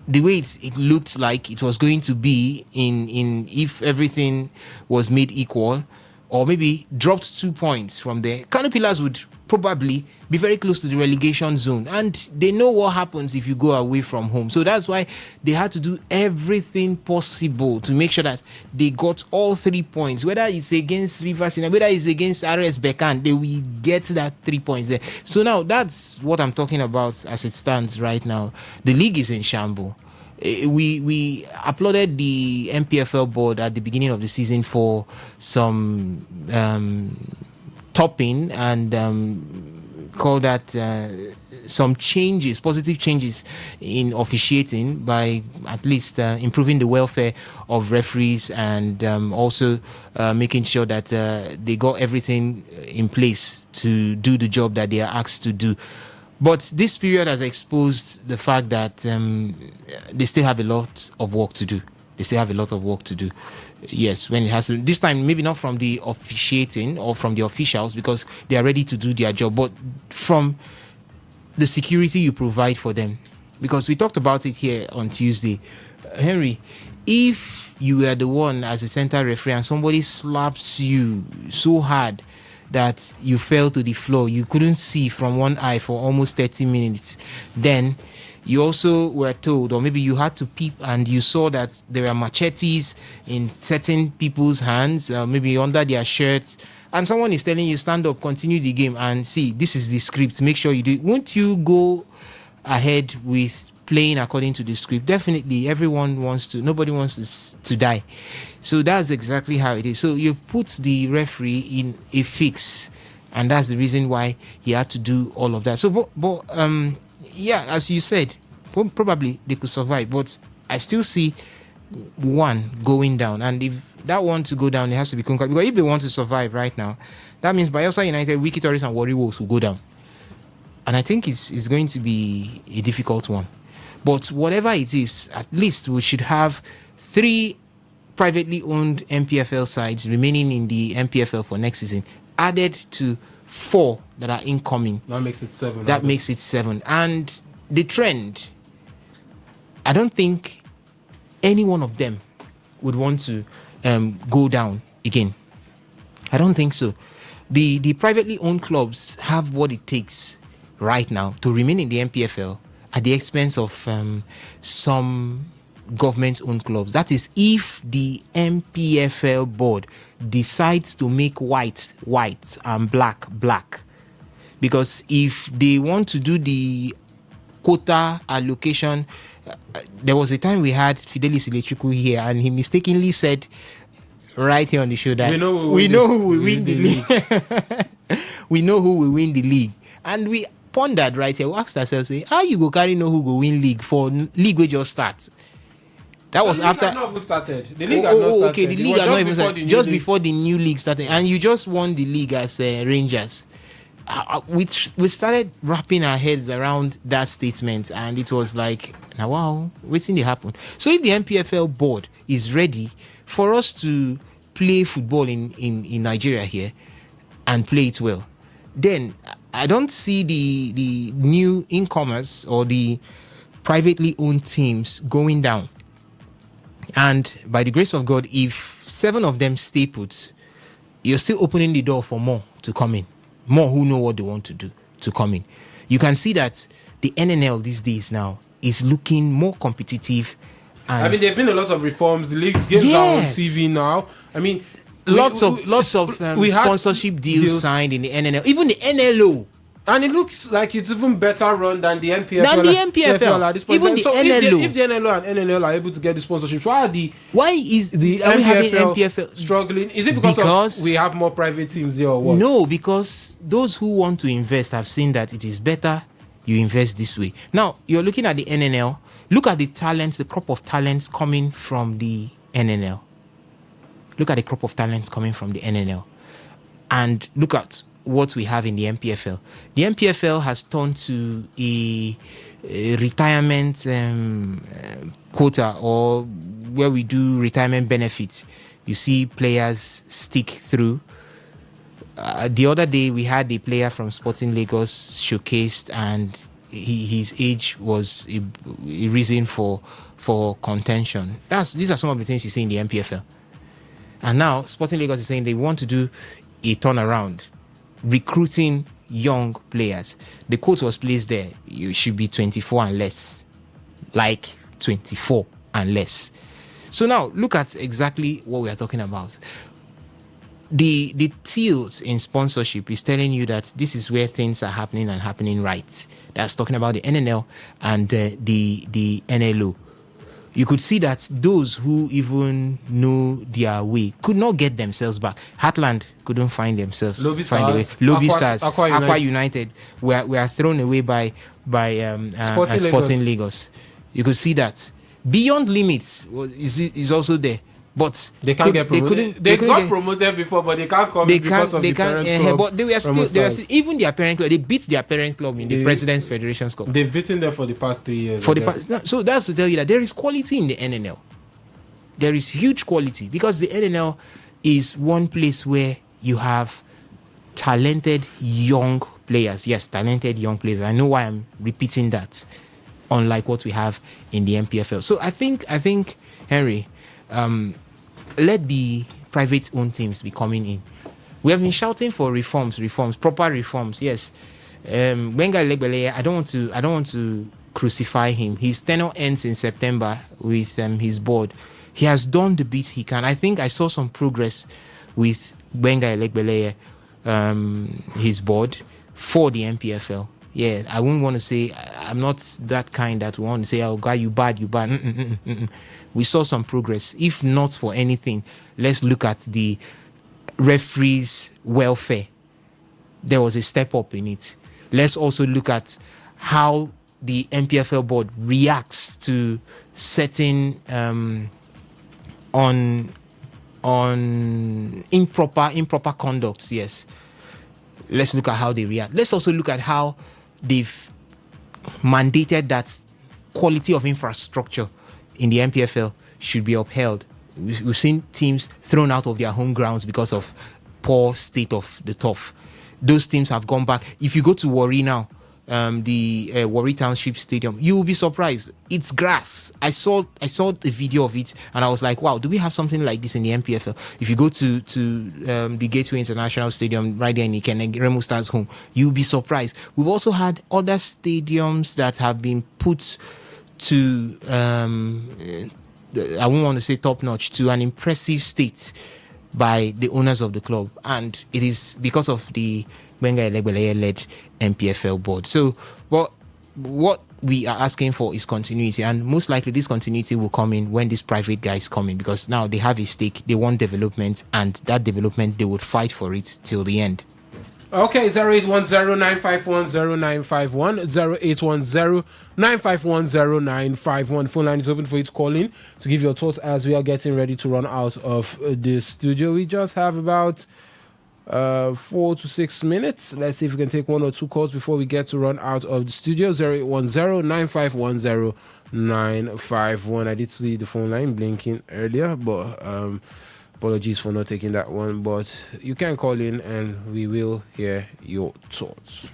the way it looked like it was going to be in if everything was made equal, or maybe dropped 2 points from there, Kano Pillars would probably be very close to the relegation zone, and they know what happens if you go away from home. So that's why they had to do everything possible to make sure that they got all 3 points, whether it's against Rivers, whether it's against RS Bekan, they will get that 3 points there. So now that's what I'm talking about as it stands right now. The league is in shambles. We applauded the MPFL board at the beginning of the season for some topping and call that some changes, positive changes in officiating by at least improving the welfare of referees and also making sure that they got everything in place to do the job that they are asked to do. But this period has exposed the fact that they still have a lot of work to do. Yes, when it has to, this time maybe not from the officiating or from the officials, because they are ready to do their job, but from the security you provide for them. Because we talked about it here on Tuesday. Henry, if you are the one as a center referee and somebody slaps you so hard that you fell to the floor, you couldn't see from one eye for almost 30 minutes, then you also were told, or maybe you had to peep and you saw that there were machetes in certain people's hands, maybe under their shirts, and someone is telling you, stand up, continue the game, and see, this is the script, make sure you do it. Won't you go ahead with playing according to the script? Definitely, everyone wants to, nobody wants to die. So that's exactly how it is. So you put the referee in a fix, and that's the reason why he had to do all of that. So, yeah, as you said, probably they could survive, but I still see one going down, and if that one to go down, it has to be conquered, because if they want to survive right now, that means Bayelsa United, Wiki Tourists and Warri Wolves will go down, and I think it's going to be a difficult one. But whatever it is, at least we should have 3 privately owned MPFL sides remaining in the MPFL for next season, added to 4 that are incoming. That makes it 7. That makes it 7. And the trend, I don't think any one of them would want to go down again. I don't think so. The privately owned clubs have what it takes right now to remain in the MPFL at the expense of some government-owned clubs. That is, if the MPFL board decides to make white and black. Because if they want to do the quota allocation, there was a time we had Fidelis Electrical here, and he mistakenly said right here on the show that we know who will win the league. We know who will win the league. And we pondered right here. We asked ourselves, how you go carry know who go win league for league we just start? That was after. The league had not even started. The league had not started. Okay, the league had not even started. Just before the new league started, and you just won the league as Rangers. We started wrapping our heads around that statement, and it was like, now wow, what's in the happen? So if the MPFL board is ready for us to play football in Nigeria here and play it well, then I don't see the new incomers or the privately owned teams going down. And by the grace of God, if 7 of them stay put, you're still opening the door for more to come in. More who know what they want to do to come in. You can see that the NNL these days now is looking more competitive. And I mean, there have been a lot of reforms. The league games are on TV now. I mean, lots of sponsorship deals signed in the NNL. Even the NLO And it looks like it's even better run than the NPFL. Than the NPFL. At this point. Even the so NLO. If the NLO and NNL are able to get the sponsorships, why is the are we having NPFL struggling? Is it because we have more private teams there or what? No, because those who want to invest have seen that it is better you invest this way. Now, you're looking at the NNL. Look at the talents, the crop of talents coming from the NNL. Look at the crop of talents coming from the NNL. And look at what we have in the MPFL. The MPFL has turned to a retirement quota, or where we do retirement benefits. You see players stick through. The other day we had a player from Sporting Lagos showcased, and his age was a reason for contention. These are some of the things you see in the MPFL. And now Sporting Lagos is saying they want to do a turnaround, recruiting young players. The quote was placed there: you should be 24 and less. Like 24 and less. So now look at exactly what we are talking about. The tilt in sponsorship is telling you that this is where things are happening and happening right. That's talking about the NNL and the NLO. You could see that those who even know their way could not get themselves back. Heartland couldn't find themselves. Lobby find a way. Stars. Lobby Stars. Aqua United were thrown away by Sporting Lagos. You could see that. Beyond Limits is also there. But they can't get promoted. They got promoted before, but they can't come because of the parent club. But they were still even their parent club. They beat their parent club in the President's Federation Cup. They've beaten them for the past 3 years. So that's to tell you that there is quality in the NNL. There is huge quality, because the NNL is one place where you have talented young players. Yes, talented young players. I know why I'm repeating that. Unlike what we have in the MPFL. So I think Henry, let the private-owned teams be coming in. We have been shouting for reforms, proper reforms. Yes, Wenga Legbele. I don't want to crucify him. His tenure ends in September with his board. He has done the bit he can. I think I saw some progress with Wenga Legbele, his board for the MPFL. Yeah, I wouldn't want to say, I'm not that kind that want to say, oh, God, you bad. We saw some progress. If not for anything, let's look at the referees' welfare. There was a step up in it. Let's also look at how the MPFL board reacts to certain on improper conducts. Yes, let's look at how they react. Let's also look at how they've mandated that quality of infrastructure in the MPFL should be upheld. We've seen teams thrown out of their home grounds because of poor state of the turf. Those teams have gone back. If you go to Warri now, the Warri Township Stadium, you will be surprised. It's grass. I saw a video of it, and I was like, wow, do we have something like this in the MPFL? If you go to the Gateway International Stadium right there in Ikenne, Remo Stars home, you'll be surprised. We've also had other stadiums that have been put to I won't want to say top notch, to an impressive state by the owners of the club, and it is because of the Wenga Elegbeleye led MPFL board. So what we are asking for is continuity, and most likely this continuity will come in when these private guys come in, because now they have a stake, they want development, and that development they would fight for it till the end. Okay, 0810-951-0951, 0810-951-0951. Phone line is open for you to call in to give your thoughts as we are getting ready to run out of the studio. We just have about 4 to 6 minutes. Let's see if we can take one or two calls before we get to run out of the studio. 0810-951-0951. I did see the phone line blinking earlier, but apologies for not taking that one, but you can call in and we will hear your thoughts.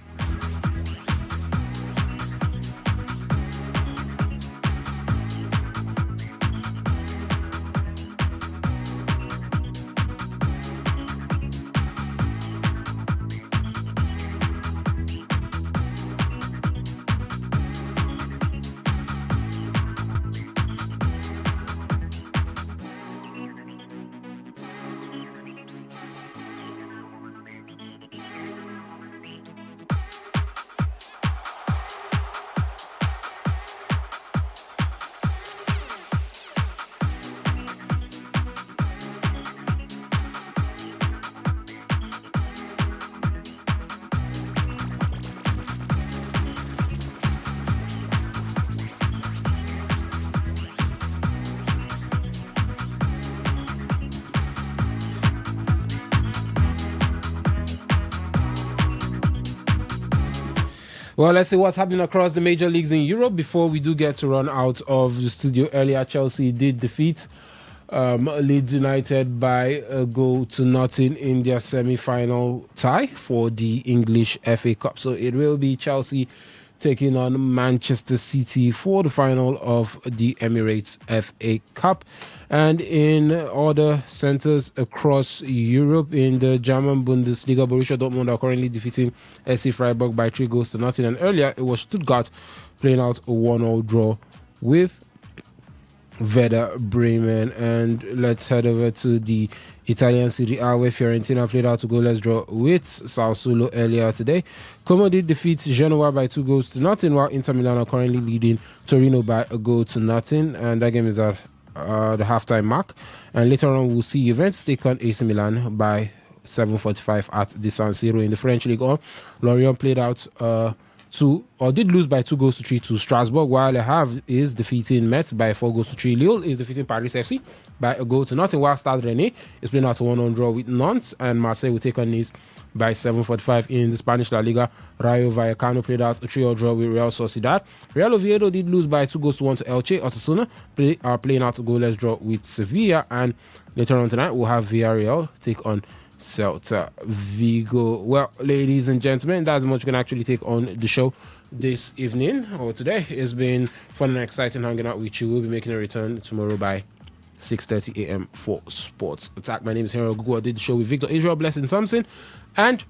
Well, let's see what's happening across the major leagues in Europe before we do get to run out of the studio. Earlier, Chelsea did defeat Leeds United by a goal to nothing in their semi-final tie for the English FA Cup. So it will be Chelsea taking on Manchester City for the final of the Emirates FA Cup. And in other centres across Europe, in the German Bundesliga, Borussia Dortmund are currently defeating SC Freiburg by 3 goals to nothing. And earlier, it was Stuttgart playing out a 1-0 draw with Werder Bremen. And let's head over to the Italian Serie A, where Fiorentina played out a goalless draw with Sassuolo earlier today. Como did defeat Genoa by 2 goals to nothing, while Inter Milan are currently leading Torino by a goal to nothing. And that game is at the halftime mark. And later on, we'll see Juventus take on AC Milan by 7:45 at the San Siro. In the French League 1, Lorient played out did lose by 2 goals to 3 to Strasbourg, while Le Havre is defeating Metz by 4 goals to 3. Lille is defeating Paris FC by a goal to nothing, while Stade Rennais is playing out a 1-1 draw with Nantes, and Marseille will take on Nice by 7:45. In the Spanish La Liga, Rayo Vallecano played out a 3-0 draw with Real Sociedad. Real Oviedo did lose by 2 goals to 1 to Elche. Osasuna are playing out a goalless draw with Sevilla, and later on tonight we'll have Villarreal take on Celta Vigo. Well, ladies and gentlemen, that's much you can actually take on the show this evening or today. It's been fun and exciting hanging out with you. We'll be making a return tomorrow by 6:30 a.m. for Sports Attack. My name is Henry Ogugu. I did the show with Victor Israel, Blessing Thompson, and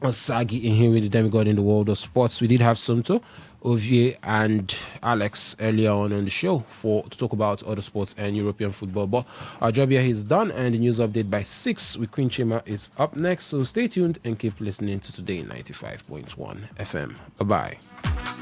Osagi in here with the demigod in the world of sports. We did have Sunto, Ovier, and Alex earlier on the show to talk about other sports and European football. But our job here is done, and the news update by 6 with Queen Chima is up next. So stay tuned and keep listening to Today 95.1 FM. Bye-bye.